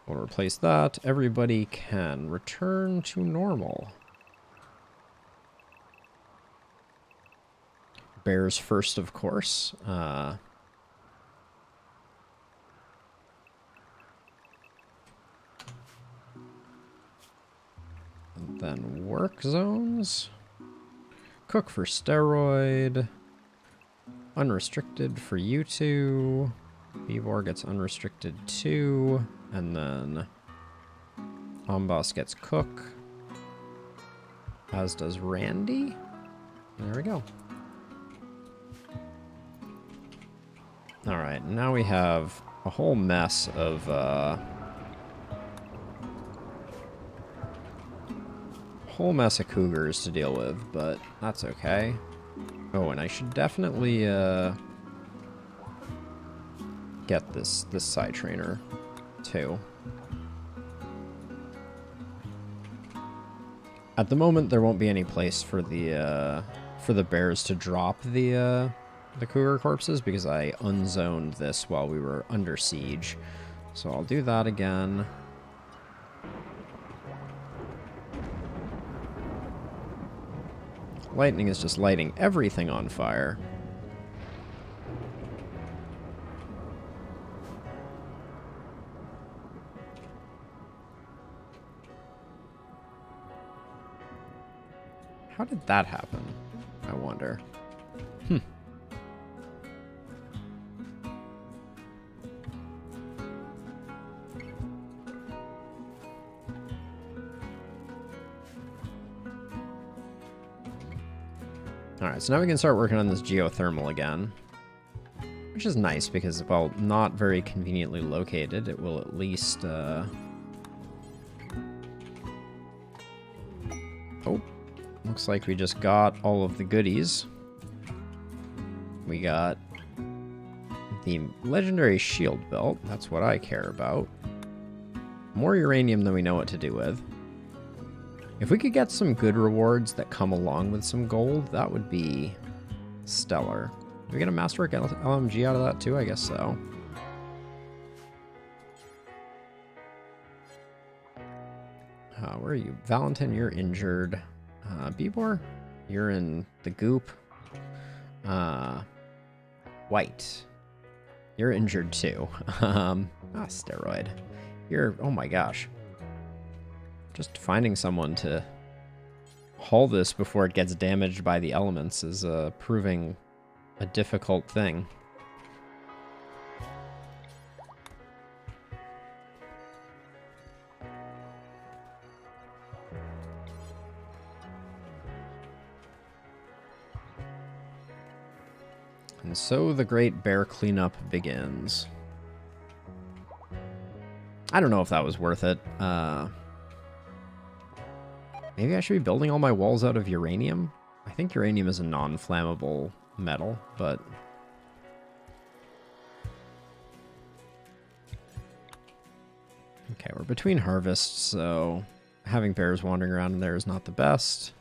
replace that. Everybody can return to normal. Bears first, of course. And then work zones. Cook for steroid. Unrestricted for you two. Bevor gets unrestricted too. And then Omboss gets cook. As does Randy. There we go. Alright, now we have a whole mess of cougars to deal with, but that's okay. Oh, and I should definitely get this side trainer too. At the moment, there won't be any place for the bears to drop the cougar corpses because I unzoned this while we were under siege. So I'll do that again. Lightning is just lighting everything on fire. How did that happen? I wonder. Alright, so now we can start working on this geothermal again. Which is nice because, while not very conveniently located, it will at least, Oh. Looks like we just got all of the goodies. We got the legendary shield belt. That's what I care about. More uranium than we know what to do with. If we could get some good rewards that come along with some gold, that would be stellar. Did we get a Masterwork LMG out of that too? I guess so. Where are you? Valentin, you're injured. Bebor, you're in the goop. White, you're injured too. Steroid. You're, oh my gosh. Just finding someone to haul this before it gets damaged by the elements is proving a difficult thing. And so the great bear cleanup begins. I don't know if that was worth it. Maybe I should be building all my walls out of uranium? I think uranium is a non-flammable metal, but... Okay, we're between harvests, so having bears wandering around in there is not the best.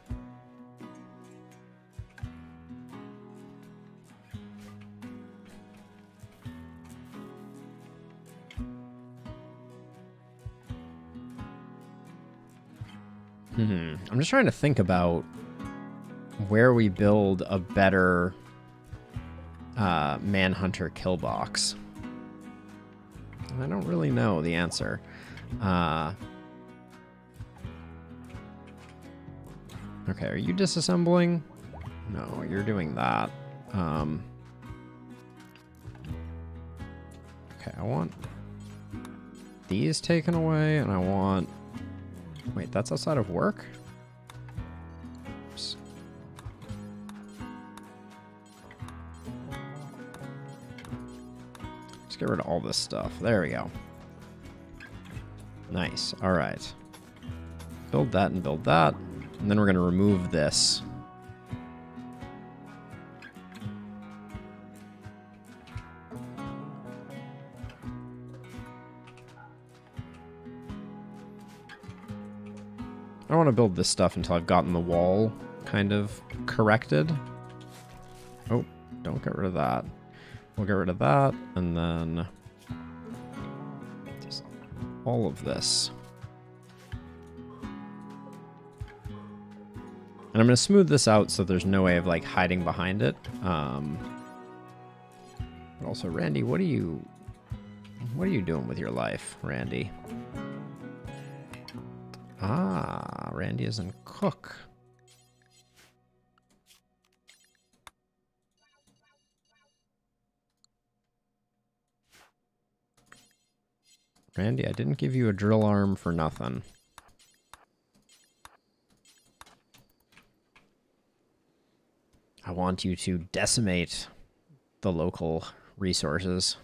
I'm just trying to think about where we build a better Manhunter kill box. I don't really know the answer. Okay, are you disassembling? No, you're doing that. Okay, I want these taken away, and I want... Wait, that's outside of work? Oops. Let's get rid of all this stuff. There we go. Nice. All right. Build that and build that. And then we're going to remove this. I don't want to build this stuff until I've gotten the wall kind of corrected. Oh, don't get rid of that. We'll get rid of that, and then just all of this. And I'm going to smooth this out so there's no way of like hiding behind it. But also, Randy, what are you doing with your life, Randy? Ah, Randy isn't cook. Randy, I didn't give you a drill arm for nothing. I want you to decimate the local resources.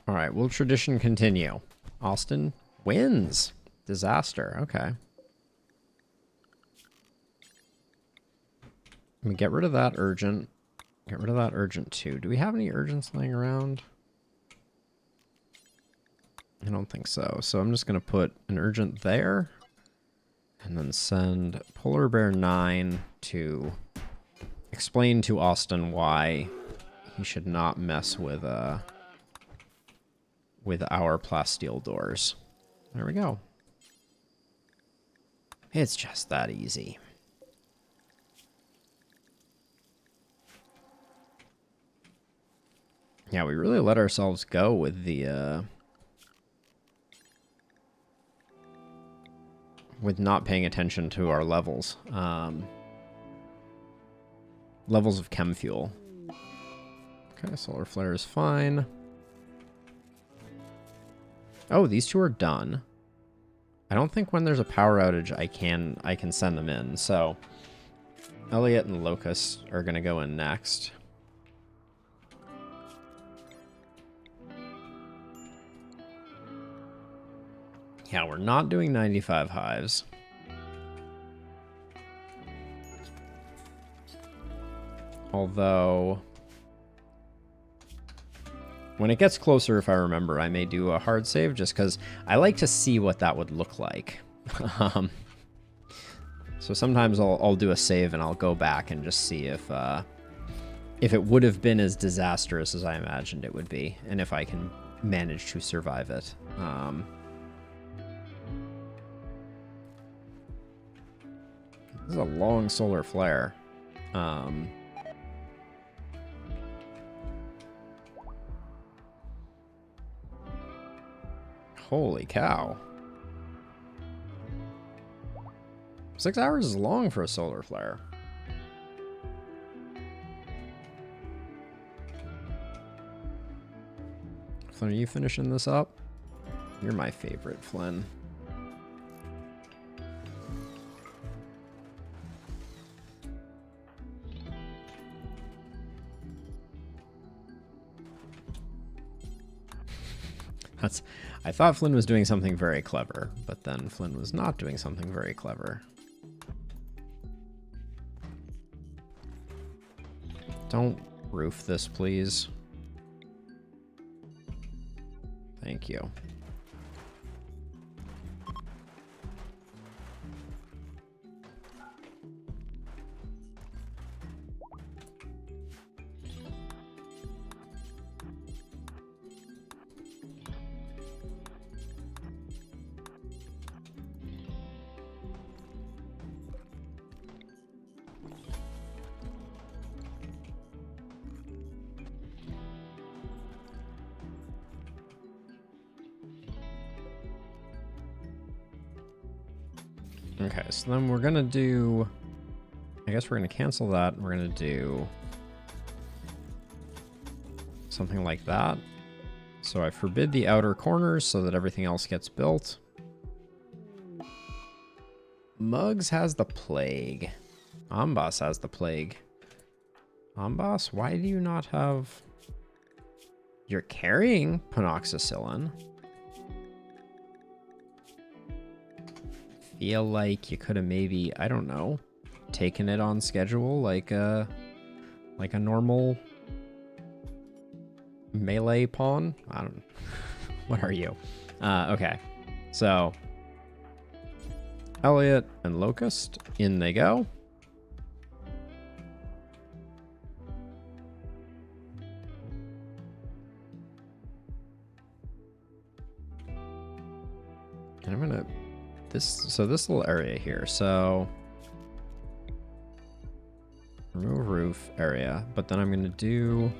All right, will tradition continue? Austin wins. Disaster. Okay. Let me get rid of that urgent. Get rid of that urgent too. Do we have any urgents laying around? I don't think so. So I'm just going to put an urgent there. And then send Polar Bear 9 to explain to Austin why he should not mess with our plasteel doors. There we go. It's just that easy. Yeah, we really let ourselves go with the with not paying attention to our levels. Levels of chem fuel. Okay, solar flare is fine. Oh, these two are done. I don't think when there's a power outage I can send them in. So Elliot and Locust are gonna go in next. Yeah, we're not doing 95 hives. Although, when it gets closer, if I remember, I may do a hard save just because I like to see what that would look like. So sometimes I'll do a save and I'll go back and just see if it would have been as disastrous as I imagined it would be, and if I can manage to survive it. This is a long solar flare. Holy cow. 6 hours is long for a solar flare. Flynn, are you finishing this up? You're my favorite, Flynn. I thought Flynn was doing something very clever, but then Flynn was not doing something very clever. Don't roof this, please. Thank you. Okay, so then we're gonna do, I guess we're gonna cancel that. We're gonna do something like that. So I forbid the outer corners so that everything else gets built. Muggs has the plague. Ambas has the plague. Ambas, why do you not have... You're carrying penoxycillin. Feel like you could have maybe, I don't know, taken it on schedule like a normal melee pawn. I don't know. What are you? Okay, so Elliot and Locust, in they go. And I'm gonna this little area here. So remove roof area, but then I'm gonna do.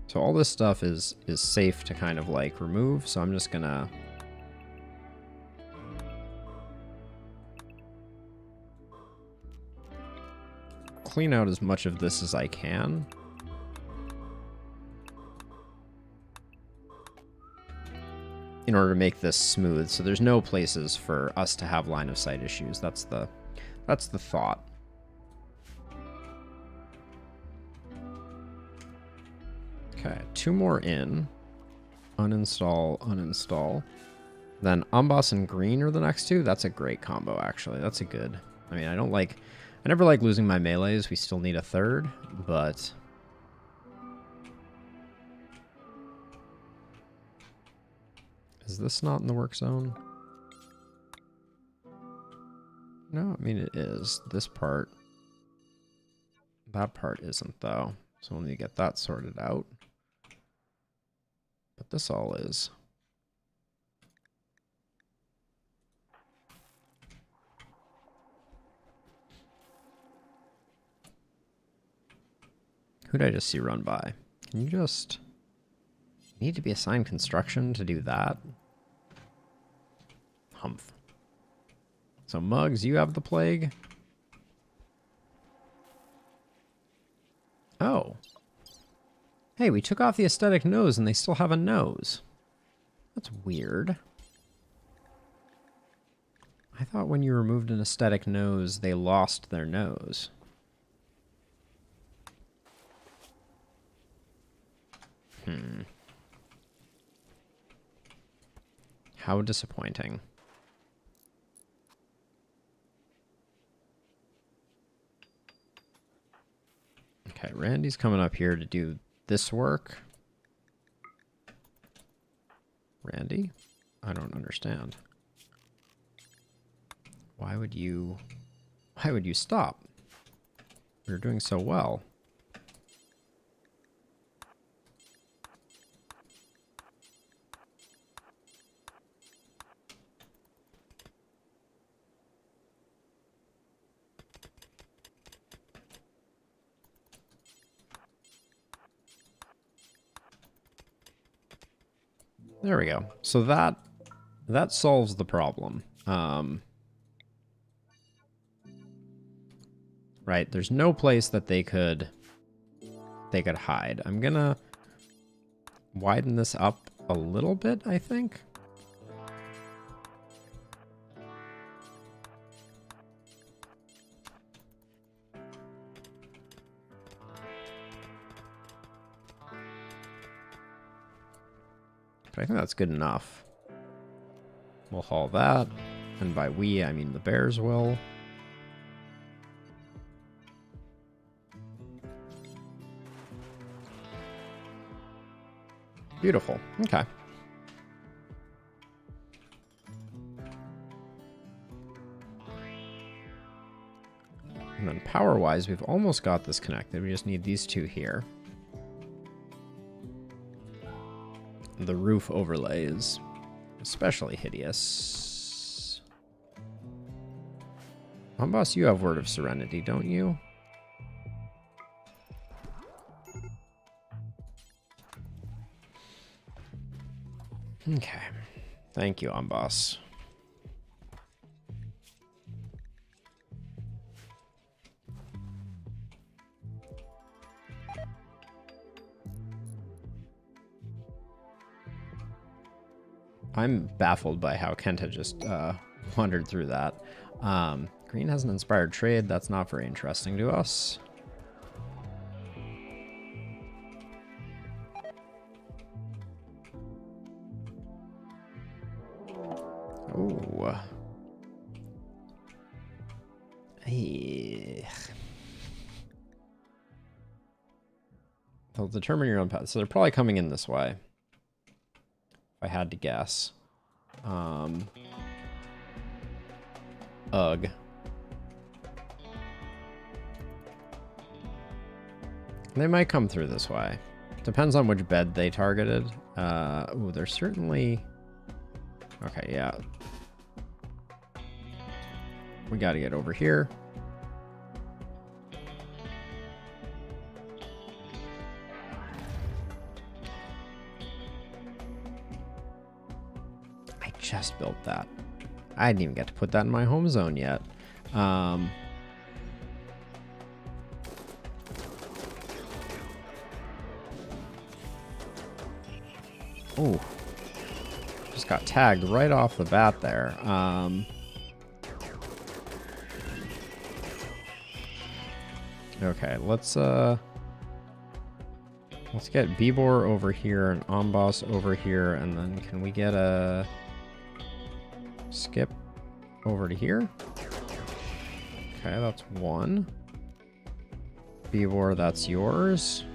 So all this stuff is safe to kind of like remove. So I'm just gonna clean out as much of this as I can. In order to make this smooth, so there's no places for us to have line of sight issues. That's the thought. Okay, 2 more in. Uninstall, uninstall. Then Ambas and Green are the next 2. That's a great combo, actually. That's a good... I mean, I never like losing my melees. We still need a 3rd, but... Is this not in the work zone? No, I mean it is. This part. That part isn't, though. So we'll need to get that sorted out. But this all is. Who did I just see run by? Can you just... Need to be assigned construction to do that? Humph. So Muggs, you have the plague? Oh. Hey, we took off the aesthetic nose and they still have a nose. That's weird. I thought when you removed an aesthetic nose, they lost their nose. How disappointing. Okay, Randy's coming up here to do this work. Randy? I don't understand. Why would you stop? You're doing so well. There we go. So that solves the problem. Right, there's no place that they could hide. I'm gonna widen this up a little bit, I think. But I think that's good enough. We'll haul that. And by we, I mean the bears will. Beautiful. Okay. And then power-wise, we've almost got this connected. We just need these two here. The roof overlay is especially hideous. Boss, you have Word of Serenity, don't you? Okay. Thank you, Boss. I'm baffled by how Kenta just wandered through that. Green has an inspired trade. That's not very interesting to us. Oh. Hey. They'll determine your own path. So they're probably coming in this way. If I had to guess. Ugh. They might come through this way. Depends on which bed they targeted. Ooh, they're certainly... Okay, yeah. We gotta get over here. I just built that. I didn't even get to put that in my home zone yet. Oh, just got tagged right off the bat there. Okay, let's get Bibor over here and Amboss over here, and then can we get a skip over to here? Okay, that's one. Bibor, that's yours.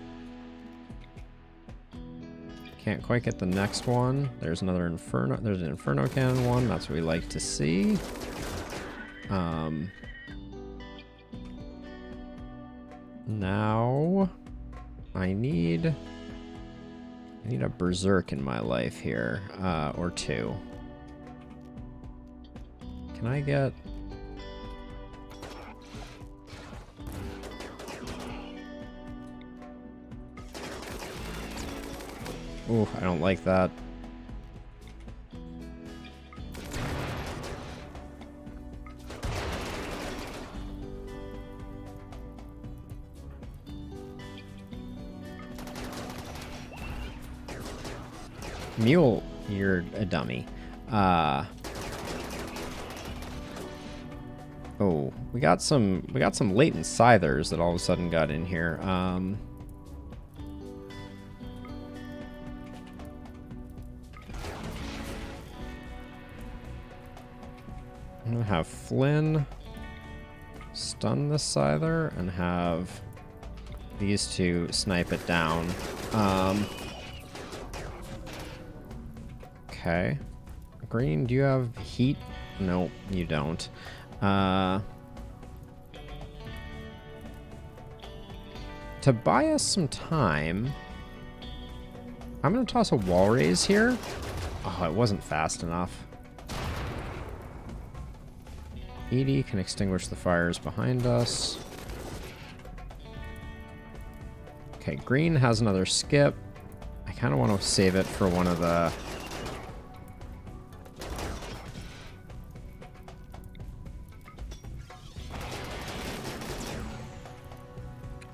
Can't quite get the next one. There's another Inferno. There's an Inferno Cannon one. That's what we like to see. Now I need a Berserk in my life here, or two. Can I get... Ooh, I don't like that. Mule, you're a dummy. Oh, we got some latent scythers that all of a sudden got in here. I'm gonna have Flynn stun the scyther and have these two snipe it down. Okay. Green, do you have heat? Nope, you don't. To buy us some time, I'm going to toss a wall raise here. Oh, it wasn't fast enough. Edie can extinguish the fires behind us. Okay, green has another skip. I kind of want to save it for one of the...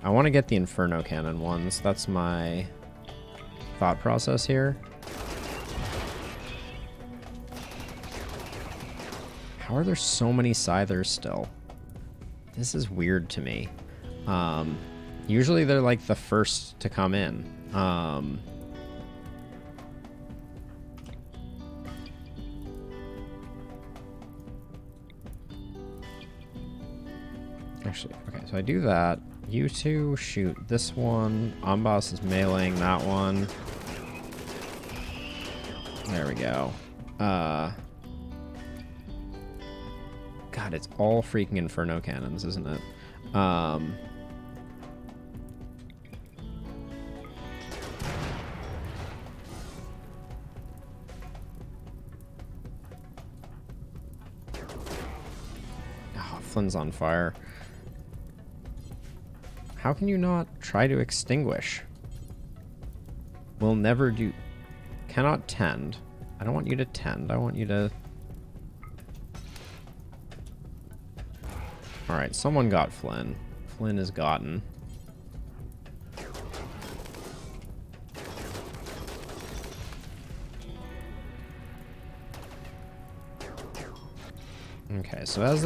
I want to get the Inferno Cannon ones. That's my thought process here. How are there so many Scythers still? This is weird to me. Usually they're like the first to come in. Actually, okay, so I do that. You two shoot this one. Amboss is meleeing that one. There we go. God, it's all freaking Inferno cannons, isn't it? Oh, Flynn's on fire. How can you not try to extinguish? We'll never do... Cannot tend. I don't want you to tend. I want you to... Alright, someone got Flynn. Flynn is gotten. Okay, so as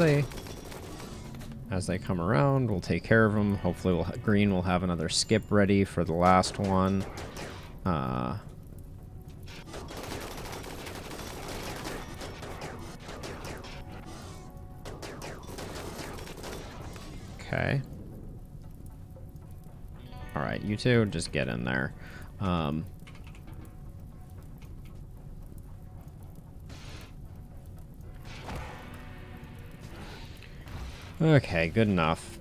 they come around, we'll take care of them. Hopefully Green will have another skip ready for the last one. Okay. Alright, you two, just get in there. Okay, good enough.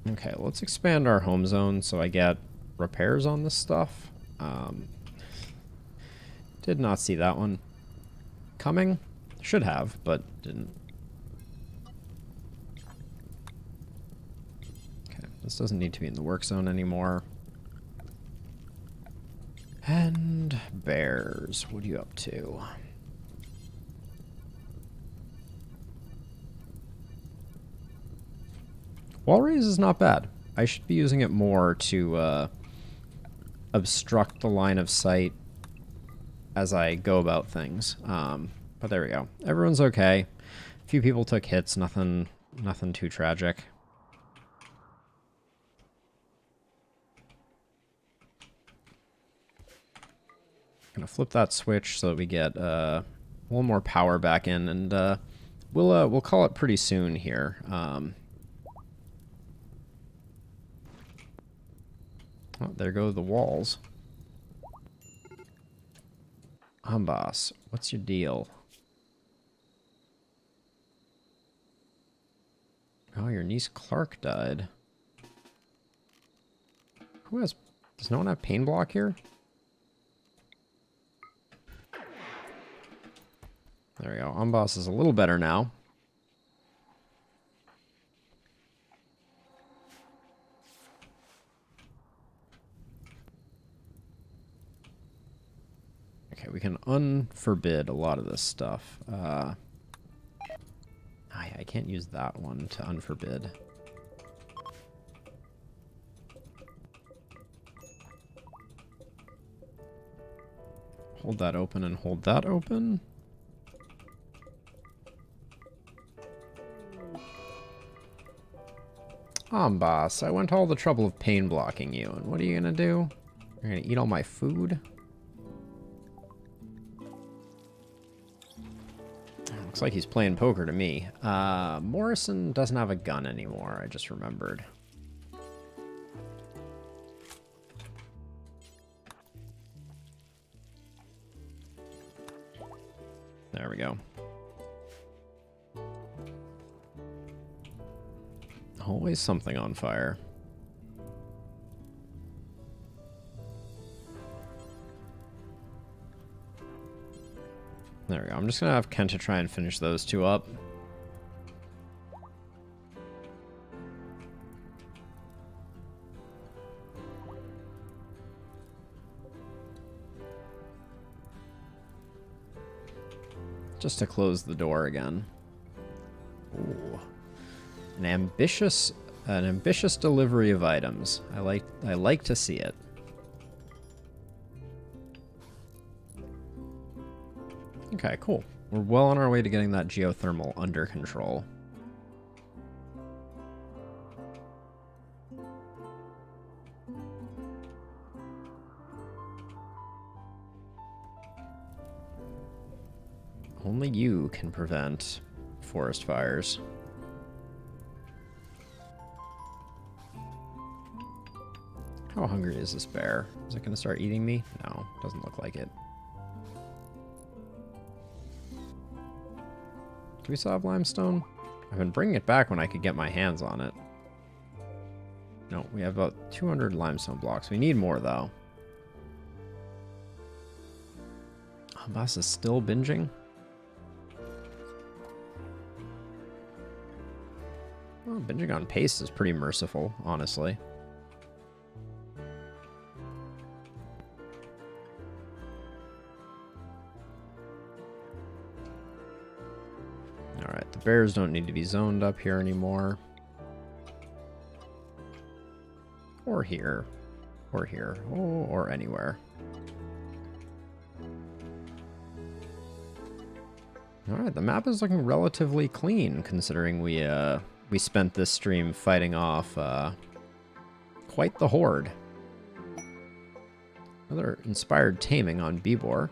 Okay, let's expand our home zone so I get repairs on this stuff. Did not see that one coming. Should have, but didn't. Okay, this doesn't need to be in the work zone anymore. And bears, what are you up to? Wall raise is not bad. I should be using it more to obstruct the line of sight as I go about things. But there we go. Everyone's okay. A few people took hits, nothing too tragic. Gonna flip that switch so that we get a little more power back in, and we'll call it pretty soon here. Oh, there go the walls. Boss, what's your deal? Oh, your niece Clark died. Who has... Does no one have pain block here? There we go. Boss is a little better now. Okay, we can unforbid a lot of this stuff. I can't use that one to unforbid. Hold that open and hold that open. Boss, I went to all the trouble of pain blocking you, and what are you gonna do? You're gonna eat all my food? Looks like he's playing poker to me. Morrison doesn't have a gun anymore, I just remembered. There we go. Always something on fire. There we go. I'm just going to have Kenta try and finish those two up. Just to close the door again. Ooh. An ambitious delivery of items. I like to see it. Okay, cool. We're well on our way to getting that geothermal under control. Only you can prevent forest fires. How hungry is this bear? Is it going to start eating me? No, doesn't look like it. Do we still have limestone? I've been bringing it back when I could get my hands on it. No, we have about 200 limestone blocks. We need more, though. Oh, boss is still binging? Well, binging on pace is pretty merciful, honestly. Alright, the bears don't need to be zoned up here anymore. Or here. Or here. Oh, or anywhere. Alright, the map is looking relatively clean, considering we spent this stream fighting off quite the horde. Another inspired taming on Bibor.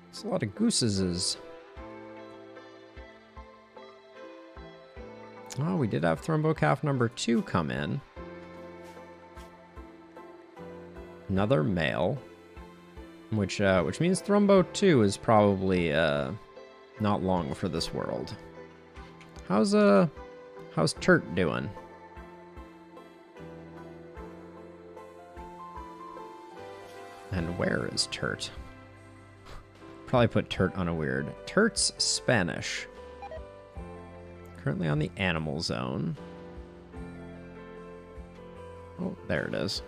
It's a lot of gooses. Oh, we did have Thrumbo Calf number 2 come in. Another male. Which means Thrumbo 2 is probably not long for this world. How's Turt doing? And where is Turt? Probably put Turt on a weird. Turt's Spanish. Currently on the animal zone. Oh, there it is.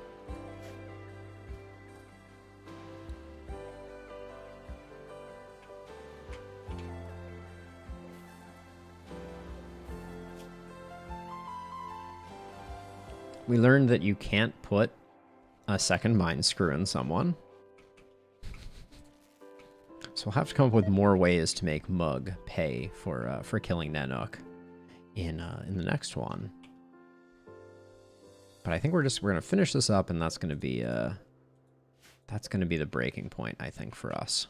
We learned that you can't put a second mind screw in someone. So we'll have to come up with more ways to make Mug pay for killing Nanook in the next one. But I think we're gonna finish this up, and that's gonna be the breaking point, I think, for us.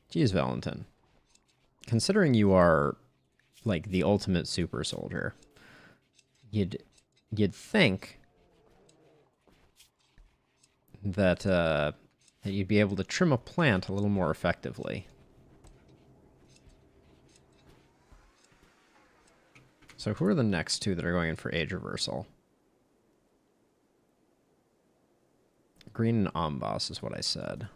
Jeez, Valentin. Considering you are, like, the ultimate super soldier, you'd think that you'd be able to trim a plant a little more effectively. So who are the next two that are going in for age reversal? Green and Amboss is what I said.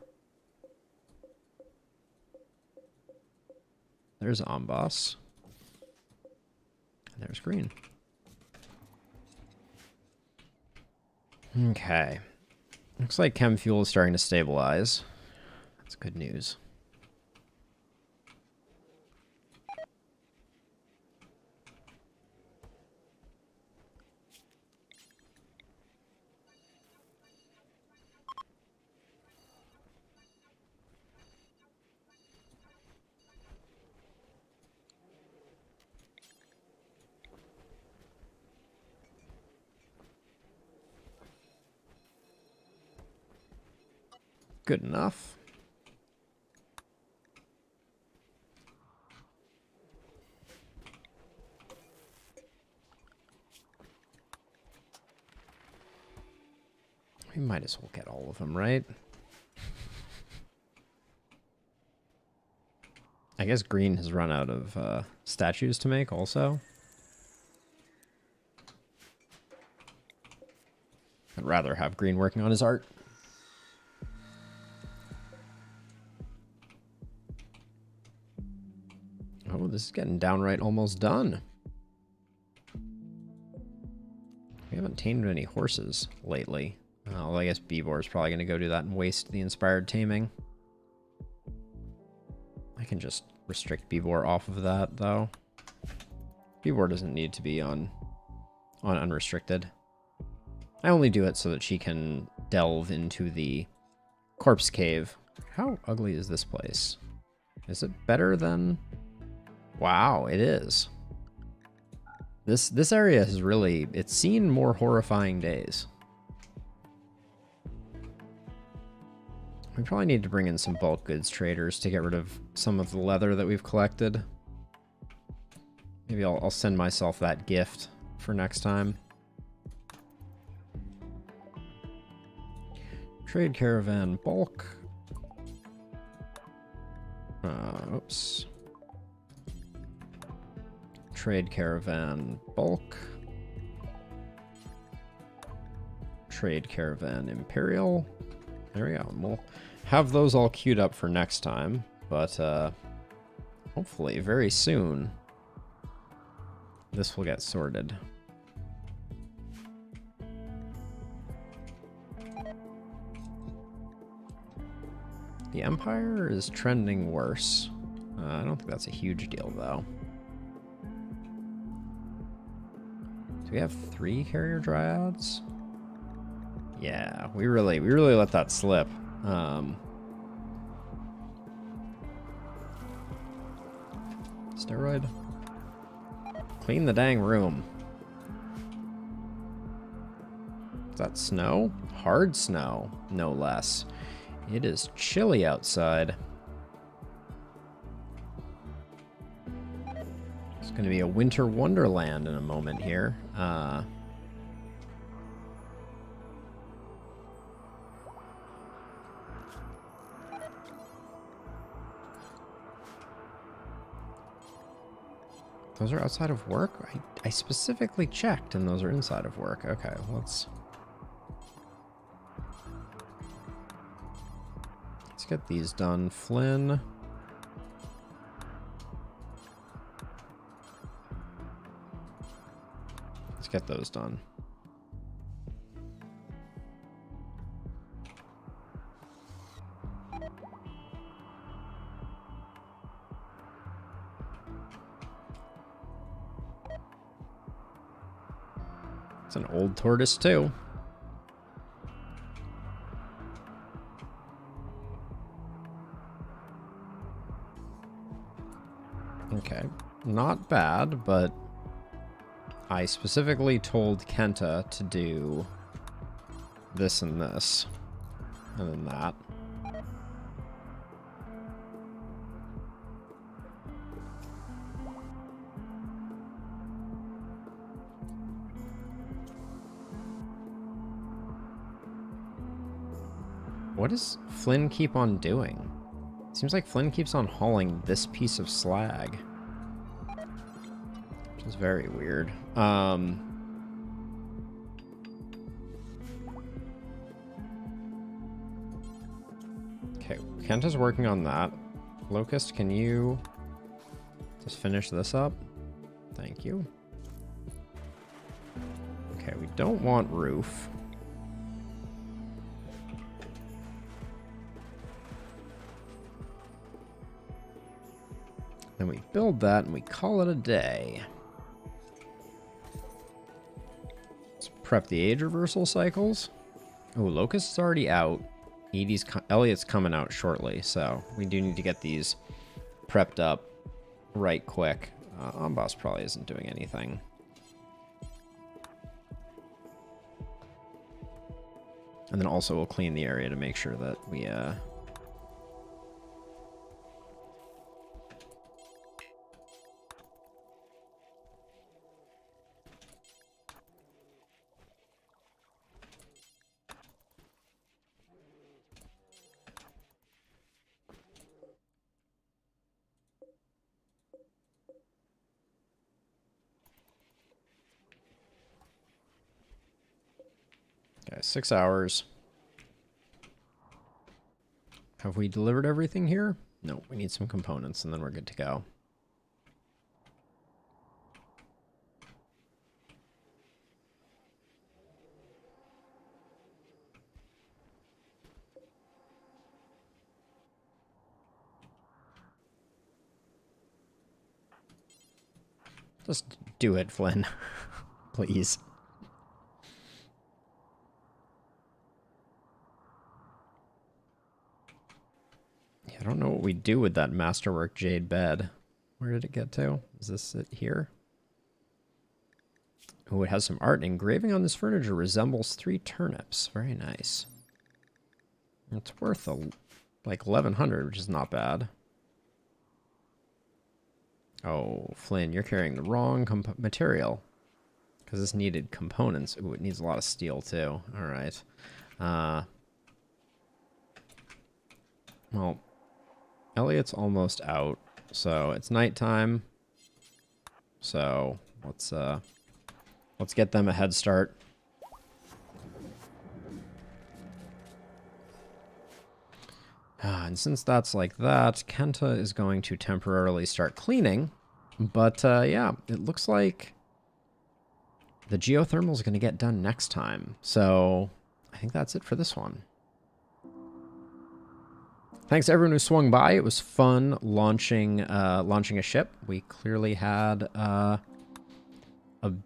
There's Amboss. And there's Green. Okay. Looks like Chem Fuel is starting to stabilize. That's good news. Good enough. We might as well get all of them, right? I guess Green has run out of statues to make also. I'd rather have Green working on his art. Oh, this is getting downright almost done. We haven't tamed any horses lately. Well, I guess Bibor is probably going to go do that and waste the inspired taming. I can just restrict Bibor off of that, though. Bibor doesn't need to be on unrestricted. I only do it so that she can delve into the corpse cave. How ugly is this place? Is it better than Wow, it is. This area has really, it's seen more horrifying days. We probably need to bring in some bulk goods traders to get rid of some of the leather that we've collected. Maybe I'll send myself that gift for next time. Trade caravan bulk. Oops. Trade caravan bulk. Trade caravan imperial. There we go. And we'll have those all queued up for next time, but hopefully very soon this will get sorted. The Empire is trending worse. I don't think that's a huge deal, though. Do we have 3 carrier dryads? Yeah, we really let that slip. Steroid. Clean the dang room. Is that snow? Hard snow, no less. It is chilly outside. It's going to be a winter wonderland in a moment here. Those are outside of work? I specifically checked and those are inside of work. Okay, let's get these done. Flynn. Let's get those done. It's an old tortoise too. Okay, not bad, but I specifically told Kenta to do this and this, and then that. What does Flynn keep on doing? Seems like Flynn keeps on hauling this piece of slag. Which is very weird. Okay, Kenta's working on that. Locust, can you just finish this up? Thank you. Okay, we don't want roof. Then we build that and we call it a day. Let's prep the age reversal cycles. Oh, Locust is already out. Elliot's coming out shortly, so we do need to get these prepped up right quick. Amboss probably isn't doing anything. And then also we'll clean the area to make sure that we okay, 6 hours. Have we delivered everything here? No, we need some components and then we're good to go. Just do it, Flynn. Please. I don't know what we do with that masterwork jade bed. Where did it get to? Is this it here? Oh, it has some art. Engraving on this furniture resembles 3 turnips. Very nice. It's worth like 1,100, which is not bad. Oh, Flynn, you're carrying the wrong material. Because this needed components. Ooh, it needs a lot of steel, too. All right. Well, Elliot's almost out, so it's nighttime. So let's get them a head start. And since that's like that, Kenta is going to temporarily start cleaning. But yeah, it looks like the geothermal is going to get done next time. So I think that's it for this one. Thanks to everyone who swung by. It was fun launching a ship. We clearly had a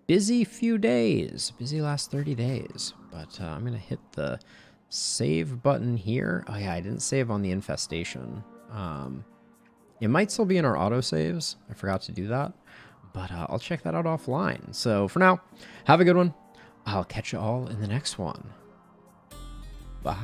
busy few days. Busy last 30 days. But I'm going to hit the save button here. Oh yeah, I didn't save on the infestation. It might still be in our autosaves. I forgot to do that. But I'll check that out offline. So for now, have a good one. I'll catch you all in the next one. Bye.